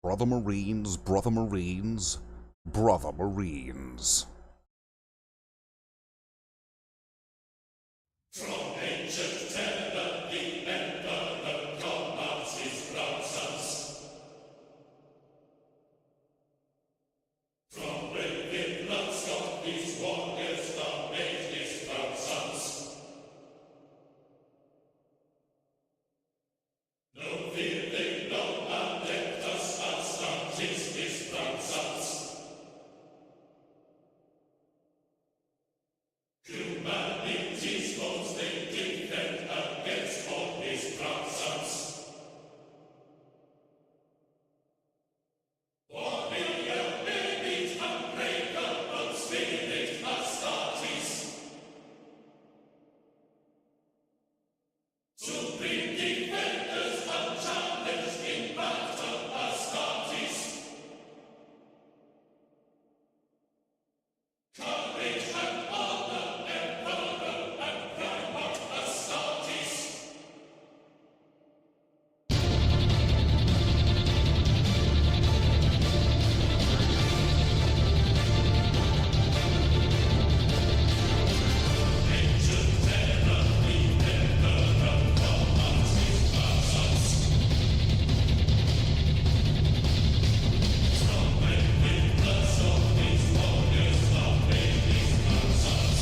Brother Marines, brother Marines, brother Marines. From ancient terror, the emperor commands his grandsons. From wicked bloodstock, these warriors are made his grandsons. No fear they know, adeptus Astartes, his grandsons. Humanity's foes they defend against all his grandsons. Warrior babies, unbreakable spirit Astartes. Supreme defenders unchallenged in battle Astartes. Courage and honor, emperor and primarch Astartes. Ancient terror, the emperor commands his grandsons. From wickedness of these warriors are made his grandsons.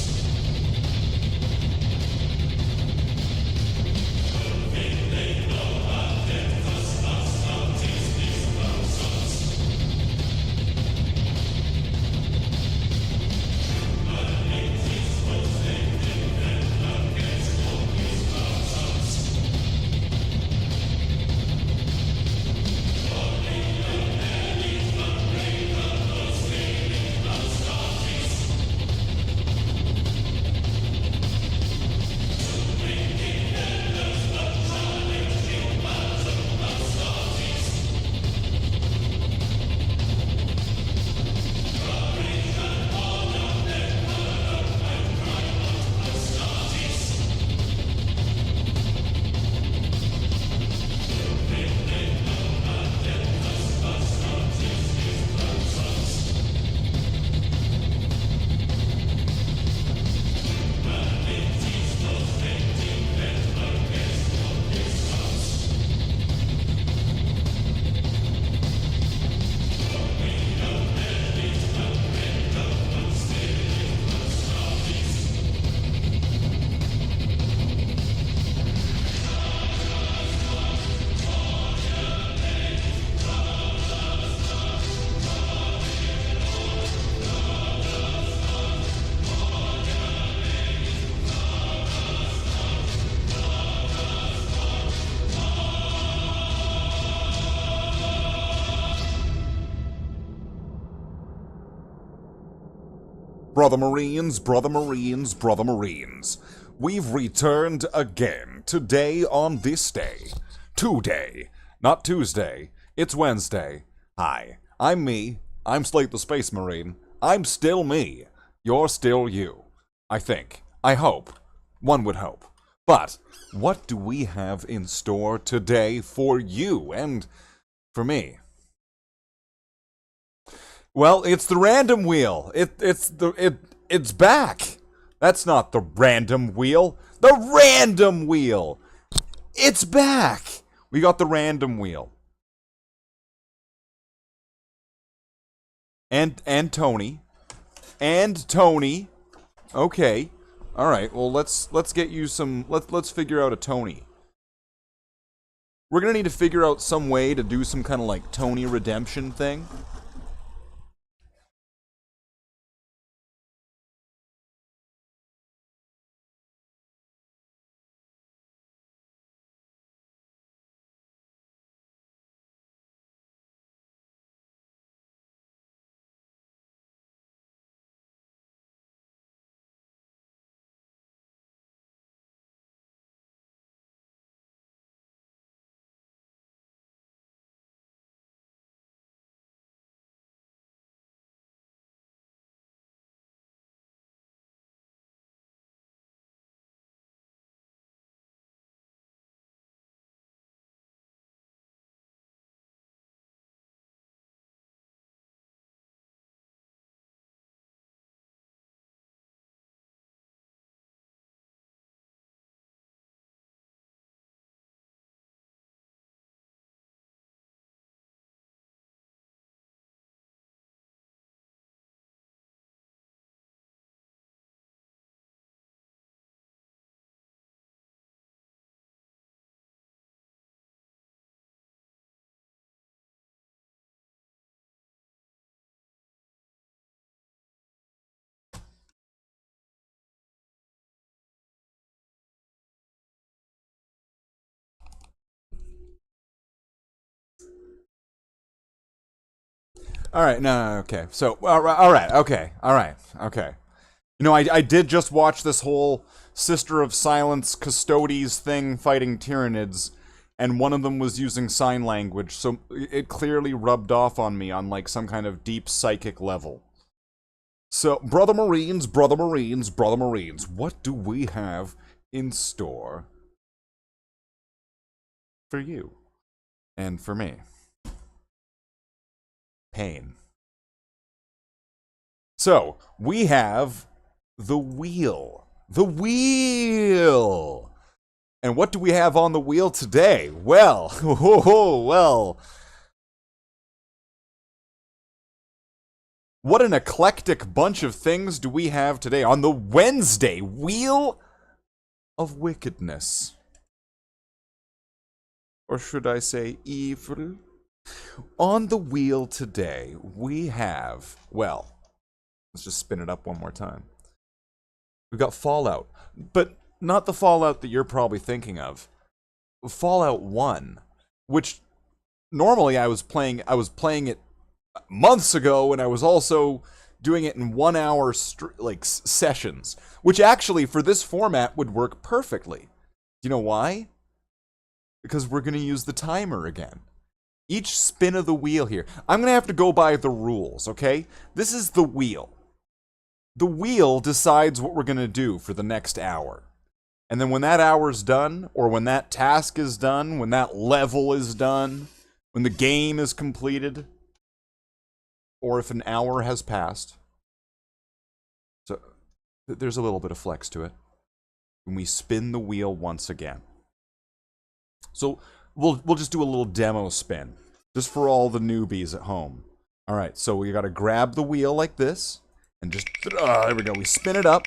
They know adeptus Astartes, his grandsons. Humanity's foes they defend against all his grandsons. Brother Marines, brother Marines, brother Marines. We've returned again, today on this day. Today, not Tuesday, it's Wednesday. Hi, I'm me, I'm Slathe the Space Marine. I'm still me. You're still you. I think. I hope. One would hope. But, what do we have in store today for you and for me? Well, it's the random wheel. It's back. That's not the random wheel. The random wheel. It's back. We got the random wheel. And Tony. And Tony. Okay. All right. Well, let's get you some let's figure out a Tony. We're going to need to figure out some way to do some kind of like Tony redemption thing. All right, no, okay. So, all right, okay, all right, okay. You know, I did just watch this whole Sister of Silence Custodes thing fighting Tyranids, and one of them was using sign language, so it clearly rubbed off on me on, like, some kind of deep psychic level. So, Brother Marines, Brother Marines, Brother Marines, what do we have in store for you and for me? Pain. So, we have the wheel. The wheel! And what do we have on the wheel today? Well, well. What an eclectic bunch of things do we have today on the Wednesday Wheel of Wickedness. Or should I say evil? On the wheel today, we have, well, let's just spin it up one more time. We've got Fallout, but not the Fallout that you're probably thinking of. Fallout 1, which normally I was playing it months ago, and I was also doing it in 1 hour sessions, which actually for this format would work perfectly. Do you know why? Because we're going to use the timer again. Each spin of the wheel here. I'm going to have to go by the rules, okay? This is the wheel. The wheel decides what we're going to do for the next hour. And then when that hour's done, or when that task is done, when that level is done, when the game is completed, or if an hour has passed, so there's a little bit of flex to it, when we spin the wheel once again. So we'll just do a little demo spin, just for all the newbies at home. All right, so we got to grab the wheel like this, and just, there we go, we spin it up.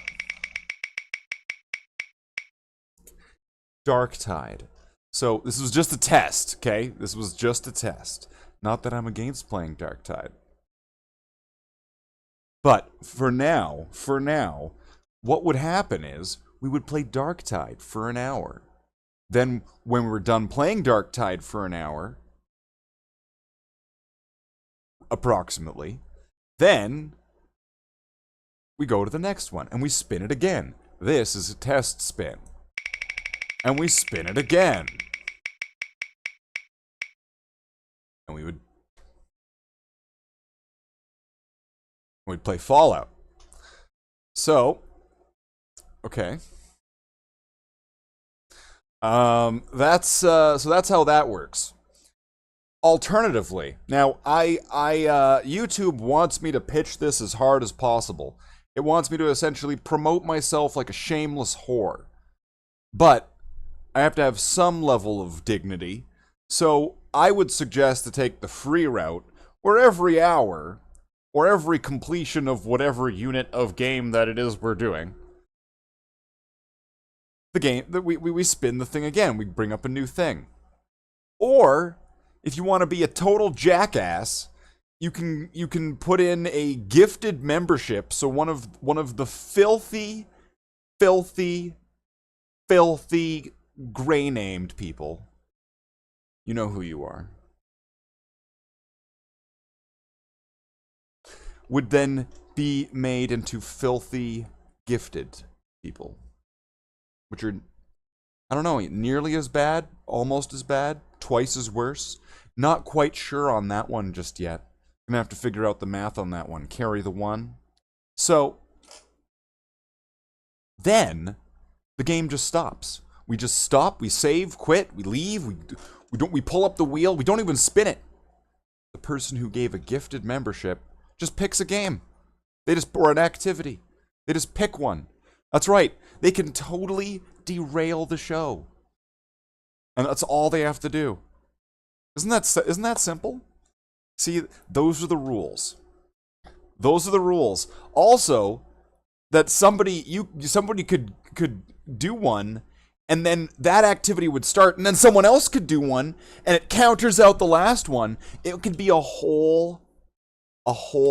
Dark Tide. So this was just a test, okay? This was just a test. Not that I'm against playing Dark Tide. But for now, what would happen is we would play Dark Tide for an hour. Then when we were done playing Dark Tide for an hour, approximately, then we go to the next one and we spin it again. This is a test spin. And we spin it again. And we'd play Fallout. So, okay. That's how that works. Alternatively, now YouTube wants me to pitch this as hard as possible. It wants me to essentially promote myself like a shameless whore. But I have to have some level of dignity, so I would suggest to take the free route, where every hour, or every completion of whatever unit of game that it is we're doing, the game that we spin the thing again. We bring up a new thing. Or if you want to be a total jackass, you can put in a gifted membership. So one of the filthy gray named people, you know who you are, would then be made into filthy gifted people, which are, I don't know, nearly as bad, almost as bad, twice as worse. Not quite sure on that one just yet. Gonna have to figure out the math on that one. Carry the one. So then the game just stops. We just stop, we save, quit, we leave, we pull up the wheel, we don't even spin it. The person who gave a gifted membership just picks a game. Or an activity. They just pick one. That's right. They can totally derail the show. And that's all they have to do. Isn't that simple? See, those are the rules. Those are the rules. Also, that somebody could do one, and then that activity would start, and then someone else could do one, and it counters out the last one. It could be a whole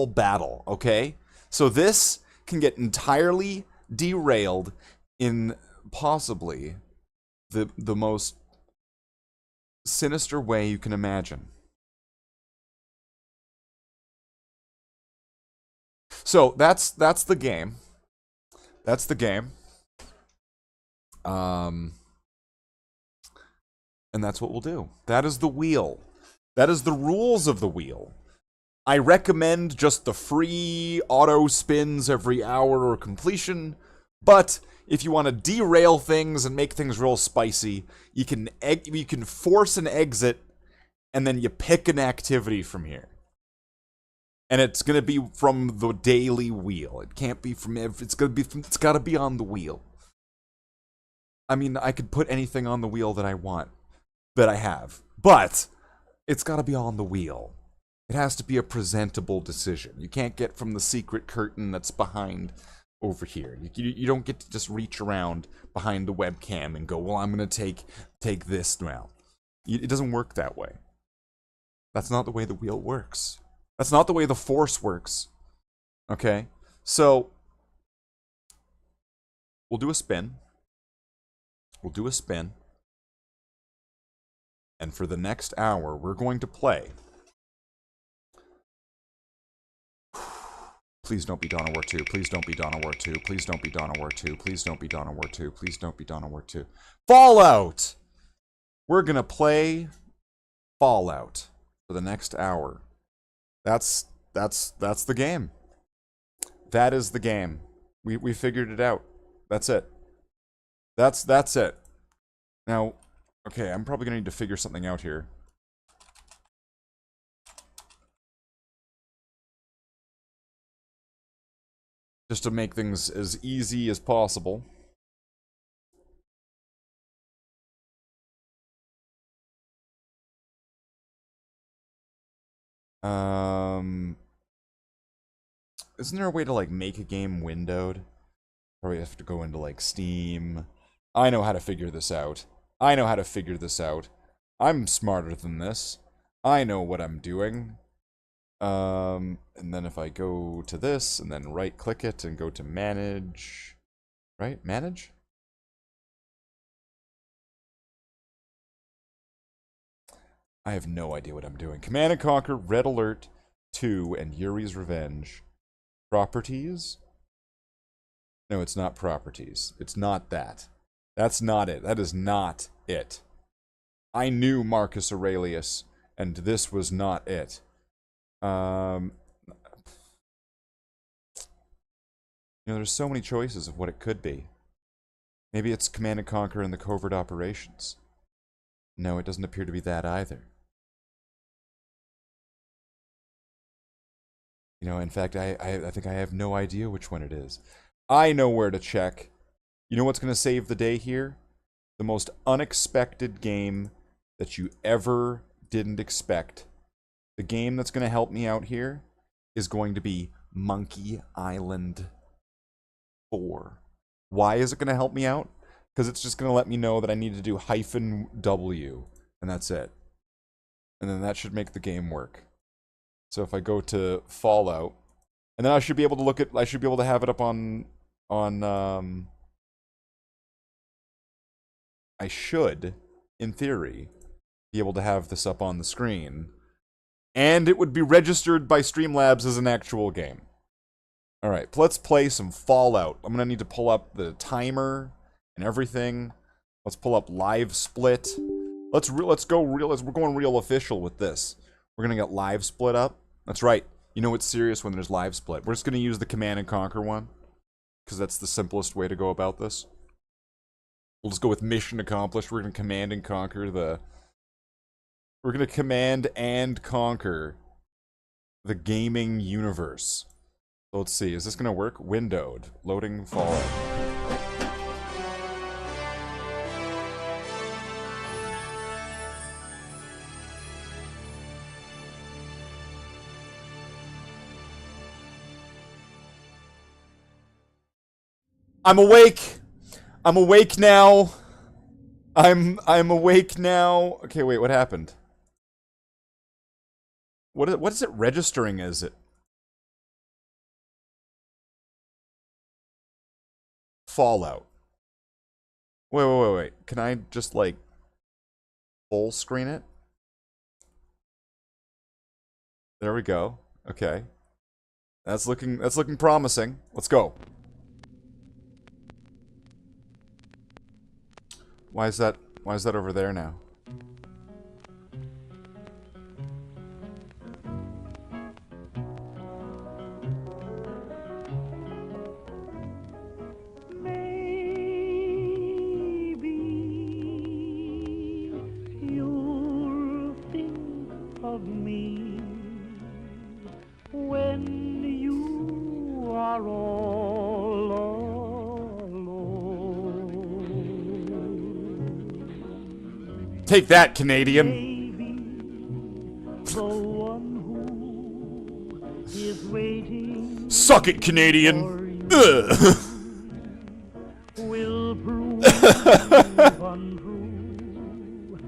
battle, okay? So this can get entirely derailed in possibly the most sinister way you can imagine. So that's the game. That's the game. And that's what we'll do. That is the wheel. That is the rules of the wheel. I recommend just the free auto spins every hour or completion, but if you want to derail things and make things real spicy, you can force an exit and then you pick an activity from here. And it's going to be from the daily wheel. It can't be from it's got to be on the wheel. I mean, I could put anything on the wheel that I want, that I have, but it's got to be on the wheel. It has to be a presentable decision. You can't get from the secret curtain that's behind over here. You don't get to just reach around behind the webcam and go, well, I'm going to take this now. It doesn't work that way. That's not the way the wheel works. That's not the way the force works. Okay? So, we'll do a spin. We'll do a spin. And for the next hour, we're going to play. Please don't be Dawn of War 2. Please don't be Dawn of War 2. Please don't be Dawn of War 2. Please don't be Dawn of War 2. Please don't be Dawn of War 2. Fallout! We're gonna play Fallout for the next hour. That's the game. That is the game. We figured it out. That's it. That's it. Now, okay, I'm probably gonna need to figure something out here. Just to make things as easy as possible. Isn't there a way to, like, make a game windowed? Probably have to go into, like, Steam. I know how to figure this out. I know how to figure this out. I'm smarter than this. I know what I'm doing. And then if I go to this, and then right-click it, and go to Manage... Right? Manage? I have no idea what I'm doing. Command & Conquer, Red Alert 2, and Yuri's Revenge. Properties? No, it's not properties. It's not that. That's not it. That is not it. I knew Marcus Aurelius, and this was not it. There's so many choices of what it could be. Maybe it's Command & Conquer and the Covert Operations. No, it doesn't appear to be that either. In fact, I think I have no idea which one it is. I know where to check. You know what's going to save the day here? The most unexpected game that you ever didn't expect. The game that's going to help me out here is going to be Monkey Island 4. Why is it going to help me out? Because it's just going to let me know that I need to do -W, and that's it. And then that should make the game work. So if I go to Fallout, and then I should be able to look at, I should be able to have it up on I should, in theory, be able to have this up on the screen, and it would be registered by Streamlabs as an actual game. Alright, let's play some Fallout. I'm gonna need to pull up the timer and everything. Let's pull up Live Split. We're going real official with this. We're gonna get Live Split up. That's right. You know it's serious when there's Live Split. We're just gonna use the Command & Conquer one, because that's the simplest way to go about this. We'll just go with mission accomplished. We're gonna Command & Conquer the... We're gonna Command and Conquer the gaming universe. So let's see, is this gonna work? Windowed. Loading Fallout. I'm awake! I'm awake now! I'm awake now! Okay, wait, what happened? What is it registering as it? Fallout. Wait. Can I just, like, full screen it? There we go. Okay. That's looking promising. Let's go. Why is that over there now? You'll think of me when you are all alone. Take that, Canadian. Maybe the one who is waiting Suck it, Canadian. Ugh. will prove untrue.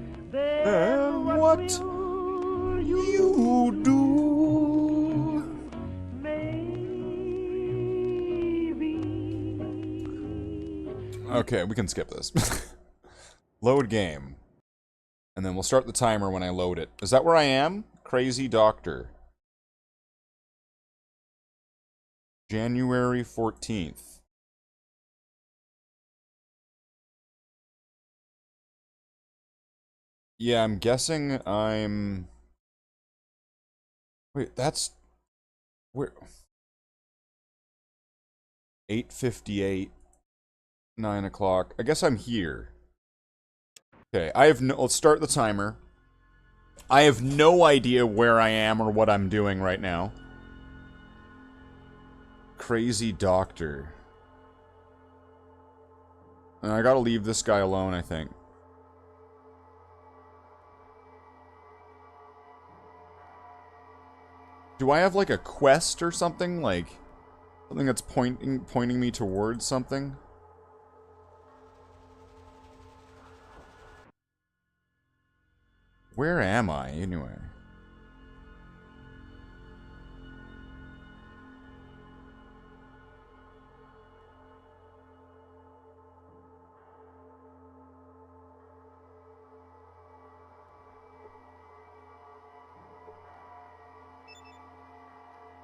And what will you do? maybe? Okay, we can skip this. Load game. And then we'll start the timer when I load it. Is that where I am? Crazy Doctor. January 14th. Yeah, I'm guessing I'm... Wait, that's... Where... 8:58. 9 o'clock. I guess I'm here. Okay, I have no... Let's start the timer. I have no idea where I am or what I'm doing right now. Crazy Doctor. And I gotta leave this guy alone, I think. Do I have, like, a quest or something? Like, something that's pointing me towards something? Where am I, anyway?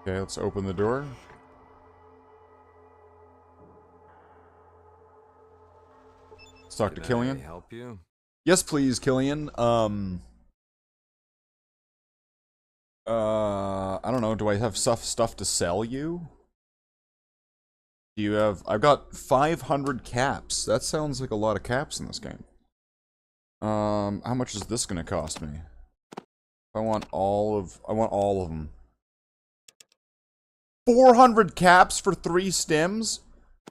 Okay, let's open the door. Let's talk to Killian. Can I help you? Yes, please, Killian. I don't know. Do I have stuff to sell you? Do you have... I've got 500 caps. That sounds like a lot of caps in this game. How much is this gonna cost me? I want all of them. 400 caps for 3 stems?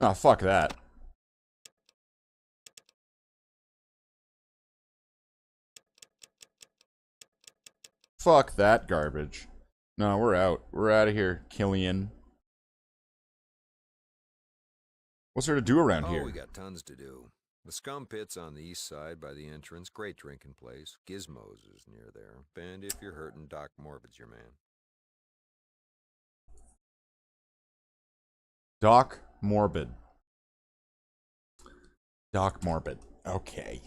Oh, fuck that. Fuck that garbage. No, we're out. We're out of here, Killian. What's there to do around here? Oh, we got tons to do. The Scum Pit's on the east side by the entrance. Great drinking place. Gizmo's is near there. And if you're hurting, Doc Morbid's your man. Doc Morbid. Doc Morbid. Okay.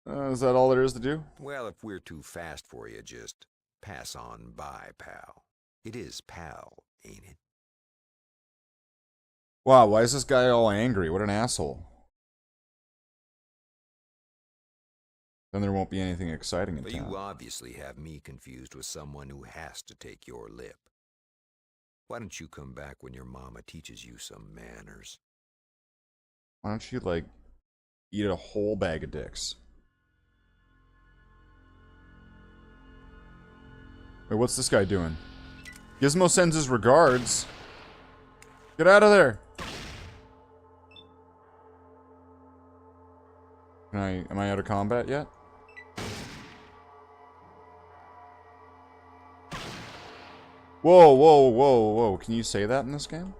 Is that all there is to do? Well, if we're too fast for you, just pass on by, pal. It is pal, ain't it? Wow, why is this guy all angry? What an asshole. Then there won't be anything exciting in But town. you obviously have me confused with someone who has to take your lip. Why don't you come back when your mama teaches you some manners? Why don't you, like, eat a whole bag of dicks? Wait, what's this guy doing? Gizmo sends his regards. Get out of there! Am I out of combat yet? Whoa, whoa, whoa, whoa. Can you say that in this game?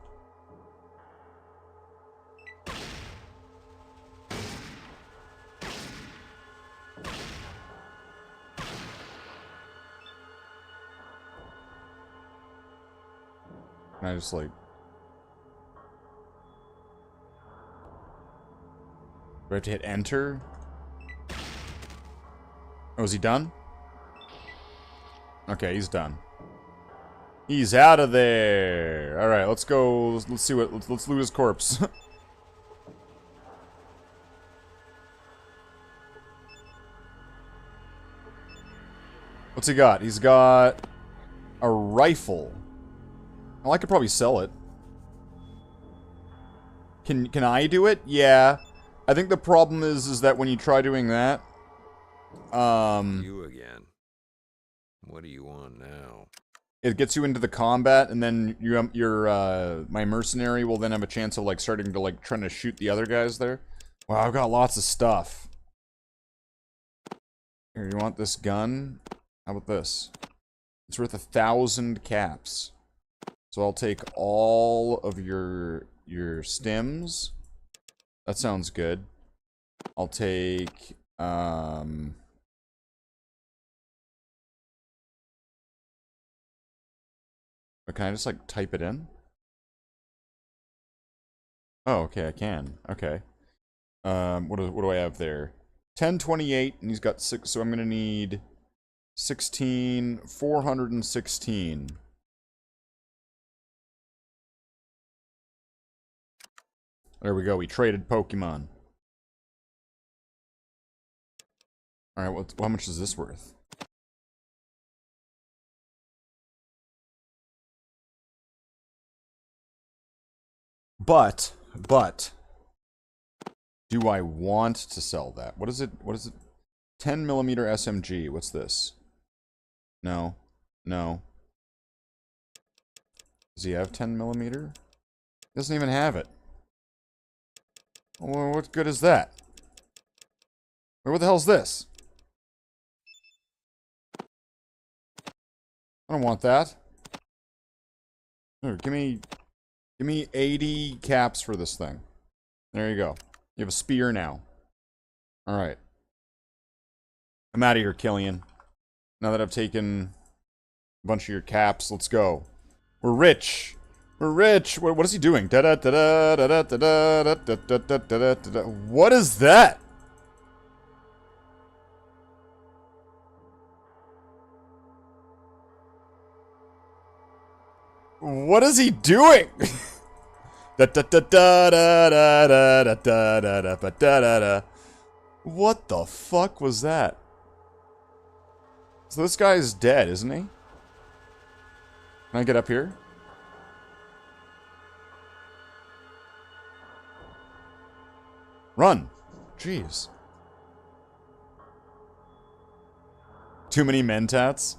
Can I just, like... Do I have to hit enter? Oh, is he done? Okay, he's done. He's out of there. All right, let's go. Let's see what. Let's loot his corpse. What's he got? He's got a rifle. Well, I could probably sell it. Can I do it? Yeah. I think the problem is that when you try doing that, You again. What do you want now? it gets you into the combat, and then my mercenary will then have a chance of like starting to like trying to shoot the other guys there. Wow, I've got lots of stuff. Here, you want this gun? How about this? It's worth 1,000 caps. So I'll take all of your stims. That sounds good. I'll take but can I just like type it in? Oh, okay, I can. Okay. What do I have there? 1028, and he's got 6, so I'm gonna need 416. There we go, we traded Pokemon. Alright, how much is this worth? But, do I want to sell that? What is it? 10mm SMG, what's this? No. No. Does he have 10mm? Doesn't even have it. Well, what good is that? Wait, what the hell's this? I don't want that. Here, give me 80 caps for this thing. There you go. You have a spear now. Alright. I'm out of here, Killian. Now that I've taken a bunch of your caps, let's go. We're rich! We're rich! What is he doing? What is that? What is he doing? What the fuck was that? So this guy is dead, isn't he? Can I get up here? Run! Jeez. Too many mentats?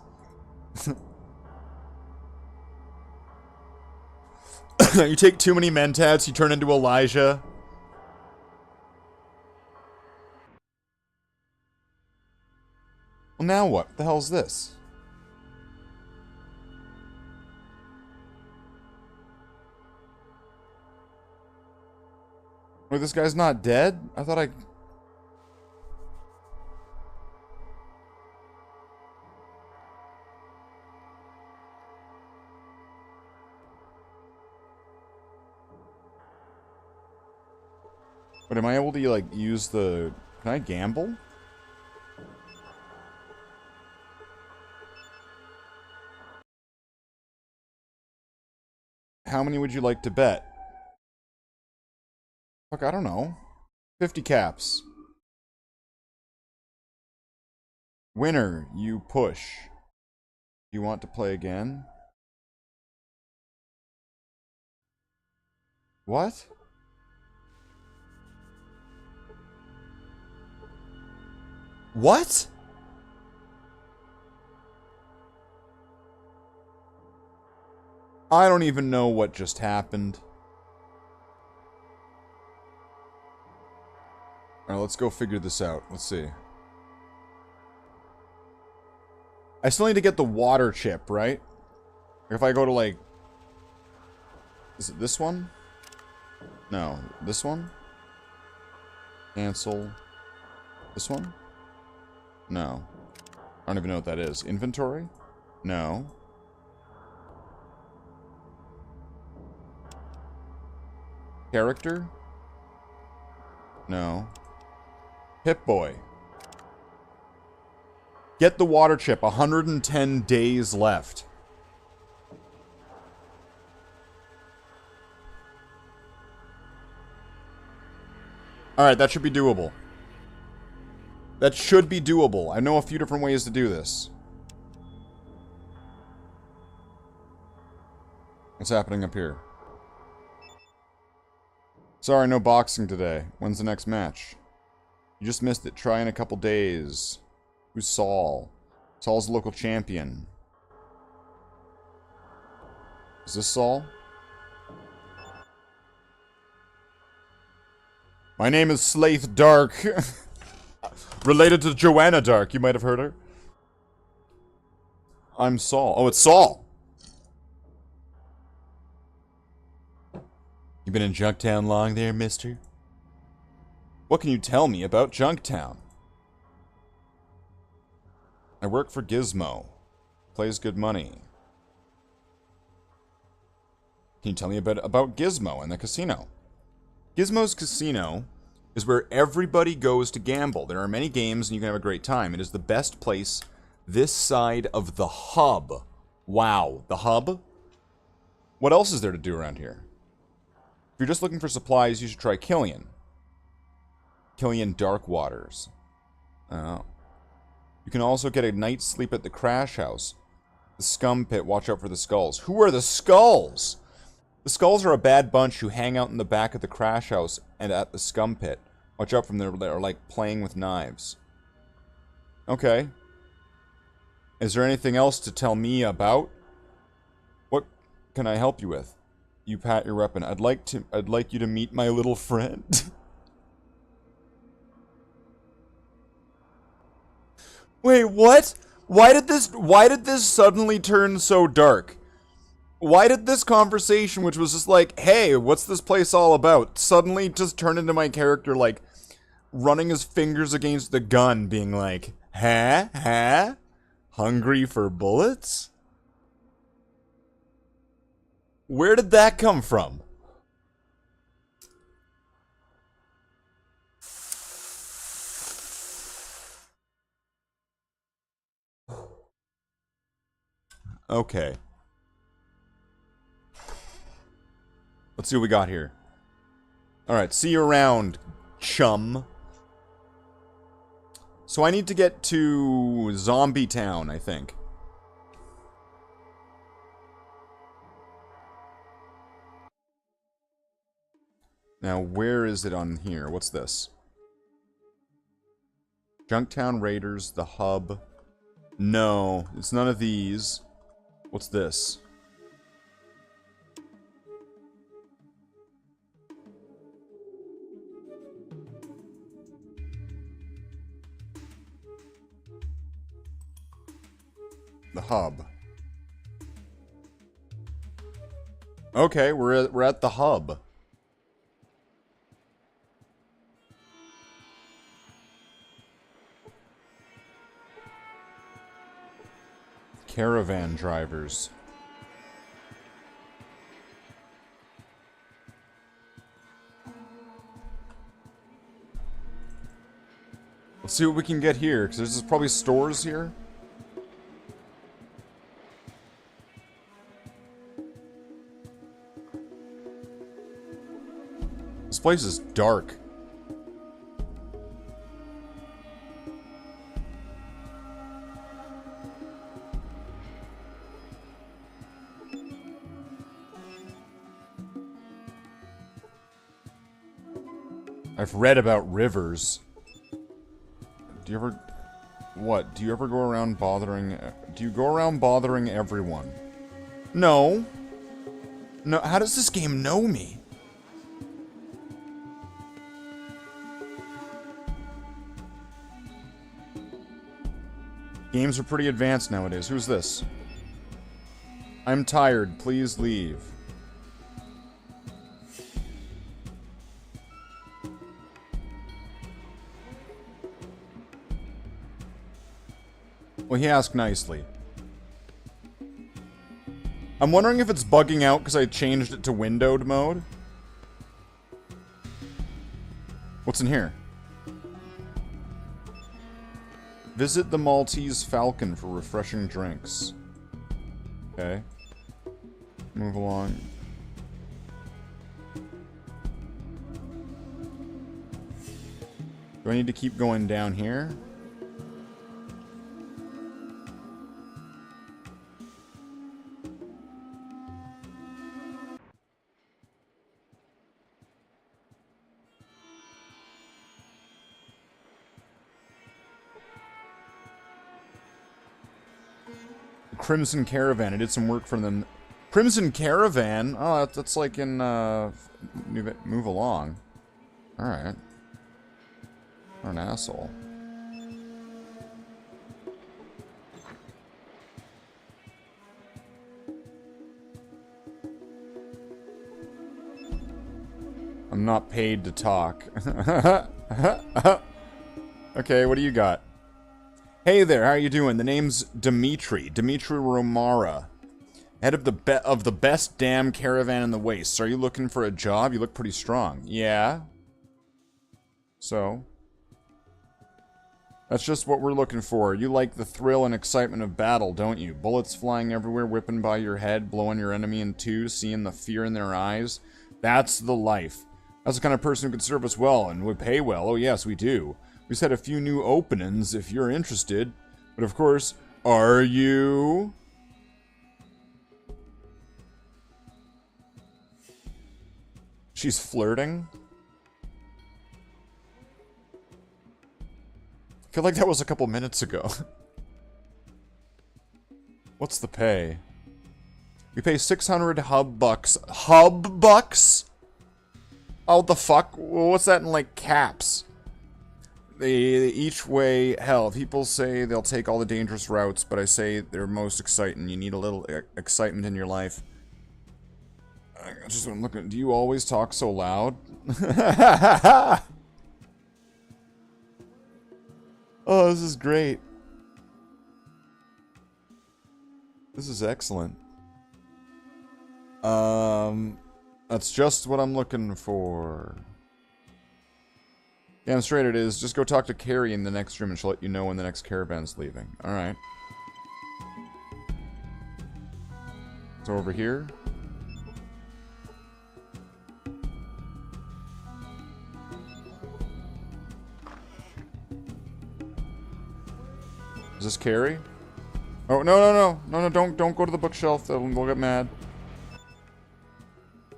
You take too many mentats, you turn into Elijah. Well, now what? What the hell's this? Wait, this guy's not dead? I thought I... But am I able to, like, use the... Can I gamble? How many would you like to bet? Fuck, I don't know. 50 caps. Winner, you push. You want to play again? What? What? I don't even know what just happened. Alright, let's go figure this out. Let's see. I still need to get the water chip, right? If I go to, like... Is it this one? No. This one? Cancel. This one? No. I don't even know what that is. Inventory? No. Character? No. Pip-Boy. Get the water chip. 110 days left. Alright, that should be doable. That should be doable. I know a few different ways to do this. What's happening up here? Sorry, no boxing today. When's the next match? You just missed it. Try in a couple days. Who's Saul? Saul's the local champion. Is this Saul? My name is Slathe Dark. Related to Joanna Dark. You might have heard her. I'm Saul. Oh, it's Saul. You been in Junktown long there, mister? What can you tell me about Junktown? I work for Gizmo. Plays good money. Can you tell me a bit about Gizmo and the casino? Gizmo's Casino is where everybody goes to gamble. There are many games and you can have a great time. It is the best place this side of the hub. Wow, the hub? What else is there to do around here? If you're just looking for supplies, you should try Killian. Killian Dark Waters. Oh. You can also get a night's sleep at the Crash House. The Scum Pit, watch out for the Skulls. Who are the Skulls? The Skulls are a bad bunch who hang out in the back of the Crash House and at the Scum Pit. Watch out from there, they're like playing with knives. Okay. Is there anything else to tell me about? What can I help you with? You pat your weapon. I'd like you to meet my little friend. Wait, what? Why did this suddenly turn so dark? Why did this conversation, which was just like, hey, what's this place all about, suddenly just turn into my character, like, running his fingers against the gun, being like, huh? Huh? Hungry for bullets? Where did that come from? Okay. Let's see what we got here. Alright, see you around, chum. So I need to get to Zombie Town, I think. Now, where is it on here? What's this? Junktown Raiders, the hub. No, it's none of these. What's this? The hub. Okay, we're at the hub. Caravan drivers. Let's see what we can get here, because there's probably stores here. This place is dark. I've read about rivers. Do you ever... What? Do you ever go around bothering... Do you go around bothering everyone? No. No, how does this game know me? Games are pretty advanced nowadays. Who's this? I'm tired. Please leave. Well, he asked nicely. I'm wondering if it's bugging out because I changed it to windowed mode. What's in here? Visit the Maltese Falcon for refreshing drinks. Okay. Move along. Do I need to keep going down here? Crimson Caravan. I did some work for them. Crimson Caravan? Oh, that's like in, Move Along. Alright. What an asshole. I'm not paid to talk. Okay, what do you got? Hey there, how you doing? The name's Dimitri Romara. Head of the best damn caravan in the Wastes. Are you looking for a job? You look pretty strong. Yeah. So? That's just what we're looking for. You like the thrill and excitement of battle, don't you? Bullets flying everywhere, whipping by your head, blowing your enemy in two, seeing the fear in their eyes. That's the life. That's the kind of person who could serve us well and would pay well. Oh yes, we do. We just had a few new openings if you're interested. But of course, are you? She's flirting? I feel like that was a couple minutes ago. What's the pay? We pay 600 hub bucks. Hub bucks? Oh, what the fuck? What's that in, like, caps? They each way hell. People say they'll take all the dangerous routes, but I say they're most exciting. You need a little excitement in your life. I just want to look at. Do you always talk so loud? Oh, this is great. This is excellent. That's just what I'm looking for. Damn straight it is. Just go talk to Carrie in the next room and she'll let you know when the next caravan's leaving. Alright. So over here. Is this Carrie? Oh, no, don't go to the bookshelf. They'll get mad.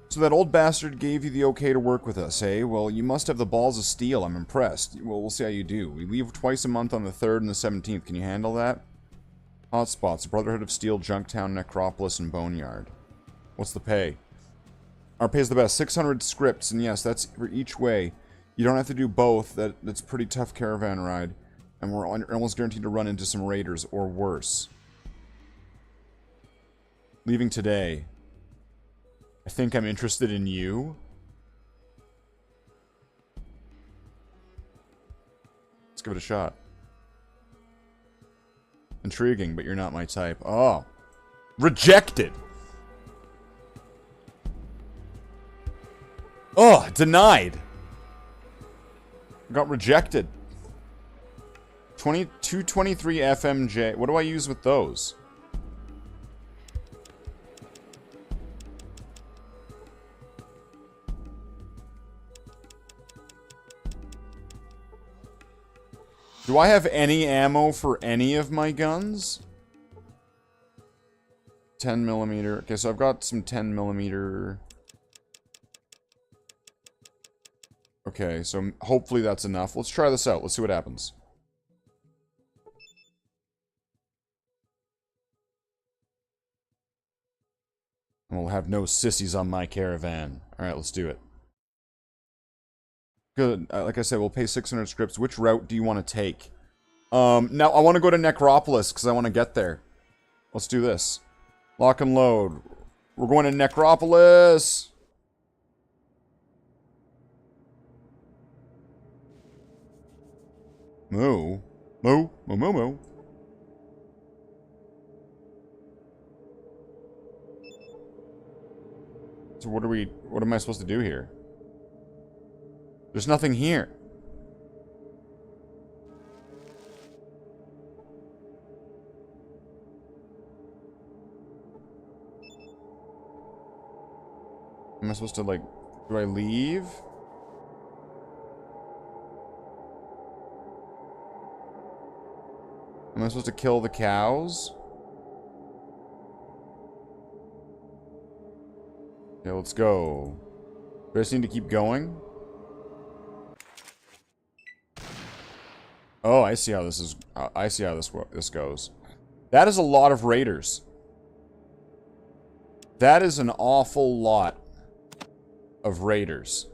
So that old bastard gave you the okay to work with us, eh? Well, you must have the balls of steel. I'm impressed. Well, we'll see how you do. We leave twice a month on the 3rd and the 17th. Can you handle that? Hotspots. Brotherhood of Steel, Junktown, Necropolis, and Boneyard. What's the pay? Our pay is the best. 600 scripts, and yes, that's for each way. You don't have to do both. That's a pretty tough caravan ride. And we're almost guaranteed to run into some raiders, or worse. Leaving today. I think I'm interested in you. Let's give it a shot. Intriguing, but you're not my type. Oh. Rejected! Oh, denied! Got rejected. 223 FMJ. What do I use with those? Do I have any ammo for any of my guns? 10mm. Okay, so I've got some 10mm. Okay, so hopefully that's enough. Let's try this out. Let's see what happens. And we'll have no sissies on my caravan. Alright, let's do it. Good. Like I said, we'll pay 600 scripts. Which route do you want to take? Now, I want to go to Necropolis, because I want to get there. Let's do this. Lock and load. We're going to Necropolis! Moo. Moo. Moo, moo, moo. So what am I supposed to do here? There's nothing here. Am I supposed to, like, do I leave? Am I supposed to kill the cows? Okay, let's go. Do I just need to keep going? Oh, I see how this is. I see how this goes. That is a lot of raiders. That is an awful lot of raiders.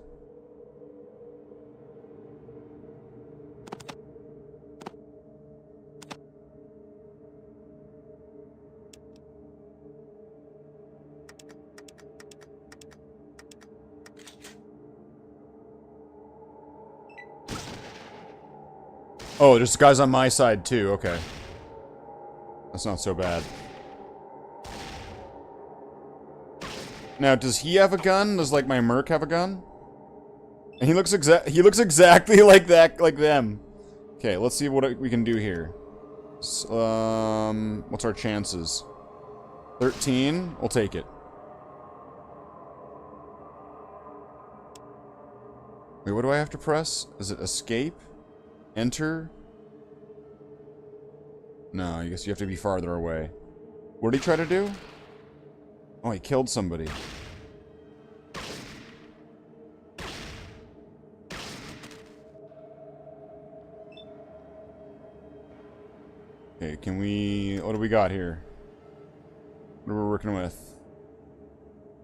Oh, there's guys on my side too. Okay. That's not so bad. Now, does he have a gun? Does, like, my merc have a gun? And he looks exactly like that, like them. Okay, let's see what we can do here. What's our chances? 13? We'll take it. Wait, what do I have to press? Is it escape? Enter? No, I guess you have to be farther away. What did he try to do? Oh, he killed somebody. Okay, can we... What do we got here? What are we working with?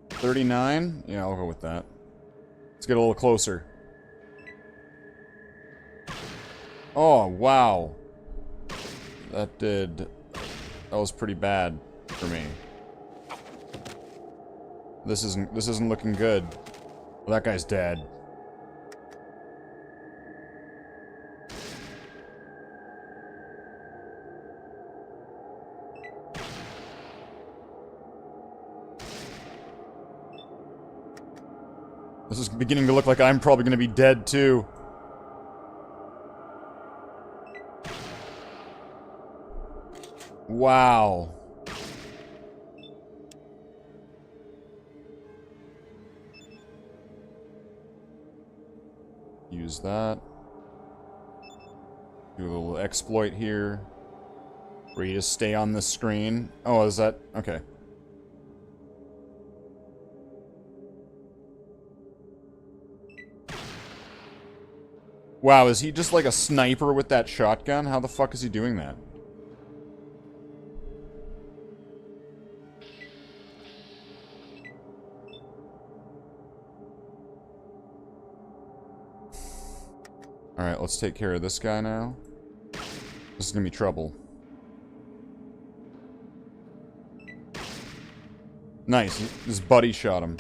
39? Yeah, I'll go with that. Let's get a little closer. Oh, wow. That was pretty bad for me. This isn't looking good. Well, that guy's dead. This is beginning to look like I'm probably going to be dead too. Wow. Use that. Do a little exploit here. Where you just stay on the screen. Oh, is that... Okay. Wow, is he just like a sniper with that shotgun? How the fuck is he doing that? Alright, let's take care of this guy now. This is gonna be trouble. Nice, his buddy shot him.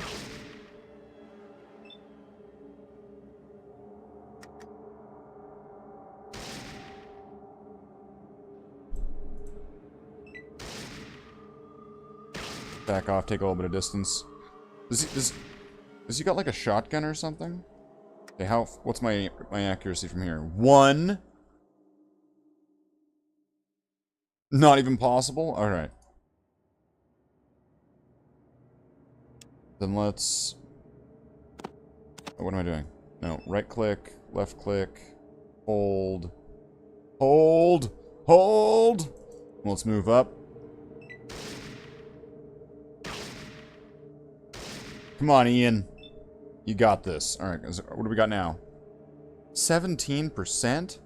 Back off, take a little bit of distance. Does he got like a shotgun or something? Okay, what's my accuracy from here? 1? Not even possible? Alright. Then let's... Oh, what am I doing? No, right click, left click, hold, hold, hold! Let's move up. Come on, Ian. You got this. Alright, what do we got now? 17%?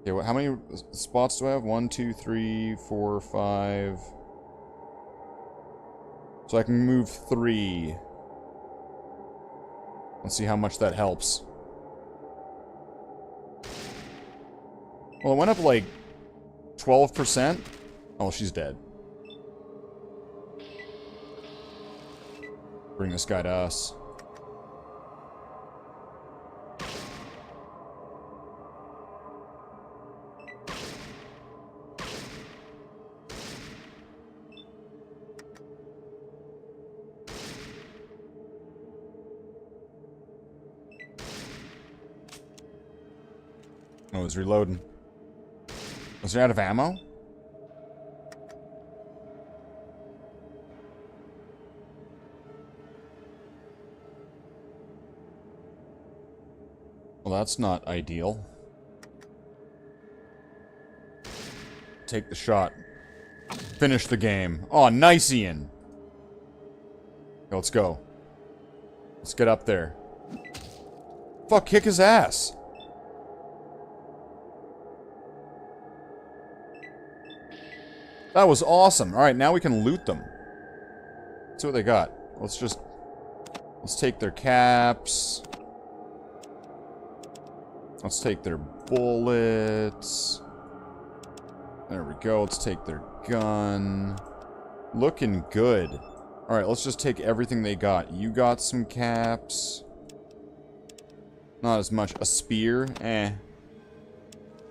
Okay, how many spots do I have? 1, 2, 3, 4, 5... So I can move 3. Let's see how much that helps. Well, it went up like 12%. Oh, she's dead. Bring this guy to us. Oh, it's reloading. Was he out of ammo? Well, that's not ideal. take the shot. Finish the game. Oh, nice, Ian. Okay, let's go. Let's get up there. Fuck, kick his ass. That was awesome. Alright, now we can loot them. Let's see what they got. Let's take their caps. Let's take their bullets. There we go. Let's take their gun. Looking good. Alright, let's just take everything they got. You got some caps. Not as much. A spear? Eh.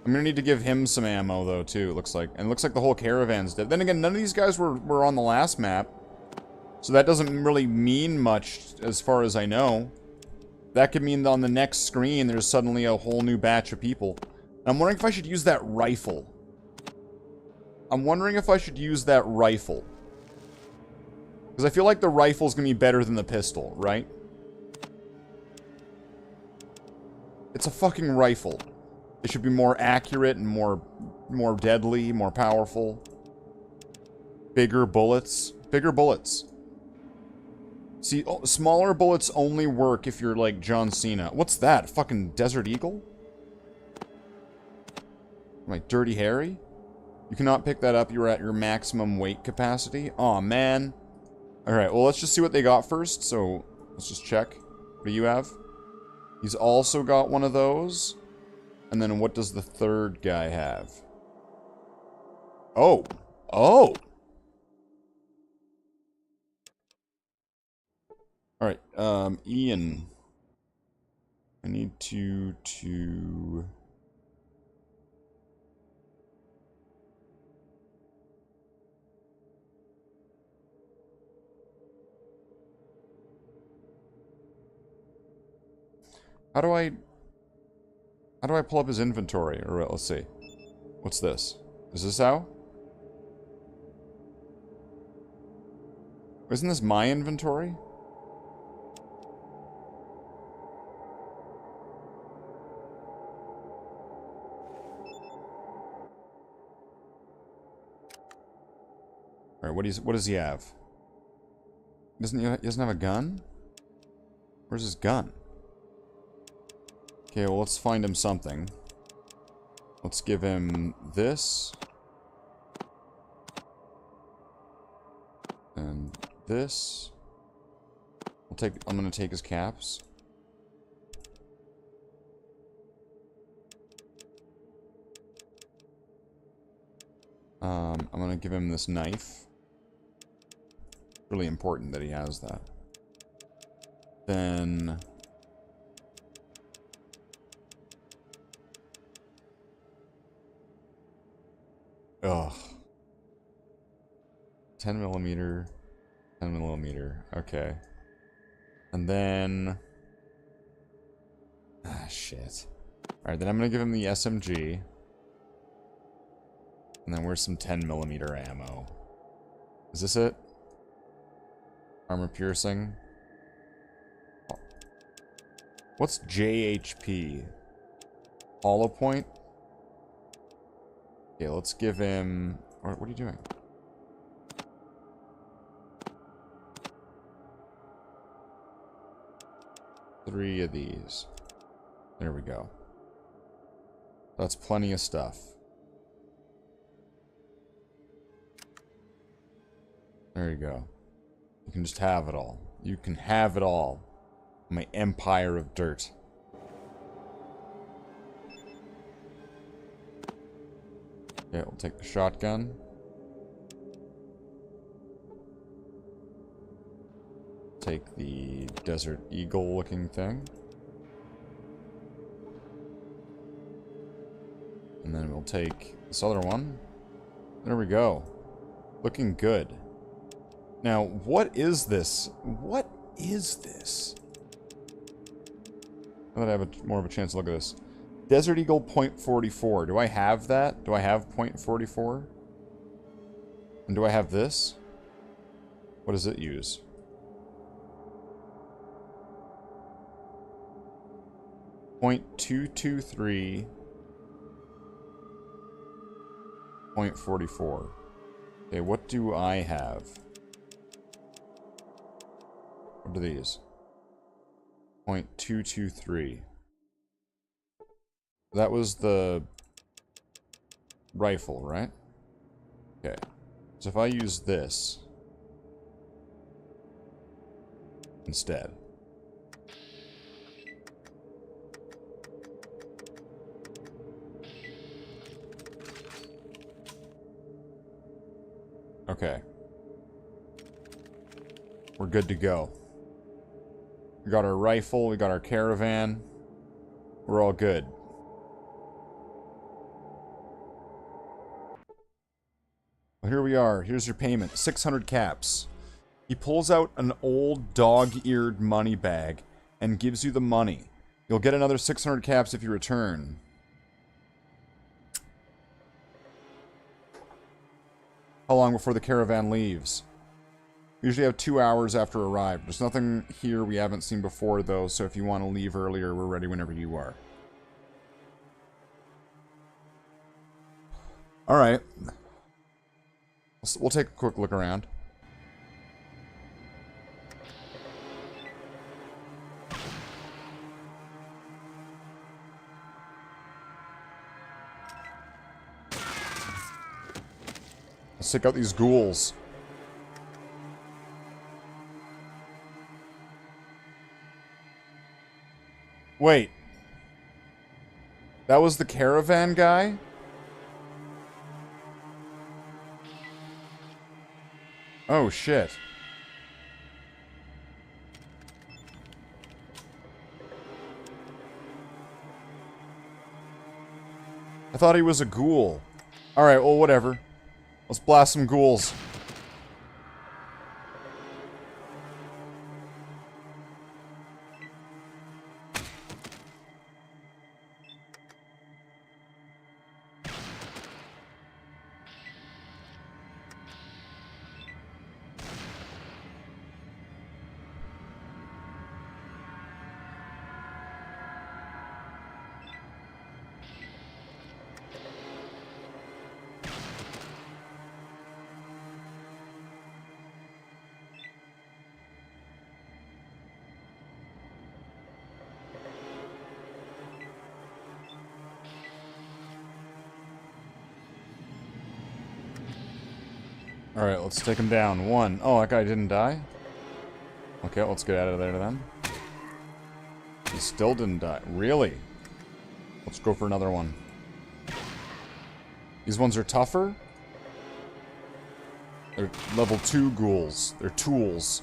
I'm gonna need to give him some ammo, though, too, it looks like. And it looks like the whole caravan's dead. Then again, none of these guys were on the last map. So that doesn't really mean much, as far as I know. That could mean that on the next screen, there's suddenly a whole new batch of people. I'm wondering if I should use that rifle. Because I feel like the rifle's gonna be better than the pistol, right? It's a fucking rifle. It should be more accurate and more deadly, more powerful. Bigger bullets. Bigger bullets. See, smaller bullets only work if you're like John Cena. What's that? Fucking Desert Eagle? Like Dirty Harry? You cannot pick that up. You're at your maximum weight capacity. Aw, man. Alright, well, let's just see what they got first. So, let's just check. What do you have? He's also got one of those. And then what does the third guy have? Oh. Oh! Alright, Ian. I need to... How do I pull up his inventory? Or let's see. What's this? Is this how? Isn't this my inventory? Alright, what does he have? He doesn't have a gun? Where's his gun? Okay, well, let's find him something. Let's give him this. And this. I'm gonna take his caps. I'm gonna give him this knife. Really important that he has that. Then... Ugh. 10 millimeter. 10 millimeter. Okay. And then... Ah, shit. Alright, then I'm gonna give him the SMG. And then where's some 10 millimeter ammo? Is this it? Armor piercing. What's JHP? Hollow point? Okay, let's give him... What are you doing? Three of these. There we go. That's plenty of stuff. There you go. You can just have it all. You can have it all. My empire of dirt. Okay, we'll take the shotgun. Take the Desert Eagle looking thing. And then we'll take this other one. There we go. Looking good. Now, what is this? What is this? Now that I have more of a chance to look at this. Desert Eagle .44. Do I have that? Do I have .44? And do I have this? What does it use? .223. 0.44. Okay, what do I have? What are these? 0.223. That was the rifle, right? Okay. So if I use this instead. Okay. We're good to go. We got our rifle, we got our caravan. We're all good. Well, here we are. Here's your payment. 600 caps. He pulls out an old dog-eared money bag and gives you the money. You'll get another 600 caps if you return. How long before the caravan leaves? We usually have 2 hours after arrive. There's nothing here we haven't seen before, though, so if you want to leave earlier, we're ready whenever you are. Alright. We'll take a quick look around. Let's take out these ghouls. Wait. That was the caravan guy? Oh, shit. I thought he was a ghoul. Alright, well, whatever. Let's blast some ghouls. Alright, let's take him down. 1. Oh, that guy didn't die? Okay, let's get out of there then. He still didn't die. Really? Let's go for another one. These ones are tougher? They're level 2 ghouls. They're tools.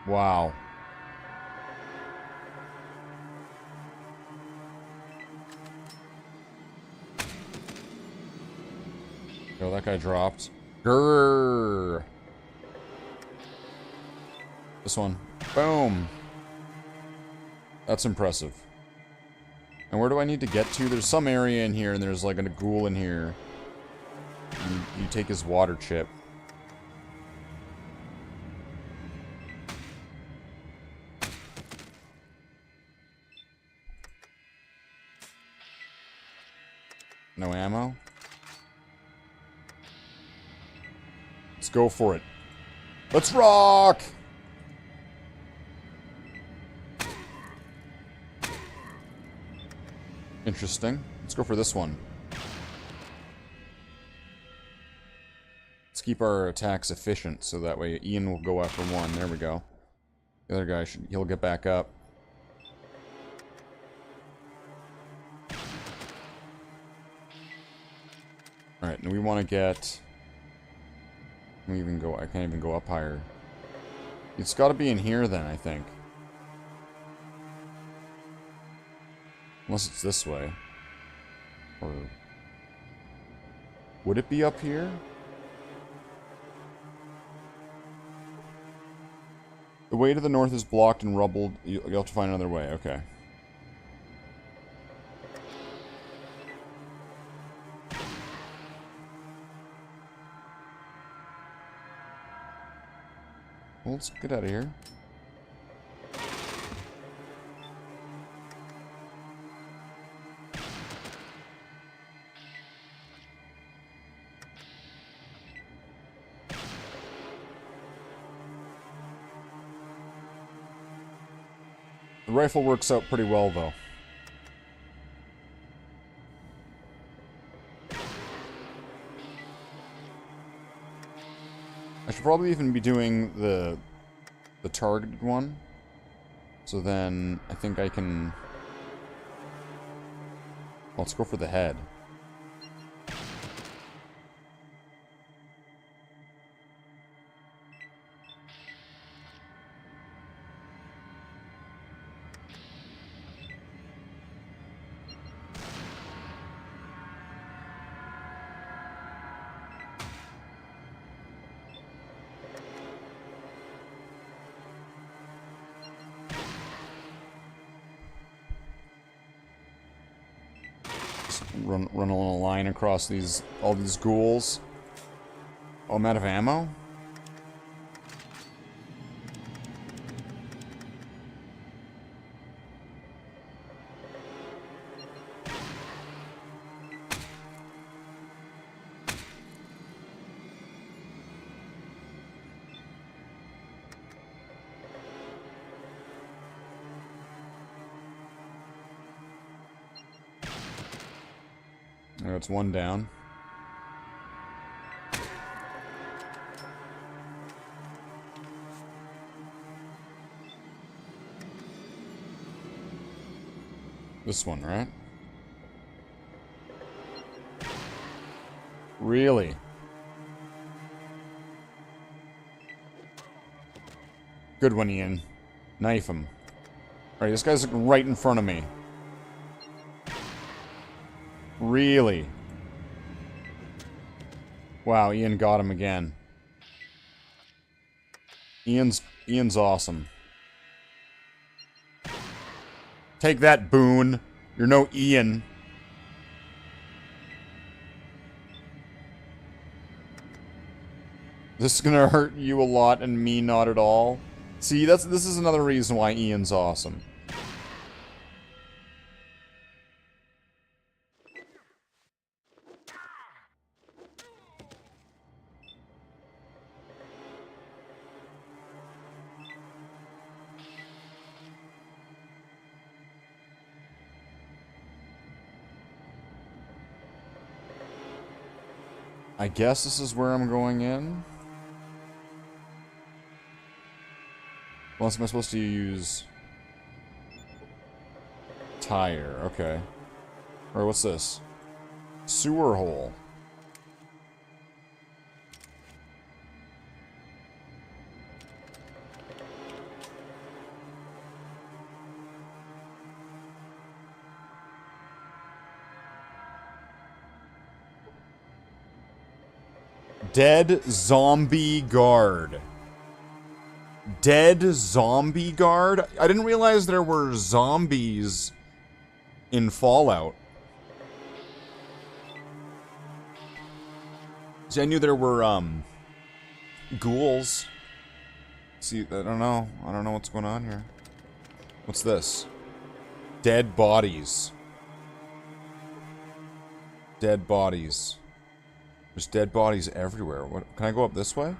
Wow. Oh, that guy dropped. Grrr. This one. Boom. That's impressive. And where do I need to get to? There's some area in here, and there's like a ghoul in here. You take his water chip. No ammo? Let's go for it. Let's rock! Interesting. Let's go for this one. Let's keep our attacks efficient, so that way Ian will go after one. There we go. The other guy, he'll get back up. Alright, and we want to get... I can't even go up higher. It's got to be in here then, I think. Unless it's this way. Or... would it be up here? The way to the north is blocked and rubbled. You'll have to find another way. Okay. Well, let's get out of here. rifle works out pretty well, though. I should probably even be doing the targeted one. So then I think I can... Let's go for the head. Run along a line across all these ghouls. Oh, I'm out of ammo? That's one down. This one, right? Really? Good one, Ian. Knife him. Alright, this guy's right in front of me. Really? Wow, Ian got him again. Ian's awesome. Take that, Boone. You're no Ian. This is gonna hurt you a lot and me not at all. See, this is another reason why Ian's awesome. I guess this is where I'm going in. Well, am I supposed to use... Tire, okay. Or what's this? Sewer hole. Dead zombie guard. Dead zombie guard? I didn't realize there were zombies in Fallout. See, I knew there were, ghouls. See, I don't know. I don't know what's going on here. What's this? Dead bodies. Dead bodies. There's dead bodies everywhere. What? Can I go up this way?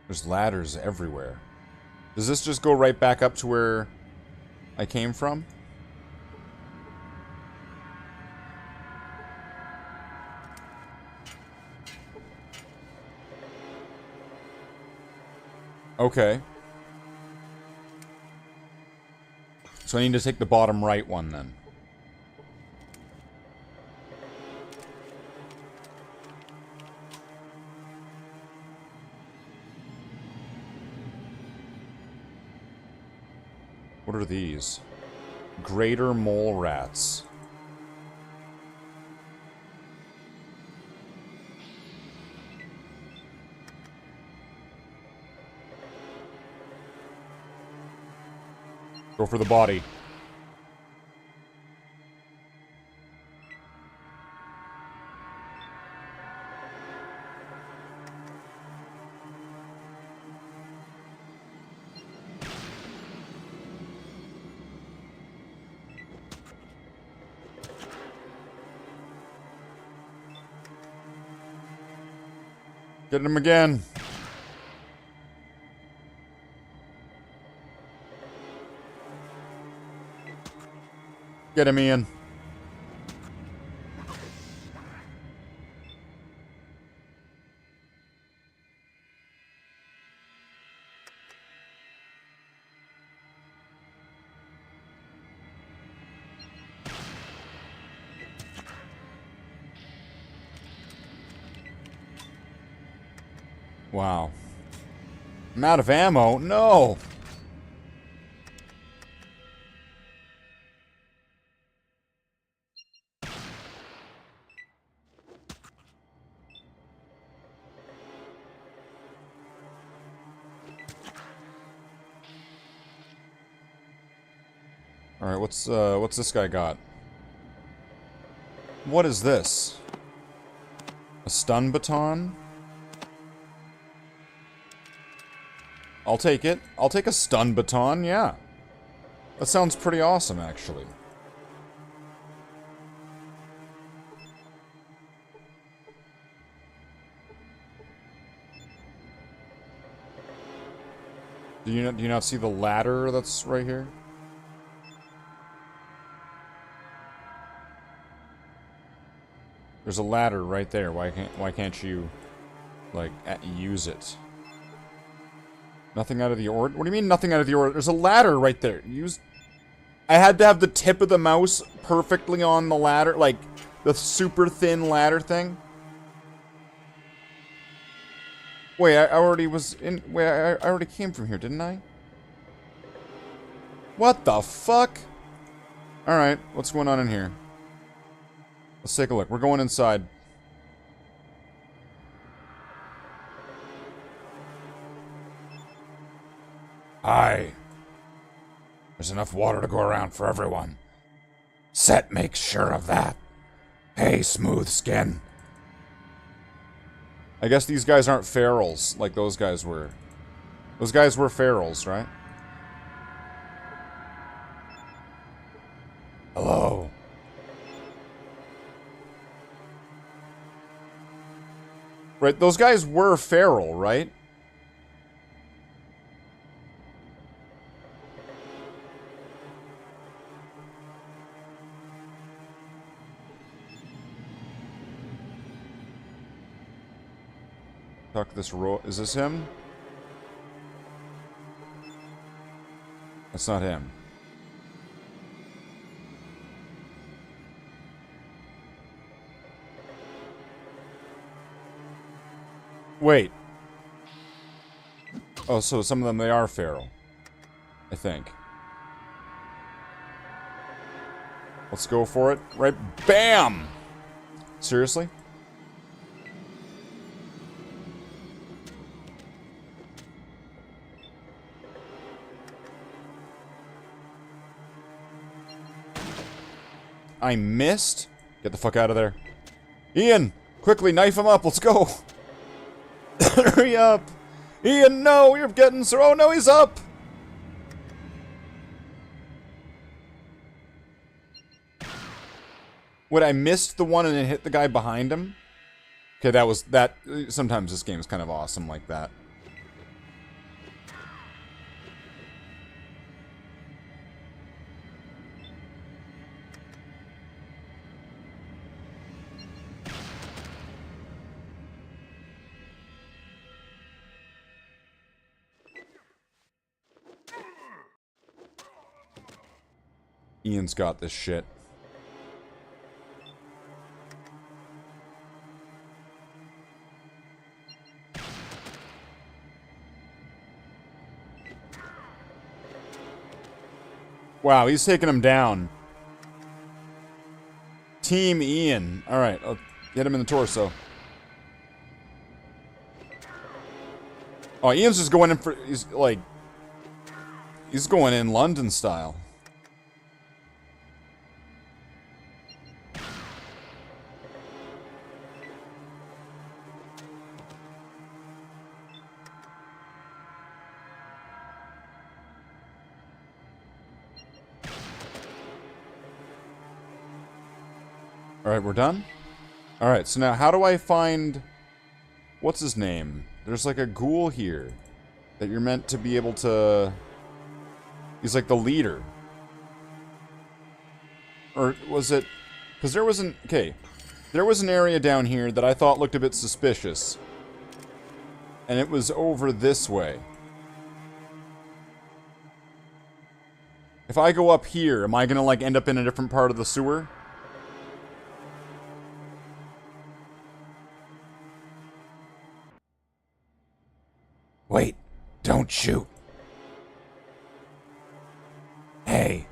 There's ladders everywhere. Does this just go right back up to where I came from? Okay. So I need to take the bottom right one then. What are these? Greater mole rats. Go for the body. Get him again. Get him, Ian. Wow. I'm out of ammo. No! Alright, what's this guy got? What is this? A stun baton? I'll take it. I'll take a stun baton, yeah. That sounds pretty awesome, actually. Do you not see the ladder that's right here? There's a ladder right there. Why can't you like use it? Nothing out of the order? What do you mean nothing out of the order? There's a ladder right there. I had to have the tip of the mouse perfectly on the ladder, like the super thin ladder thing. Wait, I already was in. Wait, I already came from here, didn't I? What the fuck? Alright, what's going on in here? Let's take a look. We're going inside. Aye. There's enough water to go around for everyone. Set makes sure of that. Hey, smooth skin. I guess these guys aren't ferals like those guys were. Those guys were ferals, right? Hello. Right, those guys were feral, right? Talk this is this him? That's not him. Wait. Oh, so some of them, they are feral. I think. Let's go for it. Right. BAM! Seriously? I missed? Get the fuck out of there. Ian! Quickly, knife him up. Let's go. Hurry up. Ian, no! You're getting... Oh, no, he's up! What, I missed the one and then hit the guy behind him? Okay, that was... That... Sometimes this game is kind of awesome like that. Ian's got this shit. Wow, he's taking him down. Team Ian. Alright, I'll get him in the torso. Oh, Ian's just going in for... He's like... He's going in London style. Alright, we're done? Alright, so now how do I find... what's his name? There's like a ghoul here that you're meant to be able to... He's like the leader. Or was it... Because there was an... Okay. There was an area down here that I thought looked a bit suspicious. And it was over this way. If I go up here, am I gonna, like, end up in a different part of the sewer? Wait, don't shoot. Hey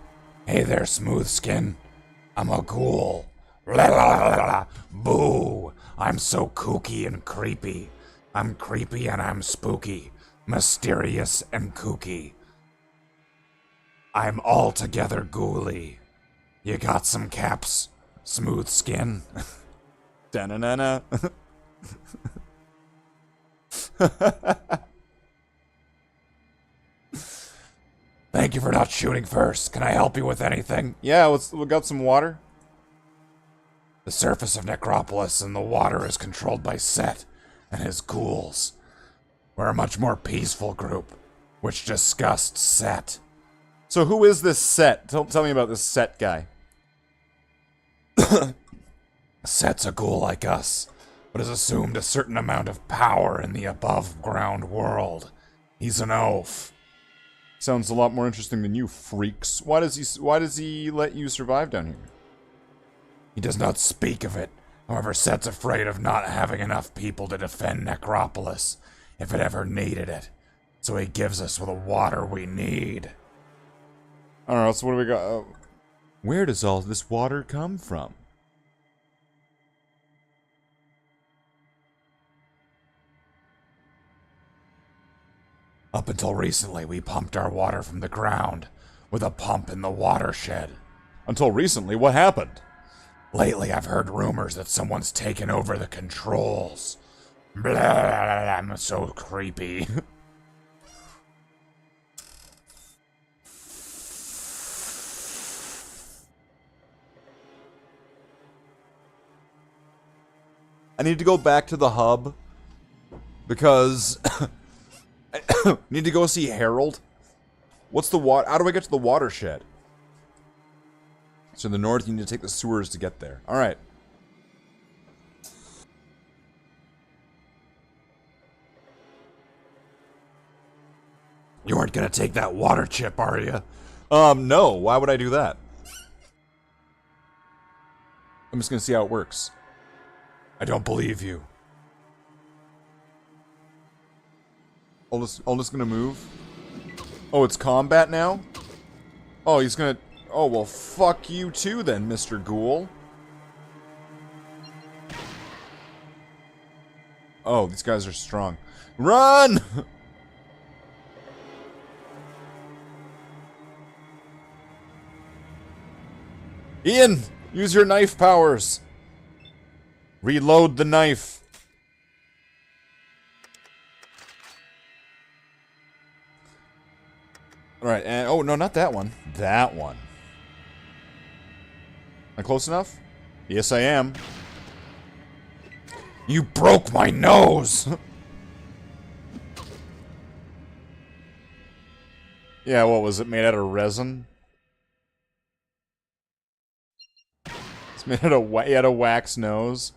there, smooth skin. I'm a ghoul. La, la, la, la, la. Boo! I'm so kooky and creepy. I'm creepy and I'm spooky, mysterious and kooky. I'm altogether ghouly. You got some caps, smooth skin? Da-na-na-na. Thank you for not shooting first. Can I help you with anything? Yeah, we got some water. The surface of Necropolis and the water is controlled by Set and his ghouls. We're a much more peaceful group, which disgusts Set. So who is this Set? Tell me about this Set guy. Set's a ghoul like us, but has assumed a certain amount of power in the above-ground world. He's an oaf. Sounds a lot more interesting than you freaks. Why does he let you survive down here? He does not speak of it. However, Set's afraid of not having enough people to defend Necropolis, if it ever needed it. So he gives us the water we need. Alright, so what do we got? Where does all this water come from? Up until recently, we pumped our water from the ground, with a pump in the watershed. Until recently, what happened? Lately, I've heard rumors that someone's taken over the controls. Blah, I'm so creepy. I need to go back to the hub because I need to go see Harold. What's the water? How do I get to the watershed? So in the north, you need to take the sewers to get there. All right. You aren't gonna take that water chip, are you? No. Why would I do that? I'm just gonna see how it works. I don't believe you. All this gonna move. Oh, it's combat now? Oh, he's gonna... Oh, well, fuck you too then, Mr. Ghoul. Oh, these guys are strong. Run! Ian! Use your knife powers! Reload the knife. Alright, and... Oh, no, not that one. That one. Am I close enough? Yes, I am. You broke my nose! Yeah, what was it? Made out of resin? It's made out of... He had a wax nose.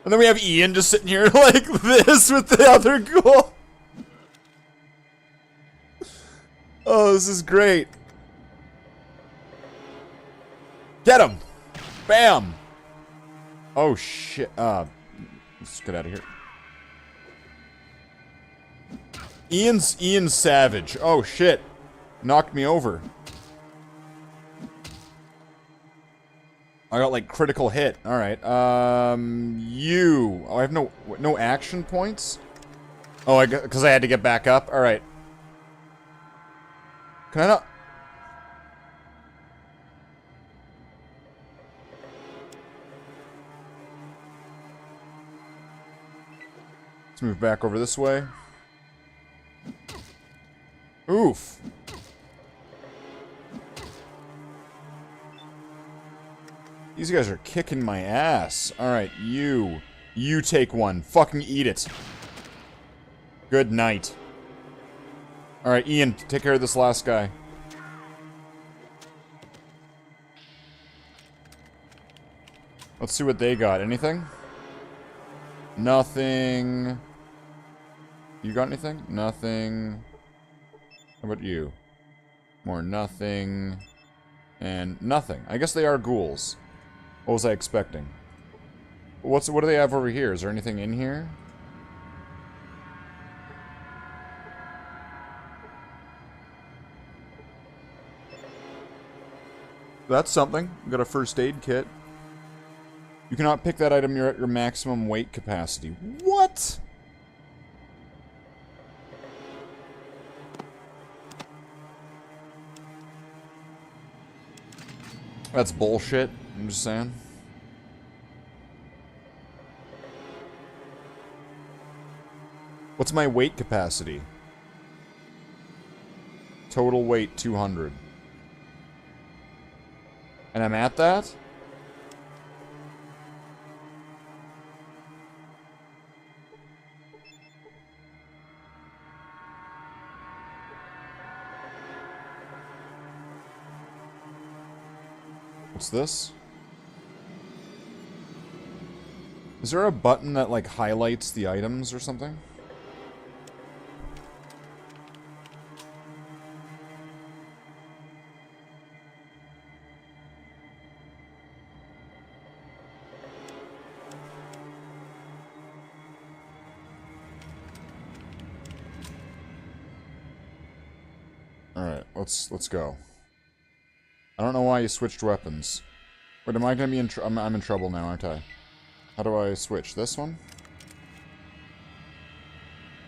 And then we have Ian just sitting here like this with the other ghoul. Oh, this is great. Get him! Bam! Oh, shit. Let's get out of here. Ian's savage. Oh, shit. Knocked me over. I got, like, critical hit. Alright, you... Oh, I have no action points? Oh, because I had to get back up? Alright. Can I not... Let's move back over this way. Oof. These guys are kicking my ass. Alright, you. You take one. Fucking eat it. Good night. Alright, Ian, take care of this last guy. Let's see what they got. Anything? Nothing. You got anything? Nothing. How about you? More nothing. And nothing. I guess they are ghouls. What was I expecting? What do they have over here? Is there anything in here? That's something. We got a first aid kit. You cannot pick that item, you're at your maximum weight capacity. What? That's bullshit, I'm just saying. What's my weight capacity? Total weight 200. And I'm at that? What's this? Is there a button that, like, highlights the items or something? Alright, let's go. I don't know why you switched weapons. Wait, am I gonna be in I'm in trouble now, aren't I? How do I switch? This one?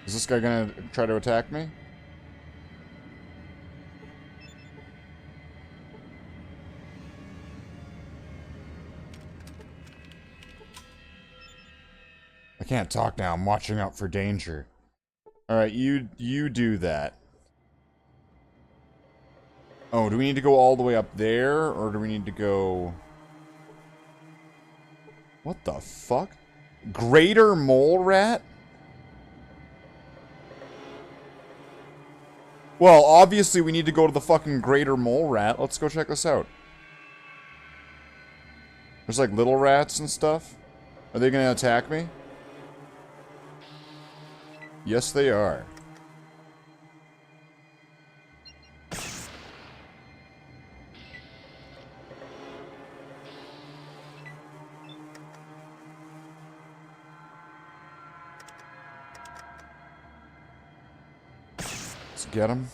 Is this guy gonna try to attack me? I can't talk now, I'm watching out for danger. Alright, you do that. Oh, do we need to go all the way up there, or do we need to go... What the fuck? Greater mole rat? Well, obviously we need to go to the fucking greater mole rat. Let's go check this out. There's like little rats and stuff. Are they gonna attack me? Yes, they are. Let's get him.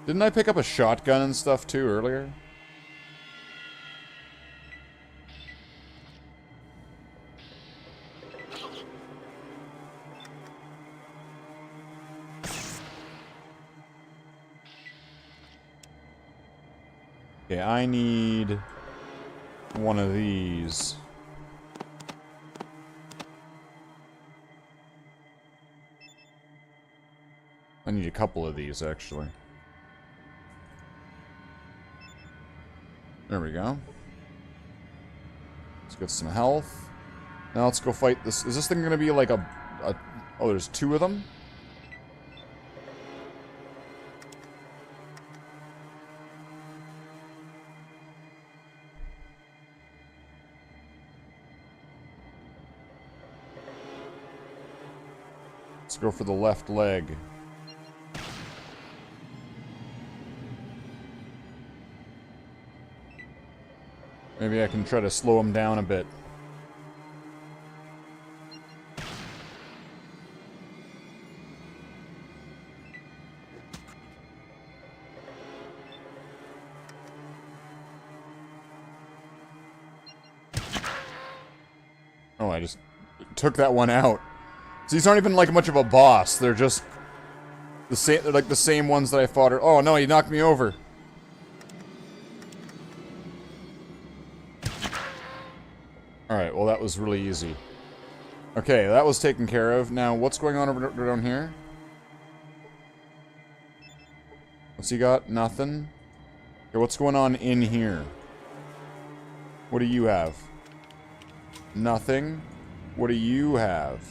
Didn't I pick up a shotgun and stuff too earlier? Okay, I need one of these. I need a couple of these, actually. There we go. Let's get some health. Now let's go fight this. Is this thing gonna be like a... Oh, there's two of them? Let's go for the left leg. Maybe I can try to slow him down a bit. Oh, I just took that one out. So these aren't even like much of a boss. They're just the same. They're like the same ones that I fought. Oh no, he knocked me over. All right. Well, that was really easy. Okay, that was taken care of. Now, what's going on over down here? What's he got? Nothing? Okay, what's going on in here? What do you have? Nothing. What do you have?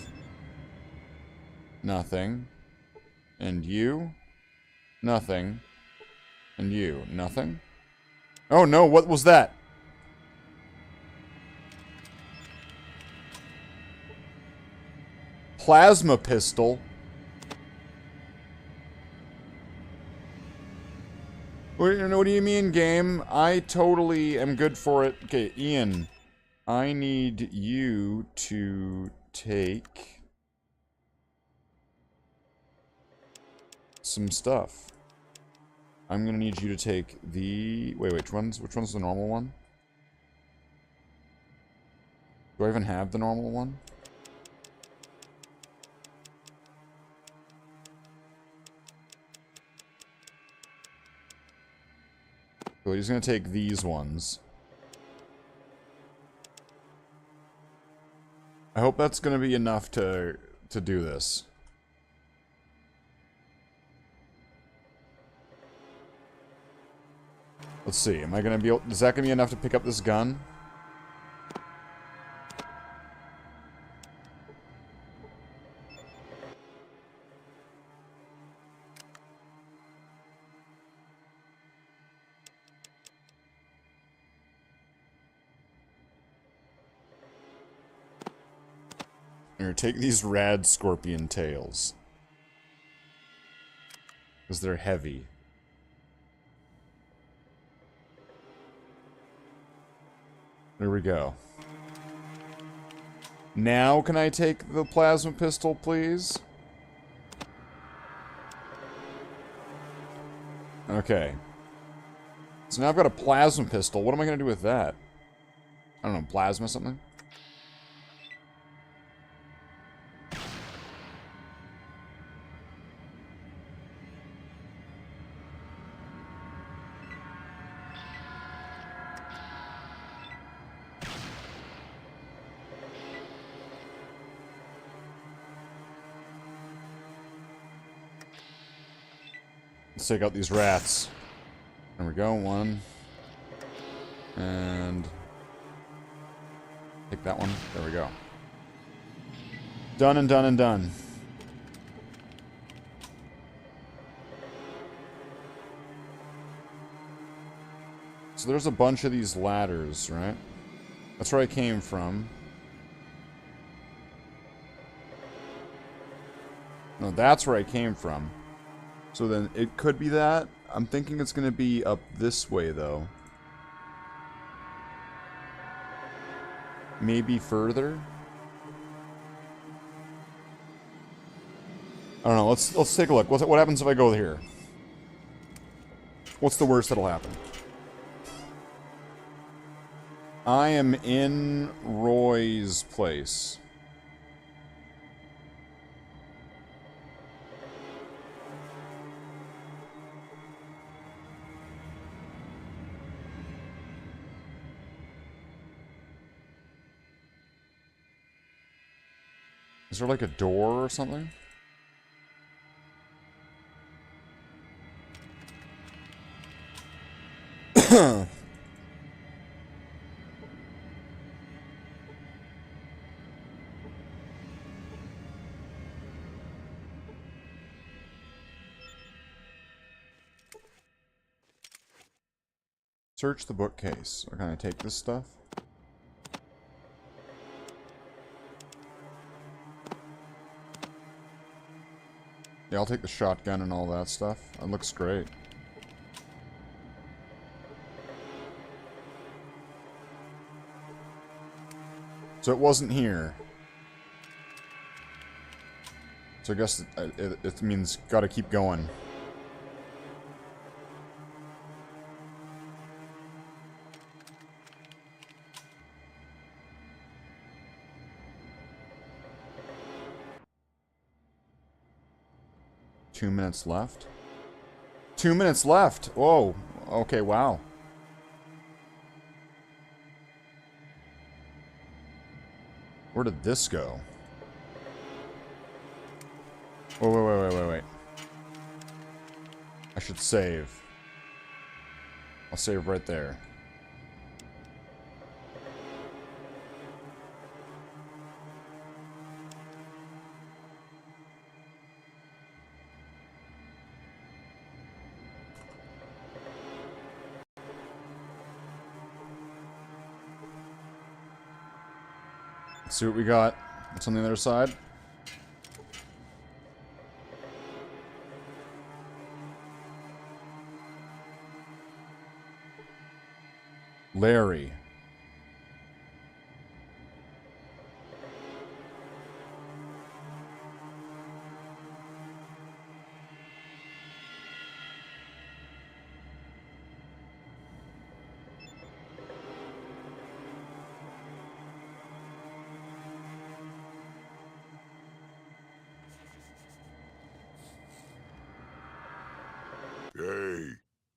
Nothing. And you? Nothing. And you? Nothing? Oh no, what was that? Plasma pistol? What do you mean, game? I totally am good for it. Okay, Ian. I need you to take some stuff. I'm gonna need you to take the... Wait, which one's the normal one? Do I even have the normal one? So he's gonna take these ones. I hope that's gonna be enough to do this. Let's see, am I gonna be able... Is that gonna be enough to pick up this gun? Here, take these rad scorpion tails. Because they're heavy. There we go. Now can I take the plasma pistol, please? Okay. So now I've got a plasma pistol. What am I going to do with that? I don't know, plasma something? Let's take out these rats. There we go, one. And... take that one. There we go. Done and done and done. So there's a bunch of these ladders, right? That's where I came from. No, that's where I came from. So then it could be that. I'm thinking it's going to be up this way, though. Maybe further? I don't know. Let's take a look. What happens if I go here? What's the worst that'll happen? I am in Roy's place. Is there like a door or something? Search the bookcase. Can I take this stuff? Yeah, I'll take the shotgun and all that stuff. That looks great. So it wasn't here. So I guess it means gotta keep going. Two minutes left. 2 minutes left. Whoa. Okay, wow. Where did this go? Wait. I should save. I'll save right there. Let's see what we got. What's on the other side? Larry. Hey,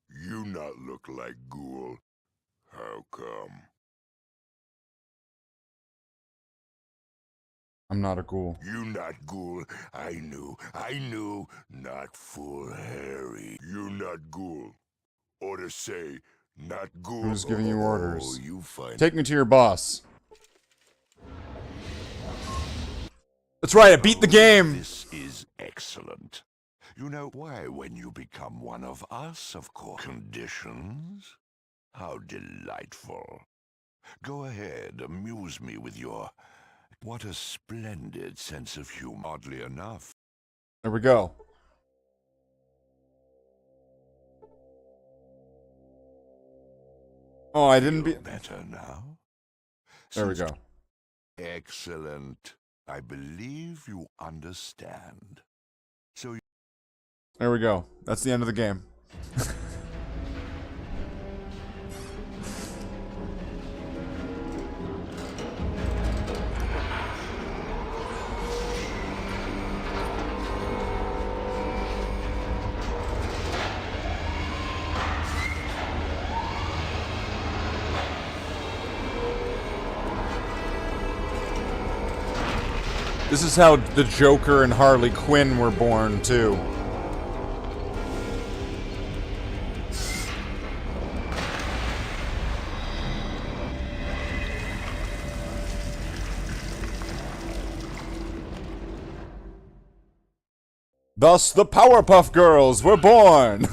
you not look like Ghoul. How come? I'm not a ghoul. You not Ghoul. I knew. Not fool Harry. You not Ghoul. Or to say, not Ghoul. Who's giving you orders? You find Take me to your boss. That's right, I beat the game! This is excellent. You know why when you become one of us, of course. Conditions? How delightful. Go ahead, amuse me with your... What a splendid sense of humor. Oddly enough. There we go. Oh, I didn't Feel be... better now? There we Since- go. Excellent. I believe you understand. So There we go. That's the end of the game. This is how the Joker and Harley Quinn were born, too. Thus, the Powerpuff Girls were born!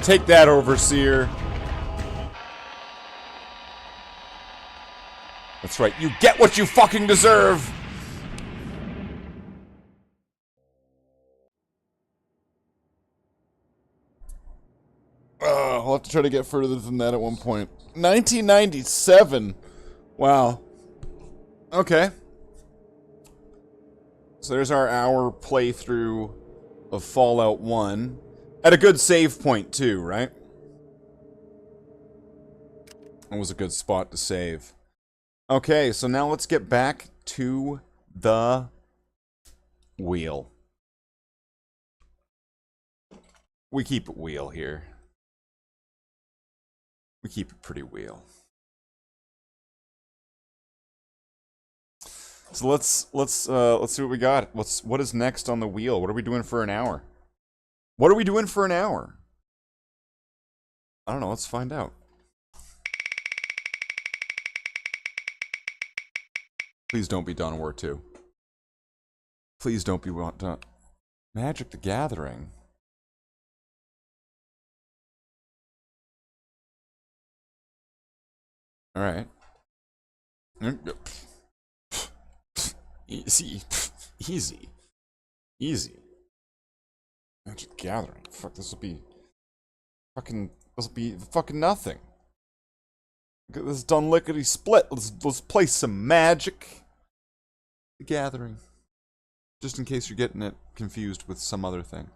Take that, Overseer. That's right, you get what you fucking deserve! I'll have to try to get further than that at one point. 1997! Wow. Okay. So there's our hour playthrough of Fallout 1. At a good save point, too, right? That was a good spot to save. Okay, so now let's get back to the wheel. We keep it wheel here. We keep it pretty wheel. So let's see what we got. What is next on the wheel? What are we doing for an hour? What are we doing for an hour? I don't know, let's find out. Please don't be Dawn of War 2. Please don't be Magic the Gathering. Alright. Easy. Easy. Easy. Magic Gathering. Fuck, this will be fucking nothing. Look at this done lickety split. Let's play some Magic the Gathering. Just in case you're getting it confused with some other thing.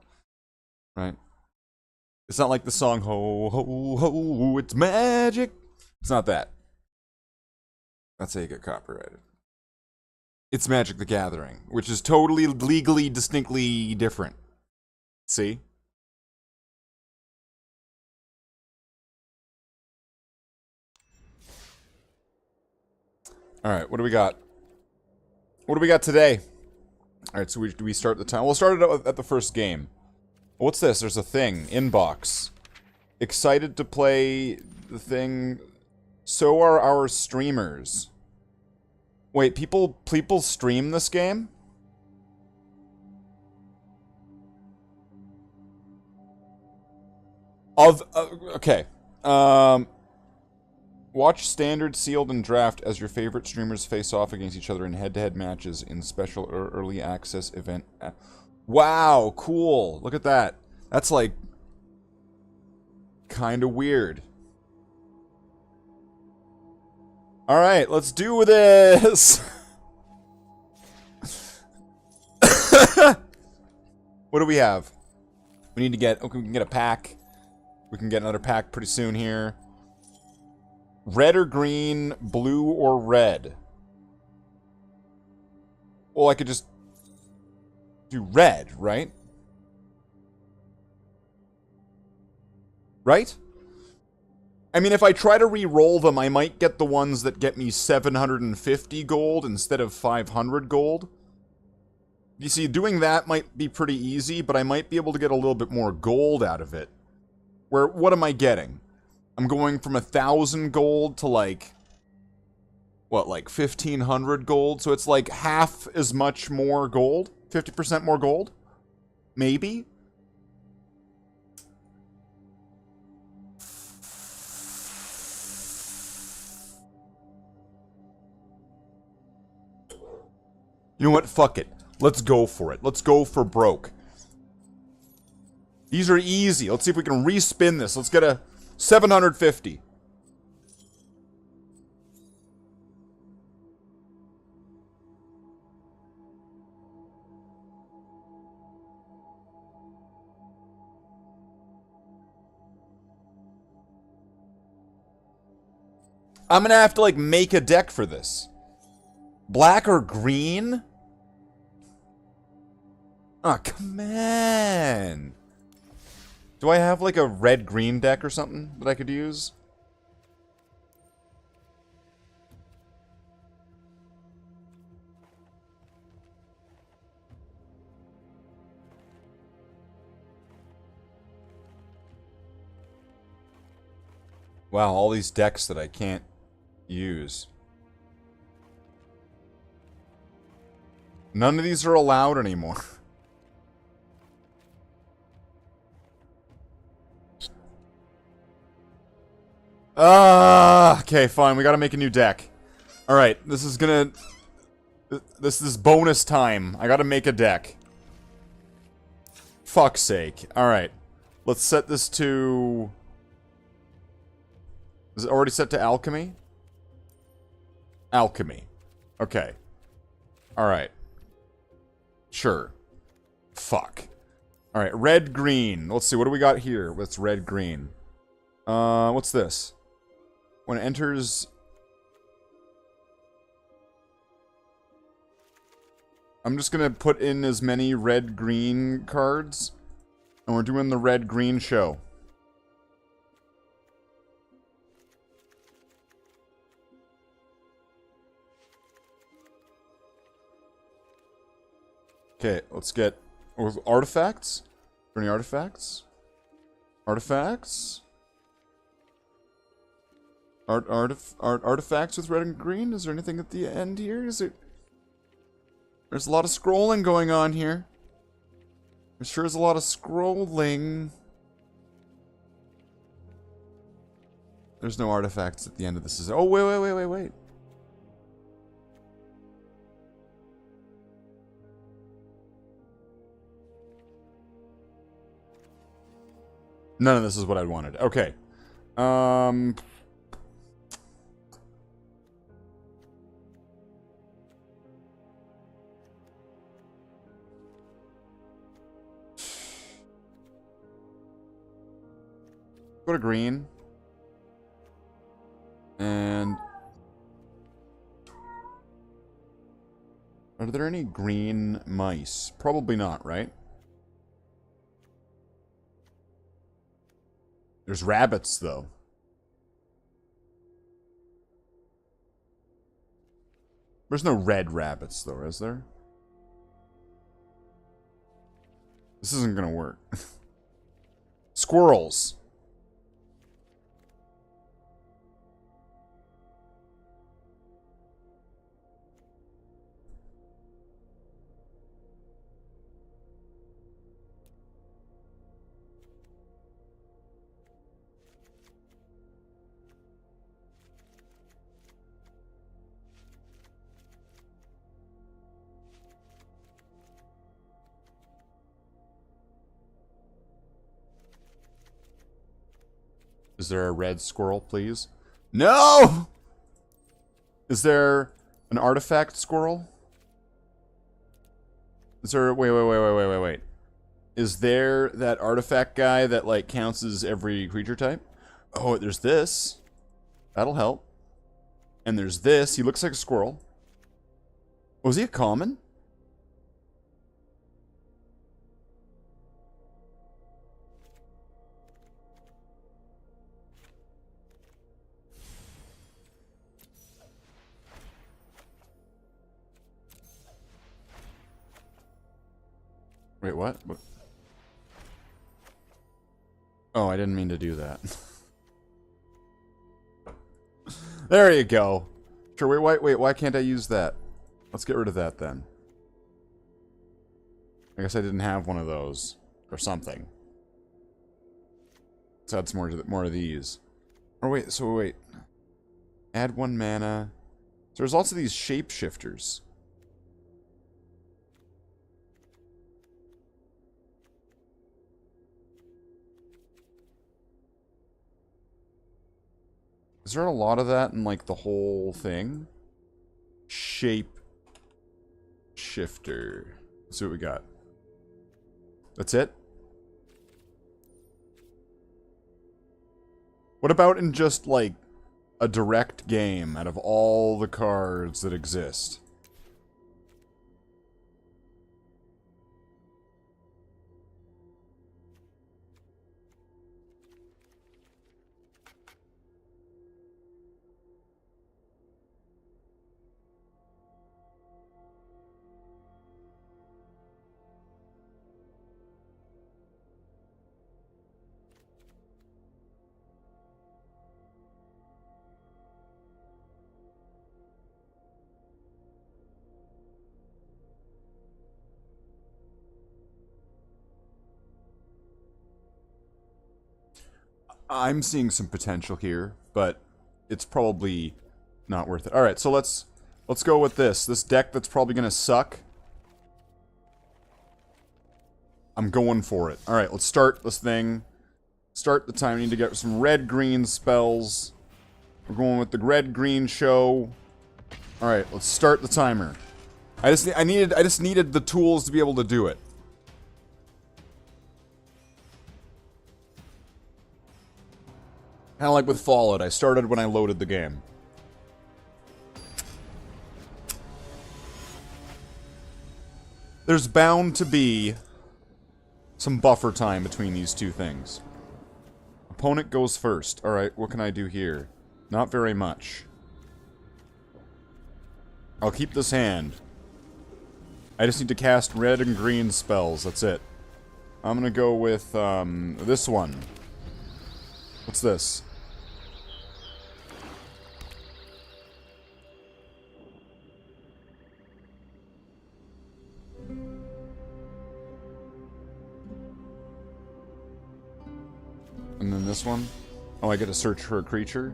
Right? It's not like the song ho ho ho, it's magic. It's not that. That's how you get copyrighted. It's Magic the Gathering, which is totally legally distinctly different. See? Alright, what do we got? What do we got today? Alright, so do we start the time? We'll start it at the first game. What's this? There's a thing. Inbox. Excited to play the thing. So are our streamers. Wait, people stream this game? Okay. Watch Standard, Sealed, and Draft as your favorite streamers face off against each other in head-to-head matches in special early access event. Wow, cool. Look at that. That's like kind of weird. All right, let's do this. What do we have? We need to get, okay, we can get a pack. We can get another pack pretty soon here. Red or green, blue or red? Well, I could just do red, right? Right? I mean, if I try to re-roll them, I might get the ones that get me 750 gold instead of 500 gold. You see, doing that might be pretty easy, but I might be able to get a little bit more gold out of it. Where, what am I getting? I'm going from 1,000 gold to like, what, like 1,500 gold? So it's like half as much more gold? 50% more gold? Maybe? You know what? Fuck it. Let's go for it. Let's go for broke. These are easy. Let's see if we can respin this. Let's get a 750. I'm gonna have to, like, make a deck for this. Black or green? Ah, oh, come on. Do I have, like, a red-green deck or something that I could use? Wow, all these decks that I can't use. None of these are allowed anymore. Okay, fine. We gotta make a new deck. Alright, this is gonna... This is bonus time. I gotta make a deck. Fuck's sake. Alright. Let's set this to... Is it already set to alchemy? Alchemy. Okay. Alright. Sure. Fuck. Alright, red-green. Let's see, what do we got here? What's red-green? What's this? When it enters... I'm just gonna put in as many red-green cards. And we're doing the red-green show. Okay, let's get... artifacts? Are there any artifacts? Artifacts? Artifacts with red and green? Is there anything at the end here? Is it... There's a lot of scrolling going on here. There sure is a lot of scrolling. There's no artifacts at the end of this. Oh, wait. None of this is what I wanted. Okay. Go to green. And... are there any green mice? Probably not, right? There's rabbits, though. There's no red rabbits, though, is there? This isn't gonna work. Squirrels. Is there a red squirrel, please? No! Is there an artifact squirrel? Is there... wait. Is there that artifact guy that, like, counts as every creature type? Oh, there's this. That'll help. And there's this. He looks like a squirrel. Was he a common? Wait, what? Oh, I didn't mean to do that. There you go. Sure, wait, why can't I use that? Let's get rid of that then. I guess I didn't have one of those. Or something. Let's add some more of these. Or wait. Add 1 mana. So there's lots of these shapeshifters. Is there a lot of that in, like, the whole thing? Shape shifter. Let's see what we got. That's it? What about in just, like, a direct game out of all the cards that exist? I'm seeing some potential here, but it's probably not worth it. All right, so let's go with this. This deck that's probably going to suck. I'm going for it. All right, let's start this thing. Start the time. We need to get some red-green spells. We're going with the red-green show. All right, let's start the timer. I just needed the tools to be able to do it. Kind of like with Fallout, I started when I loaded the game. There's bound to be some buffer time between these two things. Opponent goes first. Alright, what can I do here? Not very much. I'll keep this hand. I just need to cast red and green spells, that's it. I'm gonna go with, this one. What's this? And then this one? Oh, I get to search for a creature?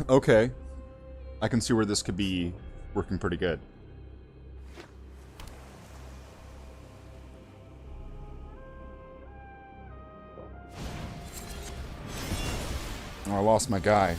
Okay. I can see where this could be working pretty good. Oh, I lost my guy.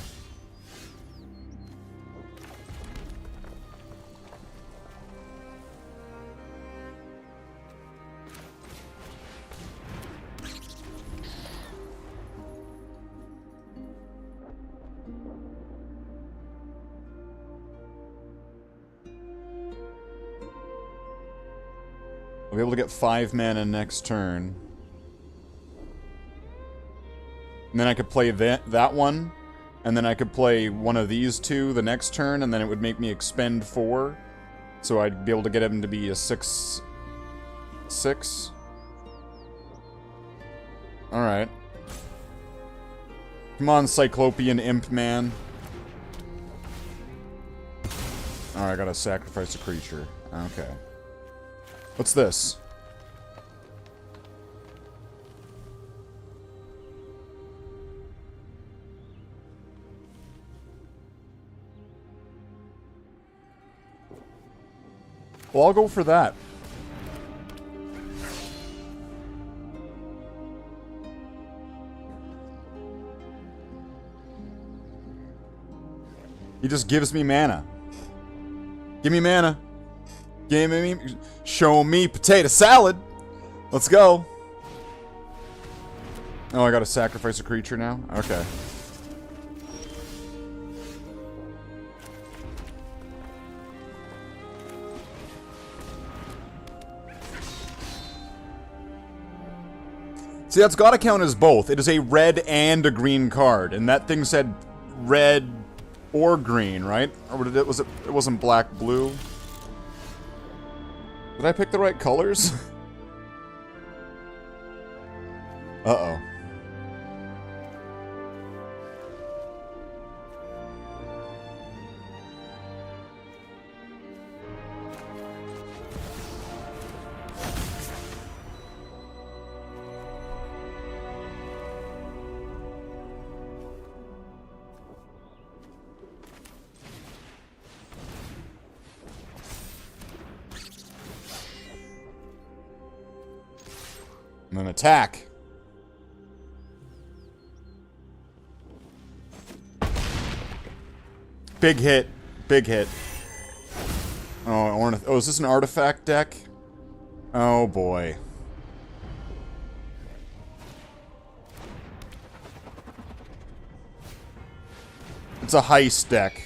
I'll be able to get 5 mana next turn. And then I could play that one. And then I could play one of these two the next turn, and then it would make me expend 4. So I'd be able to get him to be a 6... 6? Alright. Come on, Cyclopean Imp Man. Alright, I gotta sacrifice a creature. Okay. What's this? Well, I'll go for that. He just gives me mana. Give me mana. Give me... Show me potato salad. Let's go. Oh, I gotta sacrifice a creature now? Okay. See, that's gotta count as both. It is a red and a green card, and that thing said red or green, right? Or did it, it wasn't black, blue? Did I pick the right colors? Uh-oh. And then attack. Big hit. Big hit. Oh, oh, is this an artifact deck? Oh, boy. It's a heist deck.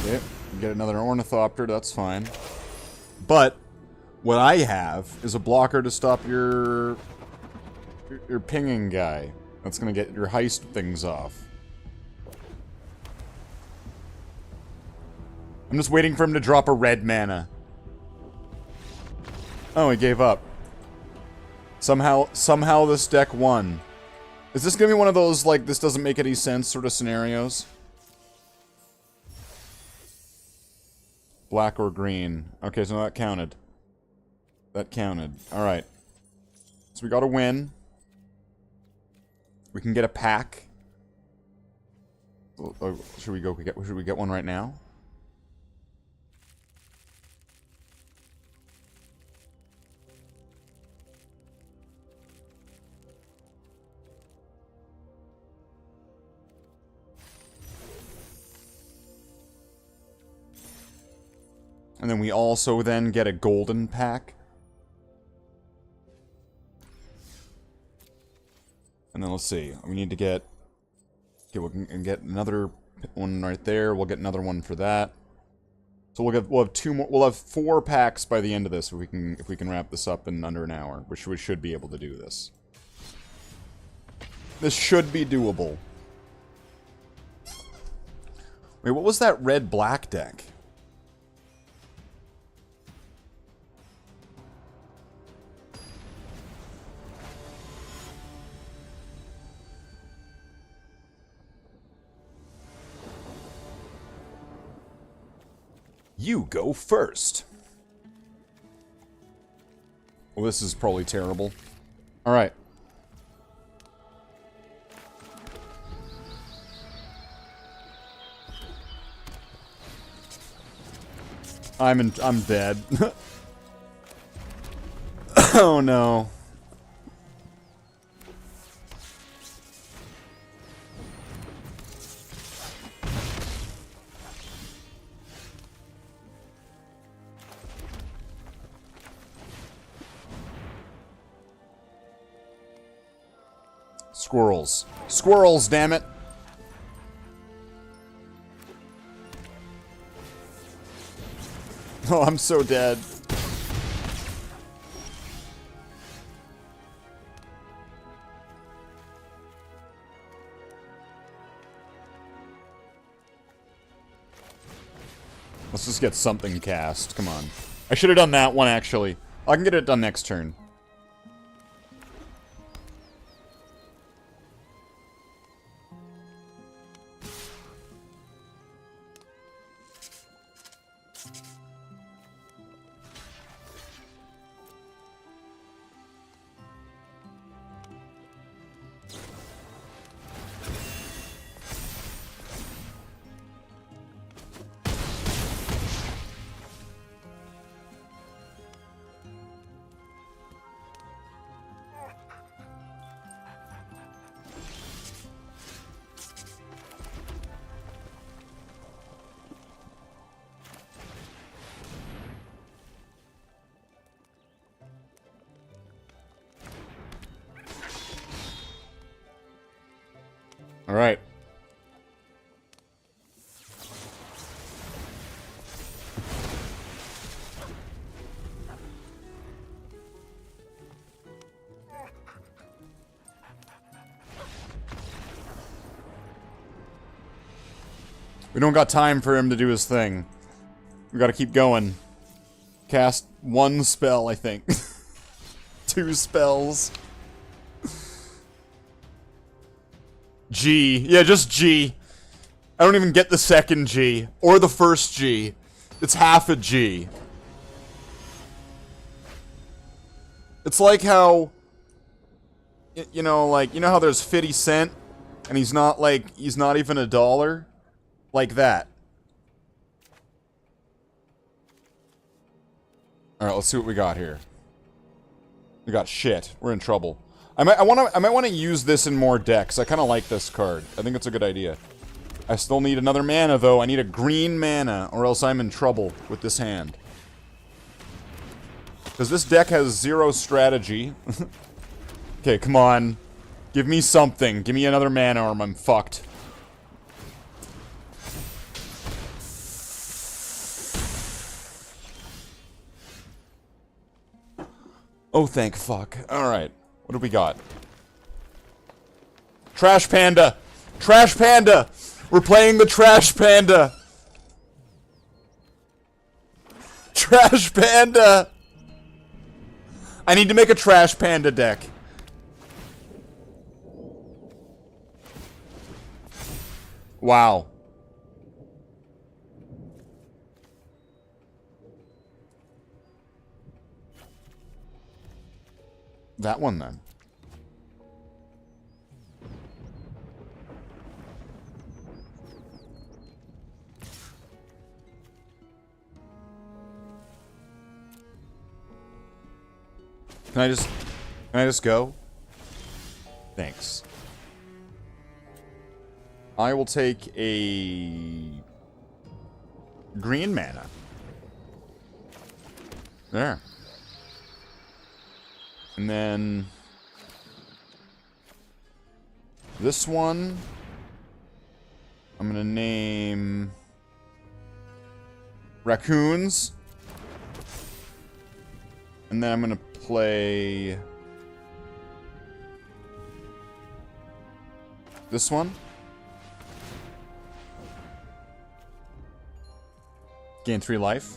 Yep, get another Ornithopter, that's fine. But, what I have is a blocker to stop your pinging guy. That's gonna get your heist things off. I'm just waiting for him to drop a red mana. Oh, he gave up. Somehow this deck won. Is this gonna be one of those, like, this doesn't make any sense sort of scenarios? Black or green. Okay, so that counted. That counted. Alright. So we gotta win. We can get a pack. Should we get one right now? And then we also then get a golden pack. And then let's see. We need to get... Okay, we can get another one right there. We'll get another one for that. So we'll have two more. We'll have 4 packs by the end of this if we can wrap this up in under an hour, which we should be able to do this. This should be doable. Wait, what was that red-black deck? You go first. Well, this is probably terrible. Alright. I'm dead. Oh no. Squirrels. Squirrels, damn it. Oh, I'm so dead. Let's just get something cast. Come on. I should have done that one, actually. I can get it done next turn. All right. We don't got time for him to do his thing. We gotta keep going. Cast 1 spell, I think. 2 spells. G. Yeah, just G. I don't even get the second G. Or the first G. It's half a G. It's like how... You know, like, you know how there's 50 cent? And he's not, like, he's not even a dollar? Like that. Alright, let's see what we got here. We got shit. We're in trouble. I might want to use this in more decks. I kind of like this card. I think it's a good idea. I still need another mana, though. I need a green mana, or else I'm in trouble with this hand. Because this deck has 0 strategy. Okay, come on. Give me something. Give me another mana, or I'm fucked. Oh, thank fuck. Alright. What do we got? Trash Panda! Trash Panda! We're playing the Trash Panda! Trash Panda! I need to make a Trash Panda deck. Wow. That one, then. Can I just go? Thanks. I will take a green mana. There. And then this one I'm gonna name Raccoons. And then I'm gonna play this one. Gain 3 life.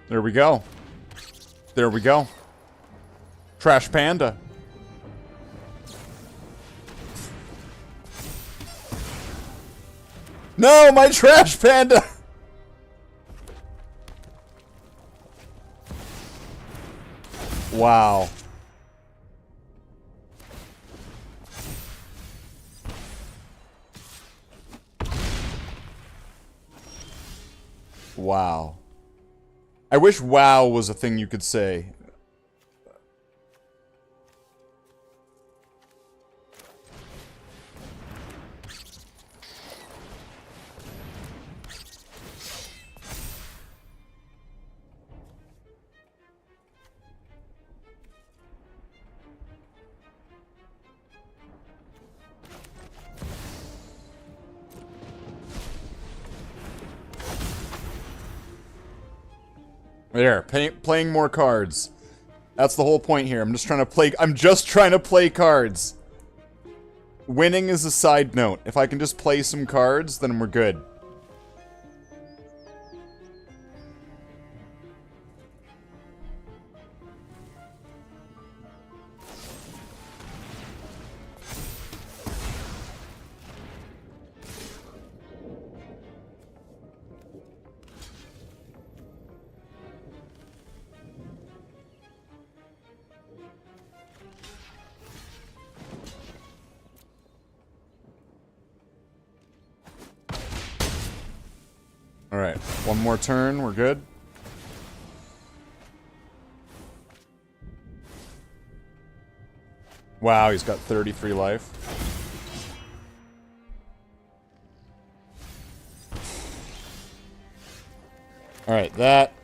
There we go. There we go. Trash Panda. No, my Trash Panda! Wow. Wow. I wish wow was a thing you could say. There, playing more cards. That's the whole point here. I'm just trying to play cards. Winning is a side note. If I can just play some cards, then we're good. Alright, one more turn, we're good. Wow, he's got 33 life. Alright, that.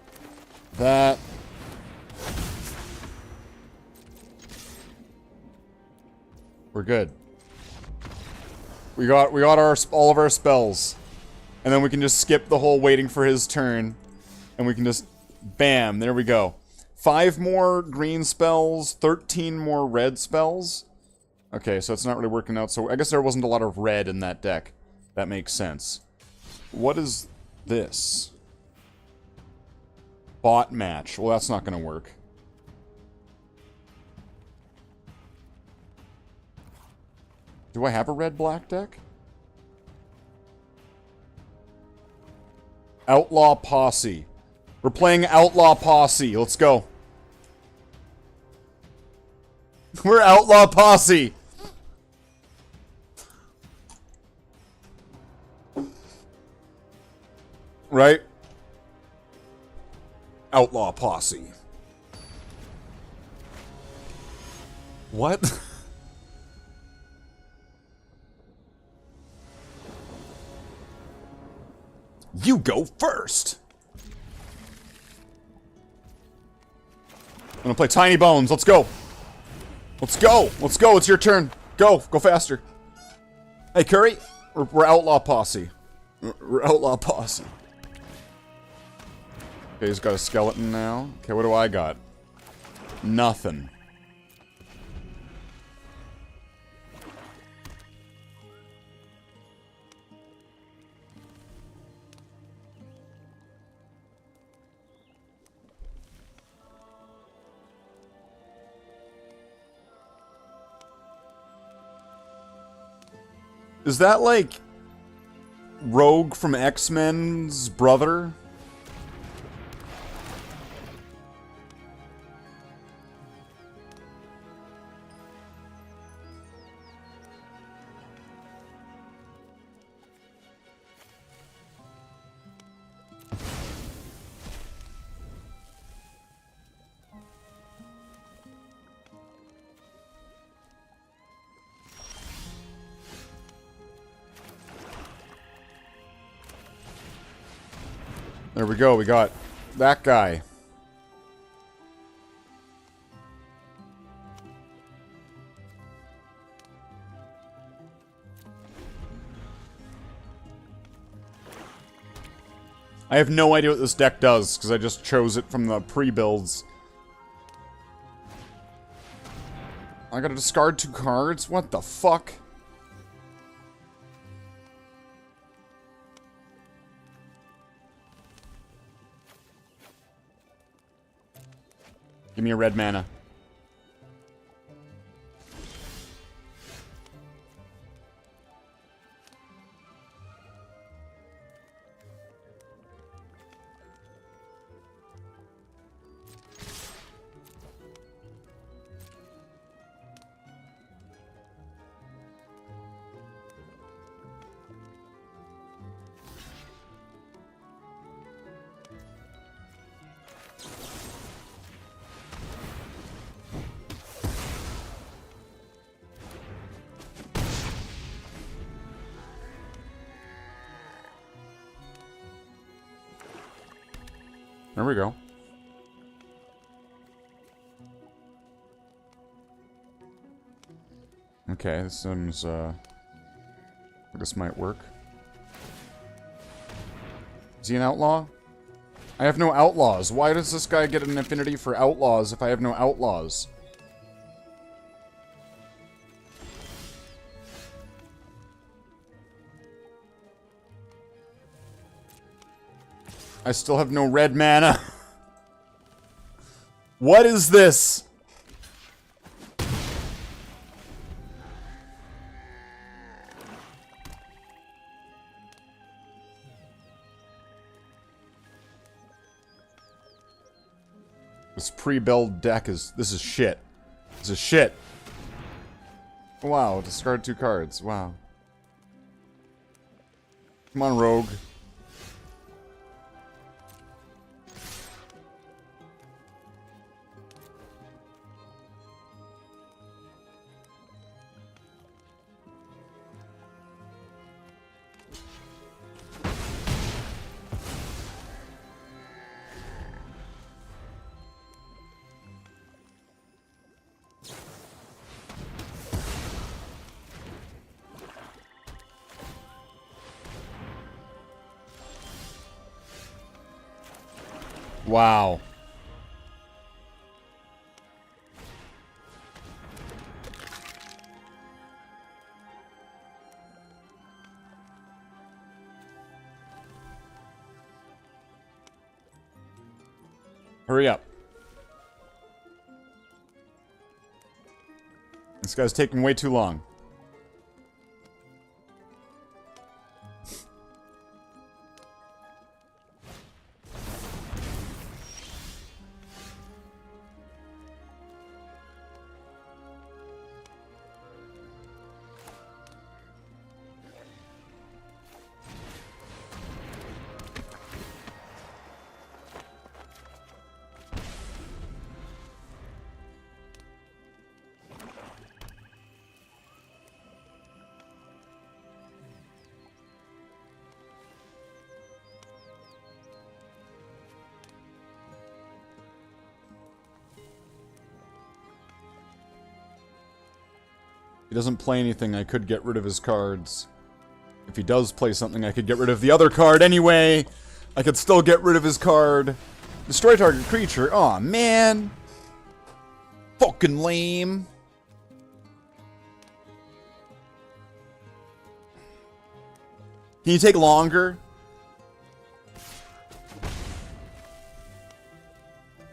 We're good. We got all of our spells. And then we can just skip the whole waiting for his turn. And we can just... Bam, there we go. 5 more green spells, 13 more red spells. Okay, so it's not really working out. So I guess there wasn't a lot of red in that deck. That makes sense. What is this? Bot match. Well, that's not going to work. Do I have a red-black deck? Outlaw Posse. We're playing Outlaw Posse. Let's go. We're Outlaw Posse. Right? Outlaw Posse. What? You go first. I'm gonna play Tiny Bones. Let's go. Let's go. Let's go. It's your turn. Go. Go faster. Hey, Curry. We're Outlaw Posse. We're Outlaw Posse. Okay, he's got a skeleton now. Okay, what do I got? Nothing. Is that like Rogue from X-Men's brother? There we go. We got that guy. I have no idea what this deck does, because I just chose it from the pre-builds. I gotta discard 2 cards? What the fuck? Give me a red mana. There we go. Okay, this seems, this might work. Is he an outlaw? I have no outlaws. Why does this guy get an affinity for outlaws if I have no outlaws? I still have no red mana. What is this? This pre-build deck is... This is shit. This is shit. Wow, discard 2 cards. Wow. Come on, Rogue. Wow. Hurry up. This guy's taking way too long. If he doesn't play anything, I could get rid of his cards. If he does play something, I could get rid of the other card anyway. I could still get rid of his card. Destroy target creature. Aw, man. Fucking lame. Can you take longer?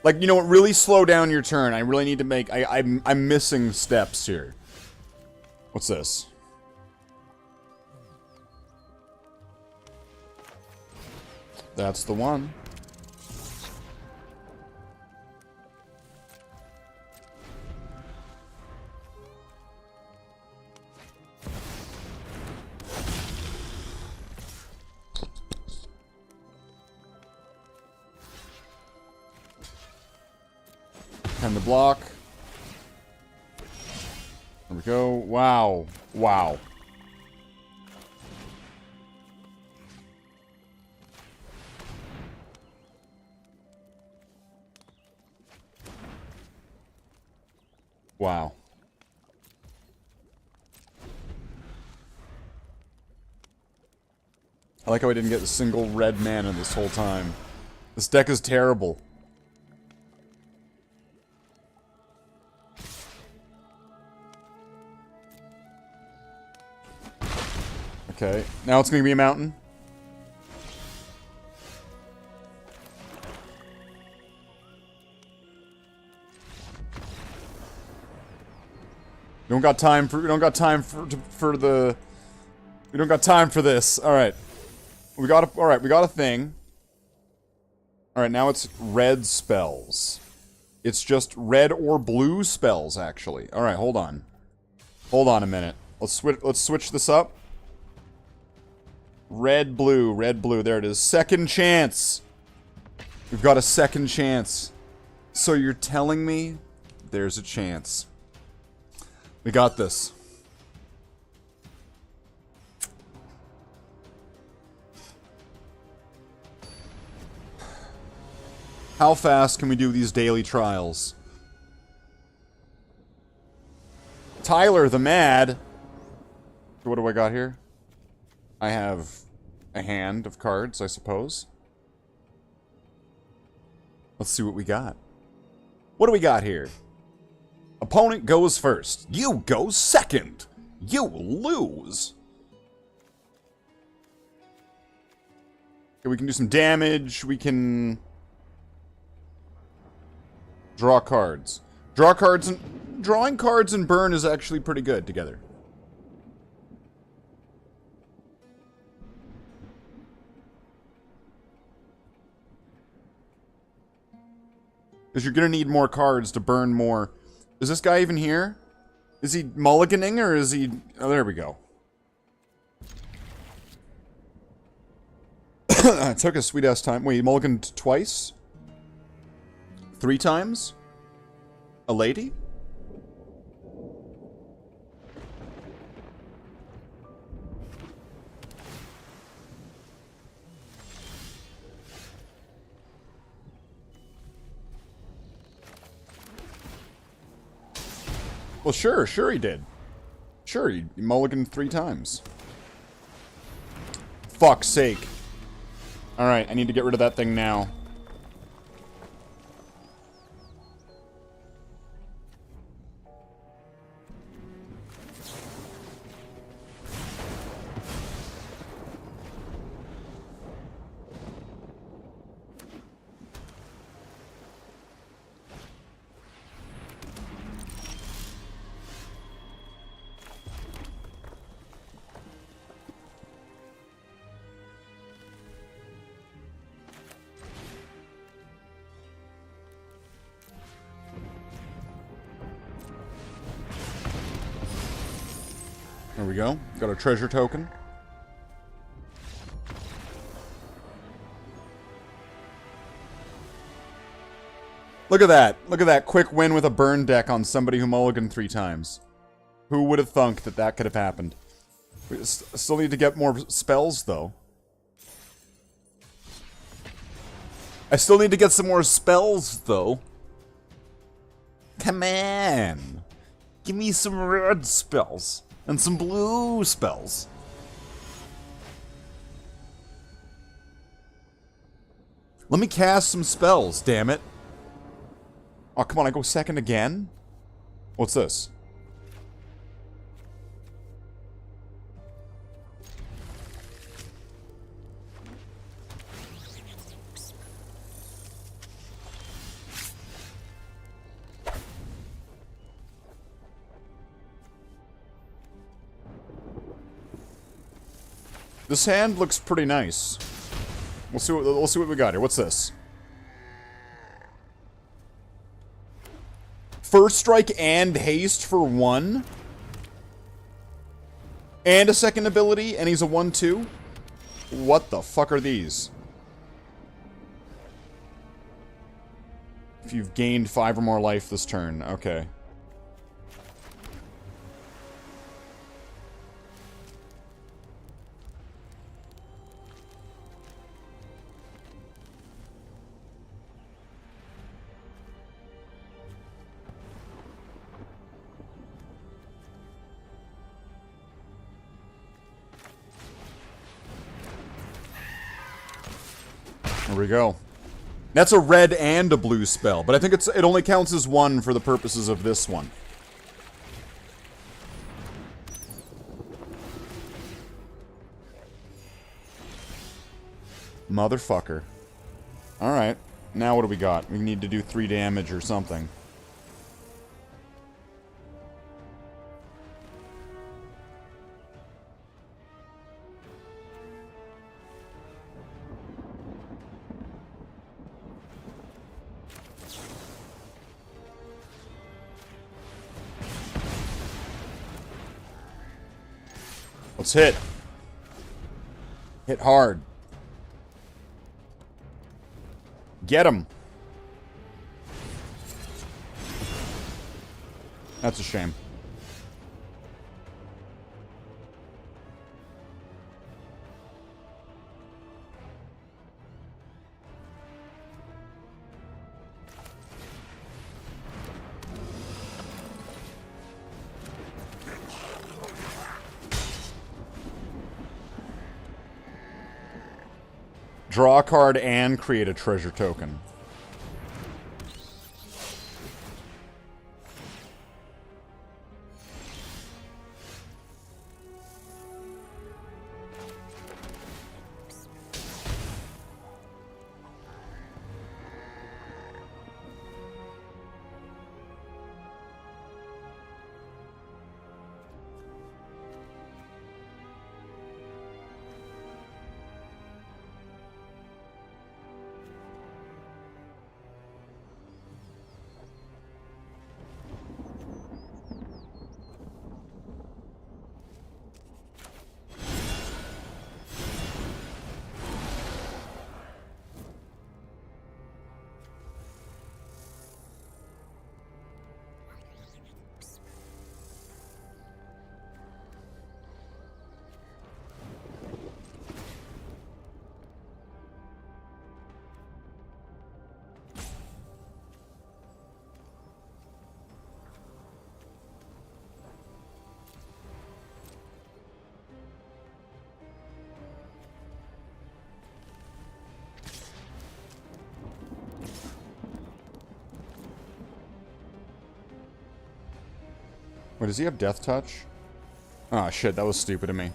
Like, you know what? Really slow down your turn. I really need to make... I'm missing steps here. What's this? That's the one. Time to block. There we go. Wow. Wow. Wow. I like how I didn't get a single red mana this whole time. This deck is terrible. Okay, now it's gonna be a mountain. We don't got time for this. All right. We got a thing. All right, now it's red spells. It's just red or blue spells actually. All right, hold on. Hold on a minute. Let's switch this up. Red, blue, red, blue. There it is. Second chance. We've got a second chance. So you're telling me there's a chance. We got this. How fast can we do these daily trials? Tyler the Mad. What do I got here? I have a hand of cards, I suppose. Let's see what we got. What do we got here? Opponent goes first. You go second. You lose. Okay, we can do some damage. We can draw cards. Drawing cards and burn is actually pretty good together. Because you're gonna need more cards to burn more. Is this guy even here? Is he mulliganing or is he... Oh, there we go. It took a sweet-ass time. Wait, he mulliganed twice? 3 times? A lady? Well, sure he did. Sure, he mulliganed 3 times. Fuck's sake. Alright, I need to get rid of that thing now. There we go. Got a treasure token. Look at that. Look at that quick win with a burn deck on somebody who mulliganed 3 times. Who would have thunk that that could have happened? We still need to get more spells, though. I still need to get some more spells, though. Come on. Give me some red spells. And some blue spells. Let me cast some spells, damn it. Oh, come on, I go second again? What's this? This hand looks pretty nice. We'll see what we got here. What's this? First strike and haste for 1. And a second ability, and he's a 1/2. What the fuck are these? If you've gained 5 or more life this turn, okay. There we go. That's a red and a blue spell, but I think it only counts as one for the purposes of this one. Motherfucker. Alright. Now what do we got? We need to do 3 damage or something. Let's hit. Hit hard. Get him. That's a shame. Draw a card and create a treasure token. Wait, does he have Death Touch? Ah, shit, that was stupid of me.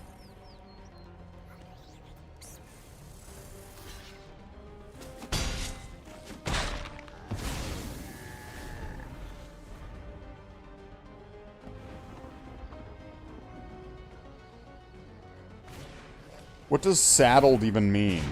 What does saddled even mean?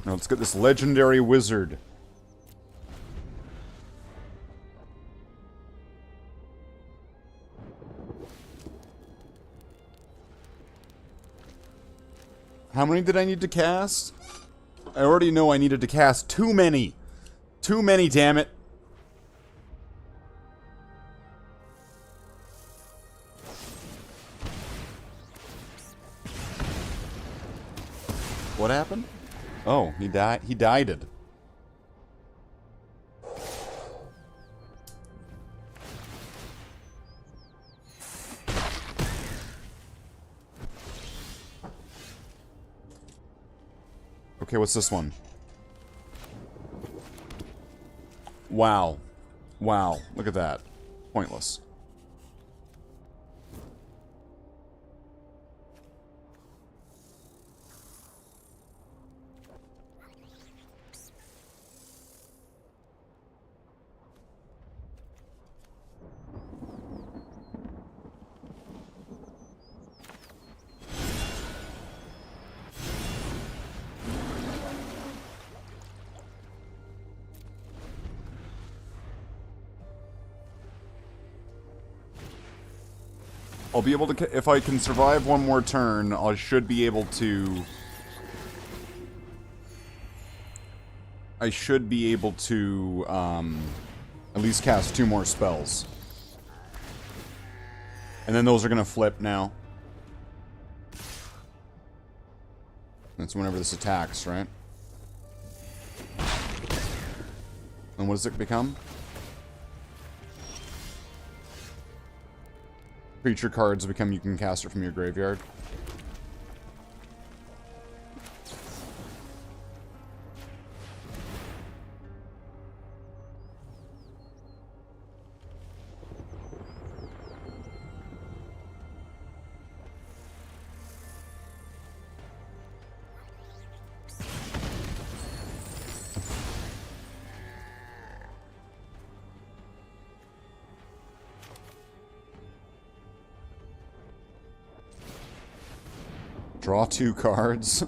Now let's get this legendary wizard. How many did I need to cast? I already know I needed to cast too many. Too many, damn it. What happened? Oh, he died. He died it. Okay, what's this one? Wow. Wow. Look at that. Pointless. I'll be able to... If I can survive one more turn, I should be able to... I should be able to, at least cast 2 more spells. And then those are gonna flip now. That's whenever this attacks, right? And what does it become? Creature cards become you can cast it from your graveyard. Draw 2 cards.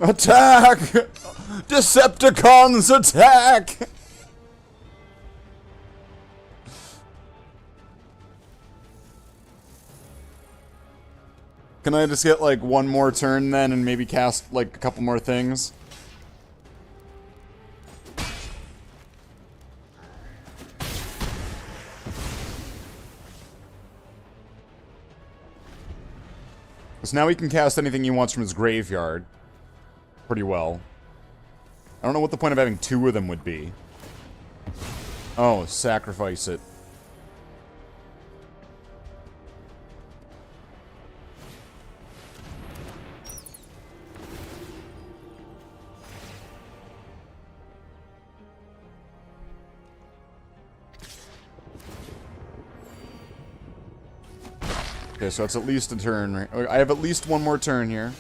Attack! Decepticons attack! Can I just get like one more turn then and maybe cast like a couple more things? Because now he can cast anything he wants from his graveyard. Pretty well. I don't know what the point of having 2 of them would be. Oh, sacrifice it. Okay, so that's at least a turn. Right? I have at least one more turn here.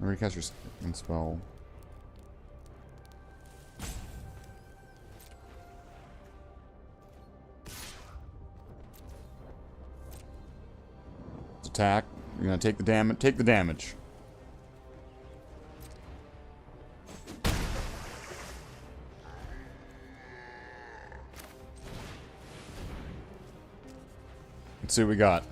Recast your second spell. Attack. You're gonna take the damage. Take the damage. Let's see what we got.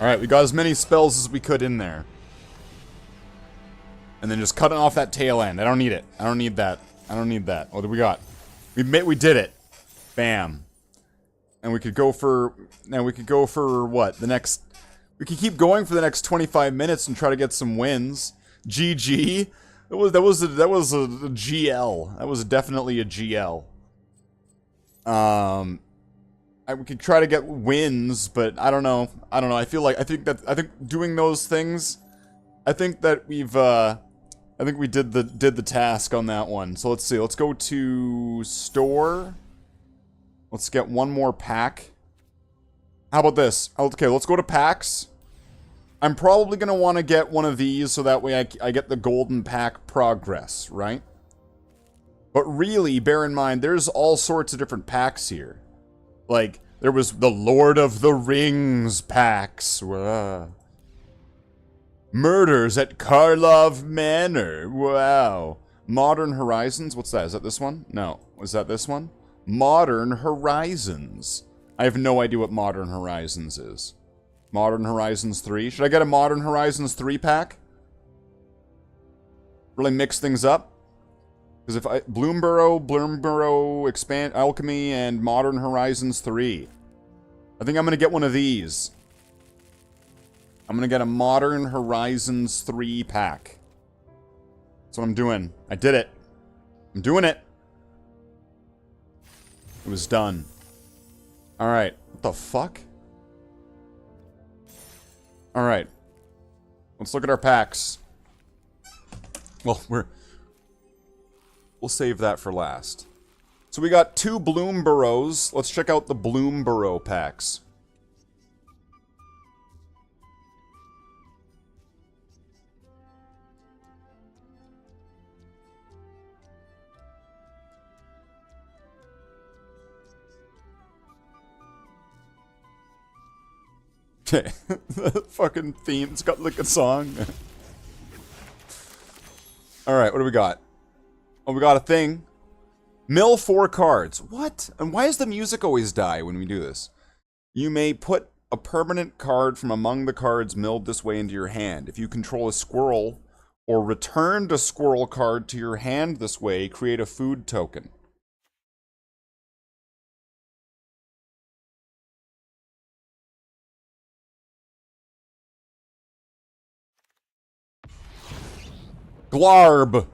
Alright, we got as many spells as we could in there. And then just cutting off that tail end. I don't need it. I don't need that. I don't need that. What do we got? We did it. Bam. And we could go for... Now we could go for what? The next... We could keep going for the next 25 minutes and try to get some wins. GG. That was a GL. That was definitely a GL. We could try to get wins, but I don't know. I don't know. I think doing those things, I think that we've I think we did the task on that one. So let's see. Let's go to store. Let's get one more pack. How about this? Okay, let's go to packs. I'm probably going to want to get one of these so that way I get the golden pack progress, right? But really, bear in mind, there's all sorts of different packs here. Like, there was the Lord of the Rings packs. Murders at Karlov Manor. Wow. Modern Horizons. What's that? Is that this one? No. Was that this one? Modern Horizons. I have no idea what Modern Horizons is. Modern Horizons 3. Should I get a Modern Horizons 3 pack? Really mix things up? Because if I... Bloomborough, Expand, Alchemy, and Modern Horizons 3. I think I'm going to get one of these. I'm going to get a Modern Horizons 3 pack. That's what I'm doing. I did it. I'm doing it. It was done. Alright. What the fuck? Alright. Let's look at our packs. Well, we'll save that for last. So we got 2 Bloomburrows. Let's check out the Bloomburrow packs. Okay, the fucking theme's got like a song. Alright, what do we got? Oh, we got a thing. Mill 4 cards. What? And why does the music always die when we do this? You may put a permanent card from among the cards milled this way into your hand. If you control a squirrel or returned a squirrel card to your hand this way, create a food token. Glarb.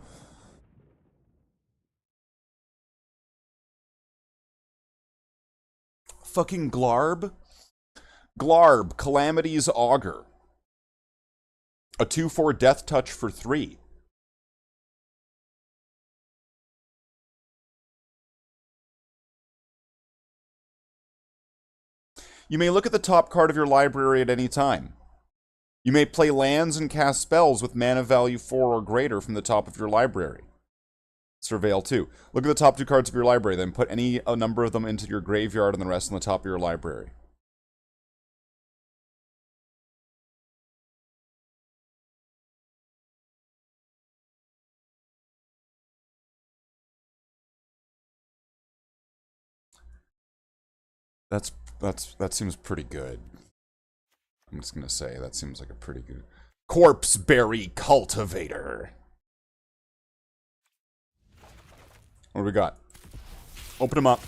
Fucking Glarb? Glarb, Calamity's Augur. A 2/4 death touch for 3. You may look at the top card of your library at any time. You may play lands and cast spells with mana value 4 or greater from the top of your library. Surveil 2. Look at the top 2 cards of your library, then put a number of them into your graveyard and the rest on the top of your library. That seems pretty good. I'm just gonna say, that seems like a pretty good... Corpseberry Cultivator. What do we got? Open them up.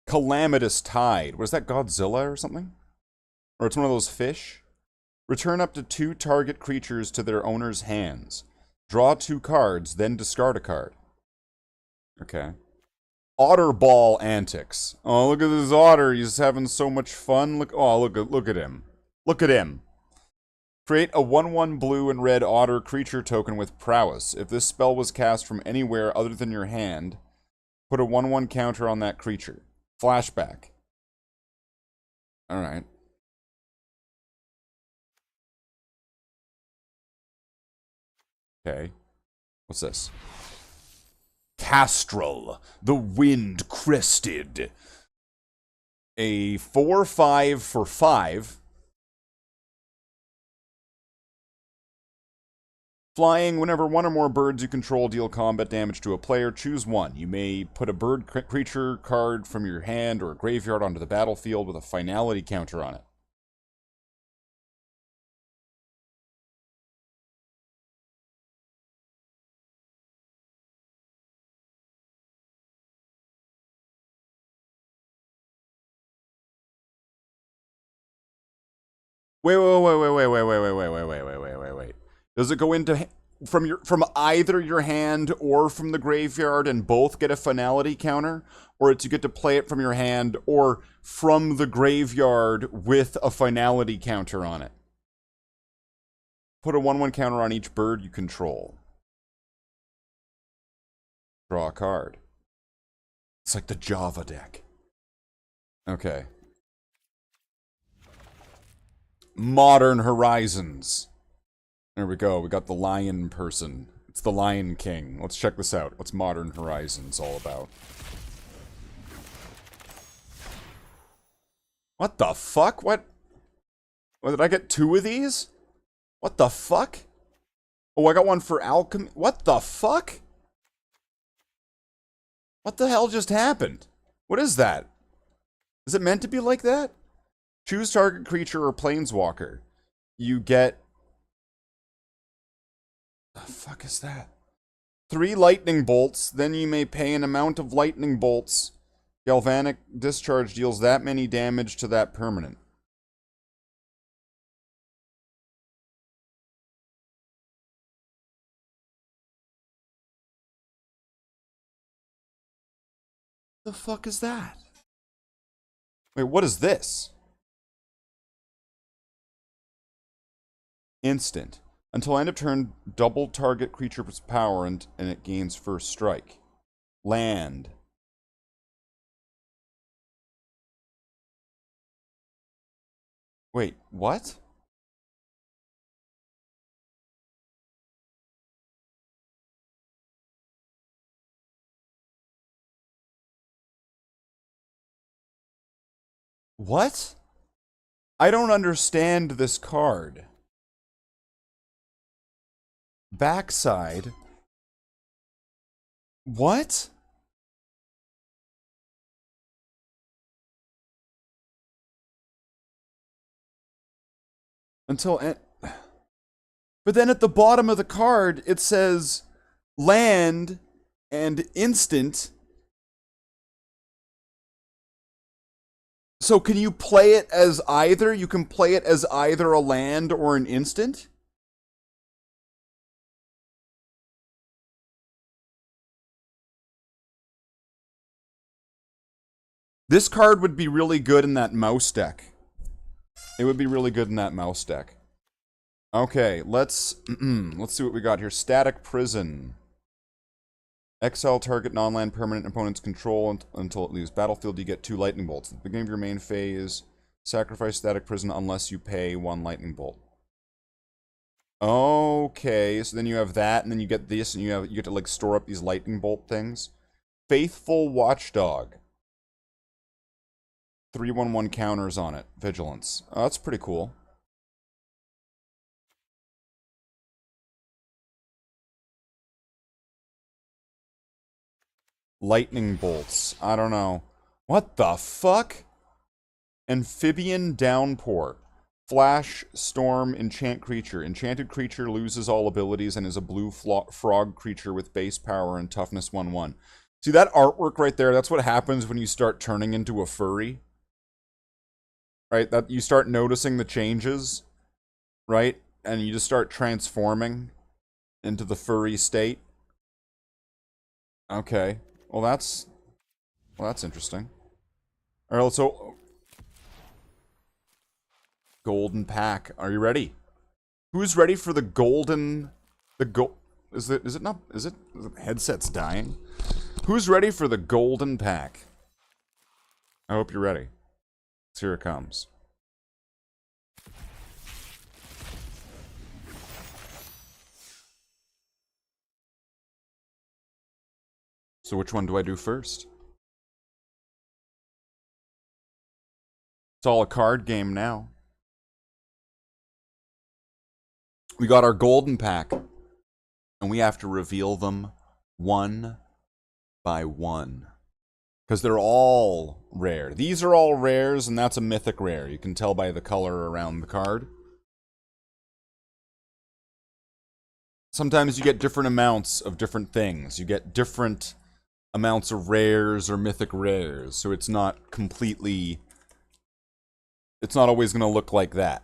Calamitous Tide. Was that Godzilla or something? Or it's one of those fish? Return up to 2 target creatures to their owner's hands. Draw 2 cards, then discard a card. Okay. Otterball Antics. Oh, look at this otter. He's having so much fun. Look at him. Look at him. Create a 1/1 blue and red otter creature token with prowess. If this spell was cast from anywhere other than your hand, put a 1/1 counter on that creature. Flashback. Alright. Okay. What's this? Castrel, the Wind Crested. A 4/5 for 5. Flying, whenever one or more birds you control deal combat damage to a player, choose one. You may put a bird creature card from your hand or graveyard onto the battlefield with a finality counter on it. Wait. Does it go into from either your hand or from the graveyard and both get a finality counter? Or it's you get to play it from your hand or from the graveyard with a finality counter on it? Put a 1/1 counter on each bird you control. Draw a card. It's like the Java deck. Okay. Modern Horizons. There we go. We got the lion person. It's the Lion King. Let's check this out. What's Modern Horizons all about? What the fuck? What did I get 2 of these? What the fuck? Oh, I got one for alchemy. What the fuck? What the hell just happened? What is that? Is it meant to be like that? Choose target creature or planeswalker. You get... The fuck is that? 3 lightning bolts, then you may pay an amount of lightning bolts. Galvanic discharge deals that many damage to that permanent. The fuck is that? Wait, what is this? Instant. Until end of turn, double target creature's power and it gains first strike. Land. Wait, what? What? I don't understand this card. Backside. What? Until end. But then at the bottom of the card, it says land and instant. So can you play it as either? You can play it as either a land or an instant? This card would be really good in that mouse deck. It would be really good in that mouse deck. Okay, let's see what we got here. Static Prison. Exile target non-land permanent opponent's control until it leaves battlefield. You get 2 lightning bolts. At the beginning of your main phase, sacrifice Static Prison unless you pay 1 lightning bolt. Okay, so then you have that, and then you get this, and you get to like store up these lightning bolt things. Faithful Watchdog. 3/1/1 counters on it. Vigilance. Oh, that's pretty cool. Lightning bolts. I don't know. What the fuck? Amphibian Downpour. Flash, Storm, Enchant Creature. Enchanted creature loses all abilities and is a blue frog creature with base power and toughness 1/1. See that artwork right there? That's what happens when you start turning into a furry. Right? That you start noticing the changes. Right? And you just start transforming into the furry state. Okay. Well, that's interesting. All right, so golden pack. Are you ready? Who's ready for the golden? Is it not? Is it the headset's dying? Who's ready for the golden pack? I hope you're ready. Here it comes. So which one do I do first? It's all a card game now. We got our golden pack, and we have to reveal them one by one. Because they're all rare. These are all rares, and that's a mythic rare. You can tell by the color around the card. Sometimes you get different amounts of different things. You get different amounts of rares or mythic rares, so it's not completely... It's not always going to look like that.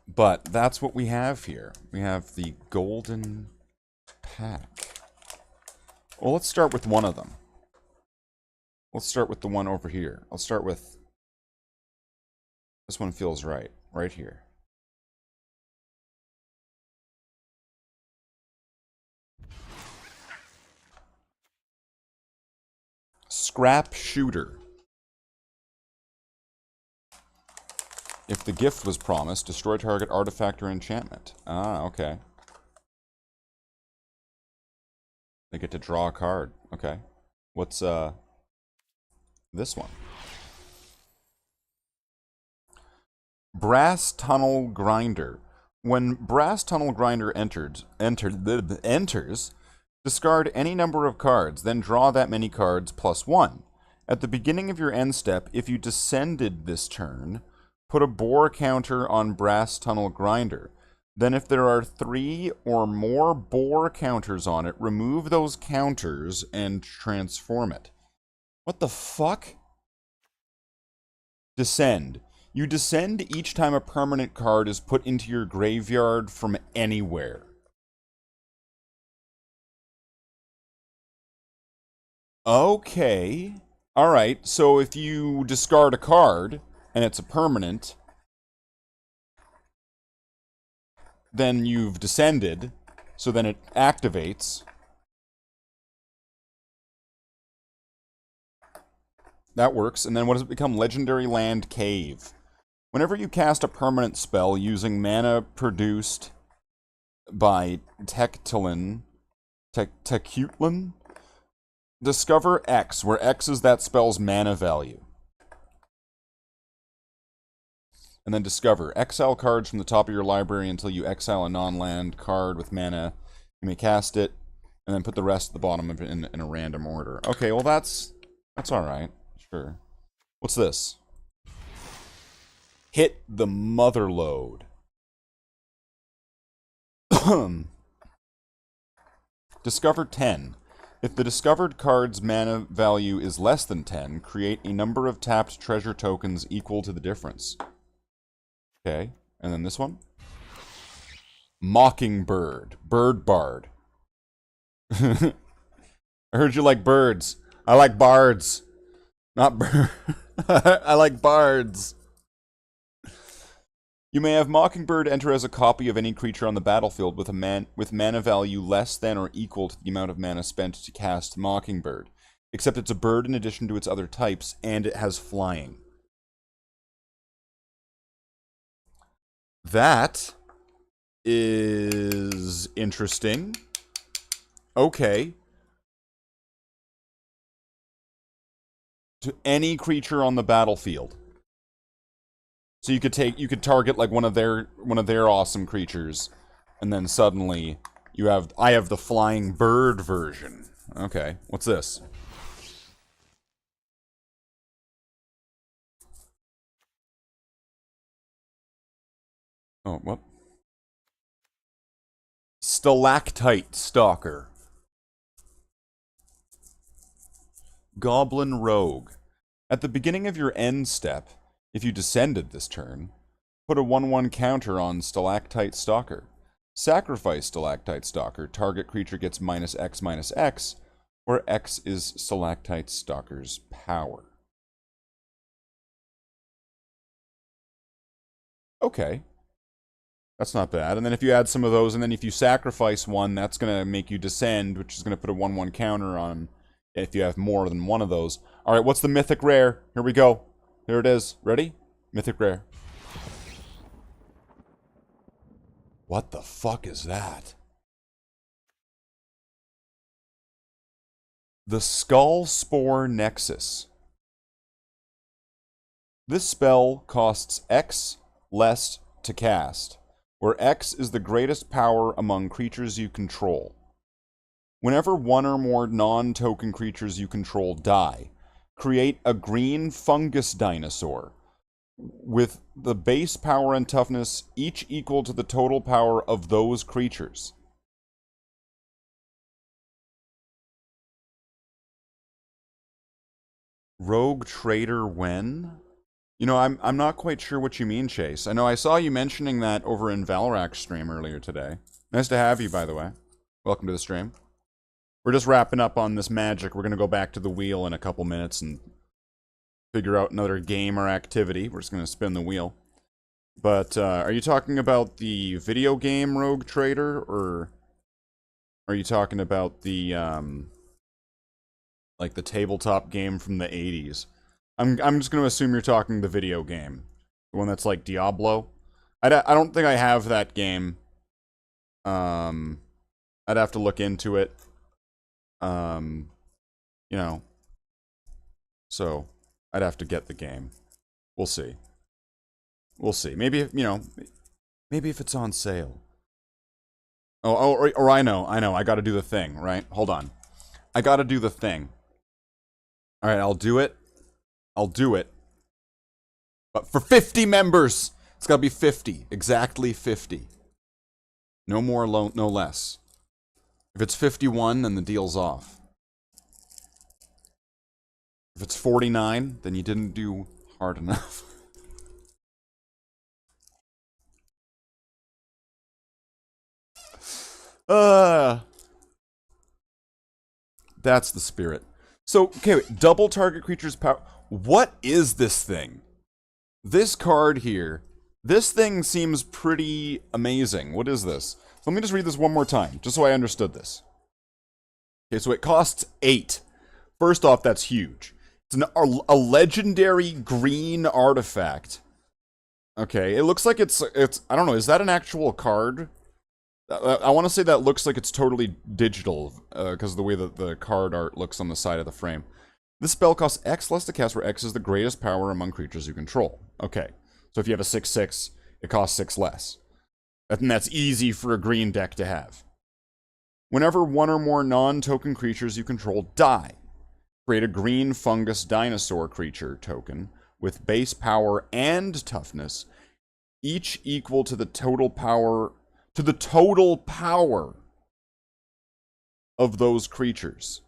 But that's what we have here. We have the golden pack. Well, let's start with one of them. Let's start with the one over here. I'll start with... This one feels right. Right here. Scrap Shooter. If the gift was promised, destroy target artifact or enchantment. Ah, okay. They get to draw a card. Okay. What's, this one? Brass Tunnel Grinder. When Brass Tunnel Grinder enters, discard any number of cards, then draw that many cards plus 1. At the beginning of your end step, if you descended this turn, put a bore counter on Brass Tunnel Grinder. Then if there are 3 or more bore counters on it, remove those counters and transform it. What the fuck? Descend. You descend each time a permanent card is put into your graveyard from anywhere. Okay. Alright, so if you discard a card, and it's a permanent, then you've descended, so then it activates. That works, and then what does it become? Legendary Land Cave. Whenever you cast a permanent spell using mana produced by Tecutlan, discover X, where X is that spell's mana value. And then discover. Exile cards from the top of your library until you exile a non-land card with mana. You may cast it, and then put the rest at the bottom of it in a random order. Okay, well that's alright. Sure. What's this? Hit the mother load. Discover 10. If the discovered card's mana value is less than 10, create a number of tapped treasure tokens equal to the difference. Okay, and then this one? Mockingbird. Bird Bard. I heard you like birds. I like bards. Not bird. I like bards. You may have Mockingbird enter as a copy of any creature on the battlefield with mana value less than or equal to the amount of mana spent to cast Mockingbird, except it's a bird in addition to its other types, and it has flying. That is interesting. Okay. To any creature on the battlefield. So you could target like one of their awesome creatures, and then suddenly I have the flying bird version. Okay, what's this? Oh, what? Stalactite Stalker. Goblin Rogue. At the beginning of your end step, if you descended this turn, put a 1/1 counter on Stalactite Stalker. Sacrifice Stalactite Stalker. Target creature gets -X/-X, where X is Stalactite Stalker's power. Okay. That's not bad. And then if you add some of those, and then if you sacrifice one, that's going to make you descend, which is going to put a 1/1 counter on if you have more than one of those. Alright, what's the mythic rare? Here we go. Here it is. Ready? Mythic rare. What the fuck is that? The Skull Spore Nexus. This spell costs X less to cast, where X is the greatest power among creatures you control. Whenever one or more non-token creatures you control die, create a green fungus dinosaur with the base power and toughness each equal to the total power of those creatures. Rogue Trader when? You know, I'm not quite sure what you mean, Chase. I know I saw you mentioning that over in Valorac's stream earlier today. Nice to have you, by the way. Welcome to the stream. We're just wrapping up on this magic. We're going to go back to the wheel in a couple minutes and figure out another game or activity. We're just going to spin the wheel. But, are you talking about the video game Rogue Trader, or are you talking about the, like the tabletop game from the 80s? I'm just going to assume you're talking the video game. The one that's like Diablo. I don't think I have that game. I'd have to look into it. You know. So, I'd have to get the game. We'll see. We'll see. Maybe, maybe if it's on sale. Or I know. I gotta do the thing, right? Hold on. I gotta do the thing. Alright, I'll do it. But for 50 members! It's gotta be 50. Exactly 50. No more, no less. If it's 51, then the deal's off. If it's 49, then you didn't do hard enough. That's the spirit. So, okay, wait, double target creature's power. What is this thing? This card here. This thing seems pretty amazing. What is this? Let me just read this one more time, just so I understood this. Okay, so it costs 8. First off, that's huge. It's a legendary green artifact. Okay, it looks like it's I don't know, is that an actual card? I want to say that looks like it's totally digital, because of the way that the card art looks on the side of the frame. This spell costs X less to cast, where X is the greatest power among creatures you control. Okay, so if you have a 6/6, it costs 6 less. And that's easy for a green deck to have. Whenever one or more non-token creatures you control die, create a green fungus dinosaur creature token with base power and toughness, each equal to the total power of those creatures.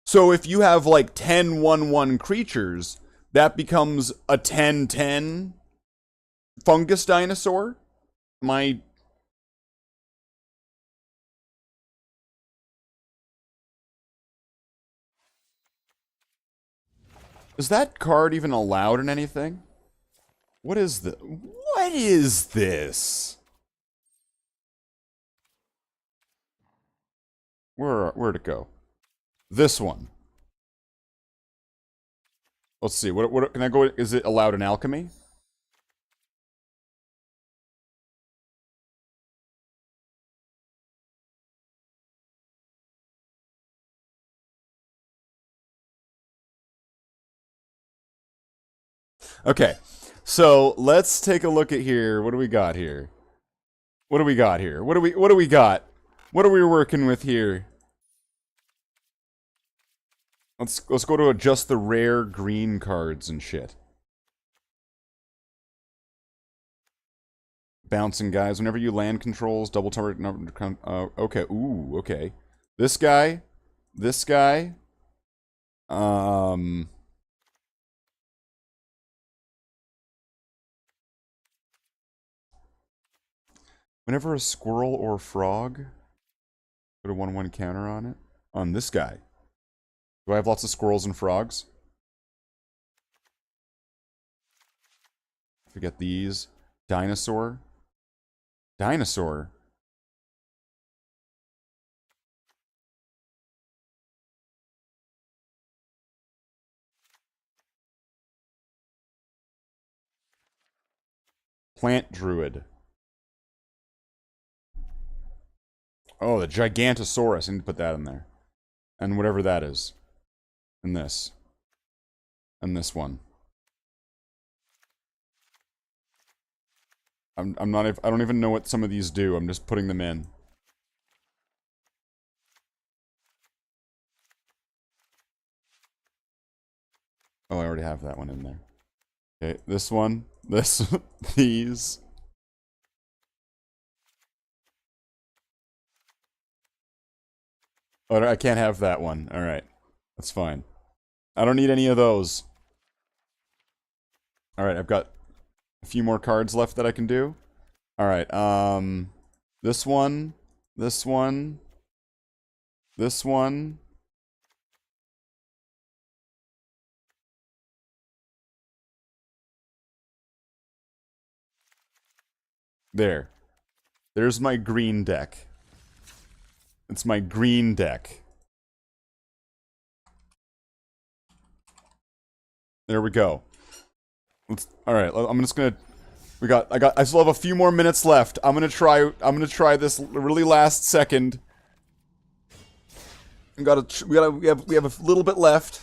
So if you have like 10 1/1 creatures, that becomes a 10/10 fungus dinosaur? Is that card even allowed in anything? What is this? Where'd it go? This one. Let's see. What can I go? Is it allowed in alchemy? Okay, so let's take a look at here. What do we got here? What do we got here? What do we got? What are we working with here? Let's go to adjust the rare green cards and shit. Bouncing guys. Whenever you land controls, double target number. Okay. Ooh. Okay. This guy. This guy. Whenever a squirrel or frog, put a 1/1 counter on it. On this guy. Do I have lots of squirrels and frogs? Forget these. Dinosaur. Dinosaur. Plant druid. Oh, the Gigantosaurus. I need to put that in there. And whatever that is. And this. And this one. I'm not. I don't even know what some of these do. I'm just putting them in. Oh, I already have that one in there. Okay, this one. This. These. Oh, I can't have that one. Alright. That's fine. I don't need any of those. Alright, I've got a few more cards left that I can do. Alright, this one. This one. This one. There. There's my green deck. It's my green deck. There we go. Alright, I'm just gonna... I still have a few more minutes left. I'm gonna try this really last second. We have a little bit left.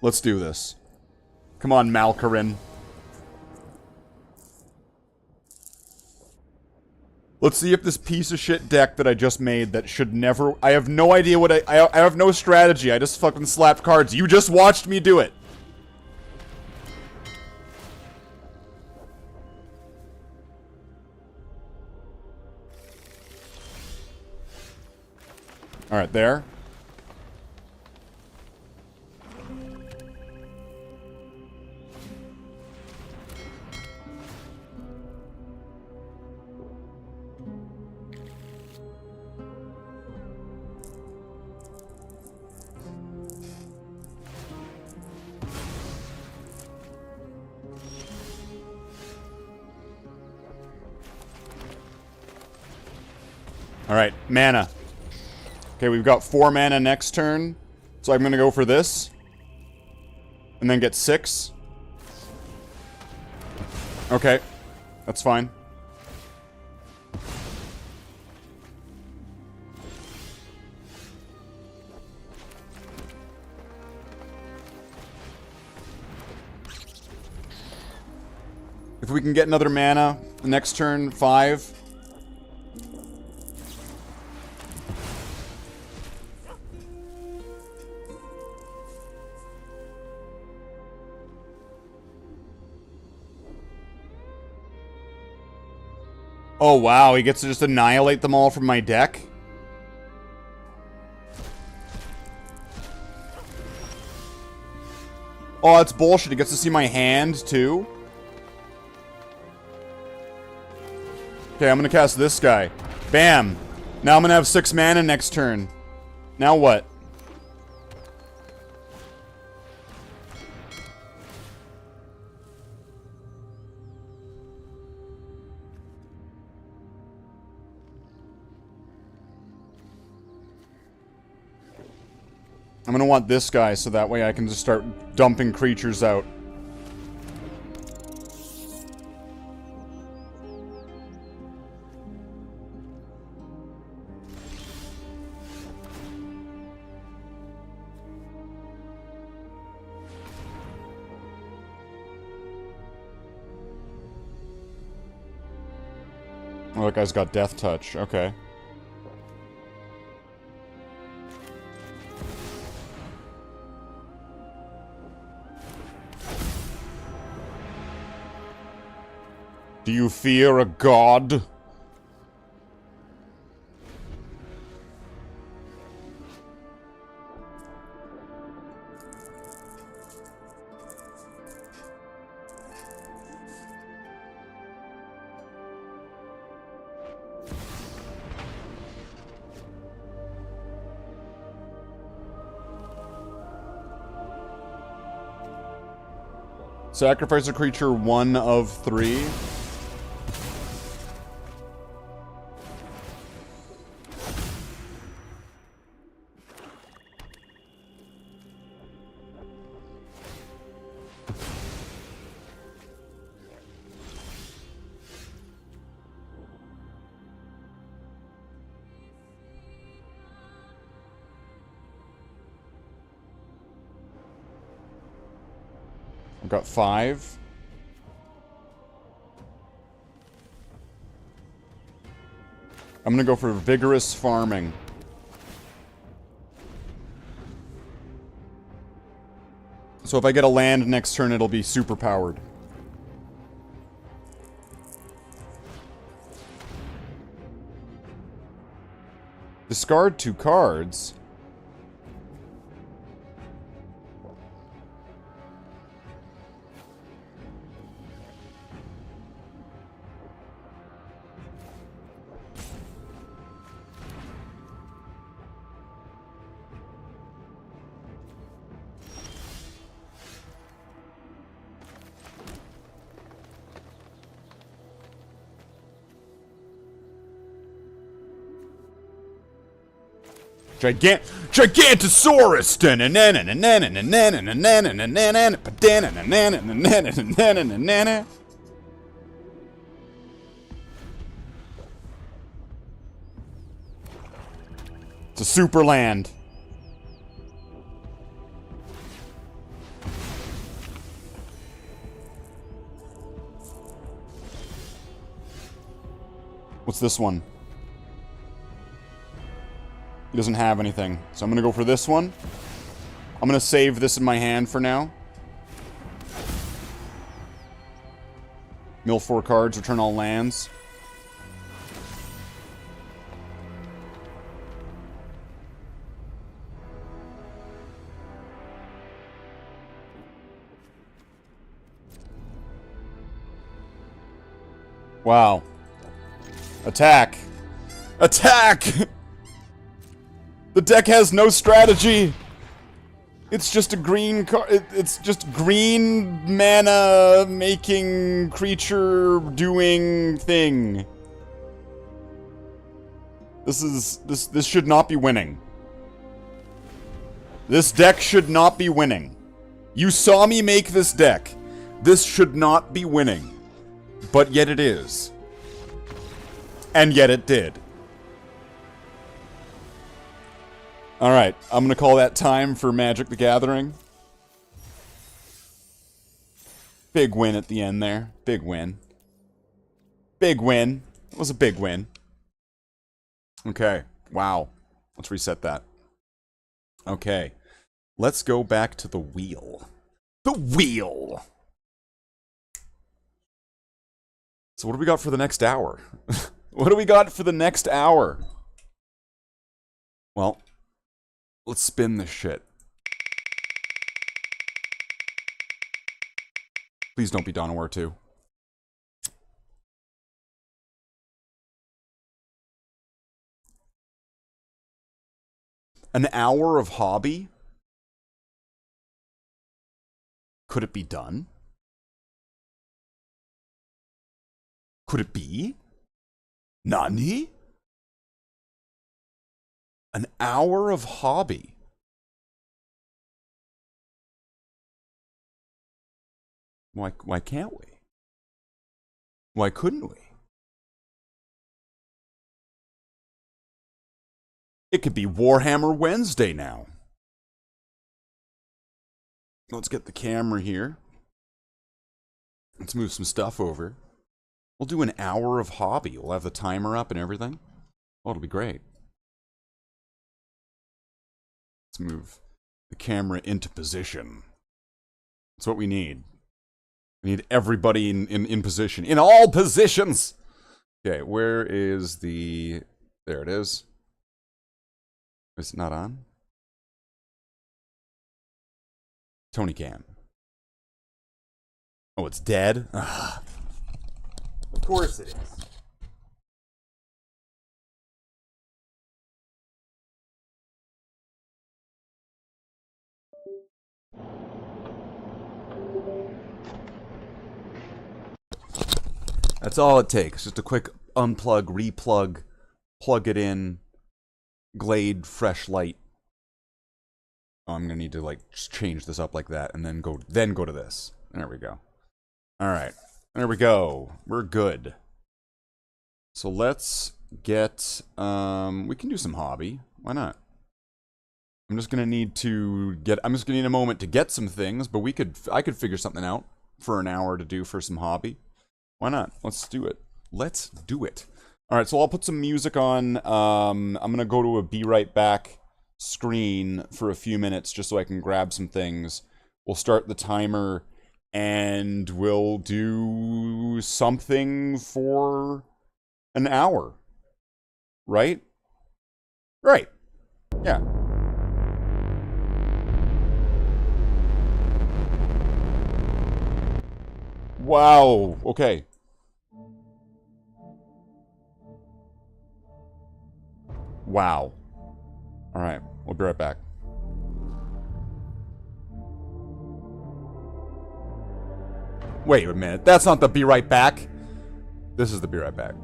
Let's do this. Come on, Malkarin. Let's see if this piece of shit deck that I just made that should never... I have no idea what I have no strategy. I just fucking slapped cards. You just watched me do it. Alright, there. Alright, mana. Okay, we've got 4 mana next turn. So I'm gonna go for this. And then get 6. Okay. That's fine. If we can get another mana, next turn, 5. Oh wow, he gets to just annihilate them all from my deck? Oh, that's bullshit. He gets to see my hand, too? Okay, I'm gonna cast this guy. Bam! Now I'm gonna have 6 mana next turn. Now what? I'm gonna want this guy so that way I can just start dumping creatures out. Oh, that guy's got Death Touch. Okay. Do you fear a god? Sacrifice a creature 1 of 3. I've got 5. I'm gonna go for vigorous farming. So if I get a land next turn, it'll be super powered. Discard 2 cards. Gigantosaurus! It's a super land. What's this one? He doesn't have anything. So I'm gonna go for this one. I'm gonna save this in my hand for now. Mill 4 cards, return all lands. Wow. Attack! Attack! The deck has no strategy! It's just a green it's just green mana making creature doing thing. This should not be winning. This deck should not be winning. You saw me make this deck. This should not be winning. But yet it is. And yet it did. Alright, I'm gonna call that time for Magic the Gathering. Big win at the end there. Big win. Big win. It was a big win. Okay. Wow. Let's reset that. Okay. Let's go back to the wheel. The wheel! So what do we got for the next hour? What do we got for the next hour? Well, let's spin this shit. Please don't be Dawn of War 2. An hour of hobby? Could it be done? Could it be? Nani? An hour of hobby. Why can't we? Why couldn't we? It could be Warhammer Wednesday now. Let's get the camera here. Let's move some stuff over. We'll do an hour of hobby. We'll have the timer up and everything. Oh, it'll be great. Let's move the camera into position. That's what we need. We need everybody in position. In all positions! Okay, where is the... There it is. Is it not on? Tony Can. Oh, it's dead? Ugh. Of course it is. That's all it takes. Just a quick unplug, replug, plug it in, Glade fresh light. Oh, I'm gonna need to like just change this up like that and then go to this. There we go. Alright. There we go. We're good. So let's get we can do some hobby. Why not? I'm just gonna need a moment to get some things, but I could figure something out for an hour to do for some hobby. Why not? Let's do it. Let's do it. Alright, so I'll put some music on. I'm gonna go to a Be Right Back screen for a few minutes just so I can grab some things. We'll start the timer and we'll do something for an hour. Right? Right. Yeah. Wow. Okay. Wow. Alright, we'll be right back. Wait a minute, that's not the Be Right Back. This is the Be Right Back.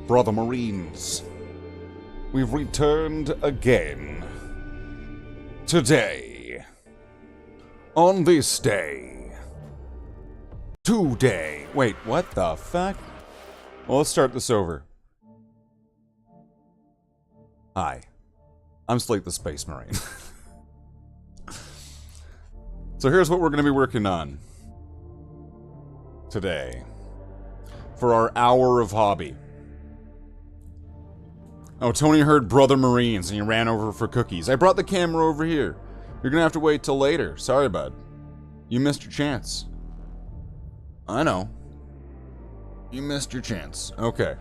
Brother Marines. We've returned again. Today. On this day. Today. Wait, what the fuck? Well, let's start this over. Hi. I'm Slathe the Space Marine. So here's what we're going to be working on today for our hour of hobby. Oh, Tony heard Brother Marines and he ran over for cookies. I brought the camera over here. You're going to have to wait till later. Sorry, bud. You missed your chance. I know. You missed your chance. Okay.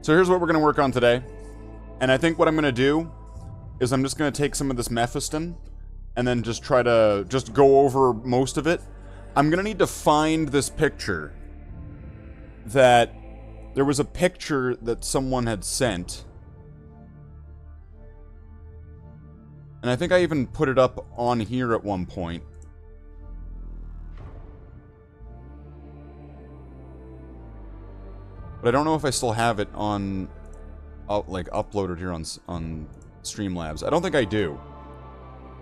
So here's what we're going to work on today. And I think what I'm going to do is I'm just going to take some of this Mephiston and then just try to just go over most of it. I'm going to need to find this picture that there was a picture that someone had sent. And I think I even put it up on here at one point. But I don't know if I still have it on, like, uploaded here on Streamlabs. I don't think I do.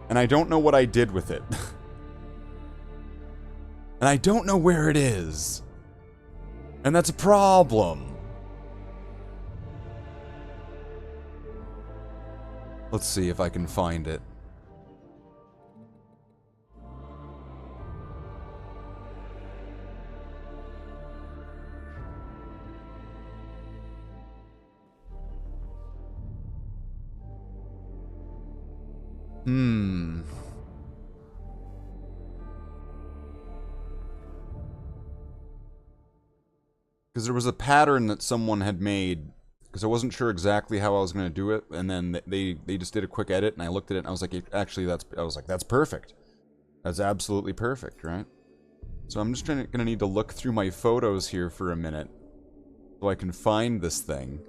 And I don't know what I did with it. And I don't know where it is. And that's a problem. Let's see if I can find it. Because there was a pattern that someone had made, because I wasn't sure exactly how I was going to do it, and then they just did a quick edit, and I looked at it, and I was like, actually, that's perfect. That's absolutely perfect, right? So I'm just going to need to look through my photos here for a minute, so I can find this thing.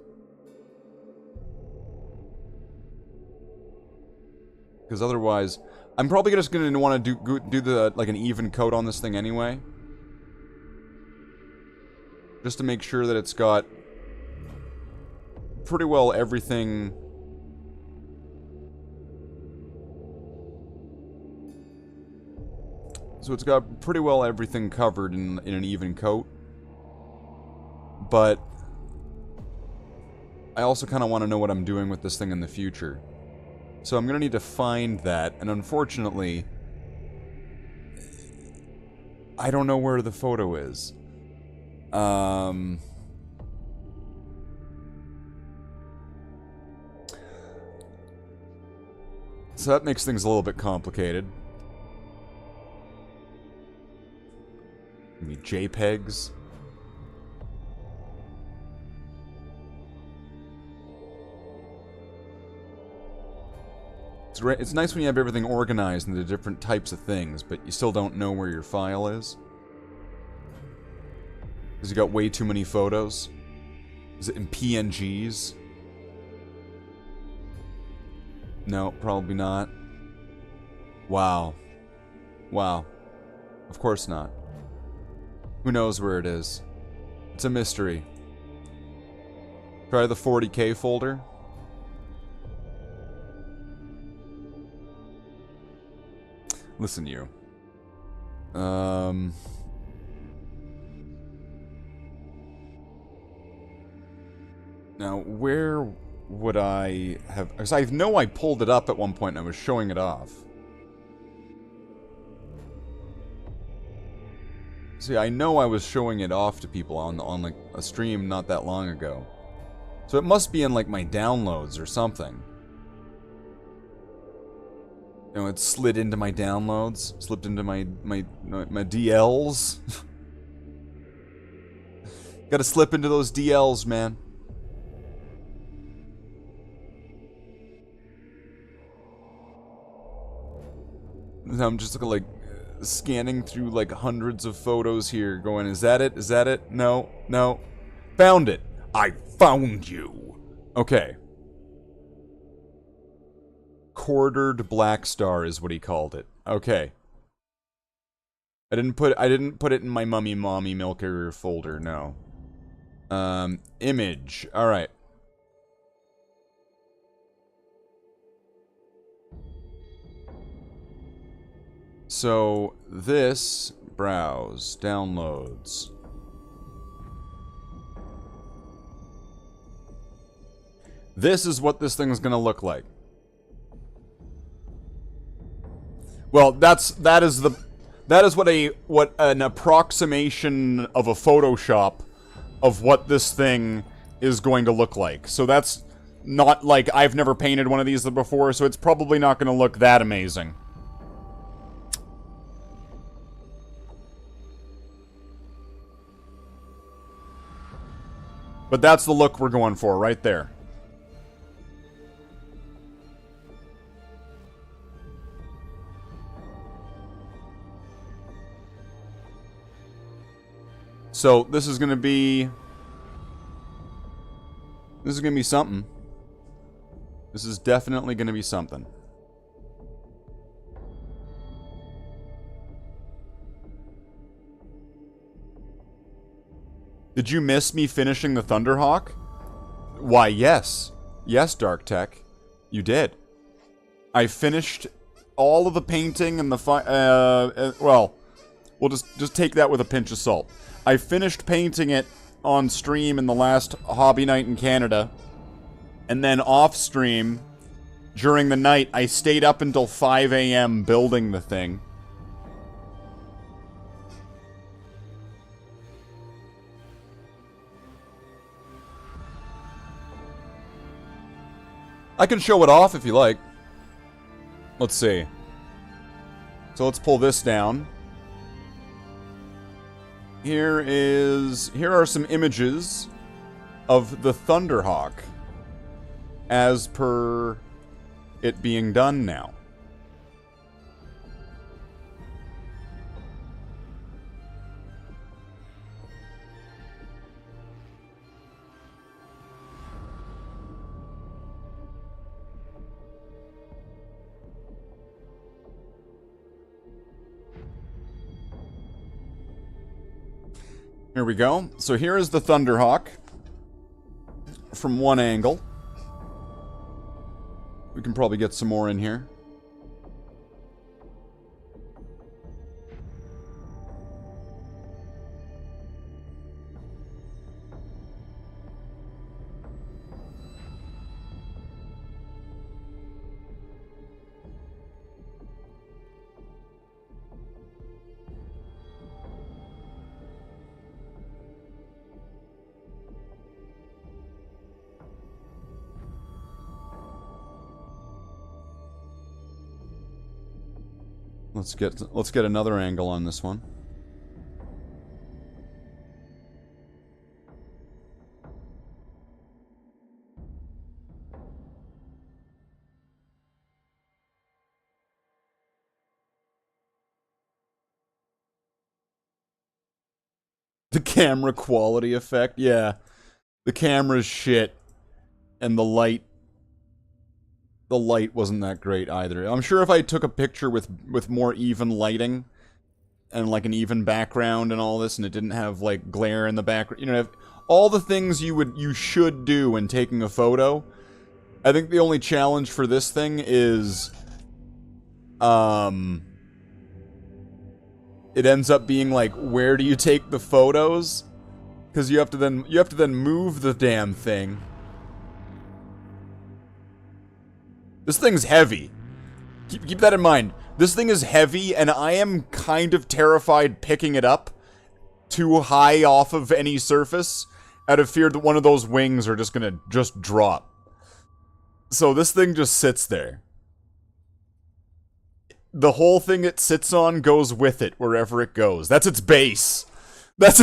Because otherwise, I'm probably just going to want to do the, like, an even coat on this thing anyway. Just to make sure that it's got pretty well everything. So it's got pretty well everything covered in an even coat. But I also kind of want to know what I'm doing with this thing in the future. So I'm going to need to find that, and unfortunately, I don't know where the photo is. So that makes things a little bit complicated. Maybe JPEGs. It's nice when you have everything organized into different types of things, but you still don't know where your file is. Because you got way too many photos. Is it in PNGs? No, probably not. Wow. Wow. Of course not. Who knows where it is? It's a mystery. Try the 40K folder. Listen, you. Now, where would I have... Because I know I pulled it up at one point and I was showing it off. See, I know I was showing it off to people on like, a stream not that long ago. So it must be in, like, my downloads or something. You know, it slid into my downloads. Slipped into my DLs. Gotta slip into those DLs, man. I'm just like scanning through like hundreds of photos here going, is that it? Is that it? No, no. Found it. I found you. Okay. Quartered black star is what he called it. Okay. I didn't put it in my mommy milker folder, no. Image. Alright. So, this, browse, downloads. This is what this thing is gonna look like. Well, that is what an approximation of a Photoshop of what this thing is going to look like. So that's not like I've never painted one of these before, so it's probably not going to look that amazing. But that's the look we're going for right there. So, this is gonna be something. This is definitely gonna be something. Did you miss me finishing the Thunderhawk? Why, yes. Yes, Dark Tech. You did. I finished all of the painting and the well, we'll just take that with a pinch of salt. I finished painting it on stream in the last hobby night in Canada. And then off stream, during the night, I stayed up until 5 a.m. building the thing. I can show it off if you like. Let's see. So let's pull this down. Here are some images of the Thunderhawk as per it being done now. Here we go. So here is the Thunderhawk from one angle. We can probably get some more in here. Let's get another angle on this one. The camera quality effect, yeah. The camera's shit. And the light wasn't that great either. I'm sure if I took a picture with more even lighting and like an even background and all this, and it didn't have like glare in the background, you know, all the things you should do when taking a photo. I think the only challenge for this thing is it ends up being like, where do you take the photos? Because you have to then move the damn thing. This thing's heavy. Keep that in mind. This thing is heavy, and I am kind of terrified picking it up too high off of any surface out of fear that one of those wings are just gonna drop. So this thing just sits there. The whole thing it sits on goes with it wherever it goes. That's its base. That's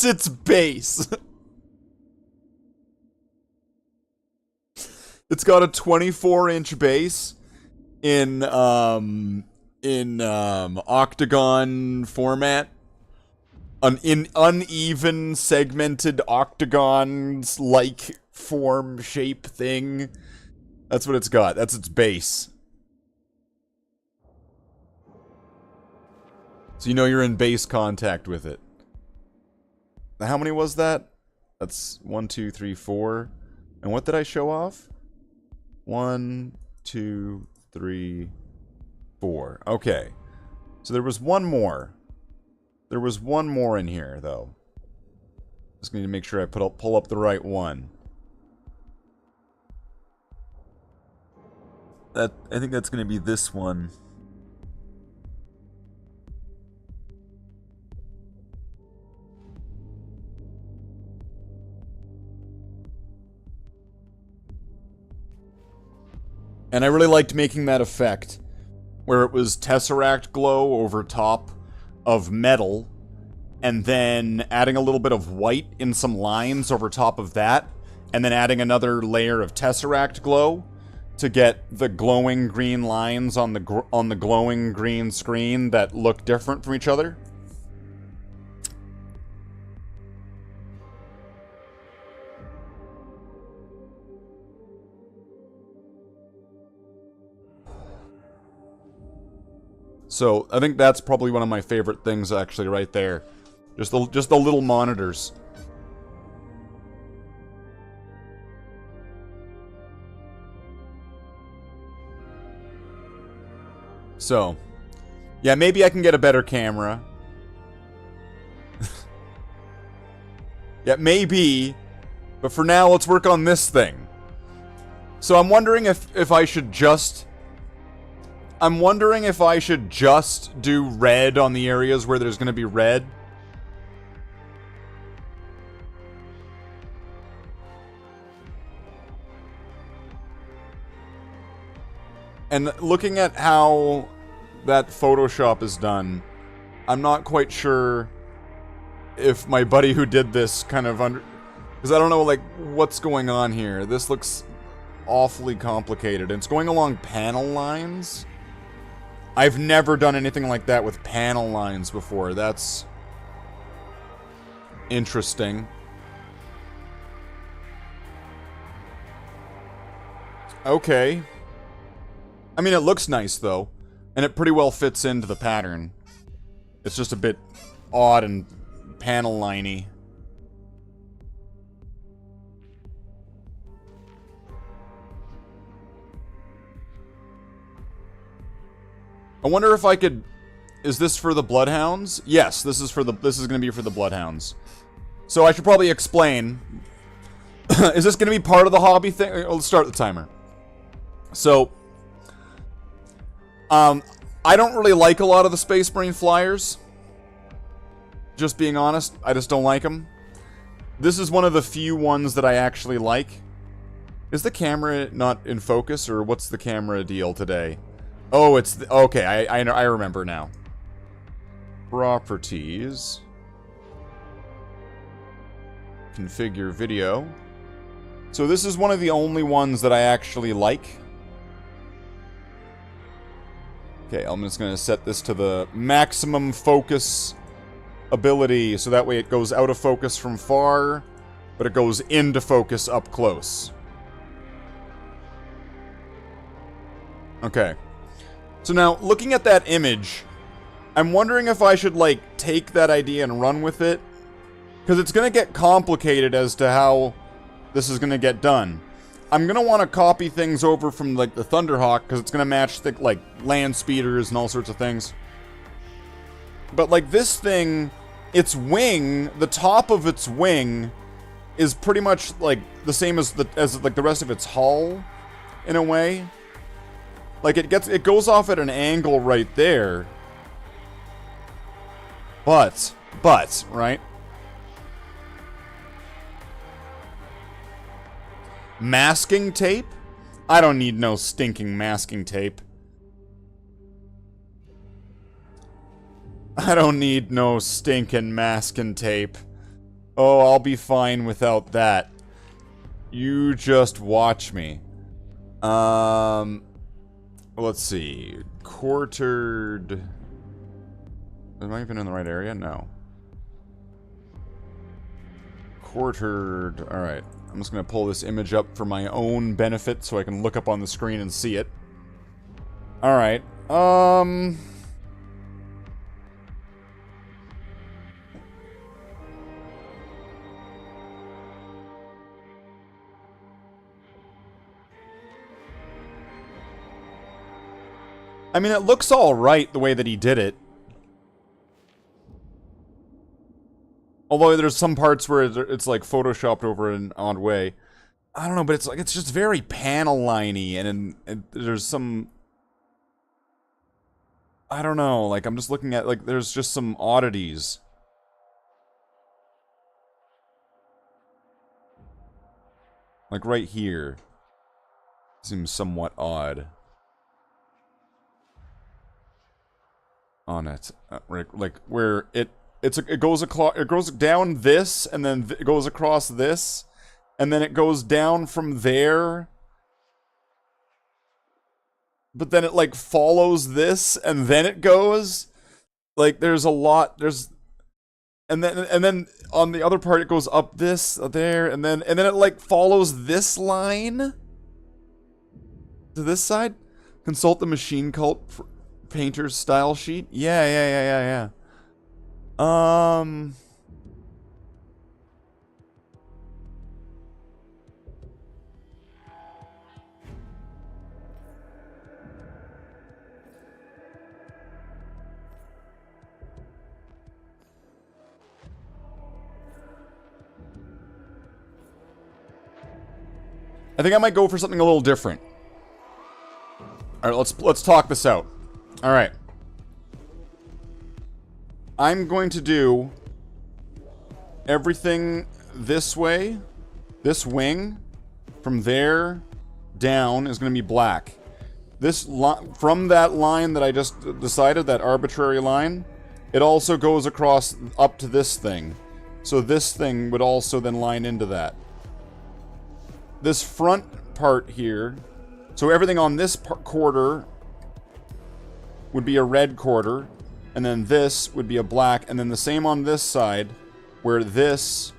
its base. It's got a 24-inch base in octagon format. In uneven segmented octagons like form shape thing. That's what it's got. That's its base. So you know you're in base contact with it. How many was that? That's 1, 2, 3, 4. And what did I show off? 1, 2, 3, 4. Okay. So there was one more. There was one more in here, though. Just need to make sure I pull up the right one. I think that's going to be this one. And I really liked making that effect, where it was Tesseract glow over top of metal, and then adding a little bit of white in some lines over top of that, and then adding another layer of Tesseract glow to get the glowing green lines on the glowing green screen that look different from each other. So I think that's probably one of my favorite things, actually, right there. Just the little monitors. So, yeah, maybe I can get a better camera. Yeah, maybe. But for now, let's work on this thing. So I'm wondering if I should just... I'm wondering if I should just do red on the areas where there's going to be red. And looking at how that Photoshop is done, I'm not quite sure if my buddy who did this kind of because I don't know, like, what's going on here. This looks awfully complicated. And it's going along panel lines. I've never done anything like that with panel lines before. That's interesting. Okay. I mean, it looks nice, though. And it pretty well fits into the pattern. It's just a bit odd and panel liney. I wonder if I could... Is this for the Bloodhounds? Yes, this is going to be for the Bloodhounds. So I should probably explain. Is this going to be part of the hobby thing? Let's start the timer. So, I don't really like a lot of the Space Marine flyers. Just being honest, I just don't like them. This is one of the few ones that I actually like. Is the camera not in focus, or what's the camera deal today? Oh, it's... okay, I remember now. Properties. Configure video. So this is one of the only ones that I actually like. Okay, I'm just going to set this to the maximum focus ability, so that way it goes out of focus from far, but it goes into focus up close. Okay. So now, looking at that image, I'm wondering if I should, like, take that idea and run with it. Because it's going to get complicated as to how this is going to get done. I'm going to want to copy things over from, like, the Thunderhawk, because it's going to match, like, land speeders and all sorts of things. But, like, this thing, its wing, the top of its wing, is pretty much, like, the same as the rest of its hull, in a way. Like, it goes off at an angle right there. But, right? Masking tape? I don't need no stinking masking tape. I don't need no stinking masking tape. Oh, I'll be fine without that. You just watch me. Let's see. Quartered... Am I even in the right area? No. Quartered... Alright. I'm just going to pull this image up for my own benefit so I can look up on the screen and see it. Alright. I mean, it looks alright the way that he did it. Although there's some parts where it's like photoshopped over in an odd way. I don't know, but it's just very panel liney, and there's some, I don't know, like I'm just looking at, like, there's just some oddities. Like right here. Seems somewhat odd. On it. Like where it goes down this, and then it goes across this, and then it goes down from there. But then it like follows this, and then it goes. Like there's a lot. And then on the other part it goes up this there, and then it like follows this line to this side. Consult the Machine Cult Painter's style sheet. Yeah. I think I might go for something a little different. Alright, let's talk this out. Alright. I'm going to do everything this way. This wing, from there down, is going to be black. This from that line that I just decided, that arbitrary line, it also goes across up to this thing. So this thing would also then line into that. This front part here, so everything on this quarter would be a red quarter, and then this would be a black, and then the same on this side, where this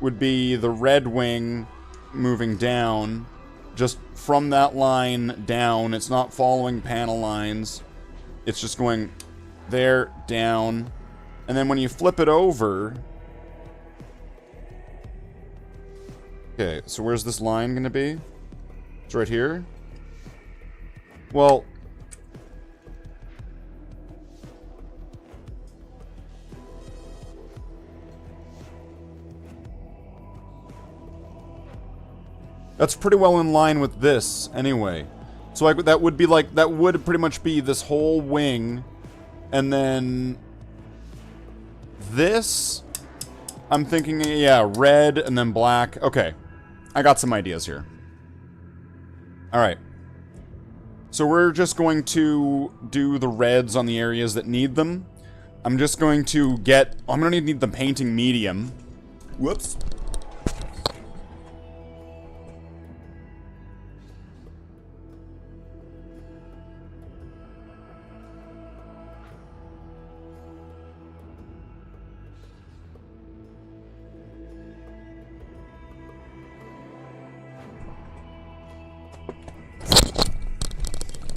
would be the red wing moving down, just from that line down. It's not following panel lines. It's just going there, down, and then when you flip it over... Okay, so where's this line gonna be? It's right here? Well... That's pretty well in line with this, anyway. So that would be like, that would pretty much be this whole wing, and then... This... I'm thinking, yeah, red and then black. Okay. I got some ideas here. Alright. So we're just going to do the reds on the areas that need them. I'm just going to get... I'm going to need the painting medium. Whoops.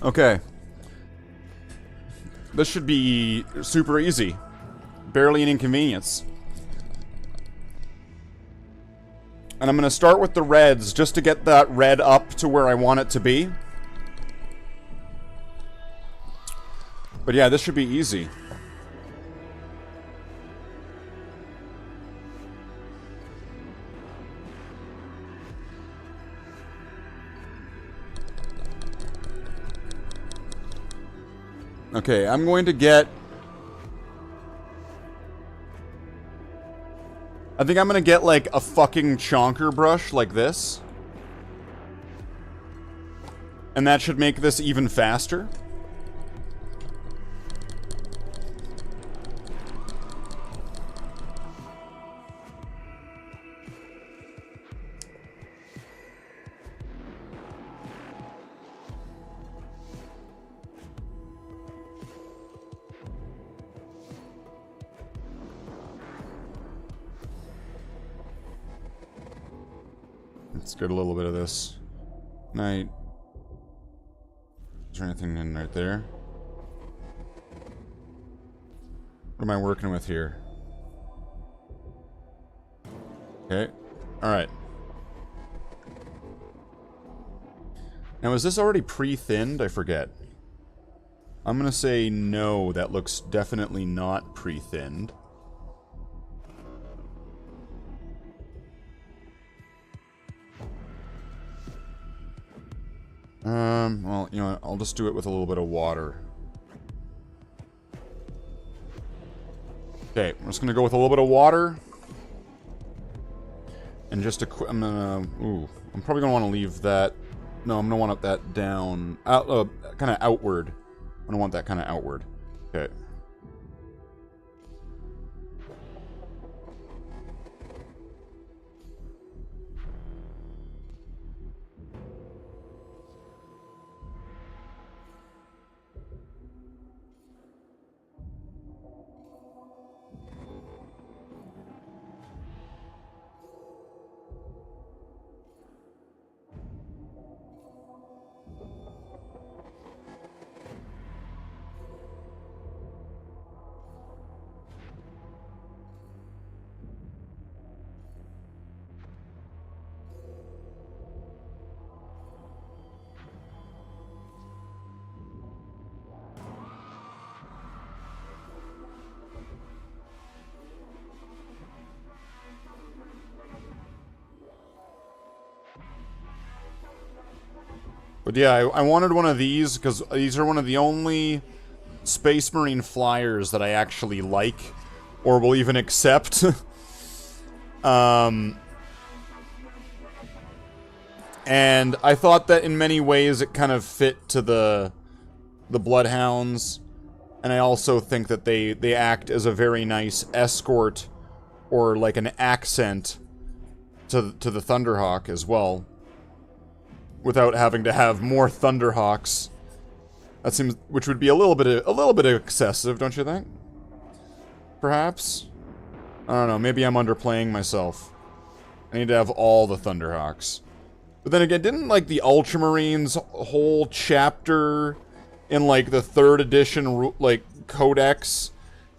Okay. This should be super easy. Barely an inconvenience. And I'm going to start with the reds just to get that red up to where I want it to be. But yeah, this should be easy. Okay, I'm going to get... I think I'm going to get, like, a fucking chonker brush like this. And that should make this even faster. Let's get a little bit of this. Night. Is there anything in right there? What am I working with here? Okay. Alright. Now, is this already pre-thinned? I forget. I'm gonna say no, that looks definitely not pre-thinned. Well, you know what, I'll just do it with a little bit of water. Okay, I'm just gonna go with a little bit of water. And just I'm gonna, I'm probably gonna want to leave that, no, I'm gonna want that down, kind of outward. I'm gonna want that kind of outward. Okay. But yeah, I wanted one of these because these are one of the only Space Marine flyers that I actually like or will even accept. And I thought that in many ways it kind of fit to the Bloodhounds, and I also think that they act as a very nice escort or like an accent to the Thunderhawk as well, without having to have more Thunderhawks. That seems, which would be a little bit excessive, don't you think? Perhaps? I don't know, maybe I'm underplaying myself. I need to have all the Thunderhawks. But then again, didn't, like, the Ultramarines whole chapter in, like, the 3rd edition, like, Codex,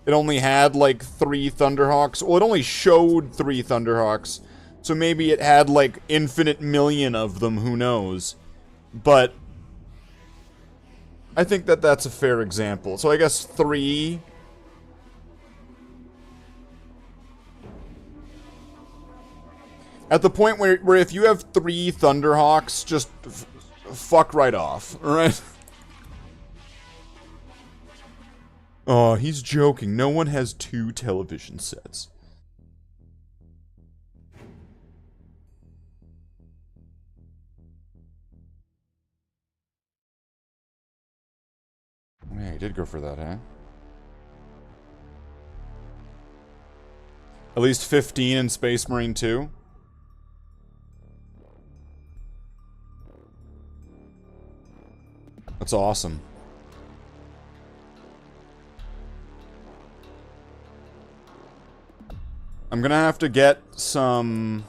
it only had, like, 3 Thunderhawks? Well, it only showed 3 Thunderhawks, so maybe it had, like, infinite million of them, who knows. But I think that that's a fair example. So I guess 3... At the point where if you have 3 Thunderhawks, just fuck right off, alright? Oh, he's joking. No one has 2 television sets. Yeah, he did go for that, huh? At least 15 in Space Marine 2. That's awesome. I'm gonna have to get some...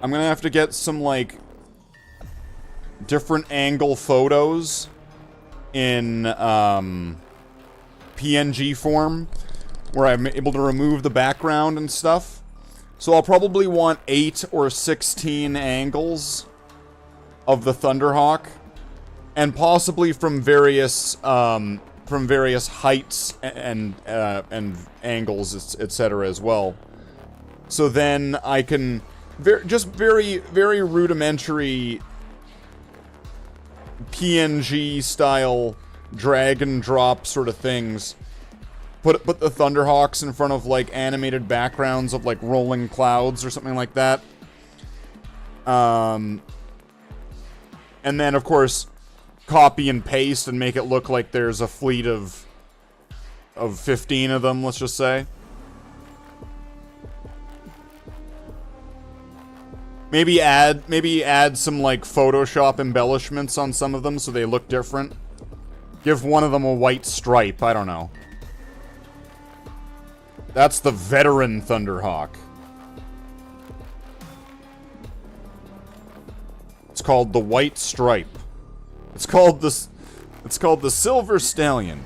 like, different angle photos in, PNG form, where I'm able to remove the background and stuff. So I'll probably want 8 or 16 angles of the Thunderhawk, and possibly from various heights and angles, etc. as well. So then I can just very rudimentary PNG style drag and drop sort of things. Put the Thunderhawks in front of like animated backgrounds of like rolling clouds or something like that. And then of course copy and paste and make it look like there's a fleet of 15 of them, let's just say. Maybe add some like Photoshop embellishments on some of them so they look different. Give one of them a white stripe, I don't know. That's the veteran Thunderhawk. It's called the White Stripe. It's called the Silver Stallion.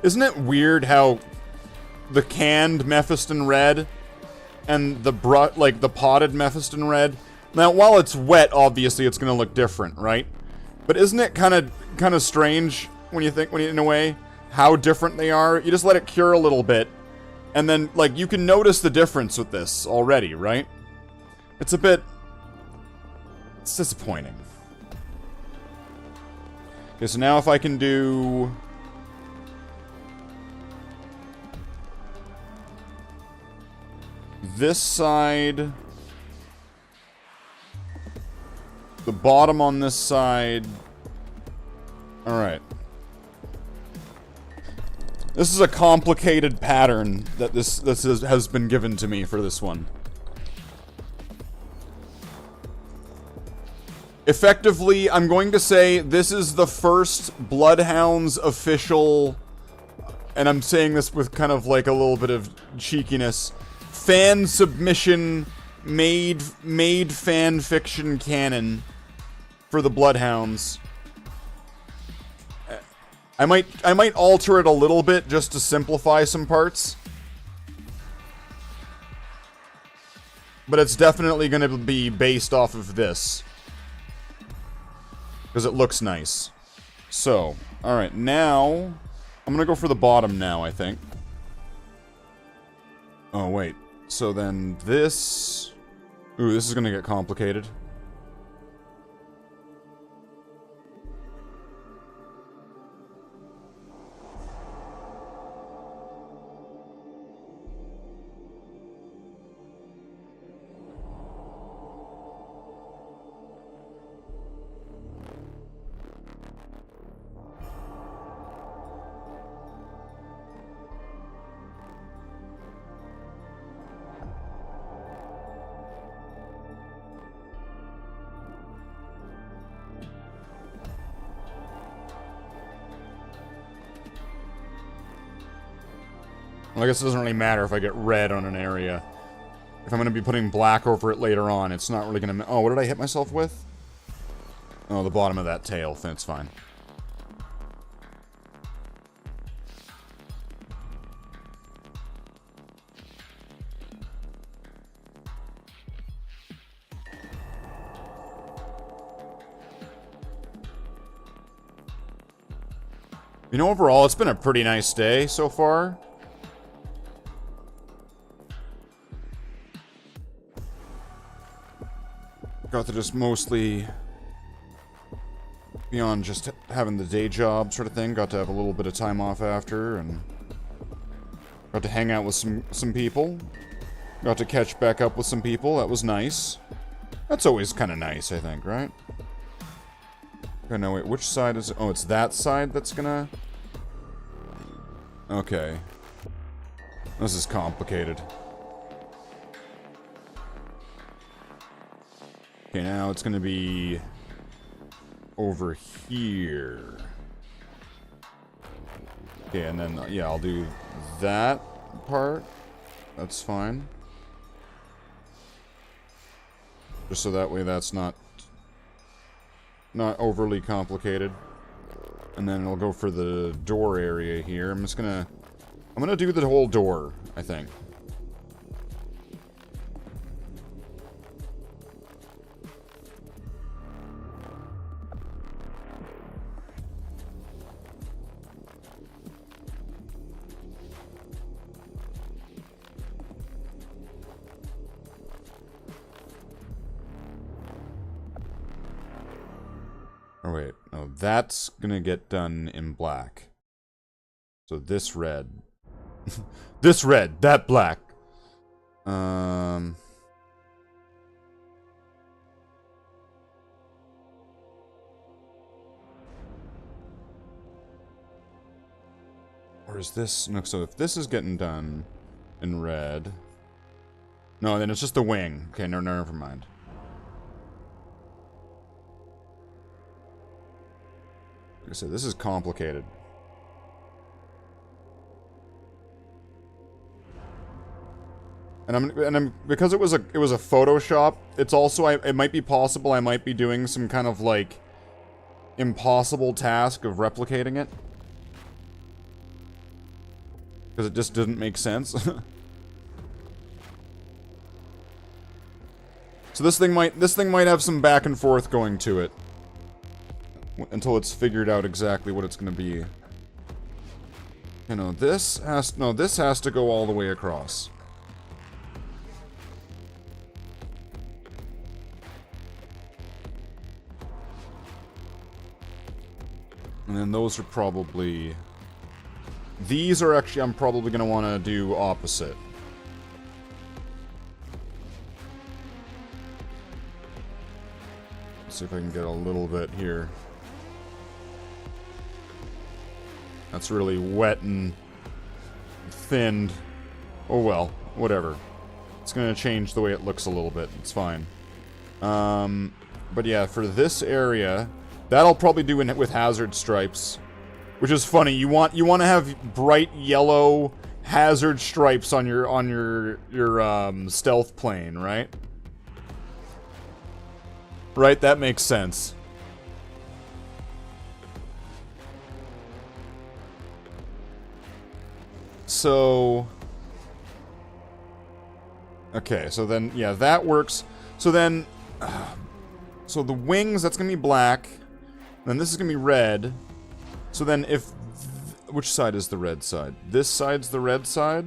Isn't it weird how the canned Mephiston red and the the potted Mephiston red? Now, while it's wet, obviously it's gonna look different, right? But isn't it kind of strange when you in a way how different they are? You just let it cure a little bit, and then like you can notice the difference with this already, right? It's disappointing. Okay, so now if I can do this side, the bottom on this side. Alright. This is a complicated pattern that has been given to me for this one. Effectively, I'm going to say this is the first Bloodhounds official, and I'm saying this with kind of like a little bit of cheekiness, fan submission made fan fiction canon for the Bloodhounds. I might alter it a little bit just to simplify some parts. But it's definitely going to be based off of this. Because it looks nice. So, alright, now I'm going to go for the bottom now, I think. Oh, wait. So then this... Ooh, this is going to get complicated. Well, I guess it doesn't really matter if I get red on an area. If I'm going to be putting black over it later on, it's not really going to... Oh, what did I hit myself with? Oh, the bottom of that tail. That's fine. You know, overall, it's been a pretty nice day so far. Got to just mostly, beyond just having the day job sort of thing, got to have a little bit of time off after, and got to hang out with some people. Got to catch back up with some people. That was nice. That's always kind of nice, I think, right? Okay, no, wait, which side is it? Oh, it's that side that's gonna... Okay. This is complicated. Okay, now it's gonna be over here. Okay, and then, yeah, I'll do that part. That's fine. Just so that way that's not overly complicated. And then I'll go for the door area here. I'm gonna do the whole door, I think. Oh, wait. Oh, that's gonna get done in black. So this red. This red, that black. Or is this... No, so if this is getting done in red... No, then it's just the wing. Okay, no, never mind. Like I said, this is complicated. And because it was a Photoshop, it's also it might be possible I might be doing some kind of like impossible task of replicating it. Because it just didn't make sense. So this thing might have some back and forth going to it. Until it's figured out exactly what it's going to be. You know, this has to go all the way across. And then those are probably... These are actually, I'm probably going to want to do opposite. Let's see if I can get a little bit here. That's really wet and thinned. Oh well, whatever. It's going to change the way it looks a little bit. It's fine. But yeah, for this area, that'll probably do with hazard stripes. Which is funny. You want to have bright yellow hazard stripes on your stealth plane, right? Right, that makes sense. So okay, so then yeah, that works. So then so the wings, that's gonna be black. Then this is gonna be red. So then if... which side is the red side? This side's the red side?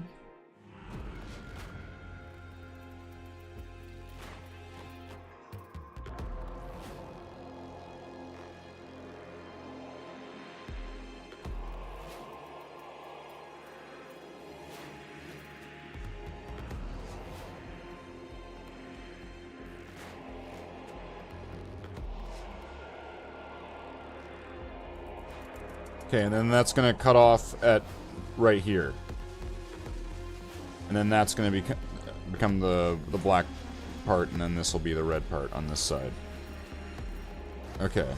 Okay, and then that's gonna cut off at right here. And then that's gonna become the black part, and then this will be the red part on this side. Okay.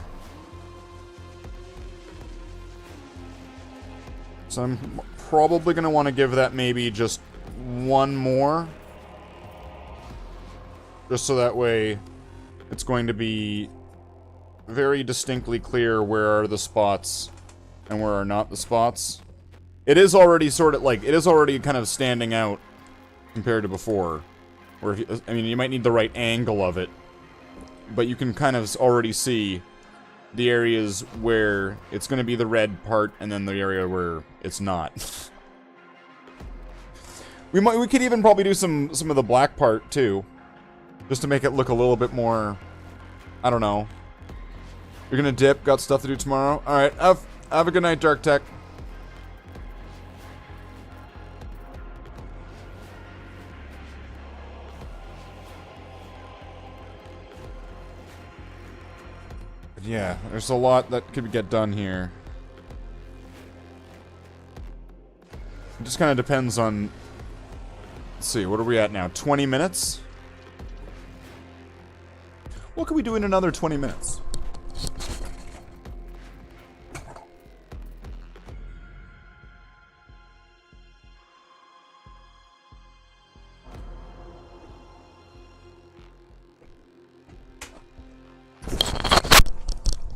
So I'm probably gonna want to give that maybe just one more. Just so that way it's going to be very distinctly clear where are the spots and where are not the spots. It is already sort of like, it is already kind of standing out compared to before. Where if you, I mean, you might need the right angle of it, but you can kind of already see the areas where it's going to be the red part and then the area where it's not. we could even probably do some of the black part too, just to make it look a little bit more, I don't know. You're gonna dip, got stuff to do tomorrow? Alright, have a good night, Dark Tech. But yeah, there's a lot that could get done here. It just kind of depends on... Let's see, what are we at now? 20 minutes? What can we do in another 20 minutes?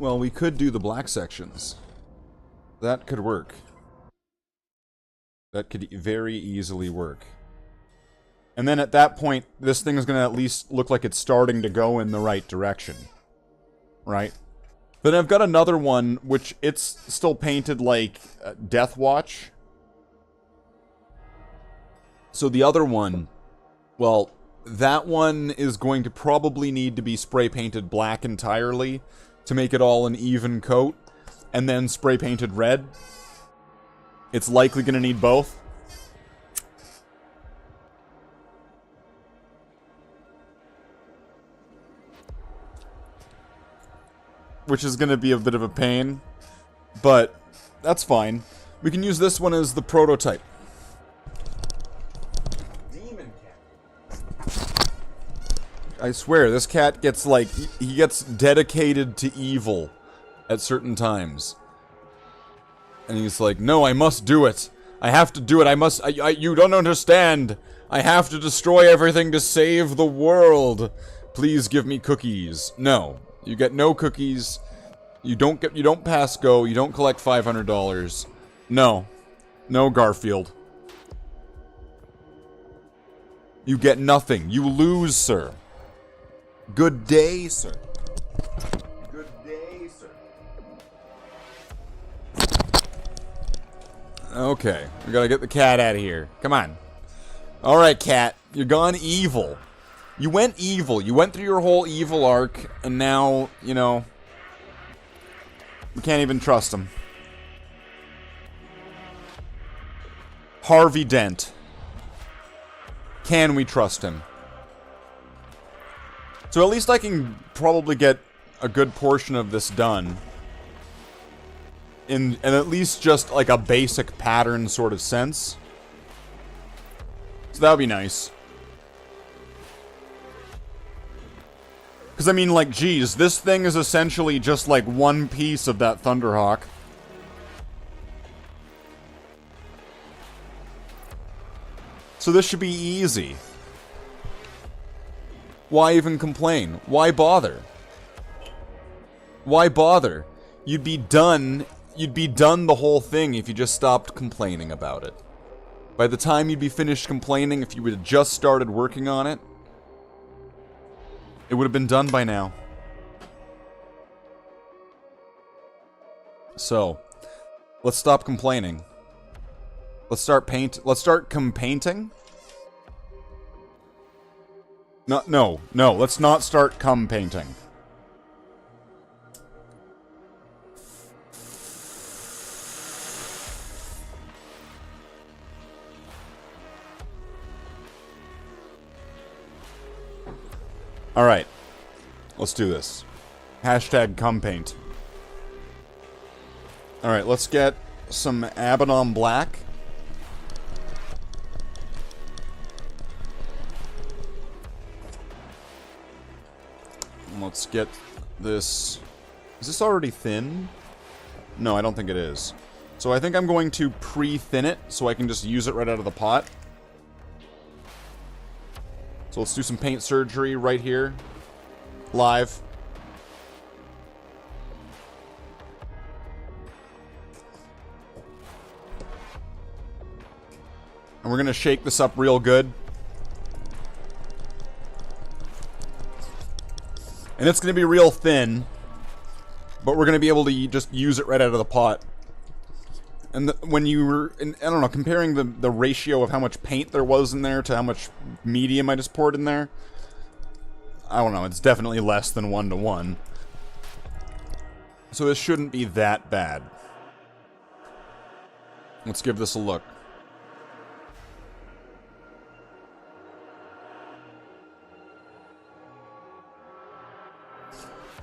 Well, we could do the black sections. That could work. That could very easily work. And then at that point, this thing is going to at least look like it's starting to go in the right direction. Right? Then I've got another one, which it's still painted like Death Watch. So the other one, well, that one is going to probably need to be spray painted black entirely to make it all an even coat, and then spray painted red. It's likely going to need both. Which is going to be a bit of a pain, but that's fine. We can use this one as the prototype. Demon cat. I swear, this cat gets like, he gets dedicated to evil at certain times. And he's like, no, I must do it. I have to do it. You don't understand. I have to destroy everything to save the world. Please give me cookies. No. You get no cookies. You don't pass go. You don't collect $500. No. No, Garfield. You get nothing. You lose, sir. Good day, sir. Good day, sir. Okay, we gotta get the cat out of here. Come on. Alright, cat. You're gone evil. You went evil. You went through your whole evil arc, and now, you know, we can't even trust him. Harvey Dent. Can we trust him? So at least I can probably get a good portion of this done. In at least just like a basic pattern sort of sense. So that would be nice. Because I mean, like, geez, this thing is essentially just like one piece of that Thunderhawk. So this should be easy. Why even complain? Why bother? Why bother? You'd be done the whole thing if you just stopped complaining about it. By the time you'd be finished complaining, if you would have just started working on it, it would have been done by now. So, let's stop complaining. Let's start painting. No, let's not start painting. Alright. Let's do this. Hashtag paint. Alright, let's get some Abaddon Black. Let's get this... Is this already thin? No, I don't think it is. So I think I'm going to pre-thin it, so I can just use it right out of the pot. So let's do some paint surgery right here. Live. And we're going to shake this up real good. And it's going to be real thin. But we're going to be able to just use it right out of the pot. And when you were, I don't know, comparing the ratio of how much paint there was in there to how much medium I just poured in there. I don't know, it's definitely less than 1-to-1. So this shouldn't be that bad. Let's give this a look.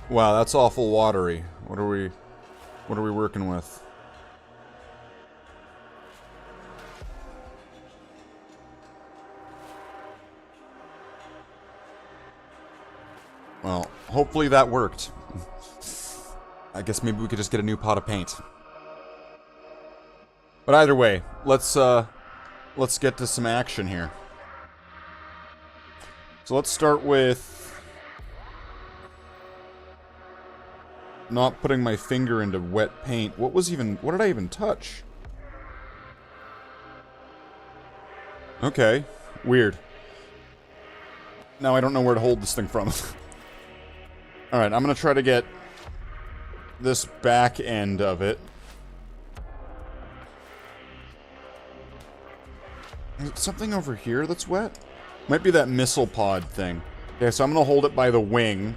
Wow, that's awful watery. What are we working with? Well, hopefully that worked. I guess maybe we could just get a new pot of paint. But either way, let's get to some action here. So let's start with not putting my finger into wet paint. What did I even touch? Okay, weird. Now I don't know where to hold this thing from. Alright, I'm gonna try to get this back end of it. Is it something over here that's wet? Might be that missile pod thing. Okay, so I'm gonna hold it by the wing.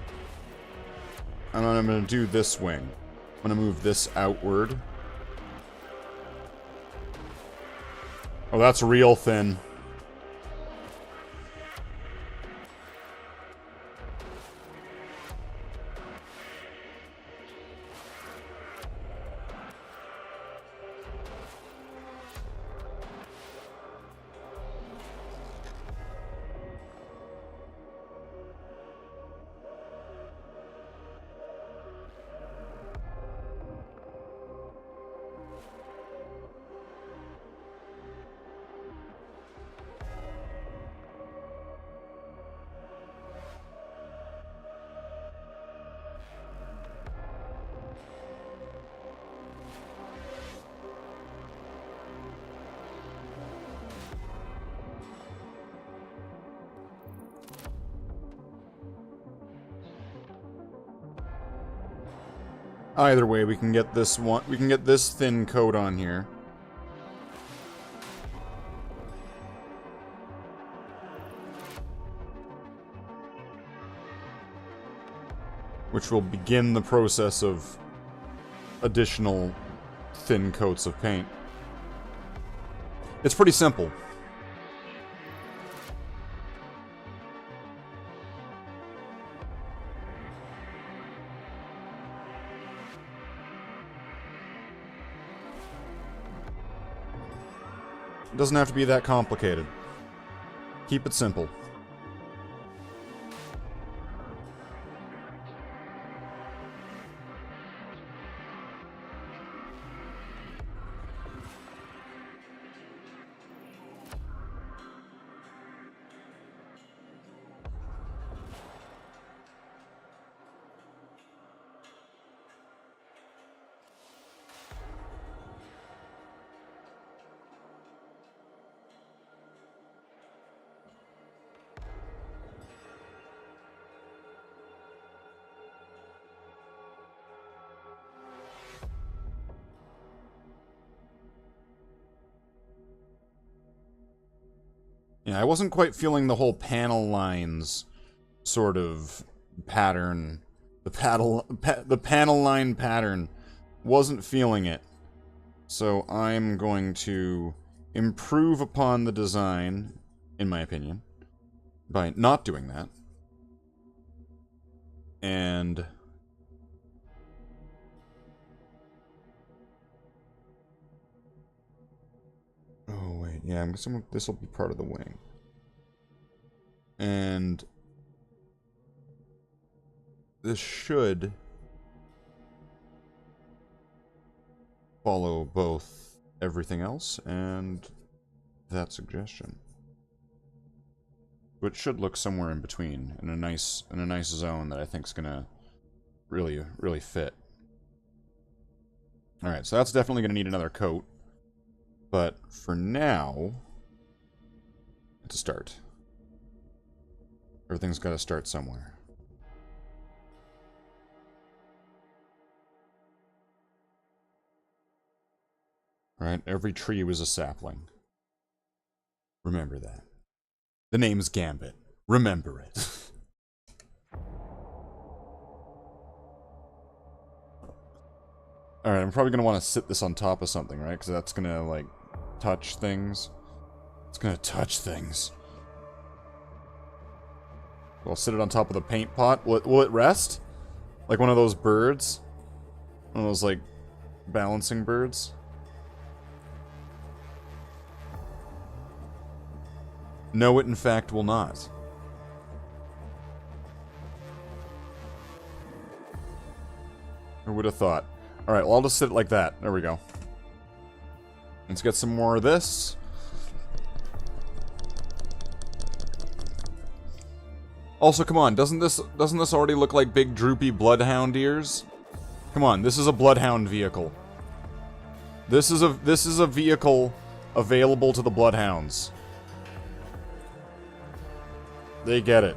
And then I'm gonna do this wing. I'm gonna move this outward. Oh, that's real thin. Either way, we can get this one. We can get this thin coat on here. Which will begin the process of additional thin coats of paint. It's pretty simple. It doesn't have to be that complicated. Keep it simple. Yeah, I wasn't quite feeling the whole panel lines sort of pattern. The panel line pattern. Wasn't feeling it. So I'm going to improve upon the design, in my opinion, by not doing that. And oh wait, yeah, I'm guessing this will be part of the wing. And this should follow both everything else and that suggestion. But it should look somewhere in between, in a nice zone that I think is gonna really fit. All right, so that's definitely gonna need another coat. But for now, it's a start. Everything's got to start somewhere. Right? Every tree was a sapling. Remember that. The name's Gambit. Remember it. Alright, I'm probably going to want to sit this on top of something, right? Because that's going to, like, touch things. It's going to touch things. I'll sit it on top of the paint pot. Will it rest? Like one of those birds? One of those, like, balancing birds? No, it in fact will not. Who would have thought? Alright, well, I'll just sit it like that. There we go. Let's get some more of this. Also, come on, doesn't this already look like big droopy bloodhound ears? Come on, this is a bloodhound vehicle. This is a vehicle available to the bloodhounds. They get it.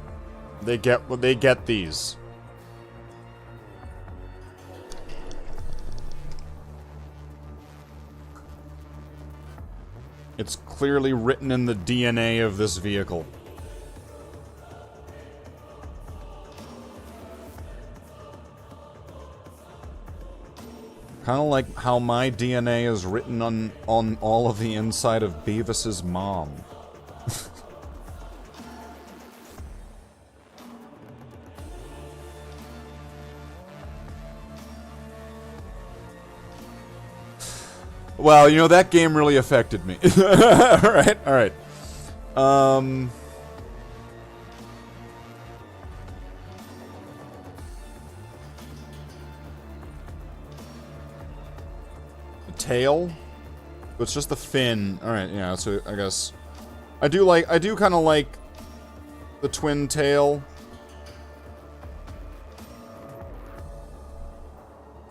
They get these. It's clearly written in the DNA of this vehicle. Kind of like how my DNA is written on all of the inside of Beavis's mom. Wow, you know, that game really affected me. Alright. Tail? But it's just the fin. Alright, yeah, so I guess I do kind of like the twin tail.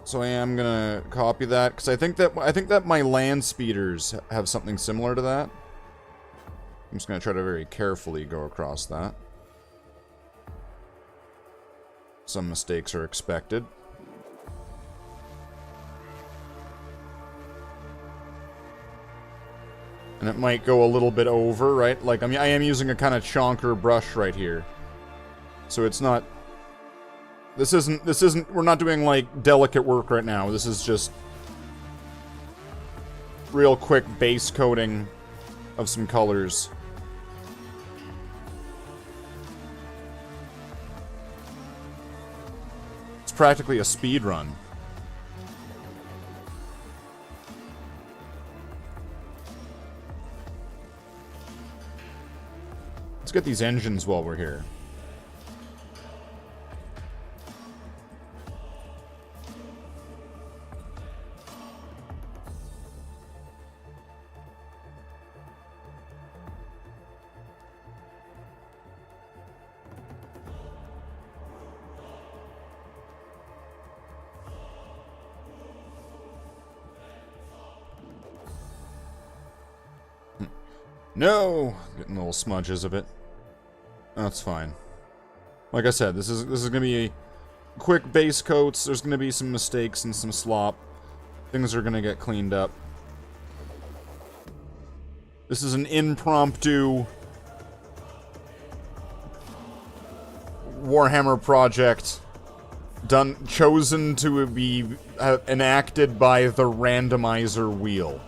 So I am gonna copy that because I think that my land speeders have something similar to that. I'm just gonna try to very carefully go across that. Some mistakes are expected. And it might go a little bit over, right? Like, I mean, I am using a kind of chonker brush right here. So it's not... This isn't, we're not doing, like, delicate work right now. This is just... real quick base coating of some colors. It's practically a speed run. Let's get these engines while we're here. No! Getting little smudges of it. That's fine. Like I said, this is gonna be a quick base coats. There's gonna be some mistakes and some slop. Things are gonna get cleaned up. This is an impromptu Warhammer project chosen to be enacted by the randomizer wheel.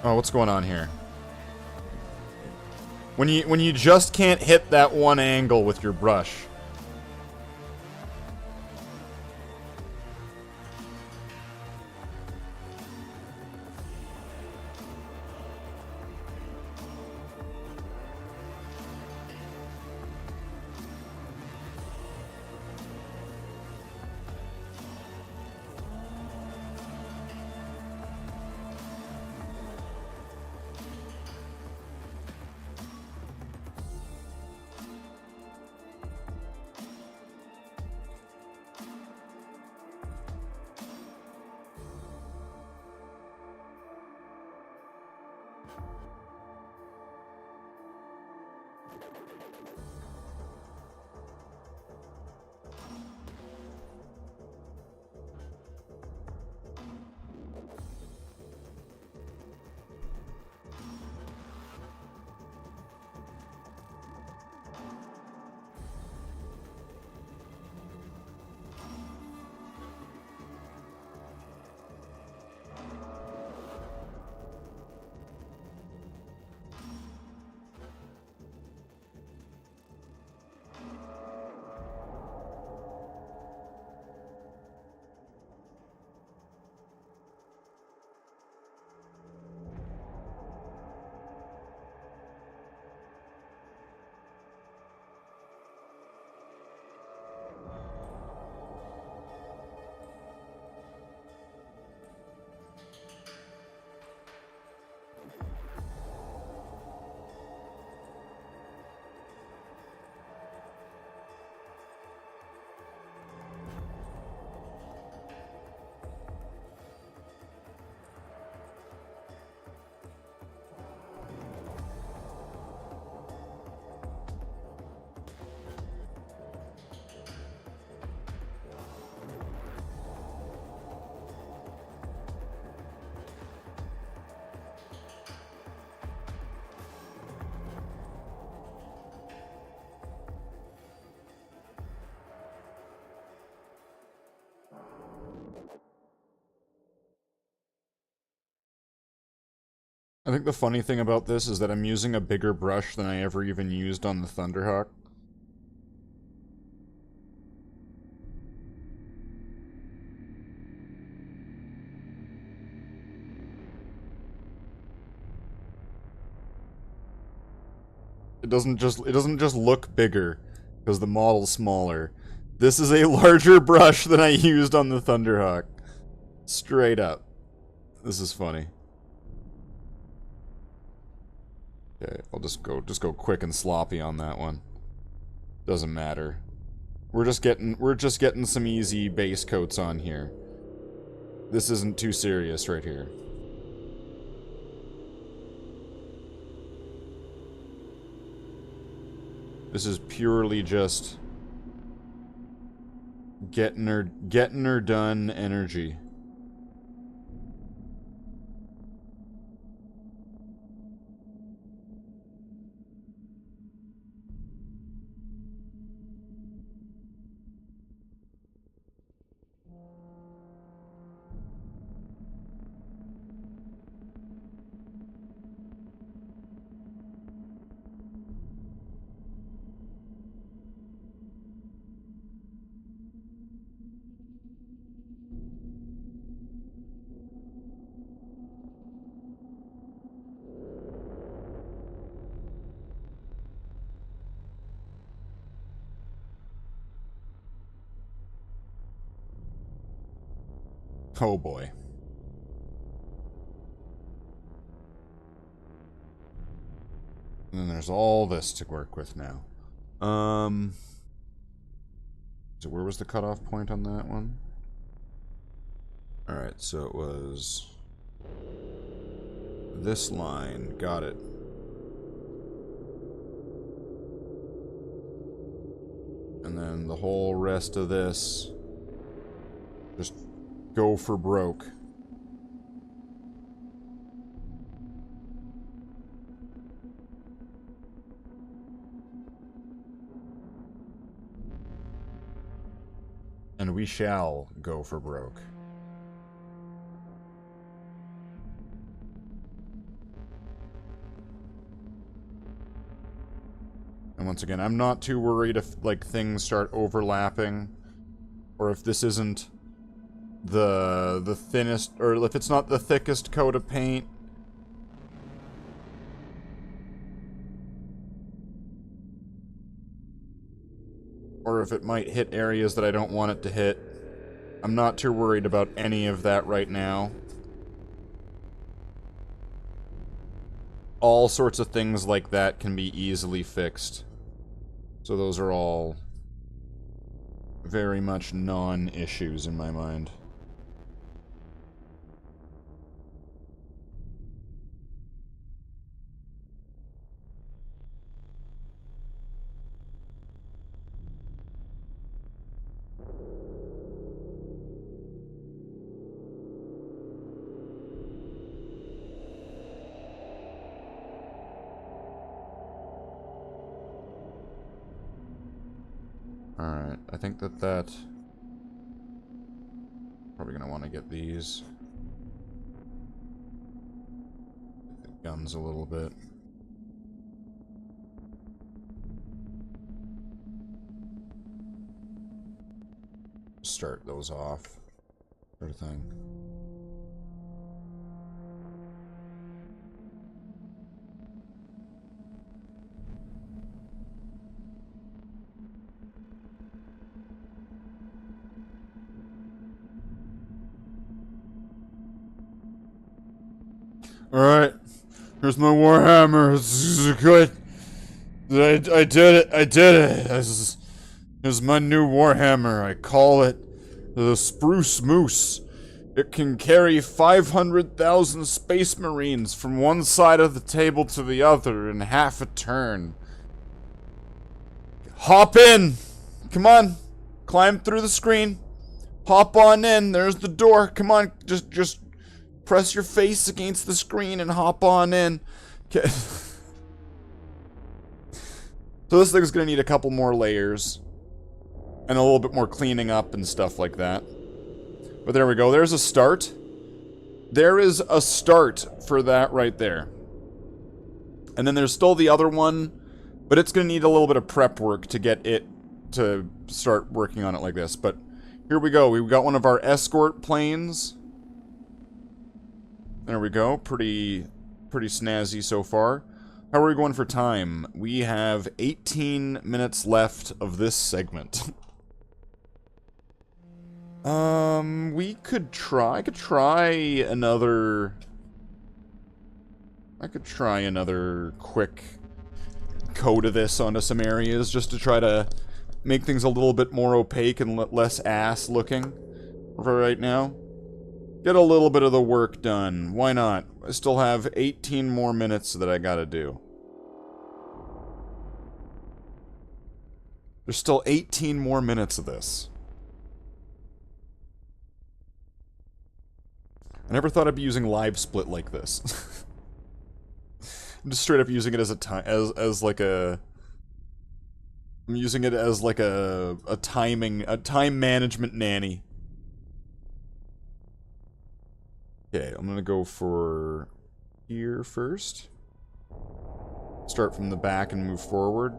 Oh, what's going on here? When you just can't hit that one angle with your brush. I think the funny thing about this is that I'm using a bigger brush than I ever even used on the Thunderhawk. It doesn't just look bigger because the model's smaller. This is a larger brush than I used on the Thunderhawk. Straight up. This is funny. Okay, I'll just go quick and sloppy on that one. Doesn't matter. We're just getting some easy base coats on here. This isn't too serious right here. This is purely just Getting her done energy. Oh boy. And then there's all this to work with now. So where was the cutoff point on that one? Alright, so it was this line. Got it. And then the whole rest of this, just go for broke. And we shall go for broke. And once again, I'm not too worried if, like, things start overlapping. Or if this isn't the thinnest, or if it's not the thickest coat of paint. Or if it might hit areas that I don't want it to hit. I'm not too worried about any of that right now. All sorts of things like that can be easily fixed. So those are all very much non-issues in my mind. Alright, I think that probably gonna want to get these. Get the guns a little bit. Start those off, sort of thing. Alright, here's my Warhammer. This is good. I did it. I did it. This is my new Warhammer. I call it the Spruce Moose. It can carry 500,000 Space Marines from one side of the table to the other in half a turn. Hop in. Come on. Climb through the screen. Hop on in. There's the door. Come on. Just press your face against the screen and hop on in. Okay. So this thing's gonna need a couple more layers. And a little bit more cleaning up and stuff like that. But there we go. There's a start. There is a start for that right there. And then there's still the other one. But it's gonna need a little bit of prep work to get it to start working on it like this. But here we go. We've got one of our escort planes. There we go. Pretty snazzy so far. How are we going for time? We have 18 minutes left of this segment. We could try. I could try another quick coat of this onto some areas just to try to make things a little bit more opaque and less ass looking for right now. Get a little bit of the work done. Why not? I still have 18 more minutes that I gotta do. There's still 18 more minutes of this. I never thought I'd be using live split like this. I'm just straight up using it as a I'm using it as like a time management nanny. Okay, I'm gonna go for here first. Start from the back and move forward.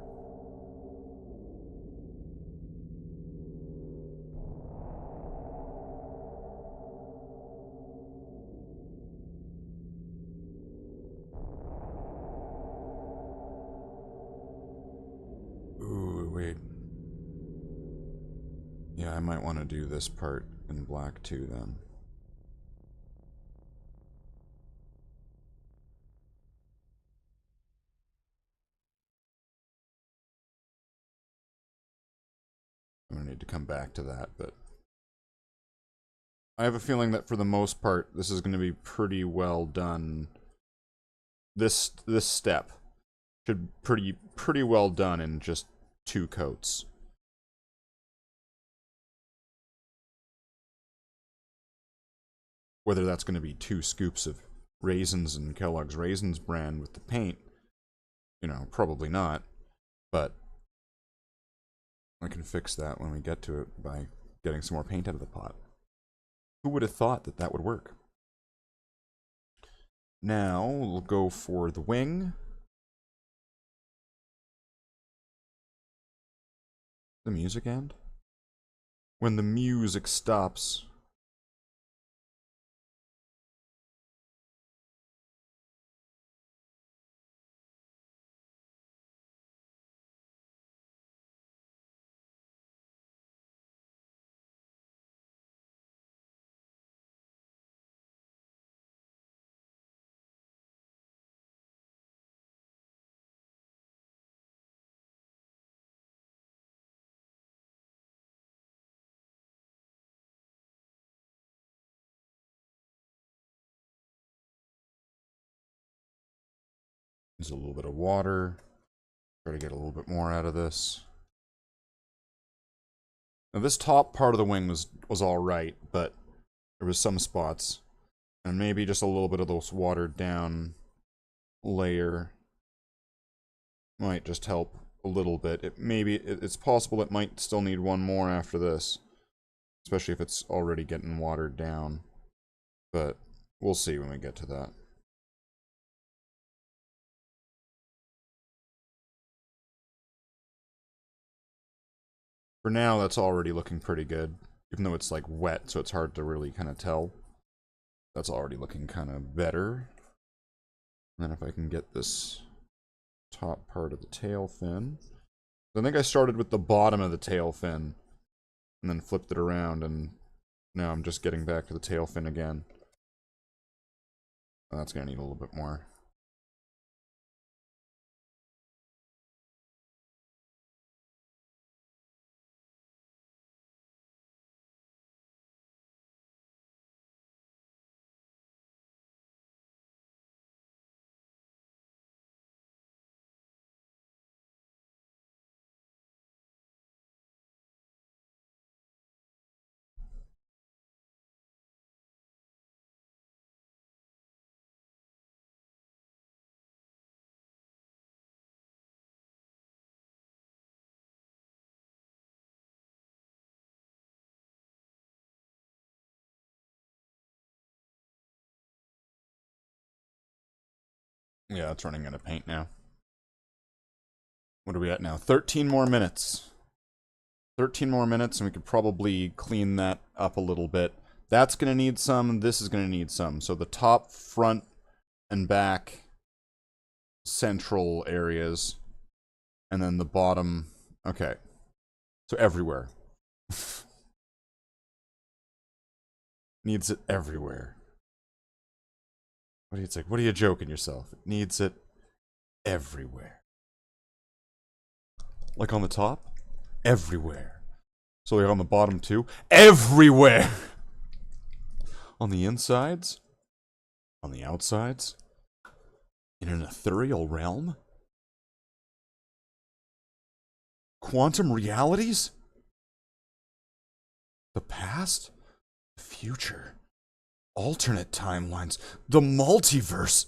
Ooh, wait. Yeah, I might want to do this part in black too then. I'm gonna need to come back to that, but I have a feeling that for the most part, this is gonna be pretty well done. This step should pretty well done in just 2 coats. Whether that's gonna be 2 scoops of raisins and Kellogg's Raisins brand with the paint, you know, probably not, but I can fix that when we get to it by getting some more paint out of the pot. Who would have thought that that would work? Now, we'll go for the wing. The music end? When the music stops. There's a little bit of water. Try to get a little bit more out of this. Now this top part of the wing was alright, but there was some spots. And maybe just a little bit of this watered down layer might just help a little bit. It's possible it might still need one more after this. Especially if it's already getting watered down. But we'll see when we get to that. For now, that's already looking pretty good. Even though it's like wet, so it's hard to really kind of tell. That's already looking kind of better. And then if I can get this top part of the tail fin. I think I started with the bottom of the tail fin. And then flipped it around, and now I'm just getting back to the tail fin again. Oh, that's gonna need a little bit more. Yeah, it's running out of paint now. What are we at now? 13 more minutes. 13 more minutes, and we could probably clean that up a little bit. That's going to need some. This is going to need some. So the top, front, and back central areas. And then the bottom. Okay. So everywhere. Needs it everywhere. What are you joking yourself? It needs it everywhere. Like on the top? Everywhere. So like on the bottom too? Everywhere! On the insides? On the outsides? In an ethereal realm? Quantum realities? The past? The future? Alternate timelines. The multiverse.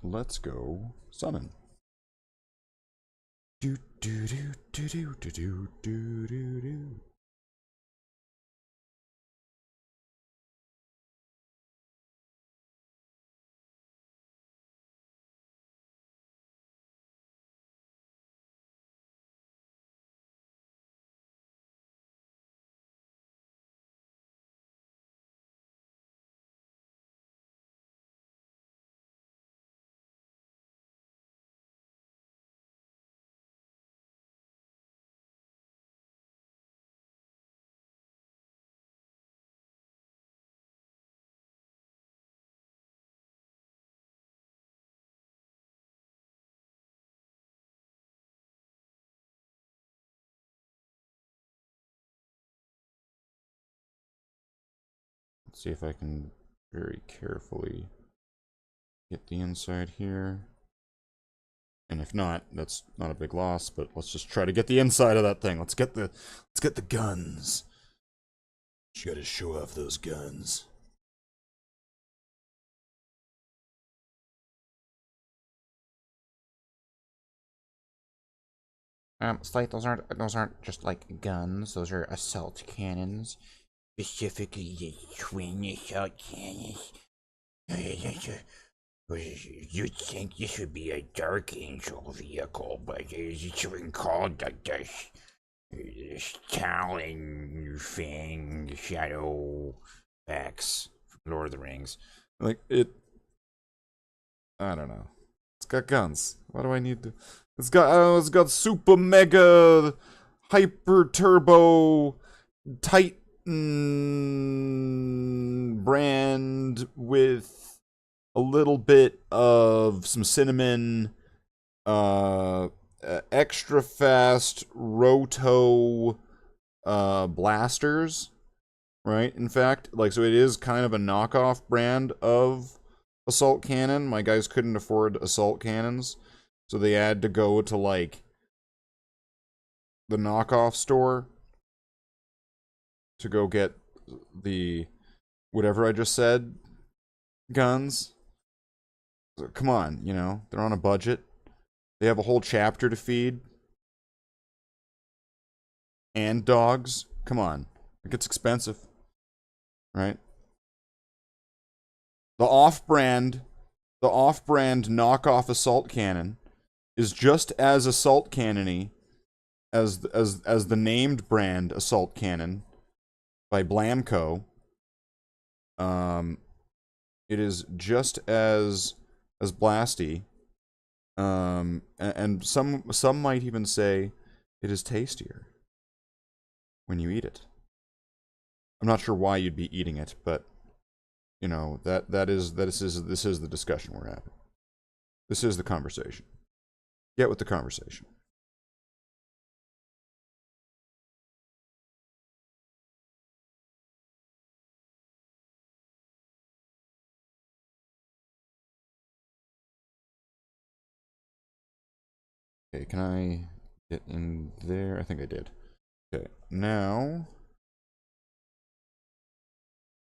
Let's go summon. Do do do do do do do do do do. Let's see if I can very carefully get the inside here. And if not, that's not a big loss, but let's just try to get the inside of that thing. Let's get the guns. You gotta show off those guns. Slight, those aren't just like guns, those are assault cannons. Specifically the twin assault cannons. You'd think this would be a Dark Angel vehicle, but it's even called this Talon thing, the Shadow X from Lord of the Rings. Like, I don't know. It's got guns. Why do I need to... It's got super mega hyper turbo Titan brand with a little bit of some cinnamon, extra fast roto blasters, right? In fact, like, so it is kind of a knockoff brand of assault cannon. My guys couldn't afford assault cannons, so they had to go to, like, the knockoff store to go get the whatever I just said guns. So, come on, you know, they're on a budget. They have a whole chapter to feed. And dogs. Come on. It gets expensive. Right? The off-brand knockoff assault cannon is just as assault cannon-y as the named brand assault cannon by Blamco. It is just as blasty. And some might even say it is tastier when you eat it. I'm not sure why you'd be eating it, but you know, this is the discussion we're having. This is the conversation. Get with the conversation. Okay, can I get in there? I think I did. Okay, now...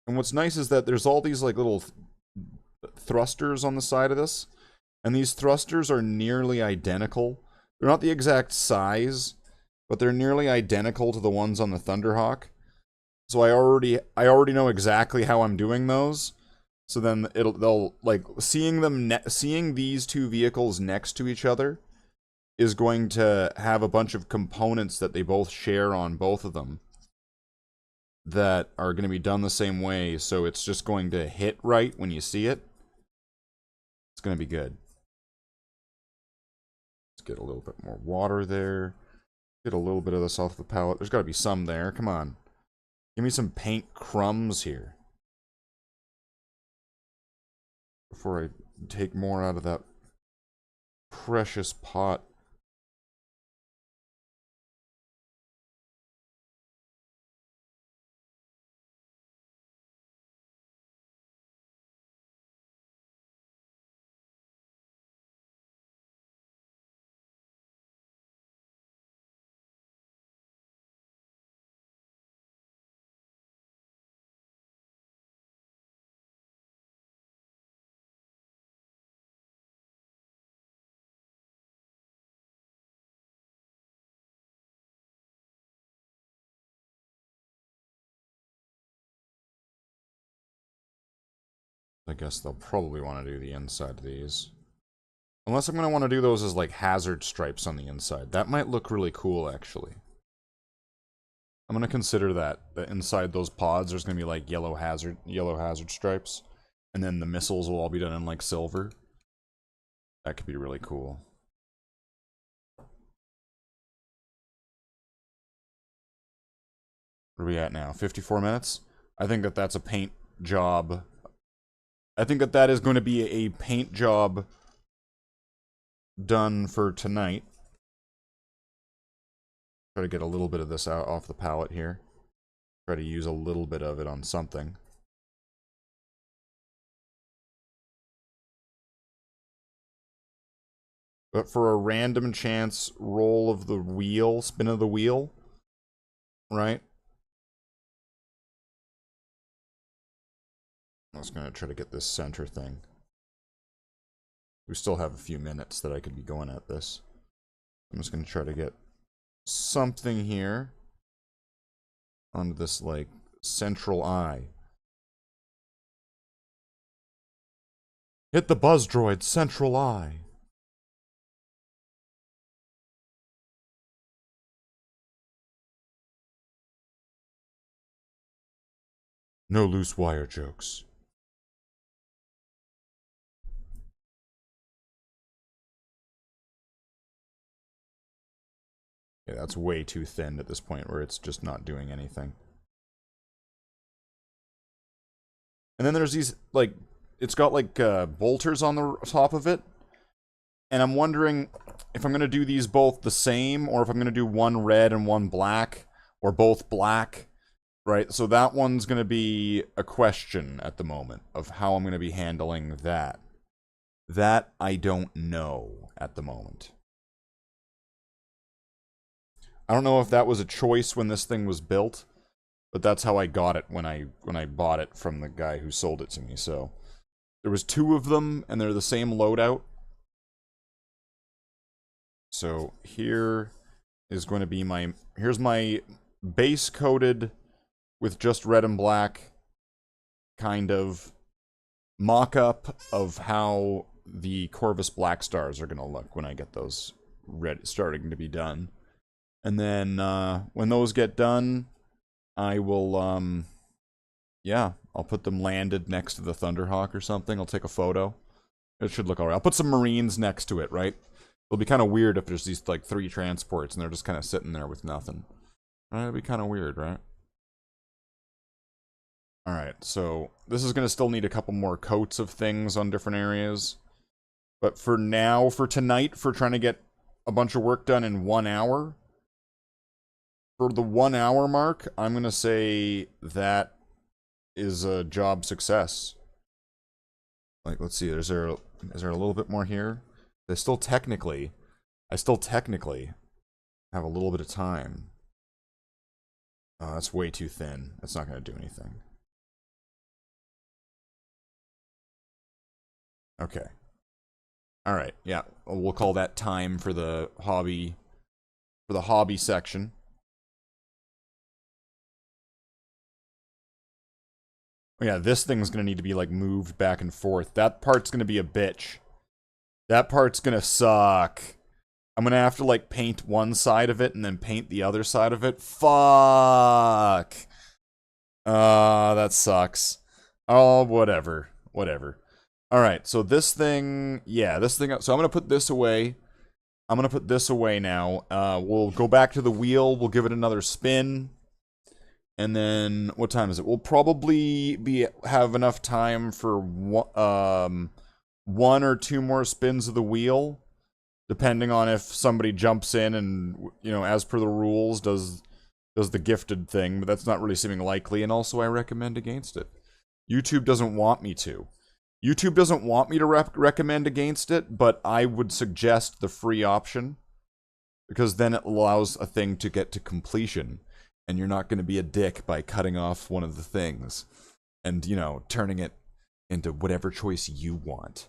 And what's nice is that there's all these, like, little thrusters on the side of this. And these thrusters are nearly identical. They're not the exact size, but they're nearly identical to the ones on the Thunderhawk. So I already know exactly how I'm doing those. So then they'll like seeing these two vehicles next to each other is going to have a bunch of components that they both share on both of them that are going to be done the same way, so it's just going to hit right when you see it. It's going to be good. Let's get a little bit more water there. Get a little bit of this off the palette. There's got to be some there. Come on. Give me some paint crumbs here. Before I take more out of that precious pot. I guess they'll probably want to do the inside of these. Unless I'm going to want to do those as like hazard stripes on the inside. That might look really cool, actually. I'm going to consider that inside those pods there's going to be like yellow hazard stripes. And then the missiles will all be done in like silver. That could be really cool. Where are we at now? 54 minutes? I think that that's a paint job. I think that that is going to be a paint job done for tonight. Try to get a little bit of this out off the palette here. Try to use a little bit of it on something. But for a random chance roll of the wheel, spin of the wheel, right? I was going to try to get this center thing. We still have a few minutes that I could be going at this. I'm just going to try to get something here onto this, like, central eye. Hit the buzz droid, central eye. No loose wire jokes. Yeah, that's way too thin at this point where it's just not doing anything. And then there's these, like, it's got like bolters on the top of it. And I'm wondering if I'm going to do these both the same or if I'm going to do one red and one black or both black. Right, so that one's going to be a question at the moment of how I'm going to be handling that. That I don't know at the moment. I don't know if that was a choice when this thing was built, but that's how I got it when I bought it from the guy who sold it to me. So there was two of them, and they're the same loadout. So here is going to be my... Here's my base-coated with just red and black kind of mock-up of how the Corvus Black Stars are going to look when I get those starting to be done. And then when those get done, I will, yeah, I'll put them landed next to the Thunderhawk or something. I'll take a photo. It should look alright. I'll put some Marines next to it, right? It'll be kind of weird if there's these, like, 3 transports and they're just kind of sitting there with nothing. It'll be kind of weird, right? Alright, so this is going to still need a couple more coats of things on different areas. But for now, for tonight, for trying to get a bunch of work done in 1 hour, for the 1 hour mark, I'm going to say that is a job success. Like, let's see, is there a little bit more here? I still technically have a little bit of time. Oh, that's way too thin. That's not going to do anything. Okay. Alright, yeah. We'll call that time for the hobby section. Oh yeah, this thing's gonna need to be, like, moved back and forth. That part's gonna be a bitch. That part's gonna suck. I'm gonna have to, like, paint one side of it and then paint the other side of it. Fuck! That sucks. Oh, whatever. Whatever. Alright, so this thing... Yeah, this thing... So I'm gonna put this away. I'm gonna put this away now. We'll go back to the wheel. We'll give it another spin. And then... What time is it? We'll probably have enough time for one or two more spins of the wheel. Depending on if somebody jumps in and, you know, as per the rules, does the gifted thing. But that's not really seeming likely, and also I recommend against it. YouTube doesn't want me to. YouTube doesn't want me to recommend against it, but I would suggest the free option. Because then it allows a thing to get to completion. And you're not going to be a dick by cutting off one of the things. And, you know, turning it into whatever choice you want.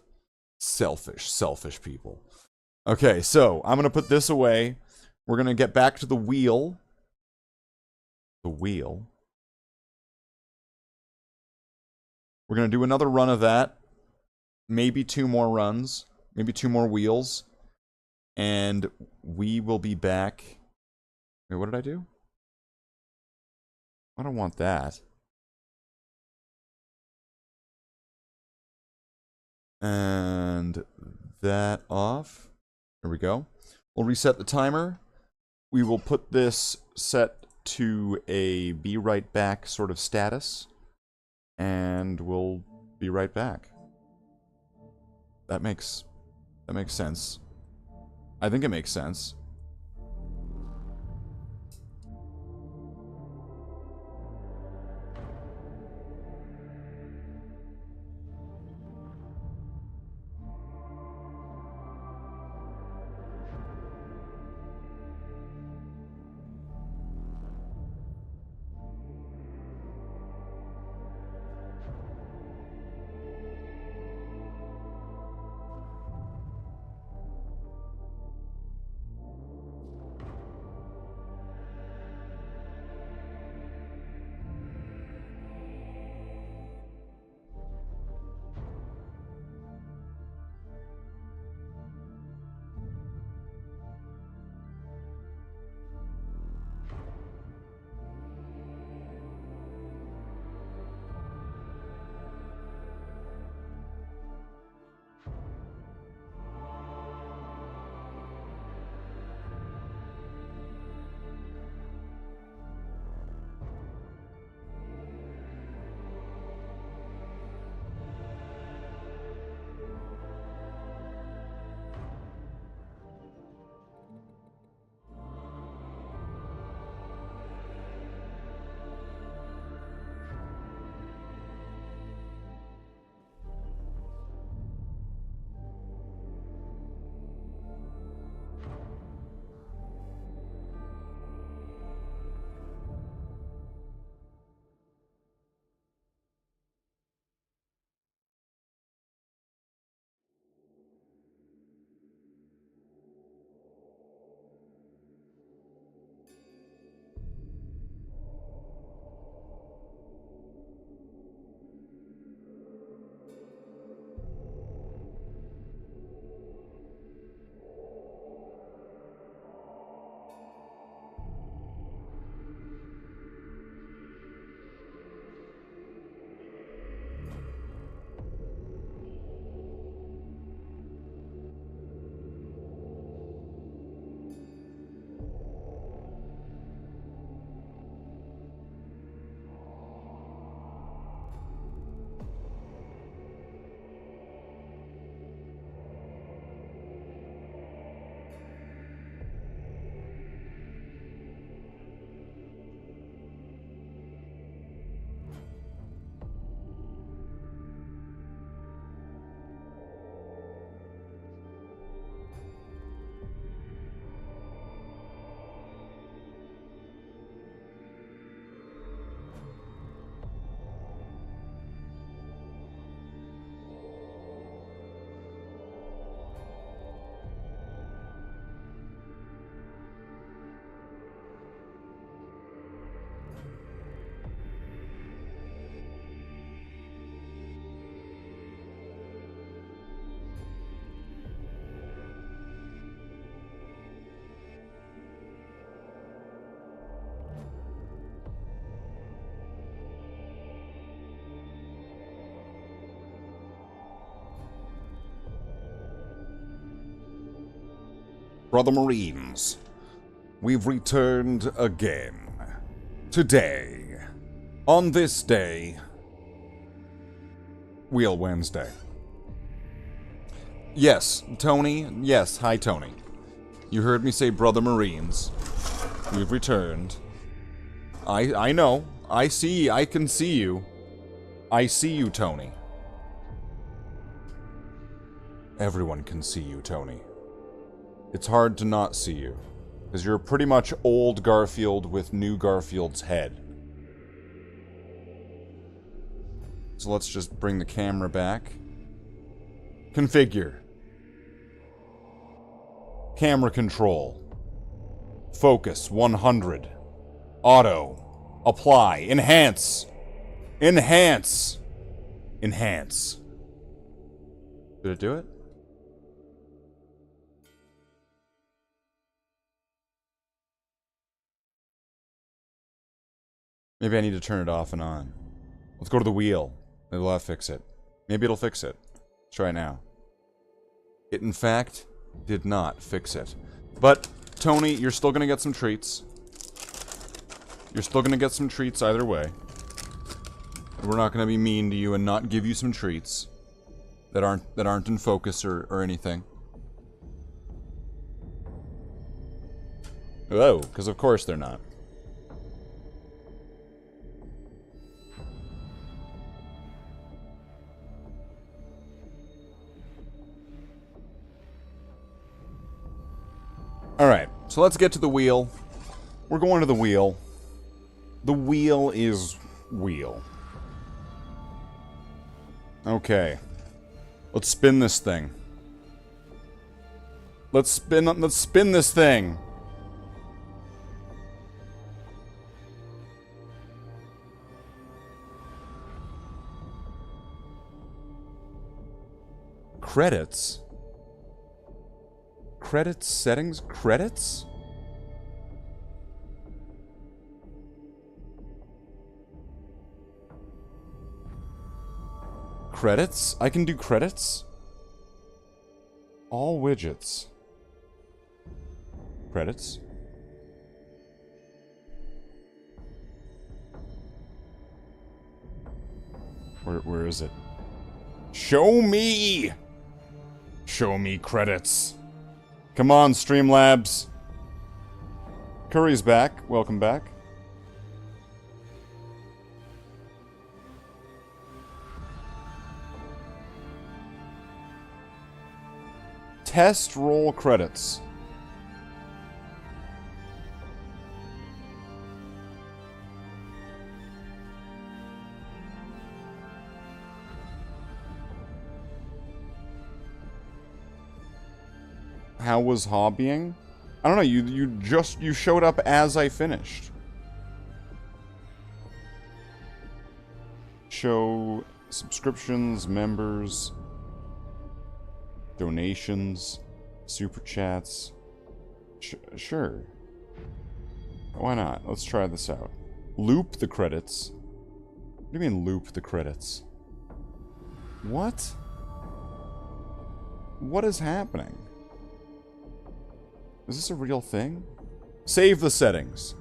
Selfish people. Okay, so I'm going to put this away. We're going to get back to the wheel. The wheel. We're going to do another run of that. Maybe 2 more runs. Maybe 2 more wheels. And we will be back. Wait, what did I do? I don't want that. And that off. There we go. We'll reset the timer. We will put this set to a be right back sort of status. And we'll be right back. That makes sense. I think it makes sense. Brother Marines, we've returned again. Today, on this day, Wheel Wednesday. Yes, Tony, yes, hi Tony. You heard me say Brother Marines. We've returned. I know, I can see you. I see you, Tony. Everyone can see you, Tony. It's hard to not see you, because you're pretty much old Garfield with new Garfield's head. So let's just bring the camera back. Configure. Camera control. Focus 100. Auto. Apply. Enhance. Enhance. Enhance. Did it do it? Maybe I need to turn it off and on. Let's go to the wheel. Maybe it'll fix it. Maybe it'll fix it. Let's try it now. It, in fact, did not fix it. But, Tony, you're still gonna get some treats. You're still gonna get some treats either way. We're not gonna be mean to you and not give you some treats that aren't in focus or anything. Oh, because of course they're not. Alright, so let's get to the wheel. We're going to the wheel. The wheel is wheel. Okay. Let's spin this thing. Let's spin this thing. Credits? Credits settings? Credits? Credits? I can do credits? All widgets. Credits? Where is it? Show me! Show me credits. Come on, Streamlabs. Curry's back. Welcome back. Test roll credits. How was hobbying? I don't know, you showed up as I finished. Show subscriptions, members, donations, super chats. Sure. Why not? Let's try this out. Loop the credits. What do you mean loop the credits? What? What is happening? Is this a real thing? Save the settings.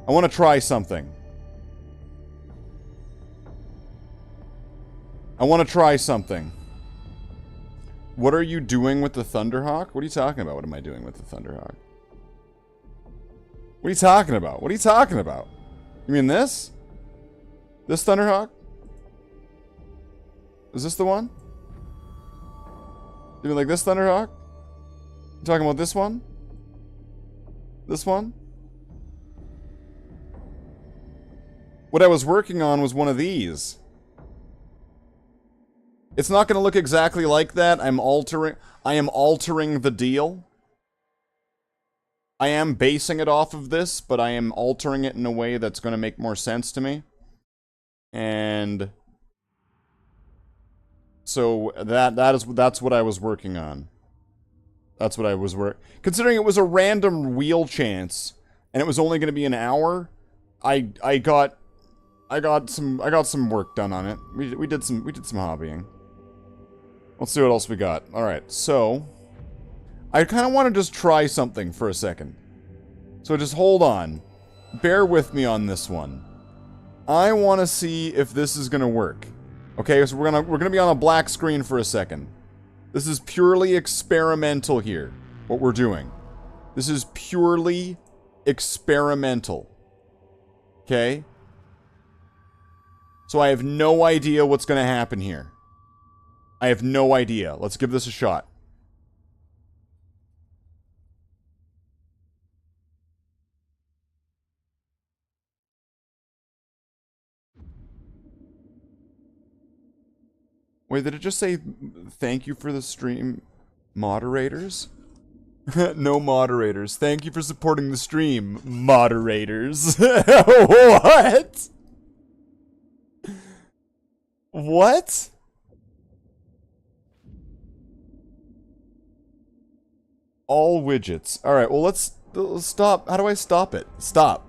I want to try something. I want to try something. What are you doing with the Thunderhawk? What are you talking about? What am I doing with the Thunderhawk? What are you talking about? What are you talking about? You mean this? This Thunderhawk? Is this the one? You mean like this Thunderhawk? You talking about this one? This one? What I was working on was one of these. It's not going to look exactly like that. I am altering the deal. I am basing it off of this, but I am altering it in a way that's going to make more sense to me. And so that's what I was working on. That's what I was considering it was a random wheel chance and it was only going to be an hour. I got some work done on it. We did some hobbying. Let's see what else we got. All right. So I kind of want to just try something for a second. So just hold on. Bear with me on this one. I want to see if this is going to work. Okay, so we're going to be on a black screen for a second. This is purely experimental here, what we're doing. This is purely experimental. Okay? So I have no idea what's going to happen here. I have no idea. Let's give this a shot. Wait, did it just say thank you for the stream moderators? No moderators. Thank you for supporting the stream, moderators. What? What? All widgets. Alright, well, let's stop. How do I stop it? Stop.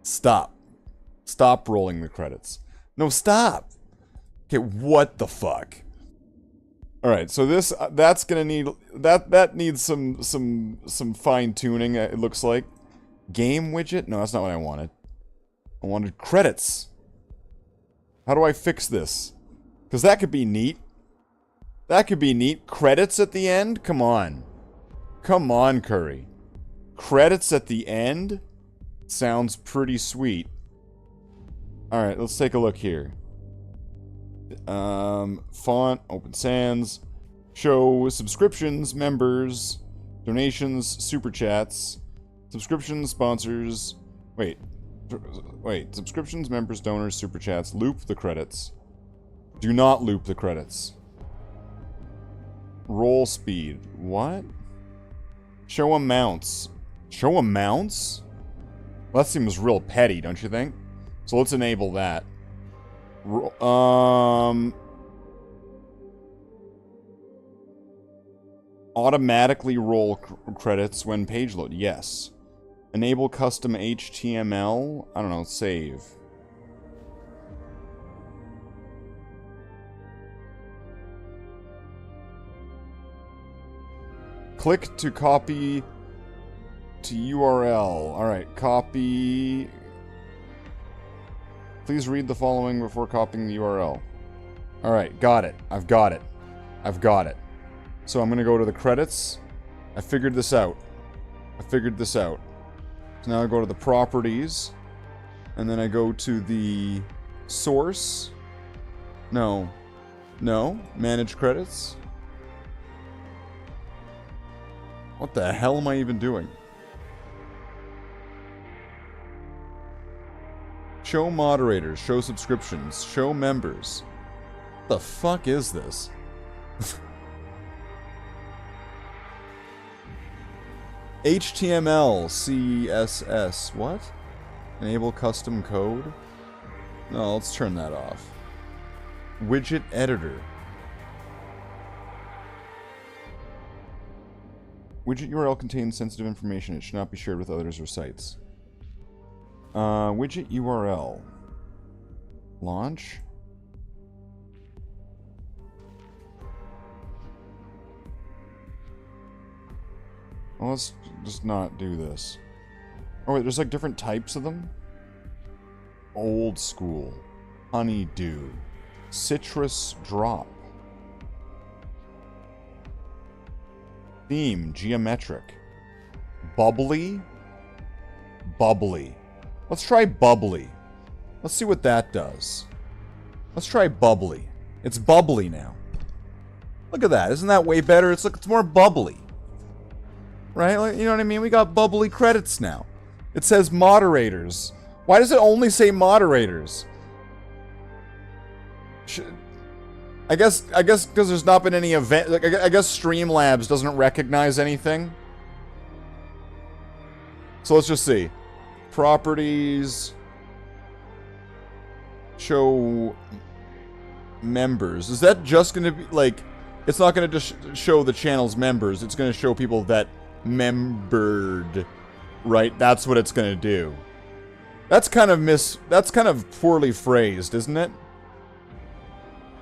Stop. Stop rolling the credits. No, stop. Okay, what the fuck? Alright, so this, that's gonna need, that needs some fine-tuning, it looks like. Game widget? No, that's not what I wanted. I wanted credits. How do I fix this? Because that could be neat. That could be neat. Credits at the end? Come on. Come on, Curry. Credits at the end? Sounds pretty sweet. Alright, let's take a look here. Font, Open Sans. Show subscriptions, members, donations, super chats. Subscriptions, sponsors. Wait, subscriptions, members, donors, super chats. Loop the credits. Do not loop the credits. Roll speed. What? Show amounts. Show amounts? Well, that seems real petty, don't you think? So let's enable that. Automatically roll credits when page load. Yes. Enable custom HTML. I don't know, save. Click to copy to URL. Alright, copy. Please read the following before copying the URL. Alright, got it. I've got it. I've got it. So I'm gonna go to the credits. I figured this out. So now I go to the properties. And then I go to the source. No. Manage credits. What the hell am I even doing? Show moderators, show subscriptions, show members. What the fuck is this? HTML, CSS, what? Enable custom code? No, let's turn that off. Widget editor. Widget URL contains sensitive information. It should not be shared with others or sites. Widget URL. Launch. Well, let's just not do this. Oh wait, there's like different types of them? Old school. Honeydew. Citrus drop. Theme, geometric. Bubbly? Bubbly. Let's try bubbly. Let's see what that does. Let's try bubbly. It's bubbly now. Look at that. Isn't that way better? It's like it's more bubbly. Right? Like, you know what I mean? We got bubbly credits now. It says moderators. Why does it only say moderators? I guess because there's not been any event. Like, I guess Streamlabs doesn't recognize anything. So let's just see. Properties. Show members. Is that just going to be like? It's not going to just show the channel's members. It's going to show people that membered. Right? That's what it's going to do. That's kind of poorly phrased, isn't it?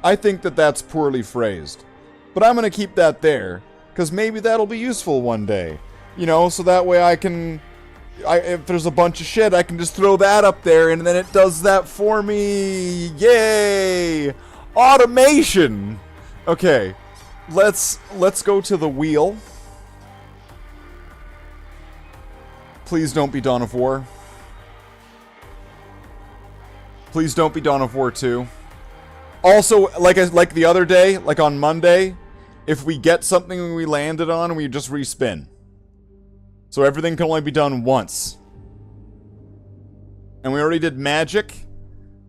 I think that that's poorly phrased. But I'm going to keep that there, because maybe that'll be useful one day. You know, so that way I can... if there's a bunch of shit, I can just throw that up there, and then it does that for me! Yay! Automation! Okay, let's go to the wheel. Please don't be Dawn of War. Please don't be Dawn of War 2. Also, like the other day, like on Monday, if we get something we landed on, we just respin. So everything can only be done once. And we already did Magic,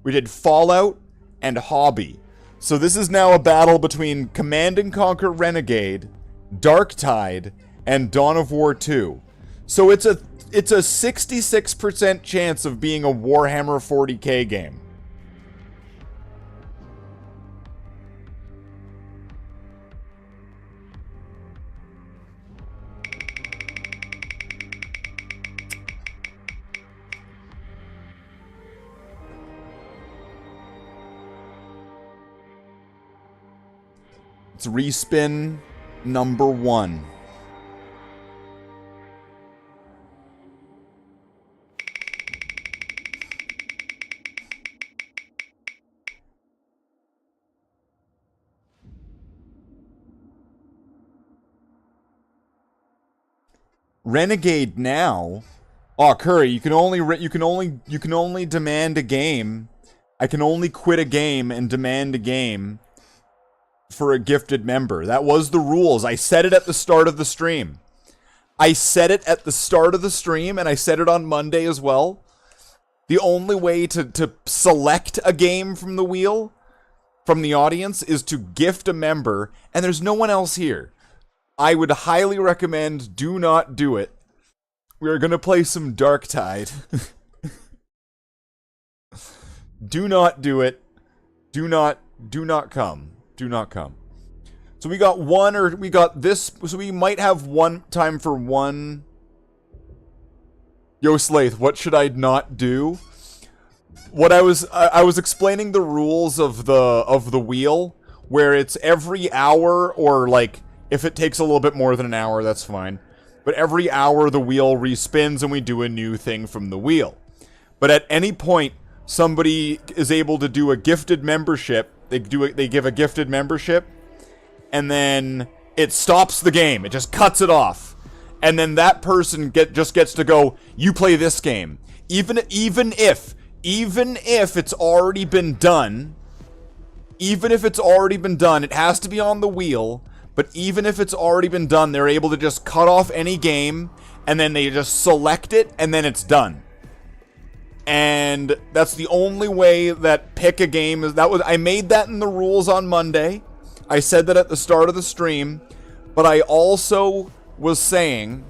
we did Fallout, and Hobby. So this is now a battle between Command & Conquer Renegade, Darktide, and Dawn of War 2. So it's a 66% chance of being a Warhammer 40k game. It's respin number 1. Renegade now. Oh, Curry, you can only demand a game. I can only quit a game and demand a game for a gifted member. That was the rules. I said it at the start of the stream. I said it at the start of the stream, and I said it on Monday as well. The only way to select a game from the wheel, from the audience, is to gift a member, and there's no one else here. I would highly recommend do not do it. We are going to play some Darktide. Do not do it. Do not come. Do not come. So we got this, so we might have one time for one. Yo, Slathe, what should I not do? What I was explaining the rules of the wheel, where it's every hour, or like if it takes a little bit more than an hour, that's fine. But every hour the wheel respins and we do a new thing from the wheel. But at any point somebody is able to do a gifted membership. They give a gifted membership, and then it stops the game. It just cuts it off. And then that person just gets to go, you play this game. Even if it's already been done, it has to be on the wheel. But even if it's already been done, they're able to just cut off any game, and then they just select it, and then it's done. And that's the only way that pick a game is. I made that in the rules on Monday. I said that at the start of the stream, but I also was saying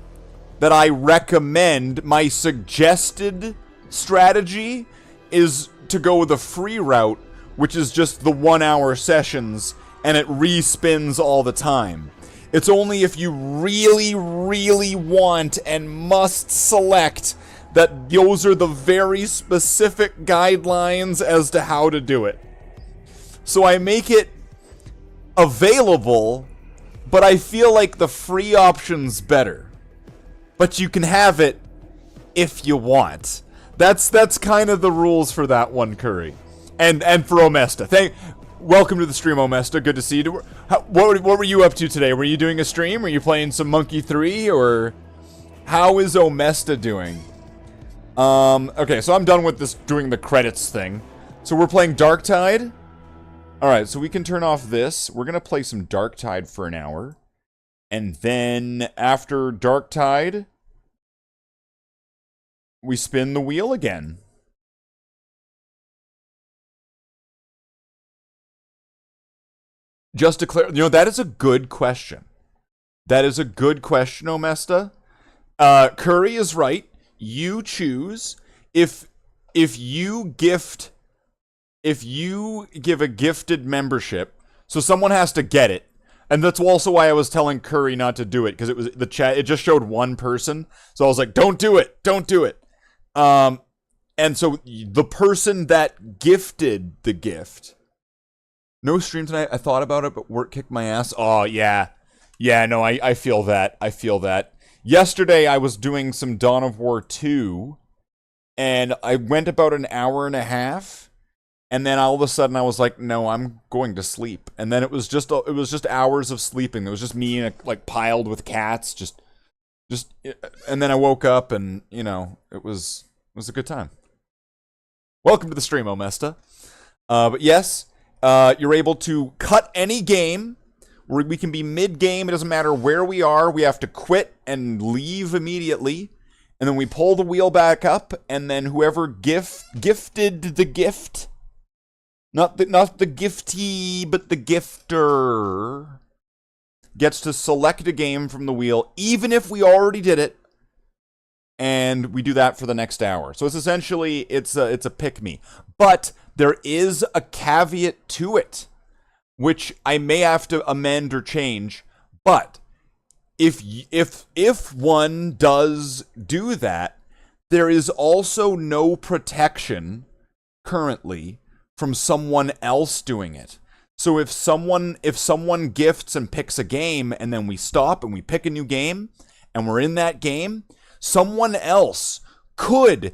that I recommend, my suggested strategy is to go the free route, which is just the 1 hour sessions, and it respins all the time. It's only if you really, really want and must select that those are the very specific guidelines as to how to do it. So I make it available, but I feel like the free option's better. But you can have it if you want. That's kind of the rules for that one, Curry. And for Omesta. Welcome to the stream, Omesta. Good to see you. What were you up to today? Were you doing a stream? Were you playing some Monkey 3? Or how is Omesta doing? Okay, so I'm done with this doing the credits thing. So we're playing Darktide. Alright, so we can turn off this. We're going to play some Darktide for an hour. And then after Darktide, we spin the wheel again. Just to clear, that is a good question. That is a good question, Omesta. Curry is right. You choose. If you give a gifted membership, so someone has to get it. And that's also why I was telling Curry not to do it, because it was the chat, it just showed one person. So I was like, don't do it. Don't do it. And so the person that gifted the gift. No stream tonight. I thought about it, but work kicked my ass. Oh, yeah. Yeah, no, I feel that. I feel that. Yesterday, I was doing some Dawn of War 2, and I went about an hour and a half, and then all of a sudden I was like, no, I'm going to sleep. And then it was just hours of sleeping. It was just me, like, piled with cats, just, and then I woke up, and, it was a good time. Welcome to the stream, Omesta. But yes, you're able to cut any game. We can be mid-game. It doesn't matter where we are. We have to quit and leave immediately. And then we pull the wheel back up. And then whoever gifted the gift, not the giftee, but the gifter, gets to select a game from the wheel, even if we already did it. And we do that for the next hour. So it's essentially, it's a pick-me. But there is a caveat to it, which I may have to amend or change. But if one does do that, there is also no protection currently from someone else doing it. So if someone gifts and picks a game and then we stop and we pick a new game and we're in that game, someone else could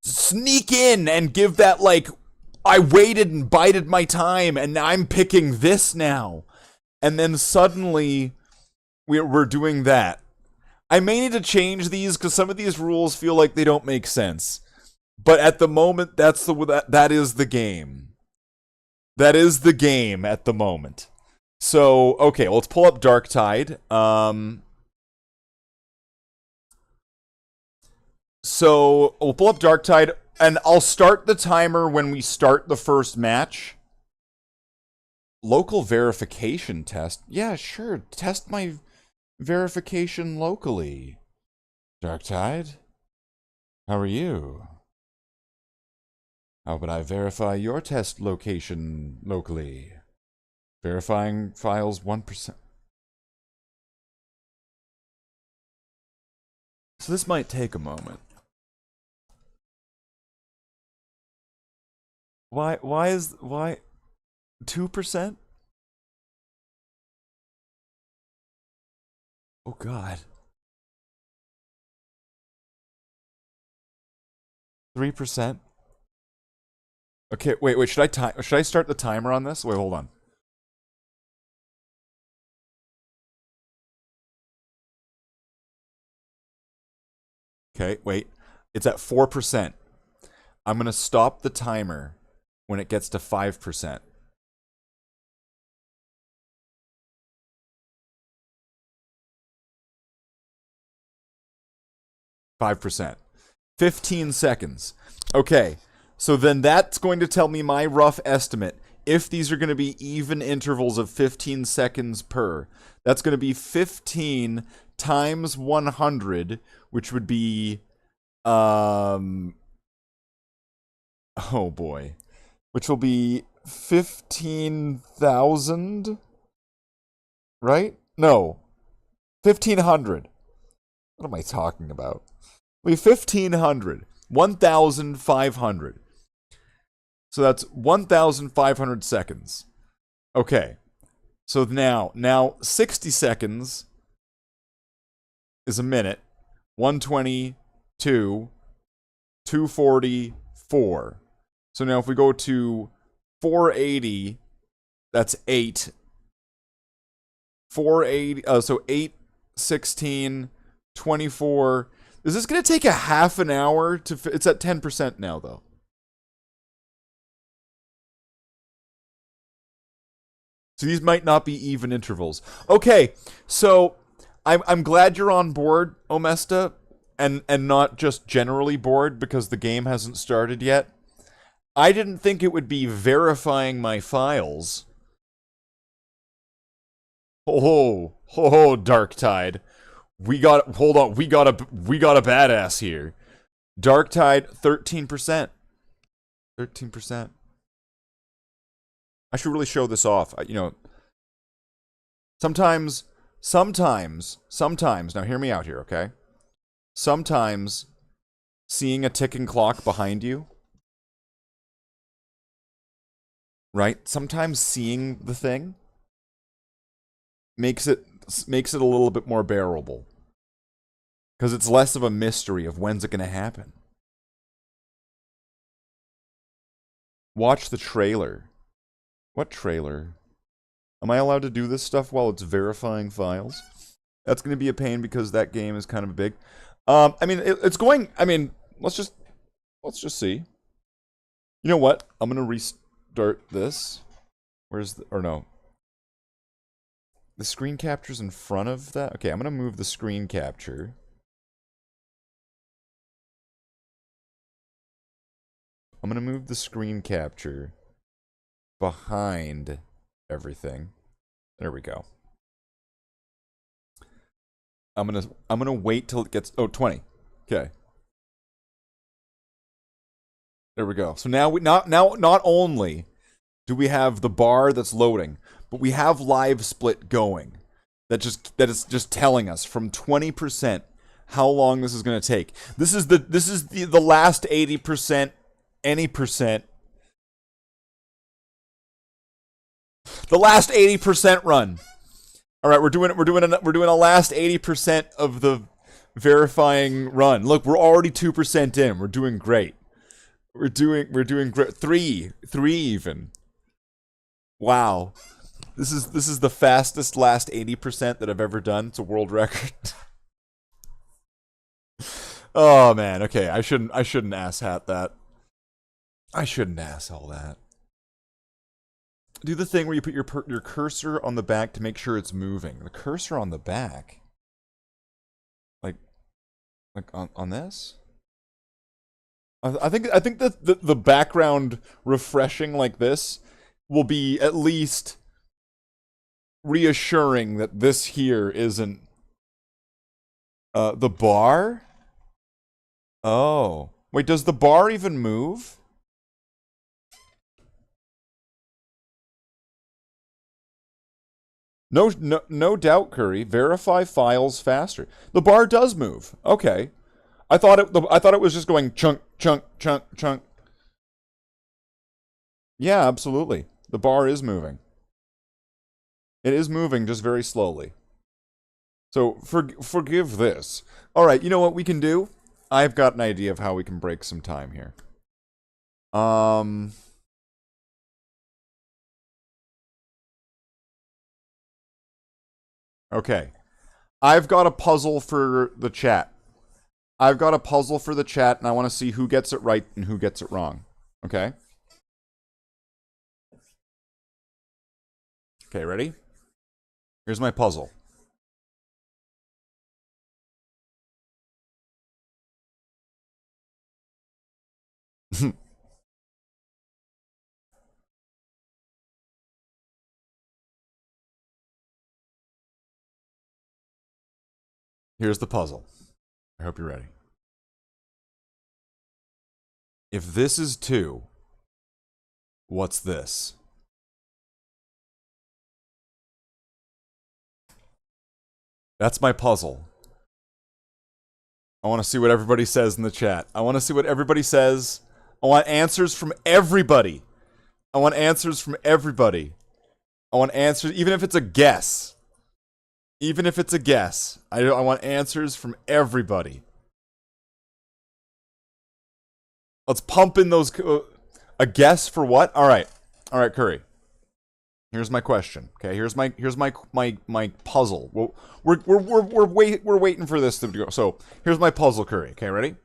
sneak in and give that, like, I waited and bided my time and I'm picking this now. And then suddenly we're doing that. I may need to change these because some of these rules feel like they don't make sense. But at the moment, that is the game. That is the game at the moment. So, okay, let's pull up Darktide. So, we'll pull up Darktide, and I'll start the timer when we start the first match. Local verification test? Yeah, sure. Test my verification locally. Darktide? How are you? How would I verify your test location locally? Verifying files 1%. So this might take a moment. Why 2%? Oh god. 3%? Okay, wait, should I start the timer on this? Wait, hold on. Okay, wait. It's at 4%. I'm going to stop the timer when it gets to 5%. %. 15 seconds. Okay. So then that's going to tell me my rough estimate. If these are going to be even intervals of 15 seconds per, that's going to be 15 times 100, which would be, oh boy, which will be 15,000, right? No, 1,500. What am I talking about? It'll be 1,500, 1,500. So that's 1,500 seconds. Okay. So now 60 seconds is a minute. 122, 244. So now if we go to 480, that's 8. 480, so 8, 16, 24. Is this going to take a half an hour to... It's at 10% now, though. So these might not be even intervals. Okay, so I'm glad you're on board, Omesta, and not just generally bored because the game hasn't started yet. I didn't think it would be verifying my files. Oh, Darktide. Hold on, we got a badass here. Darktide, 13%. 13%. I should really show this off. Sometimes, now hear me out here, okay? Sometimes seeing a ticking clock behind you, right? Sometimes seeing the thing makes it a little bit more bearable. Because it's less of a mystery of when's it going to happen. Watch the trailer. What trailer? Am I allowed to do this stuff while it's verifying files? That's going to be a pain because that game is kind of big. I mean, it's going... I mean, let's just see. You know what? I'm going to restart this. Where's the... Or no. The screen capture's in front of that? Okay, I'm going to move the screen capture. I'm going to move the screen capture behind everything. There we go. I'm gonna wait till it gets 20. Okay. There we go. So now not only do we have the bar that's loading, but we have live split going. That is just telling us from 20% how long this is going to take. This is the last 80%, any percent. The last 80% run. All right, we're doing a last 80% of the verifying run. Look, we're already 2% in. We're doing great. We're doing great. Three even. Wow. This is the fastest last 80% that I've ever done. It's a world record. Oh man, okay. I shouldn't asshat that. I shouldn't ass all that. Do the thing where you put your cursor on the back to make sure it's moving. The cursor on the back. Like on this? I think that the background refreshing like this will be at least reassuring that this here isn't the bar? Oh. Wait, does the bar even move? No doubt, Curry. Verify files faster. The bar does move. Okay. I thought it was just going chunk, chunk, chunk, chunk. Yeah, absolutely. The bar is moving. It is moving, just very slowly. So, forgive this. Alright, you know what we can do? I've got an idea of how we can break some time here. Okay. I've got a puzzle for the chat. And I want to see who gets it right and who gets it wrong. Okay? Okay, ready? Here's my puzzle. Here's the puzzle. I hope you're ready. If this is 2, what's this? That's my puzzle. I want to see what everybody says in the chat. I want to see what everybody says. I want answers from everybody. I want answers, even if it's a guess. I want answers from everybody. Let's pump in those. A guess for what? All right, Curry. Here's my question. Okay, here's my puzzle. We're waiting for this to go. So here's my puzzle, Curry. Okay, ready?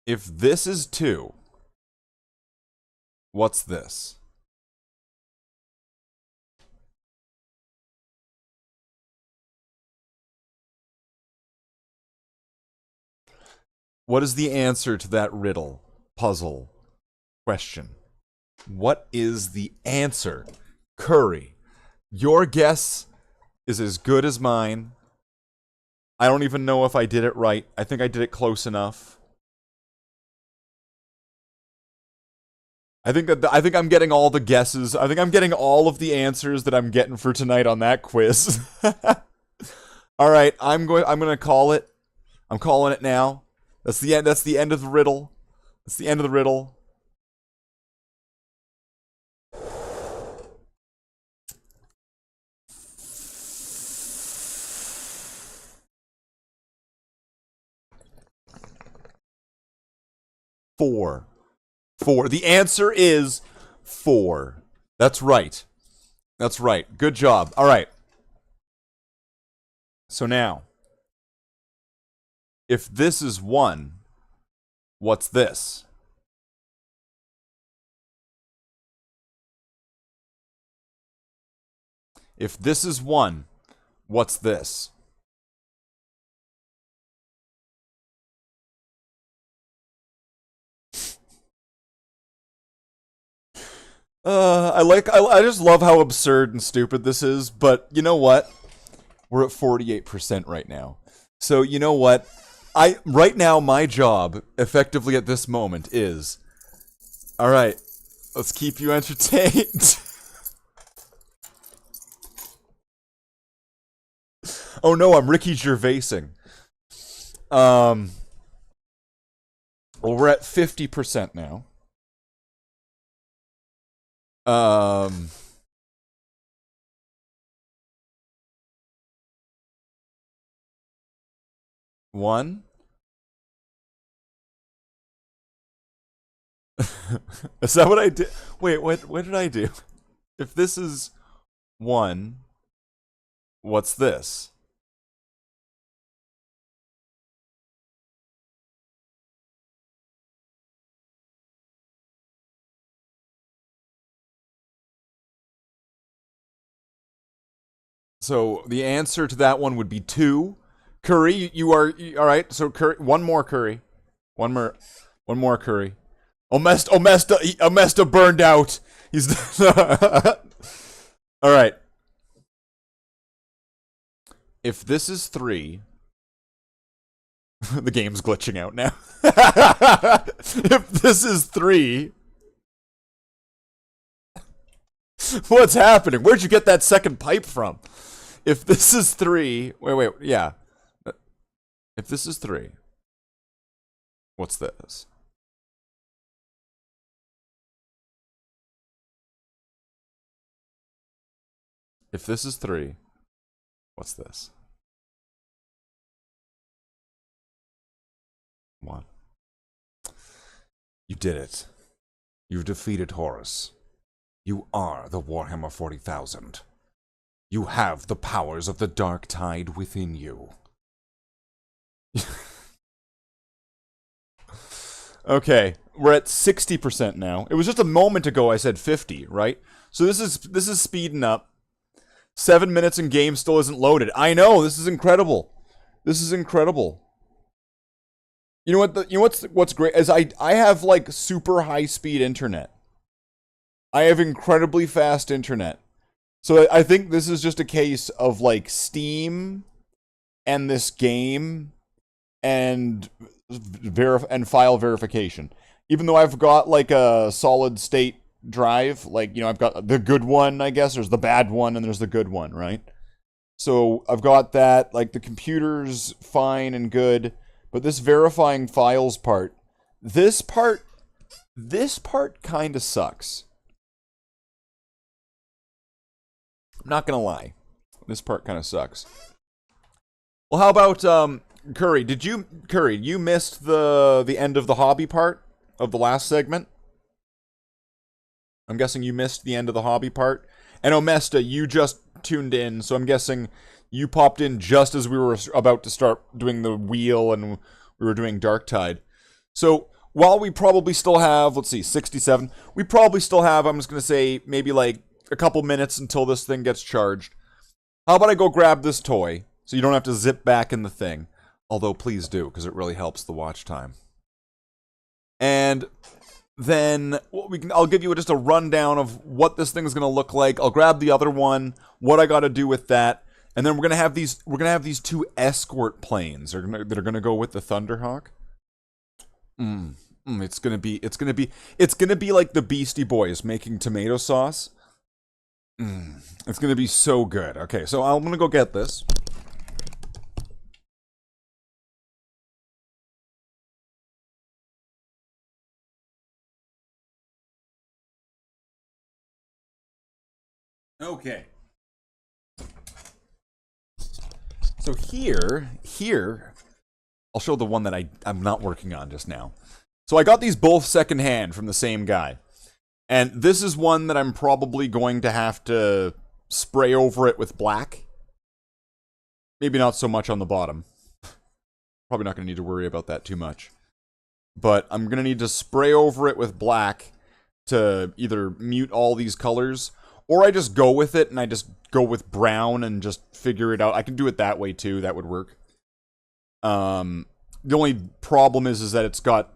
If this is 2, what's this? What is the answer to that riddle, puzzle, question? What is the answer? Curry, your guess is as good as mine. I don't even know if I did it right. I think I did it close enough. I think I'm getting all the guesses. I think I'm getting all of the answers that I'm getting for tonight on that quiz. All right, I'm going to call it. I'm calling it now. That's the end of the riddle. That's the end of the riddle. Four. The answer is 4. That's right. Good job. All right. So now, if this is 1, what's this? If this is 1, what's this? I just love how absurd and stupid this is, but you know what? We're at 48% right now. So you know what? Right now my job, effectively at this moment, is alright, let's keep you entertained. Oh no, I'm Ricky Gervaising. Well, we're at 50% now. Um. One. Is that what I did? Wait, what did I do? If this is 1, what's this? So the answer to that one would be 2. Curry, all right. So curry, one more curry, one more curry. Omesta burned out. He's all right. If this is 3, the game's glitching out now. If this is 3, what's happening? Where'd you get that second pipe from? If this is 3, wait, yeah. If this is 3, what's this? If this is 3, what's this? 1. You did it. You've defeated Horus. You are the Warhammer 40,000. You have the powers of the Dark Tide within you. Okay, we're at 60% now. It was just a moment ago I said 50, right? So this is speeding up. 7 minutes and game still isn't loaded. I know, this is incredible. This is incredible. You know what? What's great is I have like super high speed internet. I have incredibly fast internet. So I think this is just a case of like Steam and this game and file verification. Even though I've got like a solid state drive, like, you know, I've got the good one, I guess. There's the bad one and there's the good one, right? So I've got that, like the computer's fine and good, but this verifying files part, this part kind of sucks. I'm not gonna lie. This part kind of sucks. Well, how about Curry? You missed the end of the hobby part of the last segment? I'm guessing you missed the end of the hobby part. And Omesta, you just tuned in, so I'm guessing you popped in just as we were about to start doing the wheel and we were doing Darktide. So while we probably still have, let's see, 67, we probably still have, I'm just going to say, maybe like a couple minutes until this thing gets charged. How about I go grab this toy so you don't have to zip back in the thing? Although please do, because it really helps the watch time. And then I'll give you just a rundown of what this thing's going to look like. I'll grab the other one, what I got to do with that, and then we're going to have these 2 escort planes that are going to go with the Thunderhawk. It's going to be like the Beastie Boys making tomato sauce. It's going to be so good. Okay, so I'm going to go get this. Okay. So here, I'll show the one that I'm not working on just now. So I got these both secondhand from the same guy. And this is one that I'm probably going to have to spray over it with black. Maybe not so much on the bottom. Probably not going to need to worry about that too much. But I'm going to need to spray over it with black to either mute all these colors, or I just go with it and I just go with brown and just figure it out. I can do it that way too. That would work. The only problem is that it's got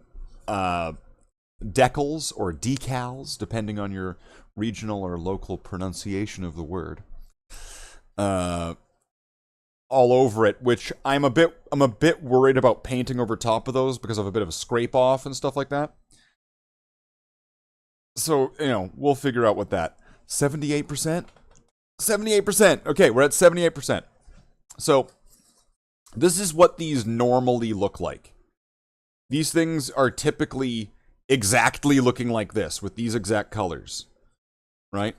decals or decals, depending on your regional or local pronunciation of the word, all over it, which I'm a bit worried about painting over top of those because of a bit of a scrape off and stuff like that. So, you know, we'll figure out what that. 78%? 78%. Okay, we're at 78%. So, this is what these normally look like. These things are typically exactly looking like this, with these exact colors. right?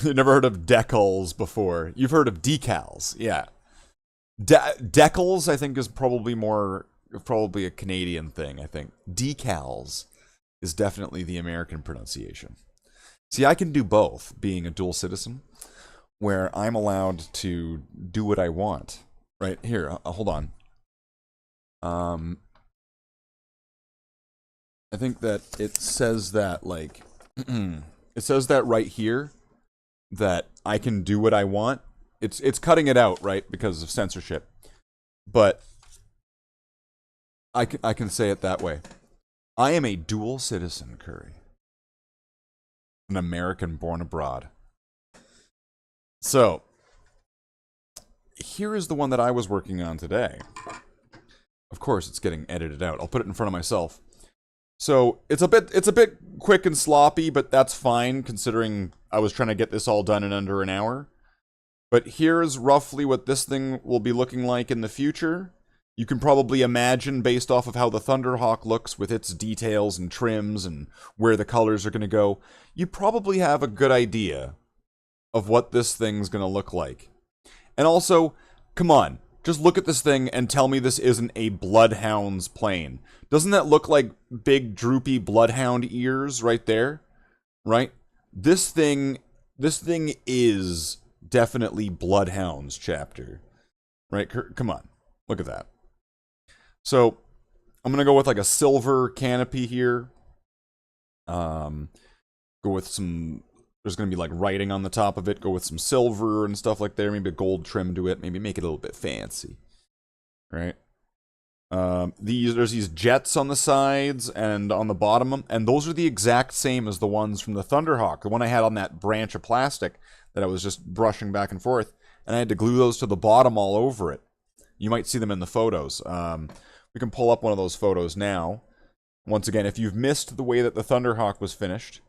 You've never heard of decals before. You've heard of decals, yeah. Decals, I think, is probably a Canadian thing, I think. Decals is definitely the American pronunciation. See, I can do both, being a dual citizen, where I'm allowed to do what I want. Right, here, hold on. I think that it says that, like, it says that right here, that I can do what I want. It's cutting it out, right, because of censorship. But I can say it that way. I am a dual citizen, Curry. An American born abroad. So, here is the one that I was working on today. Of course, it's getting edited out. I'll put it in front of myself. So, it's a bit quick and sloppy, but that's fine considering I was trying to get this all done in under an hour. But here's roughly what this thing will be looking like in the future. You can probably imagine, based off of how the Thunderhawk looks with its details and trims and where the colors are going to go, you probably have a good idea of what this thing's going to look like. And also, come on, just look at this thing and tell me this isn't a Bloodhound's plane. Doesn't that look like big droopy Bloodhound ears right there? Right? This thing is definitely Bloodhound's chapter. Right? Come on. Look at that. So, I'm going to go with like a silver canopy here. Go with some... There's going to be like writing on the top of it. Go with some silver and stuff like there. Maybe a gold trim to it. Maybe make it a little bit fancy. Right? There's these jets on the sides and on the bottom. And those are the exact same as the ones from the Thunderhawk. The one I had on that branch of plastic that I was just brushing back and forth. And I had to glue those to the bottom all over it. You might see them in the photos. We can pull up one of those photos now. Once again, if you've missed the way that the Thunderhawk was finished...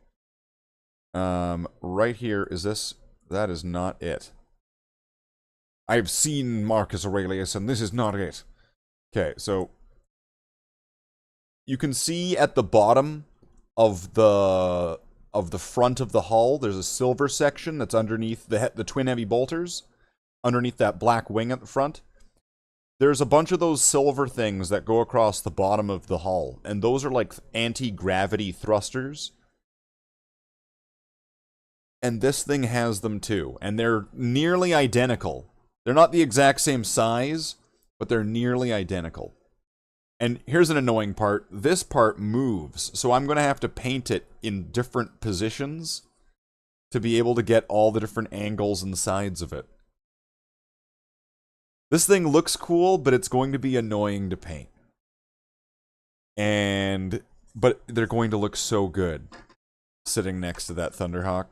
right here, is this? That is not it. I've seen Marcus Aurelius, and this is not it. Okay, so you can see at the bottom of the front of the hull, there's a silver section that's underneath the twin heavy bolters, underneath that black wing at the front. There's a bunch of those silver things that go across the bottom of the hull, and those are like anti-gravity thrusters. And this thing has them too. And they're nearly identical. They're not the exact same size, but they're nearly identical. And here's an annoying part. This part moves, so I'm going to have to paint it in different positions to be able to get all the different angles and sides of it. This thing looks cool, but it's going to be annoying to paint. But they're going to look so good sitting next to that Thunderhawk.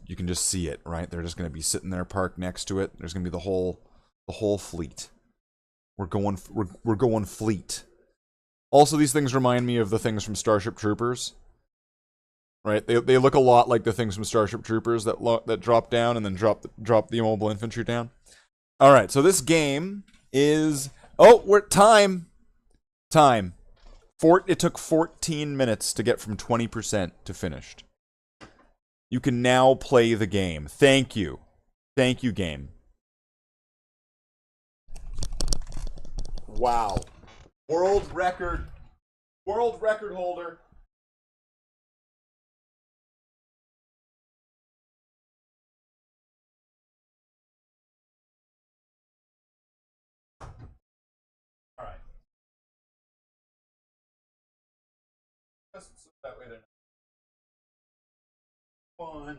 You can just see it, right? They're just going to be sitting there parked next to it. There's going to be the whole fleet. We're going fleet. Also, these things remind me of the things from Starship Troopers. Right? They look a lot like the things from Starship Troopers that drop down and then drop the immobile infantry down. All right, so this game is time. It took 14 minutes to get from 20% to finished. You can now play the game. Thank you. Thank you, game. Wow. World record holder. All right. Just so that way they're fun.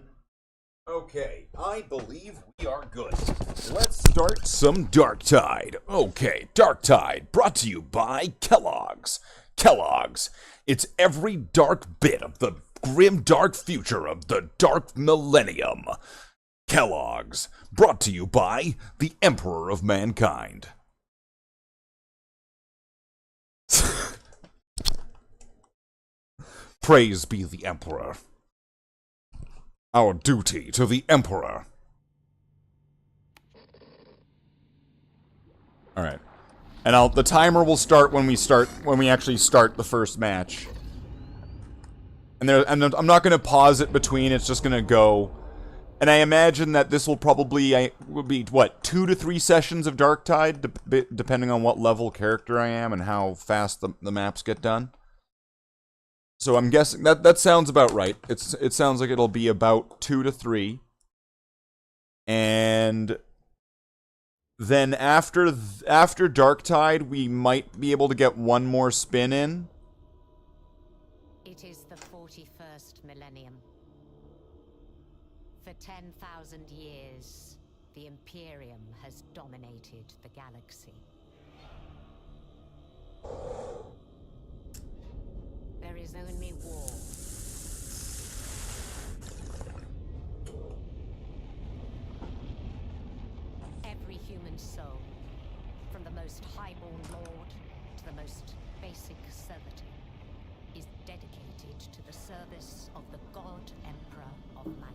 Okay, I believe we are good. Let's start some Darktide. Okay, Darktide, brought to you by Kellogg's. Kellogg's, it's every dark bit of the grim dark future of the dark millennium. Kellogg's, brought to you by the Emperor of Mankind. Praise be the Emperor. Our duty to the Emperor. Alright. And the timer will start when we actually start the first match. And I'm not going to pause it between, it's just going to go. And I imagine that this will probably will be, what, 2 to 3 sessions of Darktide, depending on what level character I am and how fast the maps get done. So I'm guessing, that sounds about right. It sounds like it'll be about 2 to 3. And then after Darktide, we might be able to get one more spin in. It is the 41st millennium. For 10,000 years, the Imperium has dominated the galaxy. There is only war. Every human soul, from the most highborn lord to the most basic servitor, is dedicated to the service of the God Emperor of mankind.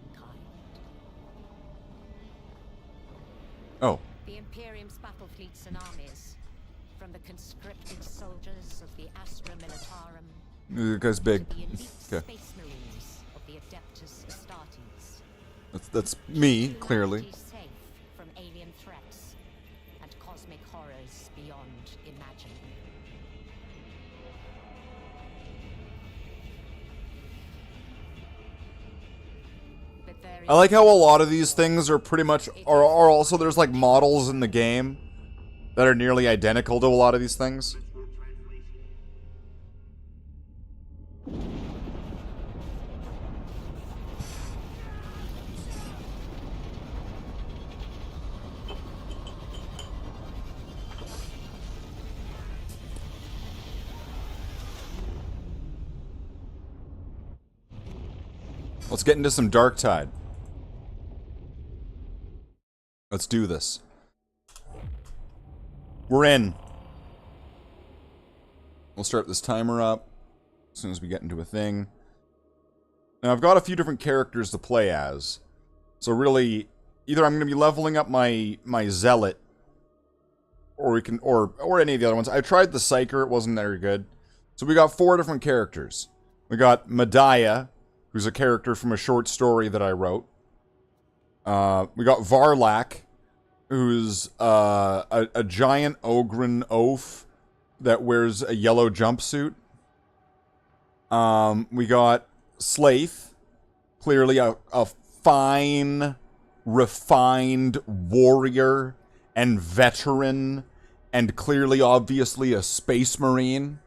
Oh. The Imperium's battle fleets and armies, from the conscripted soldiers of the Astra Militarum The guy's big. to the elite Okay. space marines of the Adeptus Astartes. That's me, clearly. Humanity safe from alien threats and cosmic horrors beyond imagining. But there I like how a lot of these things are pretty much, are also, there's like models in the game that are nearly identical to a lot of these things. Let's get into some Darktide. Let's do this. We're in. We'll start this timer up as soon as we get into a thing. Now I've got a few different characters to play as. So really, either I'm going to be leveling up my Zealot, or we can, or any of the other ones. I tried the Psyker, it wasn't very good. So we got 4 different characters. We got Medaya, who's a character from a short story that I wrote. We got Varlak, who's a giant Ogren oaf that wears a yellow jumpsuit. We got Slathe, clearly a fine, refined warrior and veteran, and clearly, obviously, a space marine.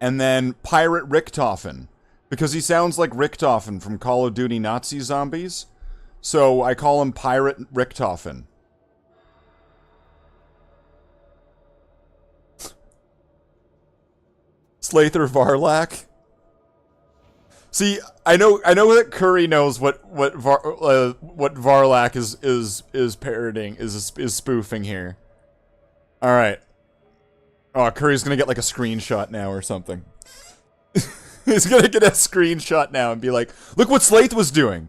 And then Pirate Richtofen, because he sounds like Richtofen from Call of Duty Nazi Zombies. So I call him Pirate Richtofen. Slather Varlak. See, I know that Curry knows what Varlak is parroting, is spoofing here. All right. Oh, Curry's gonna get like a screenshot now or something. He's gonna get a screenshot now and be like, "Look what Slathe was doing."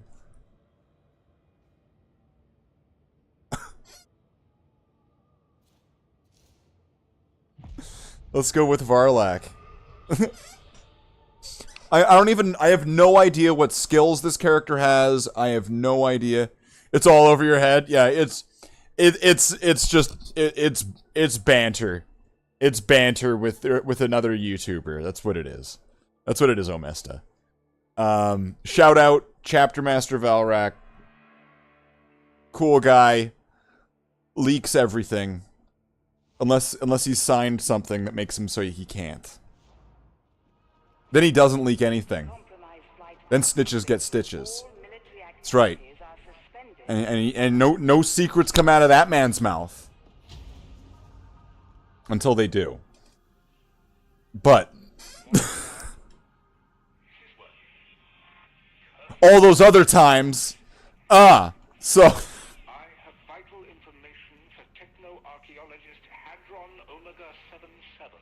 Let's go with Varlak. I have no idea what skills this character has. I have no idea. It's all over your head. Yeah, it's banter. It's banter with another YouTuber. That's what it is. That's what it is, Omesta. Shout out Chapter Master Valrak. Cool guy. Leaks everything. Unless he's signed something that makes him so he can't. Then he doesn't leak anything. Then snitches get stitches. That's right. And no secrets come out of that man's mouth. Until they do. But all those other times, so I have vital information for techno-archaeologist Hadron Omega 77.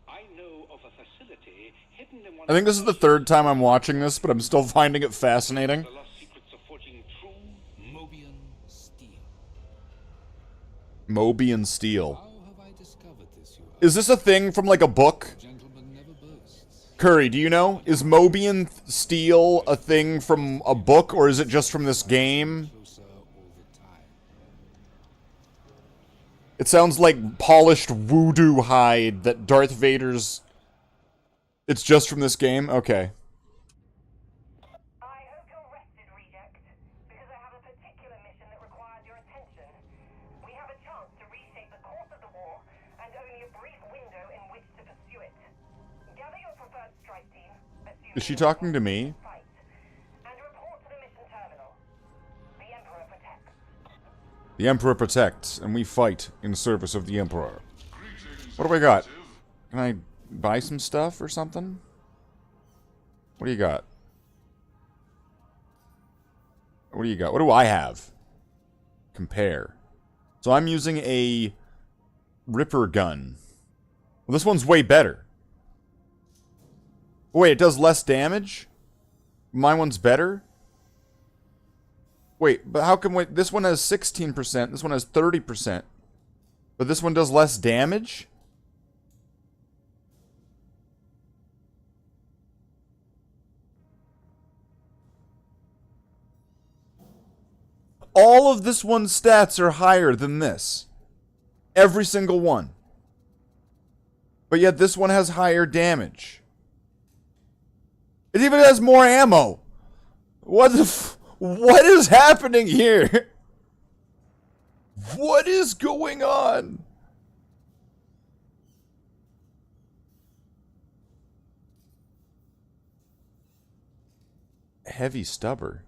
I know of a facility hidden in one I think this is the 3rd time I'm watching this, but I'm still finding it fascinating. the lost secrets of forging true Mobian steel. Mobian steel. How have I discovered this, you Is this a thing from like a book? gentleman never boasts. Curry, do you know? Is Mobian steel a thing from a book, or is it just from this game? It sounds like polished voodoo hide that Darth Vader's... It's just from this game? Okay. I hope you're rested, Reject, because I have a particular mission that requires your attention. We have a chance to reshape the course of the war, and only a brief window in which to pursue it. Gather your preferred strike team, Is she talking to me? fight, and report to the mission terminal. The Emperor protects. The Emperor protects, and we fight in service of the Emperor. What do I got? Can I buy some stuff or something? What do you got? What do you got? What do I have? Compare. So I'm using a Ripper gun. Well, this one's way better. Wait, it does less damage? My one's better? Wait, but how come... Wait, this one has 16%, this one has 30%. But this one does less damage? All of this one's stats are higher than this. Every single one. But yet this one has higher damage. It even has more ammo. What the what is happening here? What is going on? Heavy stubber.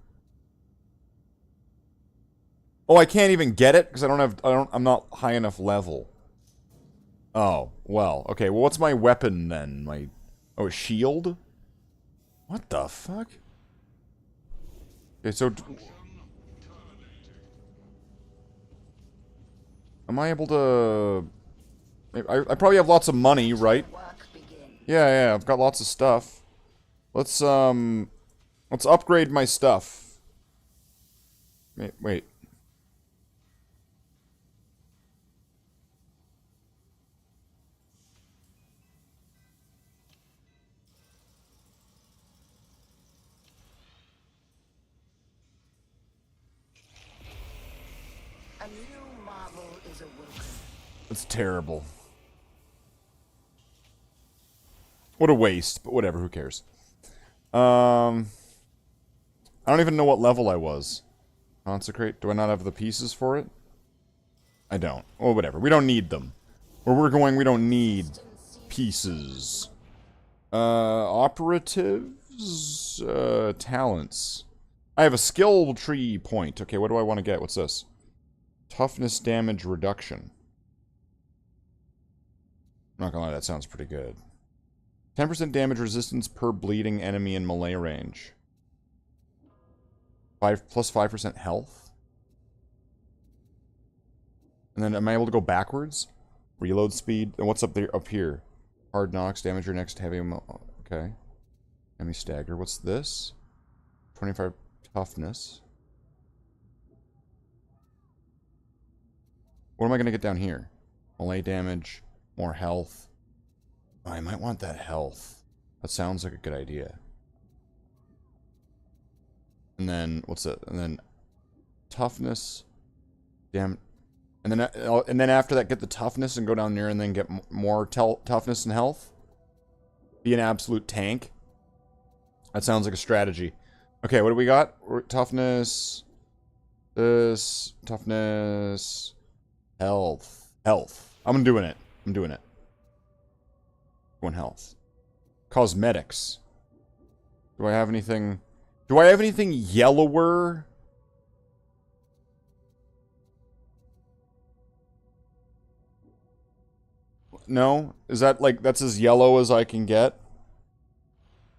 Oh, I can't even get it because I'm not high enough level. Oh, well. Okay, well what's my weapon then? Oh, a shield? What the fuck? Okay, so am I able to... I probably have lots of money, right? Yeah, I've got lots of stuff. Let's upgrade my stuff. Wait. A new marvel is awoken. That's terrible. What a waste, but whatever, who cares? I don't even know what level I was. Consecrate? Do I not have the pieces for it? I don't. Oh, whatever. We don't need them. Where we're going, we don't need pieces. Operatives? Talents. I have a skill tree point. Okay, what do I want to get? What's this? Toughness damage reduction. I'm not gonna lie, that sounds pretty good. 10% damage resistance per bleeding enemy in melee range. Plus 5% health. And then am I able to go backwards? Reload speed. And what's up there? Up here. Hard knocks. Damage your next heavy... Okay. Enemy stagger. What's this? 25 toughness. What am I going to get down here? Melee damage. More health. Oh, I might want that health. That sounds like a good idea. And then, what's it? And then, toughness. Damn. And then after that, get the toughness and go down there and then get more toughness and health. Be an absolute tank. That sounds like a strategy. Okay, what do we got? Toughness. This. Toughness. Health. Health. I'm doing it. I'm doing it. Going health. Cosmetics. Do I have anything... Do I have anything yellower? No? Is that like, that's as yellow as I can get?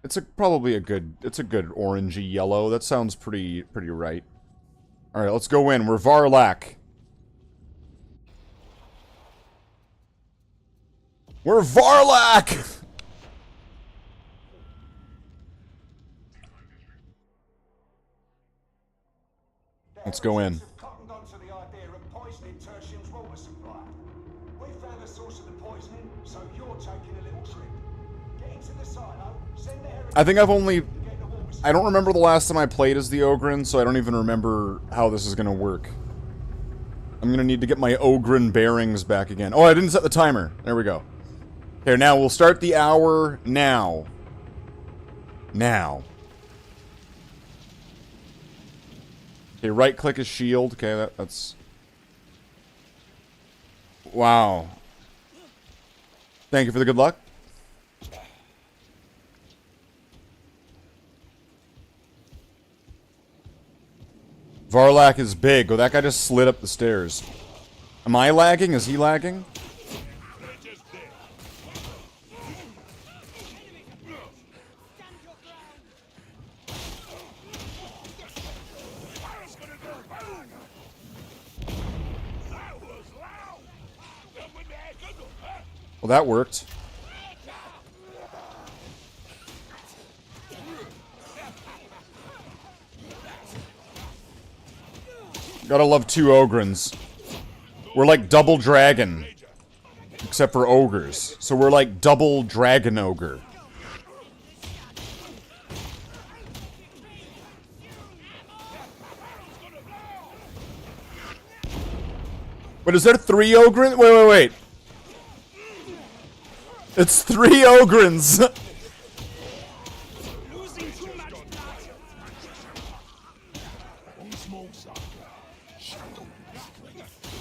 It's probably a good orangey yellow. That sounds pretty right. Alright, let's go in. We're Varlak. We're Varlak! Let's go in. Cottoned onto the idea of poisoning Tertium's water supply. We found the source of the poisoning, so you're taking a little trip. I think I've only... I don't remember the last time I played as the Ogren, so I don't even remember how this is gonna work. I'm gonna need to get my Ogren bearings back again. Oh, I didn't set the timer. There we go. Okay, now we'll start the hour now. Now. Okay, right-click his shield. Okay, that's... Wow. Thank you for the good luck. Varlak is big. Oh, that guy just slid up the stairs. Am I lagging? Is he lagging? Well, that worked. Gotta love two Ogrens. We're like double dragon. Except for ogres. So we're like double dragon ogre. But is there 3 Ogrens? Wait. It's 3 Ogrens!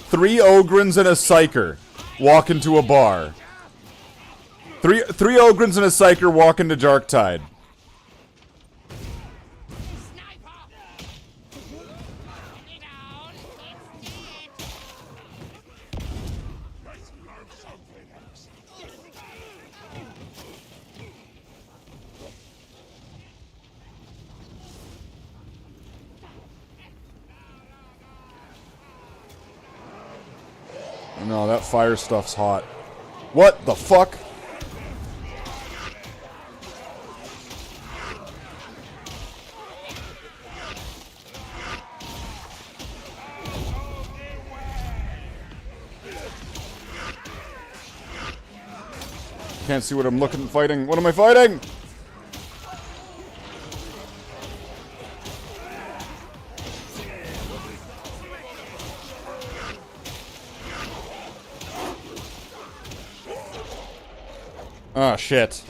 3 Ogrens and a Psyker walk into a bar. Three Ogrens and a Psyker walk into Darktide. No, that fire stuff's hot. What the fuck? Can't see what I'm fighting. What am I fighting? Oh, shit.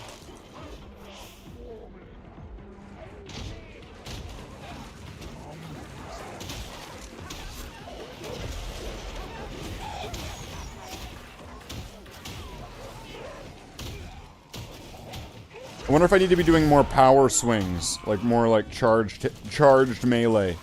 I wonder if I need to be doing more power swings, like more like charged melee.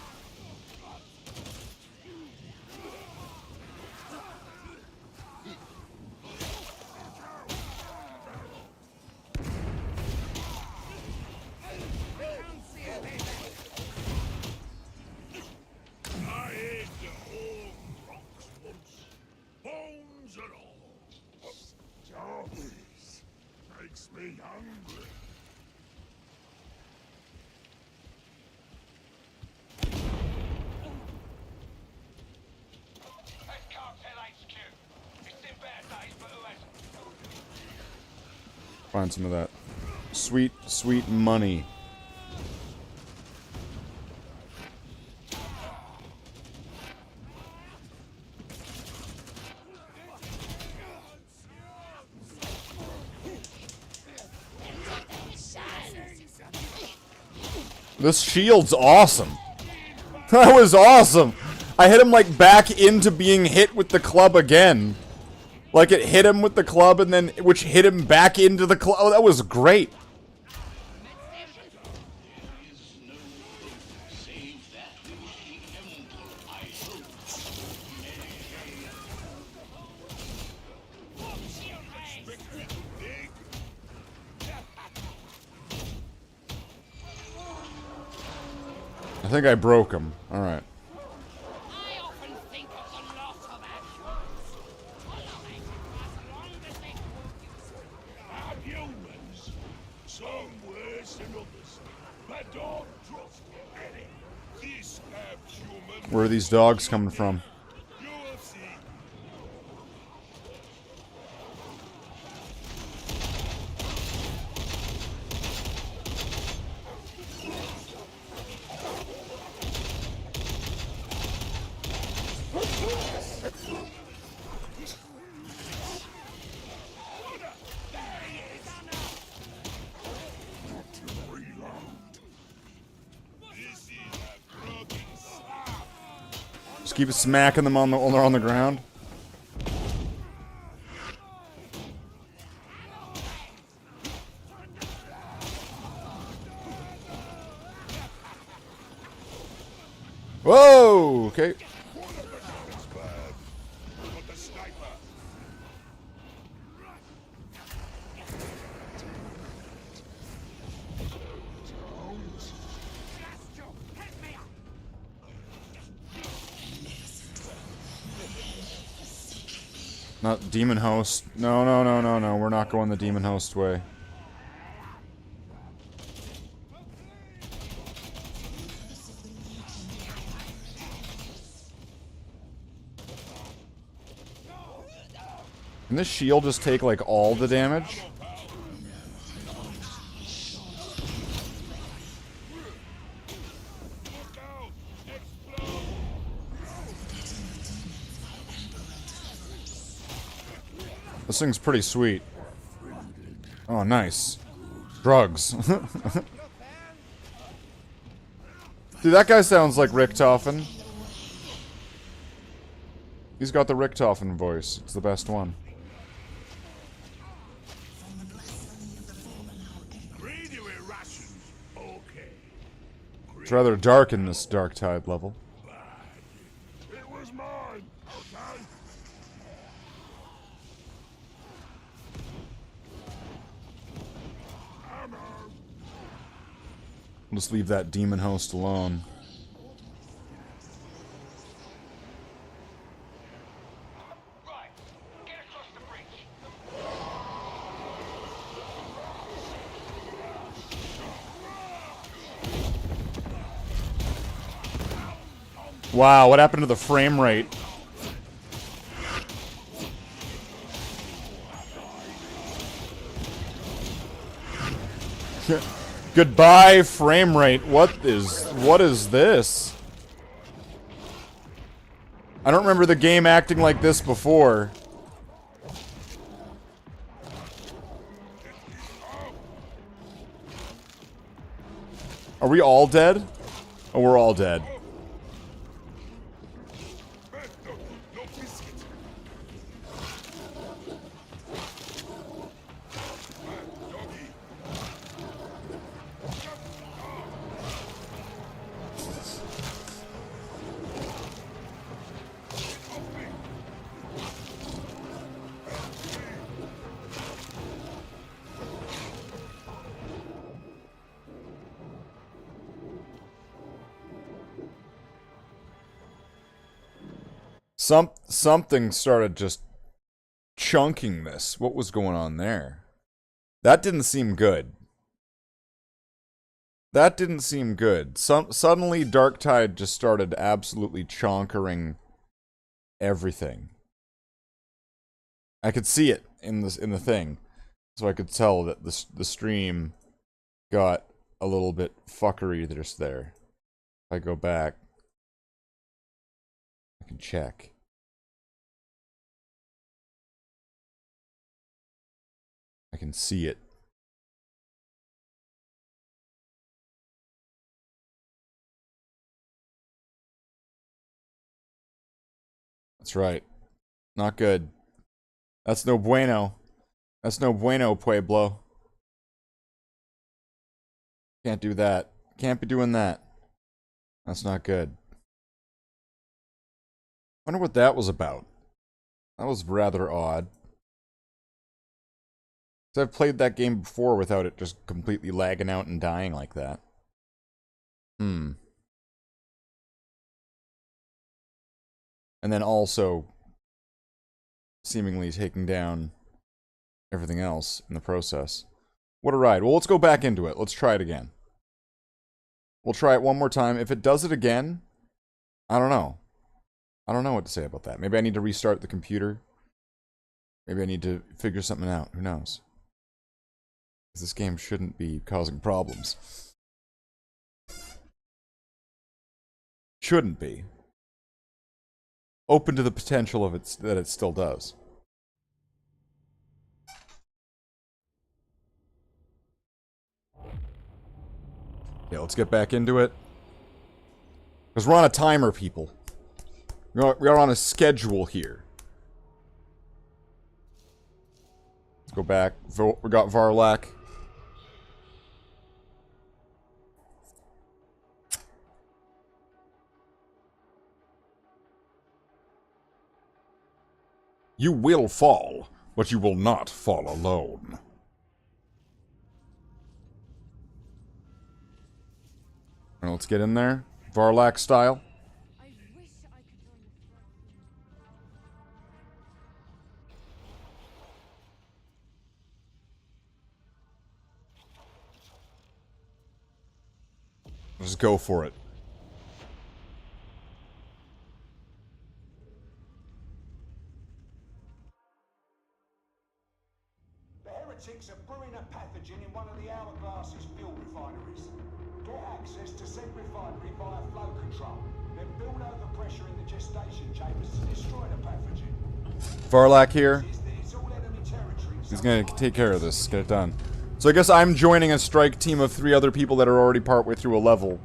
Find some of that sweet, sweet money. This shield's awesome. That was awesome. I hit him like back into being hit with the club again. Like it hit him with the club and then which hit him back into the club. Oh, that was great. I think I broke him. All right. Where are these dogs coming from? Just keep smacking them on the when they're on the ground. Whoa! Okay. Not Demon Host. No, no, no, no, no. We're not going the Demon Host way. Can this shield just take, like, all the damage? This thing's pretty sweet. Oh, nice. Drugs. Dude, that guy sounds like Richtofen. He's got the Richtofen voice. It's the best one. It's rather dark in this Dark Tide level. It was mine, okay? We'll just leave that Demon Host alone. Right. Get across the bridge. Wow, what happened to the frame rate? Goodbye, frame rate. What is this? I don't remember the game acting like this before. Are we all dead? Oh, we're all dead. Something started just chunking this. What was going on there? That didn't seem good. That didn't seem good. Suddenly Darktide just started absolutely chonkering everything. I could see it in the thing. So I could tell that the stream got a little bit fuckery just there. If I go back, I can check. I can see it. That's right. Not good. That's no bueno. That's no bueno, Pueblo. Can't do that. Can't be doing that. That's not good. Wonder what that was about. That was rather odd. 'Cause I've played that game before without it just completely lagging out and dying like that. And then also seemingly taking down everything else in the process. What a ride. Well, let's go back into it. Let's try it again. We'll try it one more time. If it does it again, I don't know. I don't know what to say about that. Maybe I need to restart the computer. Maybe I need to figure something out. Who knows? This game shouldn't be causing problems. Shouldn't be. Open to the potential of it that it still does. Yeah, let's get back into it. Because we're on a timer, people. We are on a schedule here. Let's go back. We got Varlak. You will fall, but you will not fall alone. All right, let's get in there. Varlak style. Let's go for it. The heretics are brewing a pathogen in one of the Hourglass's fuel refineries. Get access to said refinery via flow control. Then build over pressure in the gestation chambers to destroy the pathogen. Varlak here. It's all enemy territory. He's gonna take care of this. Get it done. So I guess I'm joining a strike team of 3 other people that are already partway through a level.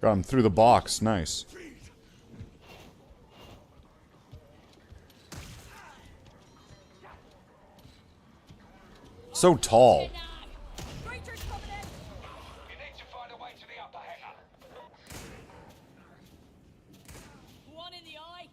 Got him through the box. Nice. So tall. You need to find a way to the upper hangar. One in the eye.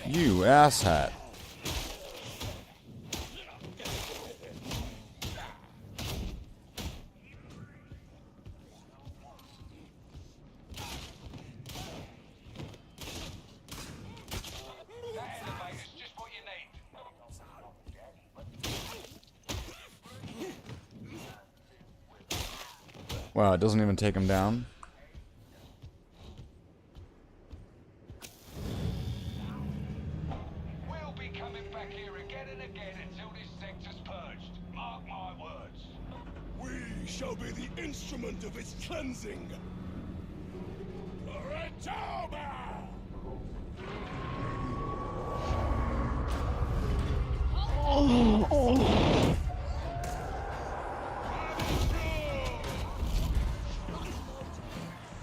You asshat. That elevator's just what you need. Wow, it doesn't even take him down. We'll be coming back here again and again until this sector's purged. Mark my words. We shall be the instrument of its cleansing. Retoba!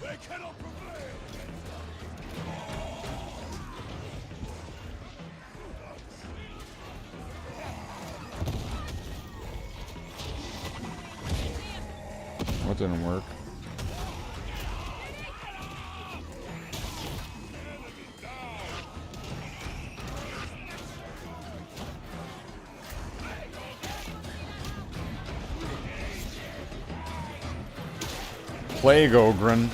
They cannot prevail! That didn't work. Plague Ogren.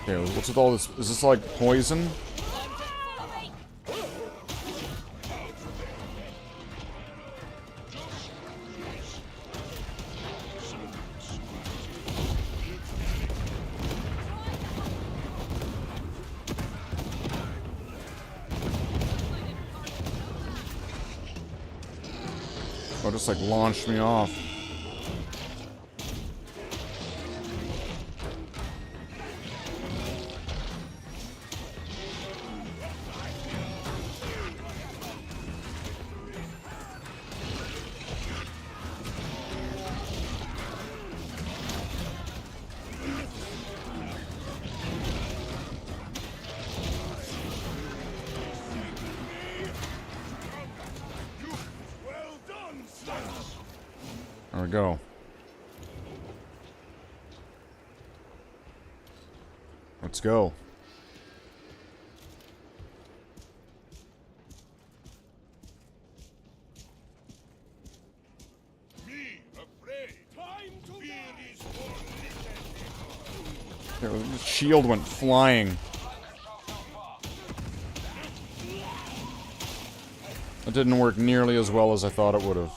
Okay, what's with all this? Is this like poison? Oh, just like launched me off. we go. Let's go. There, the shield went flying. That didn't work nearly as well as I thought it would have.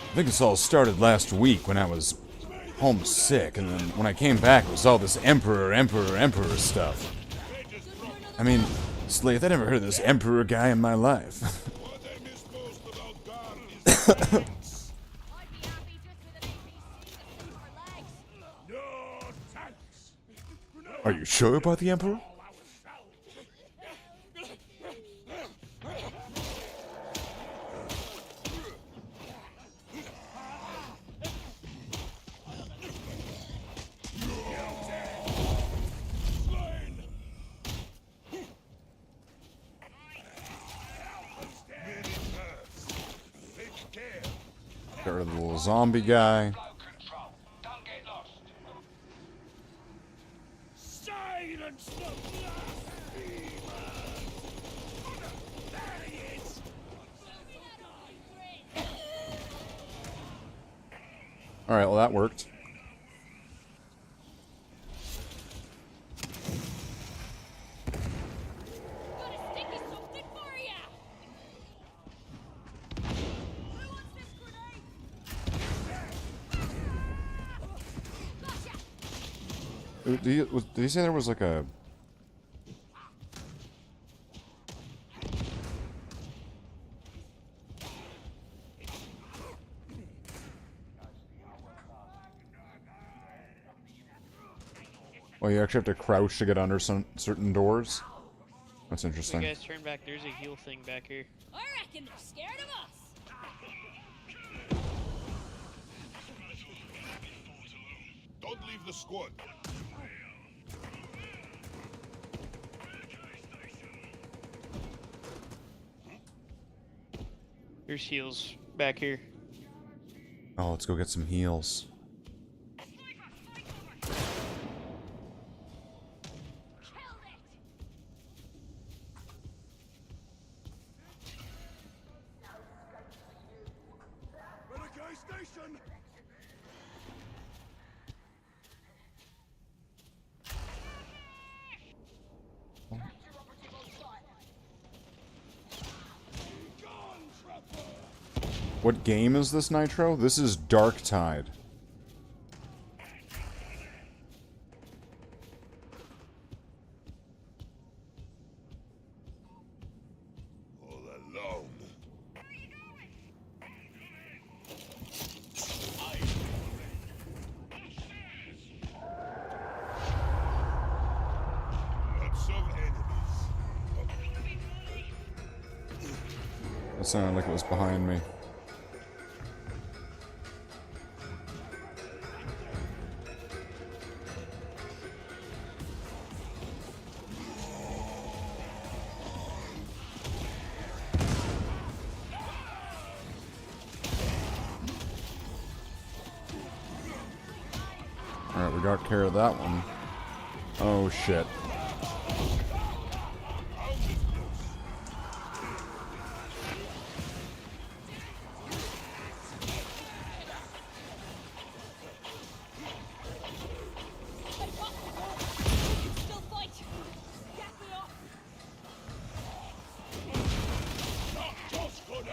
I think this all started last week when I was homesick, and then when I came back, it was all this Emperor stuff. I mean, Slathe, I never heard of this Emperor guy in my life. Are you sure about the Emperor? Got rid of the little zombie guy. Alright, well that worked. Did he say there was like a... Well, you actually have to crouch to get under some certain doors? That's interesting. You guys turn back, there's a heal thing back here. I reckon they're scared of us. Don't leave the squad. There's heals back here. Oh, let's go get some heals. What game is this, Nitro? This is Dark Tide. All alone. Lots of enemies. That sounded like it was behind me. Alright, we got care of that one. Oh shit. Still fight. Get me off.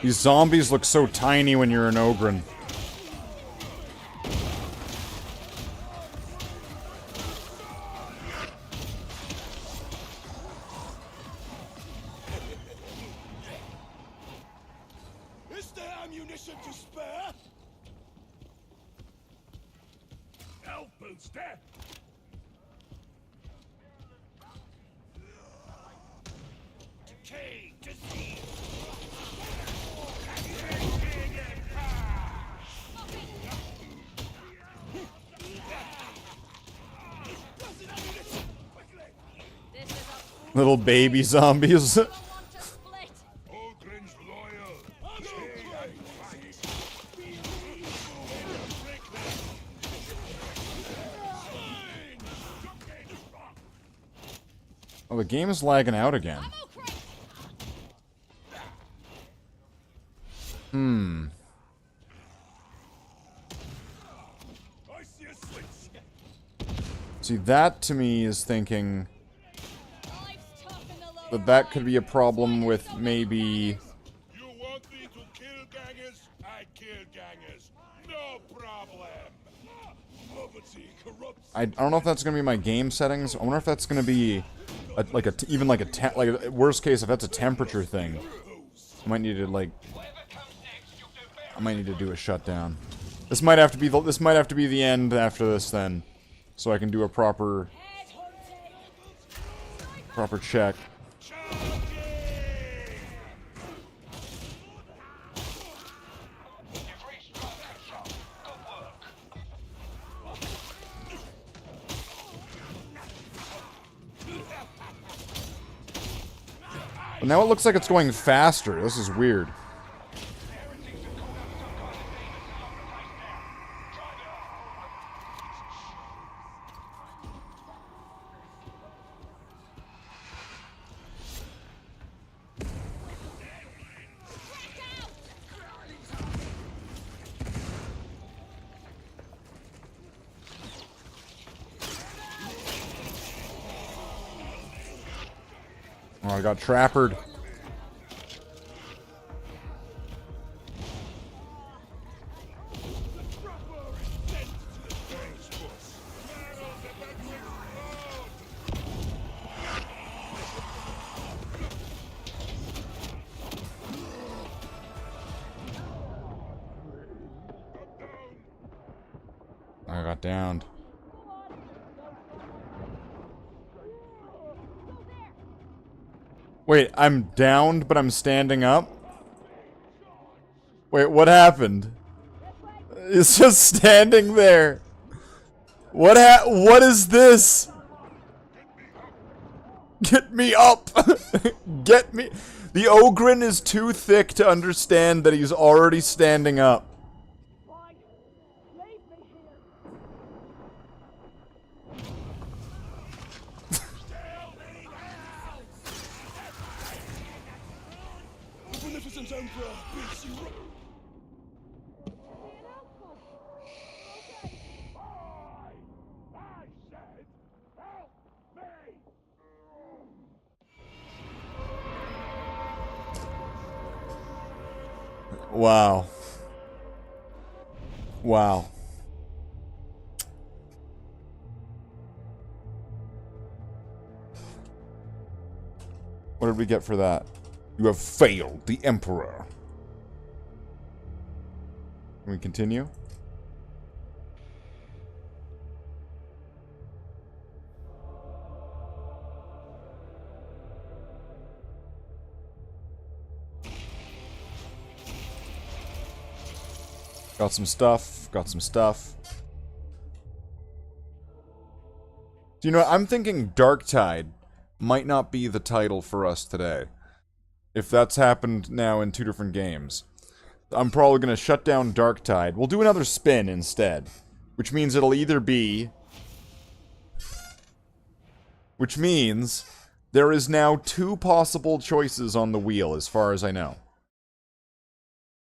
These zombies look so tiny when you're an Ogren. Is there ammunition to spare? Elbows dead. Decay, disease. Little baby zombies. Want to split? Ogren's loyal. Stay and fight. Oh, the game is lagging out again. Hmm. I see a switch. See, that to me is thinking Life's tough in the lower that could be a problem with maybe... You want me to kill gangers? I kill gangers. No problem. Poverty corrupts. I don't know if that's gonna be my game settings. I wonder if that's gonna be even like a worst case if that's a temperature thing. I might need to do a shutdown. This might have to be the end after this then, so I can do a proper check. But now it looks like it's going faster. This is weird. Oh, I got trappered. I got downed. Wait, I'm downed, but I'm standing up? Wait, what happened? It's just standing there. What is this? Get me up! Get me... The Ogren is too thick to understand that he's already standing up. Magnificent Emperor bids you I said, help me! Wow. Wow. What did we get for that? You have failed the Emperor. Can we continue? Got some stuff. Got some stuff. Do you know, I'm thinking Darktide might not be the title for us today. If that's happened now in 2 different games. I'm probably going to shut down Darktide. We'll do another spin instead. Which means it'll either be... Which means there is now 2 possible choices on the wheel, as far as I know.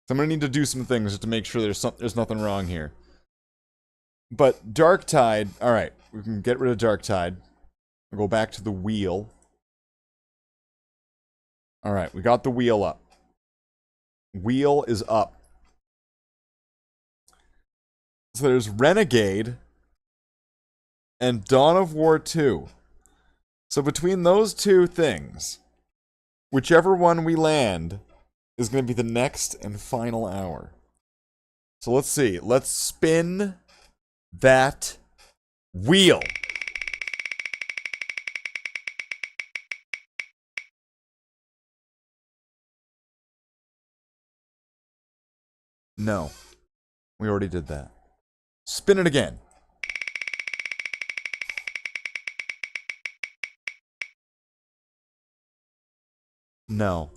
So I'm going to need to do some things just to make sure there's nothing wrong here. But Darktide... Alright, we can get rid of Darktide. We'll go back to the wheel. Alright, we got the wheel up. Wheel is up. So there's Renegade and Dawn of War 2. So between those 2 things, whichever one we land is going to be the next and final hour. So let's see. Let's spin that wheel. No. We already did that. Spin it again. No.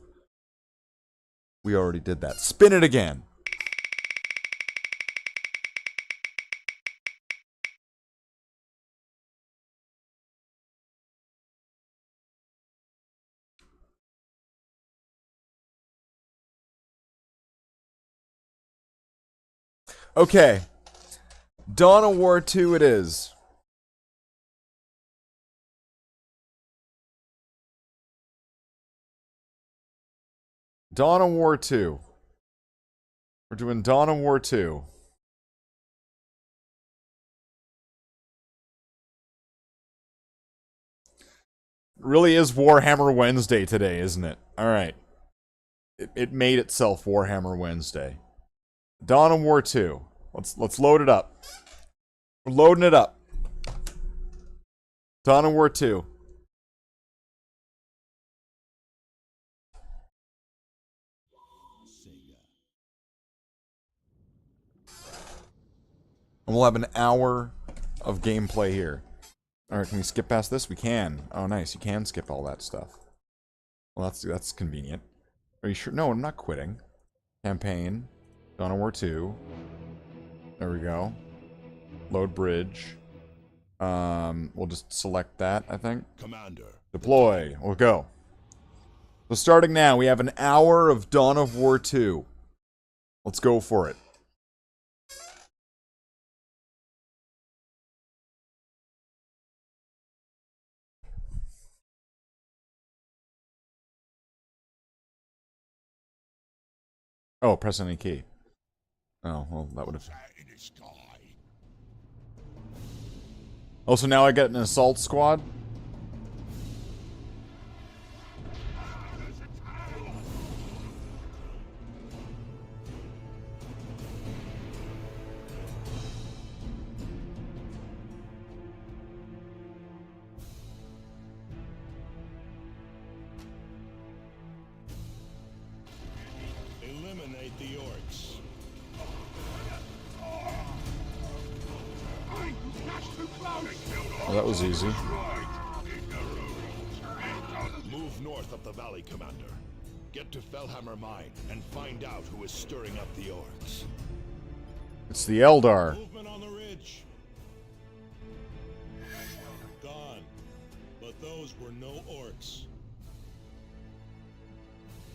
We already did that. Spin it again. Okay. Dawn of War 2 it is. Dawn of War 2. We're doing Dawn of War 2. It really is Warhammer Wednesday today, isn't it? Alright. It made itself Warhammer Wednesday. Dawn of War 2. Let's load it up. We're loading it up. Dawn of War 2. And we'll have an hour of gameplay here. Alright, can we skip past this? We can. Oh, nice. You can skip all that stuff. Well, that's convenient. Are you sure? No, I'm not quitting. Campaign. Dawn of War 2. There we go. Load bridge. We'll just select that, I think. Commander. Deploy. We'll go. So starting now, we have an hour of Dawn of War 2. Let's go for it. Oh, press any key. Oh, well, that would have... Oh, so now I get an assault squad? Eliminate the orcs. Oh, that was easy. Move north up the valley, Commander. Get to Fellhammer Mine and find out who is stirring up the orcs. It's the Eldar. Movement on the ridge. Gone. But those were no orcs.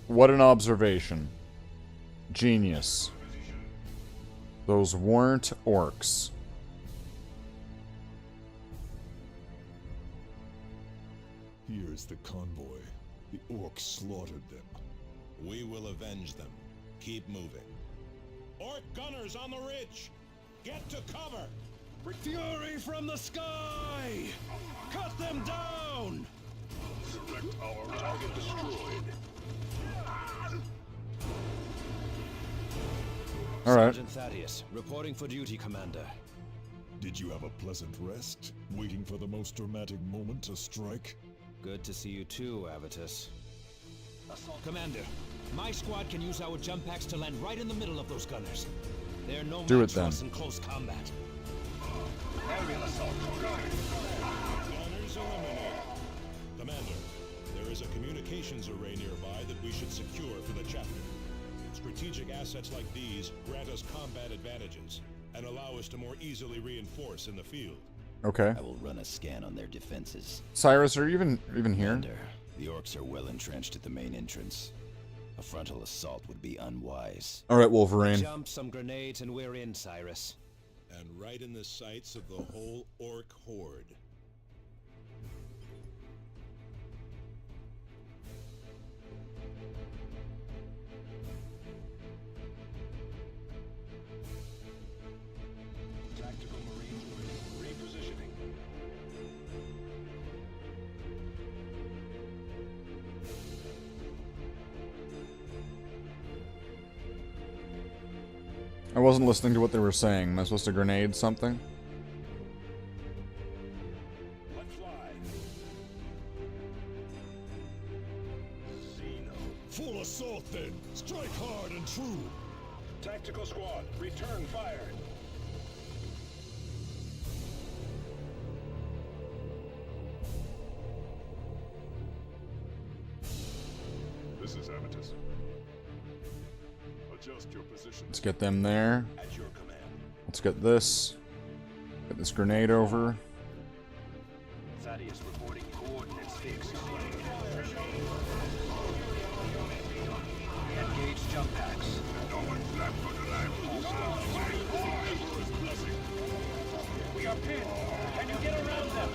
What an observation. Genius. Those weren't orcs. Here's the convoy. The orcs slaughtered them. We will avenge them. Keep moving. Orc gunners on the ridge! Get to cover! Fury from the sky! Cut them down! Select our target destroyed. All right. Sergeant Thaddeus, reporting for duty, Commander. Did you have a pleasant rest, waiting for the most dramatic moment to strike? Good to see you too, Avitus. Commander, my squad can use our jump packs to land right in the middle of those gunners. They're no Do it match for then. us in close combat. Aerial assault. Gunners eliminated. Commander, there is a communications array nearby that we should secure for the chapter. Strategic assets like these grant us combat advantages and allow us to more easily reinforce in the field. Okay. I will run a scan on their defenses. Cyrus, are you even here? Commander, the orcs are well entrenched at the main entrance. A frontal assault would be unwise. All right, Wolverine. Jump some grenades and we're in, Cyrus. And right in the sights of the whole orc horde. Tactical Marines repositioning. I wasn't listening to what they were saying. Am I supposed to grenade something? Let's fly. Full assault then! Strike hard and true! Tactical squad, return fire! This is Avitus. Adjust your position. Let's get them there. At your command. Let's get this. Get this grenade over. Thaddeus reporting coordinates fixed. Engage jump packs. We are pinned. Can you get around them?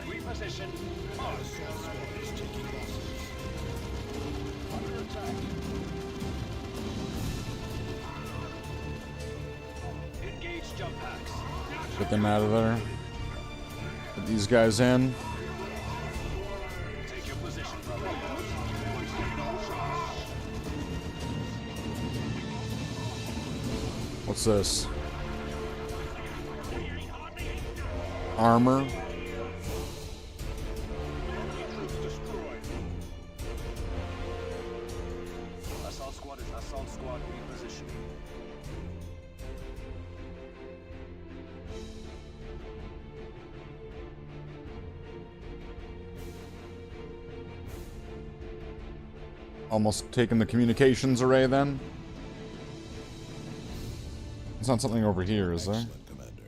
Reposition. Our assault squad is taking losses. Under attack. Engage jump packs. Get them out of there. Get these guys in. Take your position, brother. What's this? Armor. Assault squad is assault squad repositioning. Almost taking the communications array then. There's not something over here, is there? Excellent, Commander.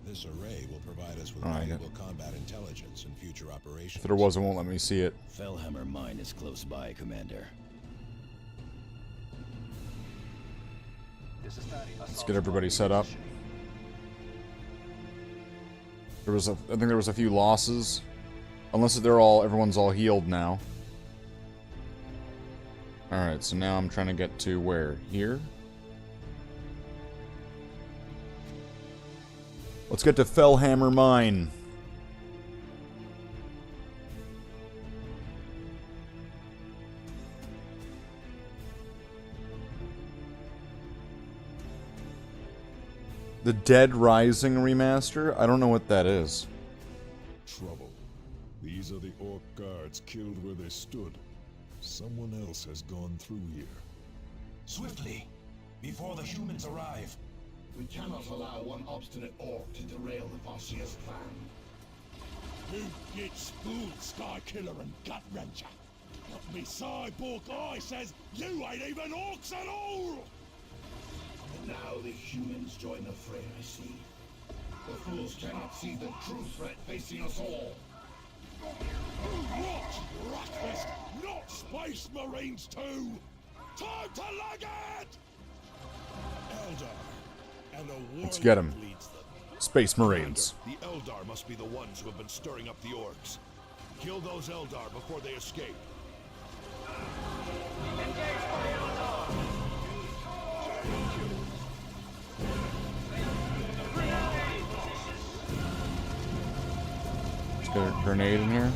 This array will provide us with valuable combat intelligence in future operations. If there was, it won't let me see it. Fellhammer mine is close by, Commander. Let's get everybody set up. I think there was a few losses. Unless everyone's all healed now. Alright, so now I'm trying to get to where? Here? Let's get to Fellhammer Mine. The Dead Rising remaster? I don't know what that is. Trouble. These are the Orc guards killed where they stood. Someone else has gone through here. Swiftly, before the humans arrive. We cannot allow one obstinate orc to derail the Vossius plan. You get spooled, Sky Killer and Gut Wrencher. But me cyborg eye says you ain't even orcs at all! And now the humans join the fray, I see. The fools cannot see the true threat facing us all. What? Breakfast, not Space Marines too! Time to leg it! Eldar, and a warlock Let's get 'em. leads them. Space Marines. The Eldar must be the ones who have been stirring up the orcs. Kill those Eldar before they escape. Let's get a grenade in here.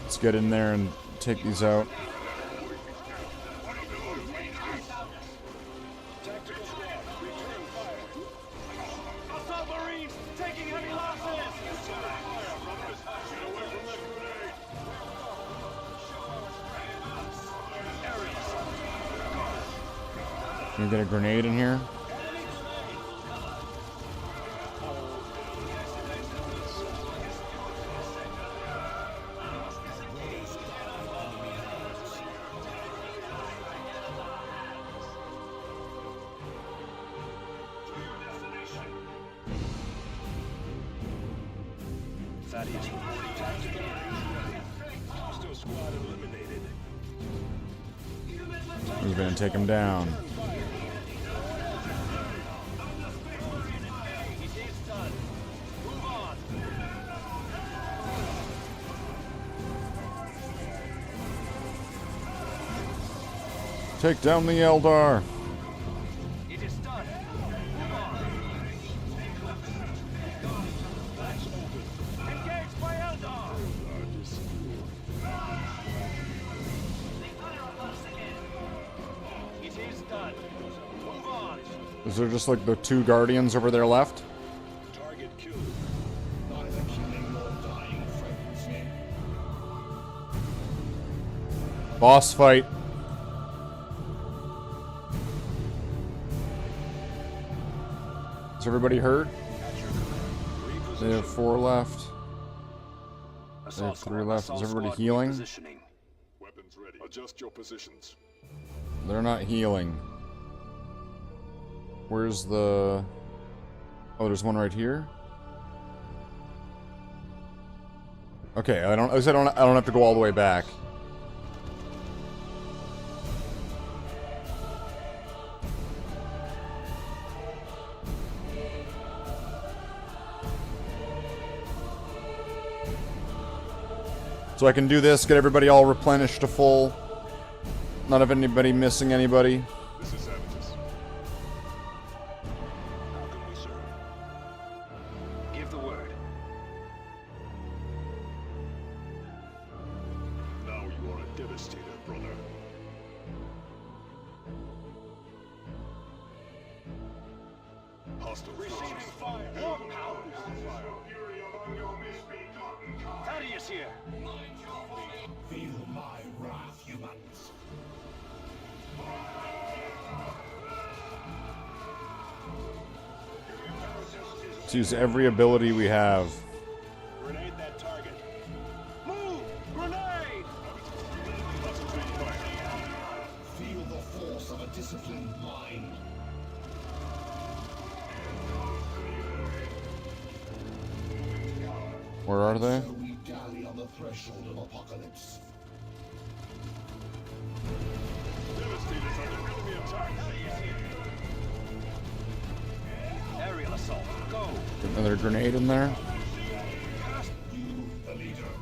Let's get in there and take these out. Can we get a grenade in here? Thaddeus reporting tactical range. Hostile squad eliminated. We're gonna take him down. Take down the Eldar. It is done. Engaged by Eldar. It is done. Move on. Is there just like the 2 guardians over there left? Target killed. Neither killing nor dying frightens me. Boss fight. Is everybody hurt? They have 4 left. They have 3 left. Is everybody healing? Weapons ready. Adjust your positions. They're not healing. Where's the... Oh, there's one right here? Okay, I don't have to go all the way back. So I can do this, get everybody all replenished to full. Not have anybody missing anybody. This is Avitus. How can we serve? Give the word. Now you are a devastator, brother. Hostile. Receiving fire. Warp power. Thaddeus here. Feel my wrath, humans. Let's use every ability we have. Grenade that target. Move! Grenade! Feel the force of a disciplined mind. Where are they? So we dally on the threshold of apocalypse. Devastators under enemy attack. Aerial assault. Go! Another grenade in there? You, the leader,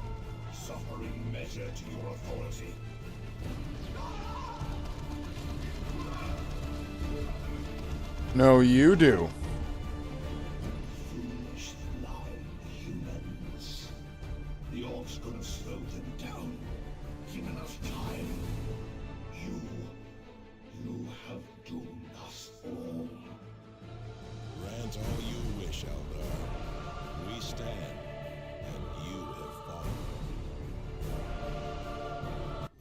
suffering measure to your authority. No, you do. Foolish, lying humans. The orcs could have slowed them down, given us time. You have doomed us all. Grant all you wish, Eldar. We stand, and you have fallen.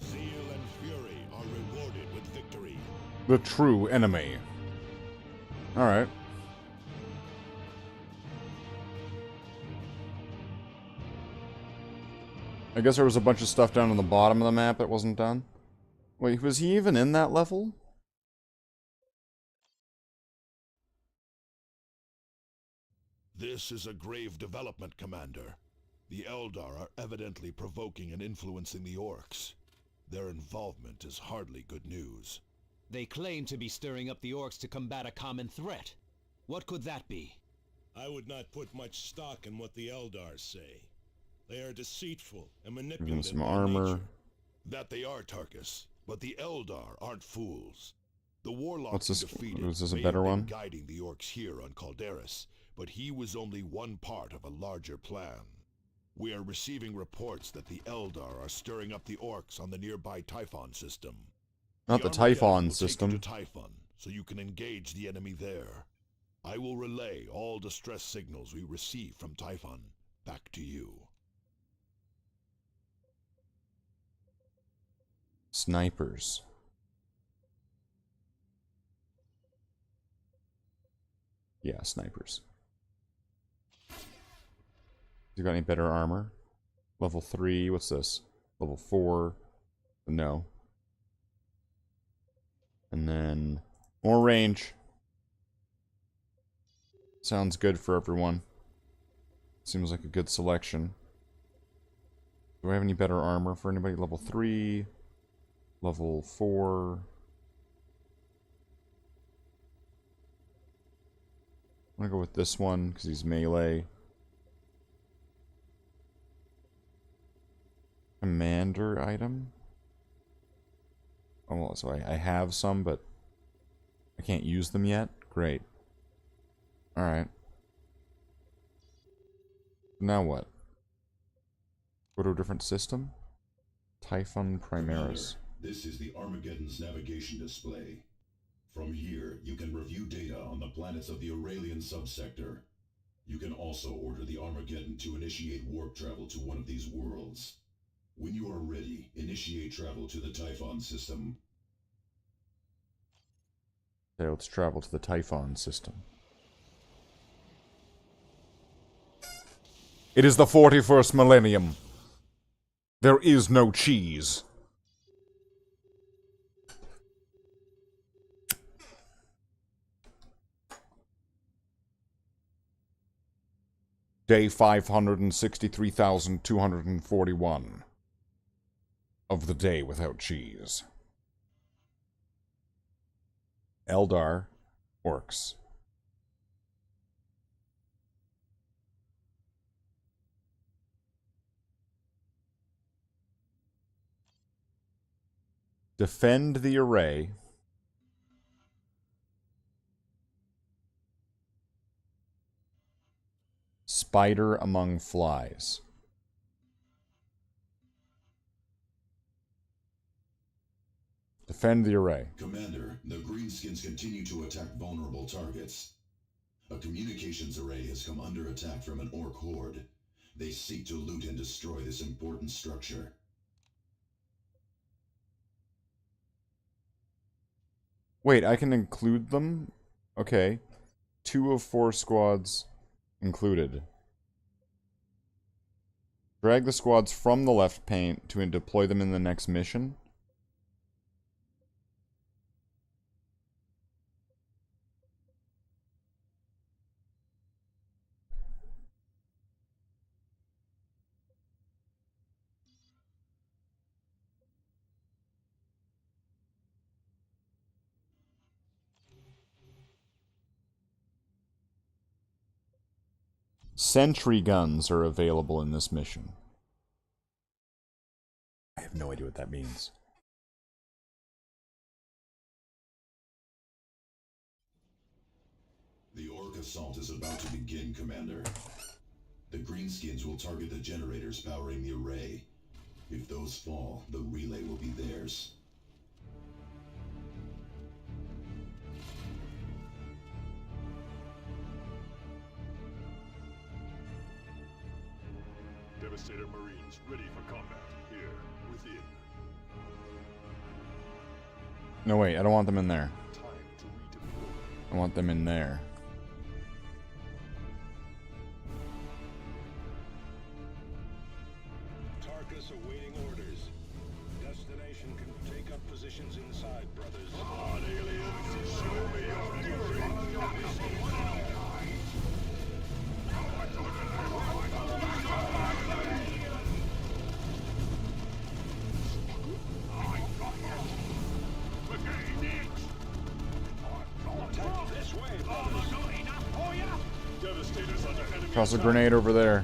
Zeal and fury are rewarded with victory. The true enemy. Alright. I guess there was a bunch of stuff down on the bottom of the map that wasn't done. Wait, was he even in that level? This is a grave development, Commander. The Eldar are evidently provoking and influencing the Orcs. Their involvement is hardly good news. They claim to be stirring up the orcs to combat a common threat. What could that be? I would not put much stock in what the Eldar say. They are deceitful and manipulative some by armor. nature. That they are, Tarkus, but the Eldar aren't fools. The warlock What's this? you defeated Was this a may better have been one? guiding the orcs here on Calderis, but he was only one part of a larger plan. We are receiving reports that the Eldar are stirring up the orcs on the nearby Typhon system. Not the Armageddon Typhon will system. Take you to Typhon, so you can engage the enemy there. I will relay all distress signals we receive from Typhon back to you. Snipers. Yeah, snipers. You got any better armor? Level 3, what's this? Level 4. No. And then more range. Sounds good for everyone. Seems like a good selection. Do I have any better armor for anybody? Level 3. Level 4. I'm gonna go with this one because he's melee. Commander item? Oh, well, so I have some, but I can't use them yet? Great. Alright. Now what? Go to a different system? Typhon Primaris. This is the Armageddon's navigation display. From here, you can review data on the planets of the Aurelian subsector. You can also order the Armageddon to initiate warp travel to one of these worlds. When you are ready, initiate travel to the Typhon system. Okay, let's travel to the Typhon system. It is the 41st millennium. There is no cheese. Day 563,241 of the day without cheese. Eldar, orcs. Defend the array. Spider among flies. Defend the array. Commander, the Greenskins continue to attack vulnerable targets. A communications array has come under attack from an orc horde. They seek to loot and destroy this important structure. Wait, I can include them? Okay. 2 of 4 squads included. Drag the squads from the left pane to deploy them in the next mission. Sentry guns are available in this mission. I have no idea what that means. The orc assault is about to begin, Commander. The Greenskins will target the generators powering the array. If those fall, the relay will be theirs. Devastator Marines ready for combat. Here, within. No, wait, I don't want them in there. I want them in there. Tarkus awaiting orders. Destination can take up positions inside, brothers. Come on, aliens. Show me Toss a grenade over there.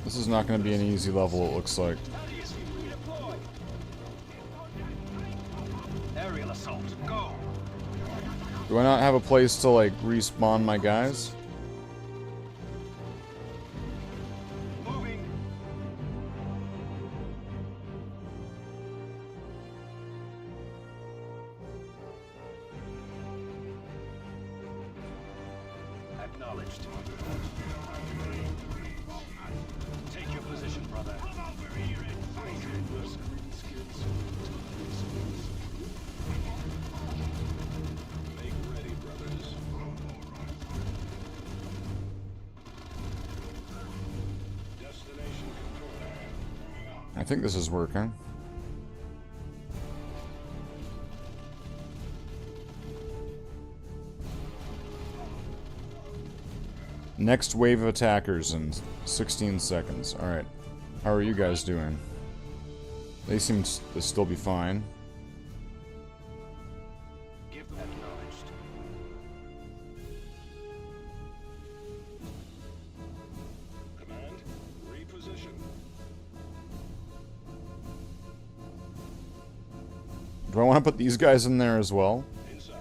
This is not going to be an easy level, it looks like. Aerial assault, go! Do I not have a place to, like, respawn my guys? Acknowledged. Take your position, brother. Make ready, brothers. Destination confirmed. I think this is working. Next wave of attackers in 16 seconds. Alright. How are you guys doing? They seem to still be fine. Give acknowledged. Command, reposition. Do I want to put these guys in there as well? Inside.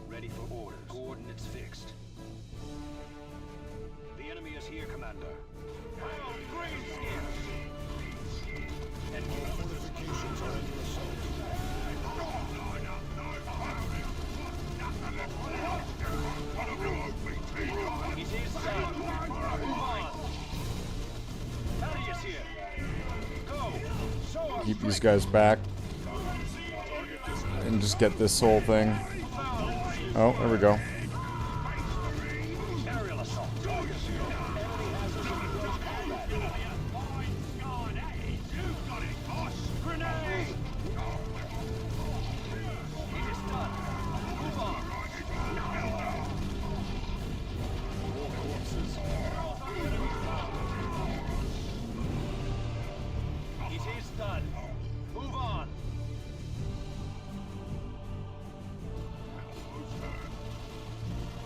Ready for orders. Coordinates fixed. The enemy is here, Commander. And fortifications are under assault. It is done. Move on. Thaddeus here. Go. Show us. Keep these guys back. And just get this whole thing. Oh, there we go. Aerial assault. Enemy has us in close combat. Grenade! It is done. Move on. More corpses. It is done. Move on.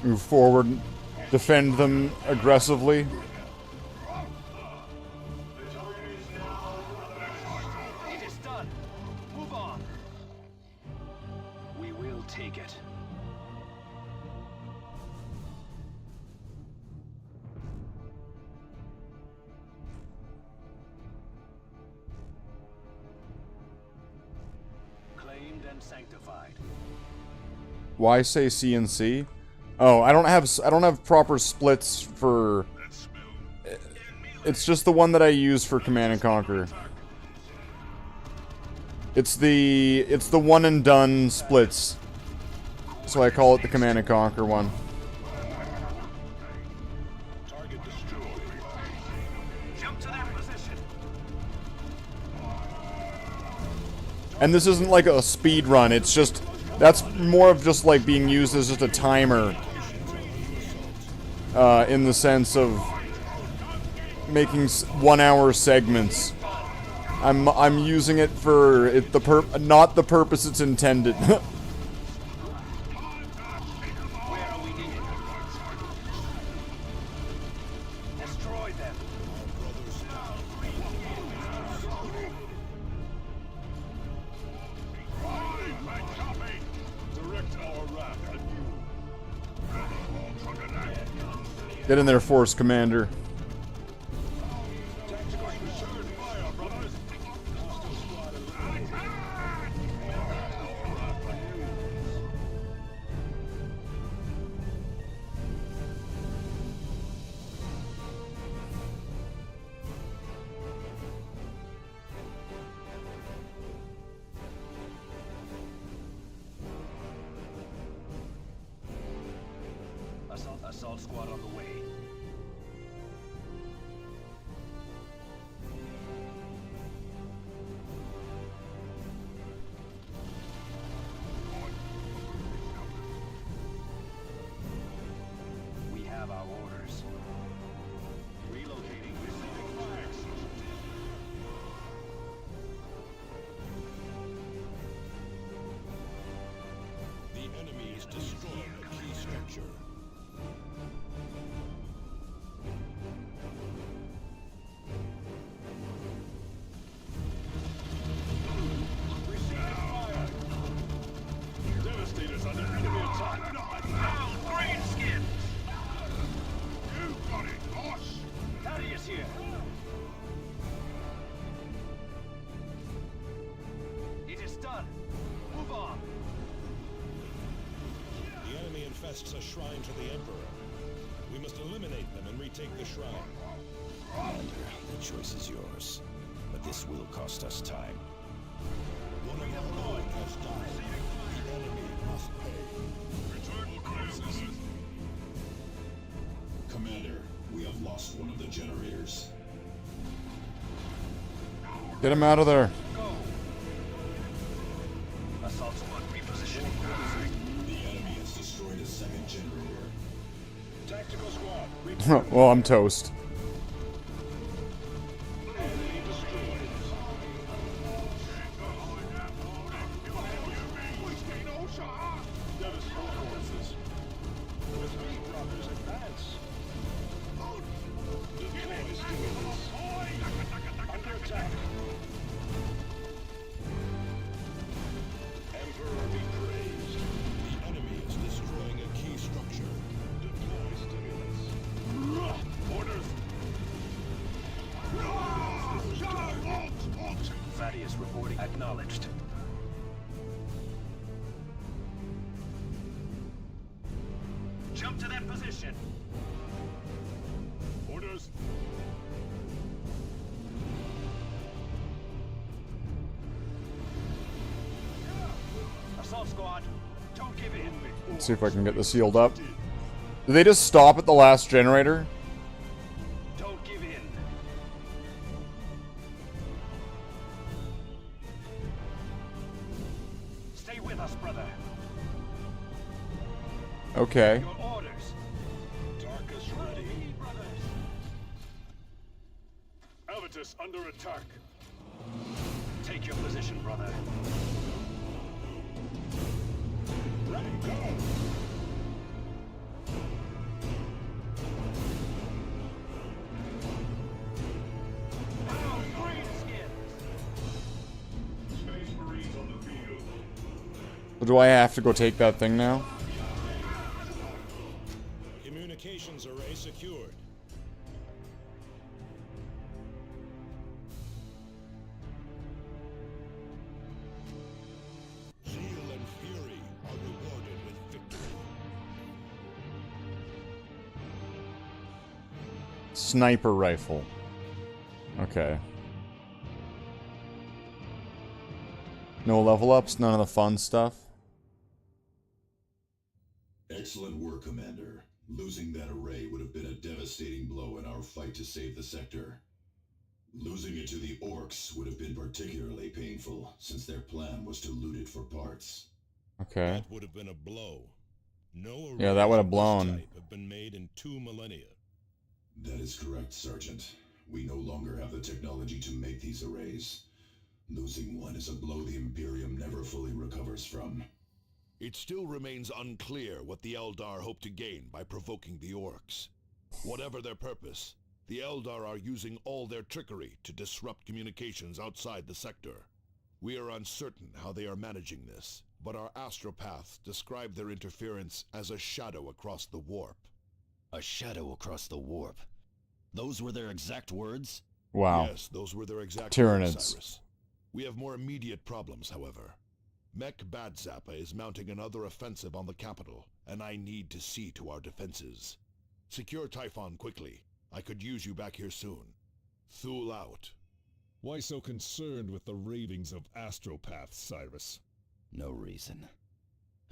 Move forward. Defend them aggressively. It is done. Move on. We will take it. Claimed and sanctified. Why say CNC? Oh, I don't have proper splits for. It's just the one that I use for Command and Conquer. It's the one and done splits. So I call it the Command and Conquer one. Target destroyed. Jump to that position. And this isn't like a speed run. It's just that's more of just like being used as just a timer. In the sense of making 1 hour segments. I'm using it for not the purpose it's intended. Destroy them. Direct our wrath at you. Get in there, Force Commander. Assault squad on the way. We have our orders. Relocating. Receiving fire. The enemy is destroying a key structure. Devastator's under enemy attack. Now, Greenskin! You got it, boss! Thaddeus here! It is done. Move on. The enemy infests a shrine to the Emperor. We must eliminate them and retake the shrine. Commander, the choice is yours. But this will cost us time. One of our own has died. The enemy must pay. Return corpses. Commander, we have lost one of the generators. Get him out of there. Assault squad repositioning. The enemy second generator. Tactical squad. Well, I'm toast. Enemy destroyed. Devastating forces. With me, brothers, advance. Deploy stimulus. Under attack. Emperor be praised. The enemy is destroying a key structure. Deploy stimulus. Orders. Thaddeus reporting acknowledged. Jump to that position. Orders. Assault squad, don't give in. Let's see if I can get this sealed up. Did they just stop at the last generator? Don't give in. Stay with us, brother. Okay. Your orders. Tarkus ready. Avitus under attack. Take your position, brother. Ready, go! So do I have to go take that thing now? Communications array secured. Zeal and fury are rewarded with victory. Sniper rifle. Okay. No level ups, none of the fun stuff. Excellent work, Commander. Losing that array would have been a devastating blow in our fight to save the sector. Losing it to the orcs would have been particularly painful, since their plan was to loot it for parts. Okay. That would have been a blow. No Yeah, that would have arrays of this blown. type have been made in 2 millennia. That is correct, Sergeant. We no longer have the technology to make these arrays. Losing one is a blow the Imperium never fully recovers from. It still remains unclear what the Eldar hope to gain by provoking the orcs. Whatever their purpose, the Eldar are using all their trickery to disrupt communications outside the sector. We are uncertain how they are managing this, but our astropaths describe their interference as a shadow across the warp. A shadow across the warp? Those were their exact words? Wow. Yes, those were their exact Tyranids. words, Cyrus. We have more immediate problems, however. Mech Badzappa is mounting another offensive on the capital, and I need to see to our defenses. Secure Typhon quickly. I could use you back here soon. Thule out. Why so concerned with the ravings of astropaths, Cyrus? No reason.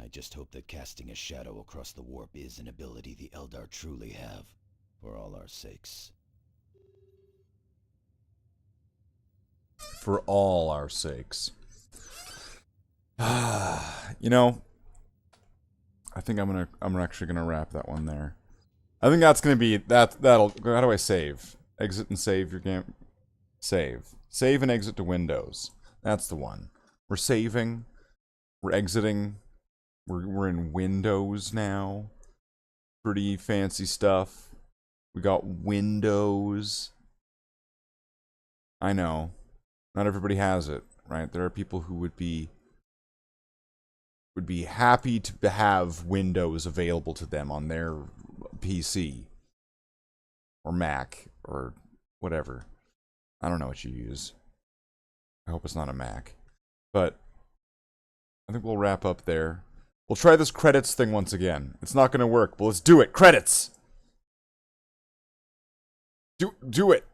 I just hope that casting a shadow across the warp is an ability the Eldar truly have, for all our sakes. For all our sakes. You know, I think I'm actually gonna wrap that one there. I think that's gonna be that'll how do I save? Exit and save your game. Save. Save and exit to Windows. That's the one. We're saving. We're exiting. We're in Windows now. Pretty fancy stuff. We got Windows. I know. Not everybody has it, right? There are people who would be happy to have Windows available to them on their PC or Mac or whatever. I don't know what you use. I hope it's not a Mac. But I think we'll wrap up there. We'll try this credits thing once again. It's not going to work, but let's do it. Credits! Do it!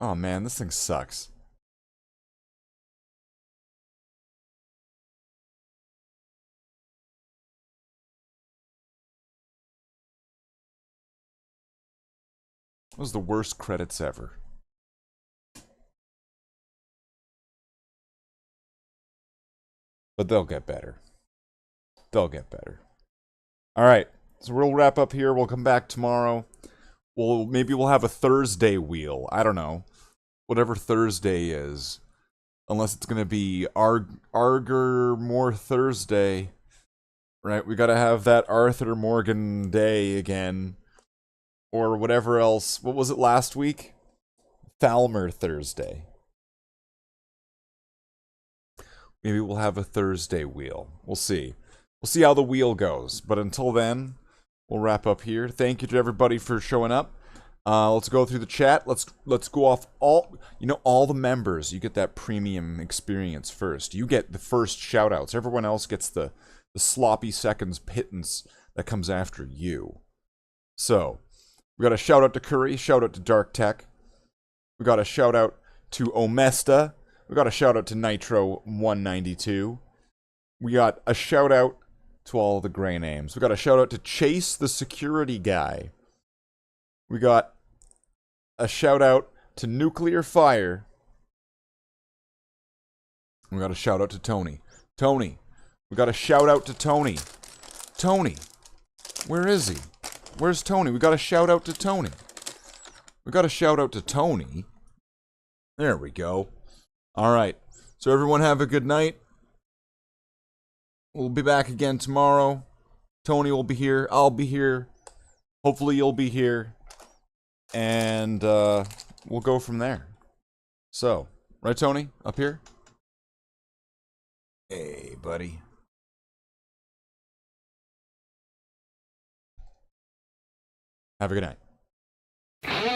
Oh man, this thing sucks. That was the worst credits ever. But they'll get better. They'll get better. Alright, so we'll wrap up here. We'll come back tomorrow. Maybe we'll have a Thursday wheel. I don't know. Whatever Thursday is. Unless it's going to be Arger More Thursday. Right? We got to have that Arthur Morgan day again. Or whatever else. What was it last week? Thalmer Thursday. Maybe we'll have a Thursday wheel. We'll see. We'll see how the wheel goes. But until then, we'll wrap up here. Thank you to everybody for showing up. Let's go through the chat. Let's go off all the members. You get that premium experience first. You get the first shoutouts. Everyone else gets the sloppy seconds pittance that comes after you. So, we got a shout out to Curry, shout out to Dark Tech. We got a shout out to Omesta. We got a shout out to Nitro 192. We got a shout out to all the gray names. We got a shout out to Chase the security guy. We got a shout out to Nuclear Fire. We got a shout out to Tony. Tony. We got a shout out to Tony. Tony. Where is he? Where's Tony? We got a shout out to Tony. We got a shout out to Tony. There we go. Alright. So everyone have a good night. We'll be back again tomorrow. Tony will be here. I'll be here. Hopefully you'll be here. And we'll go from there. So, right, Tony? Up here? Hey, buddy. Have a good night.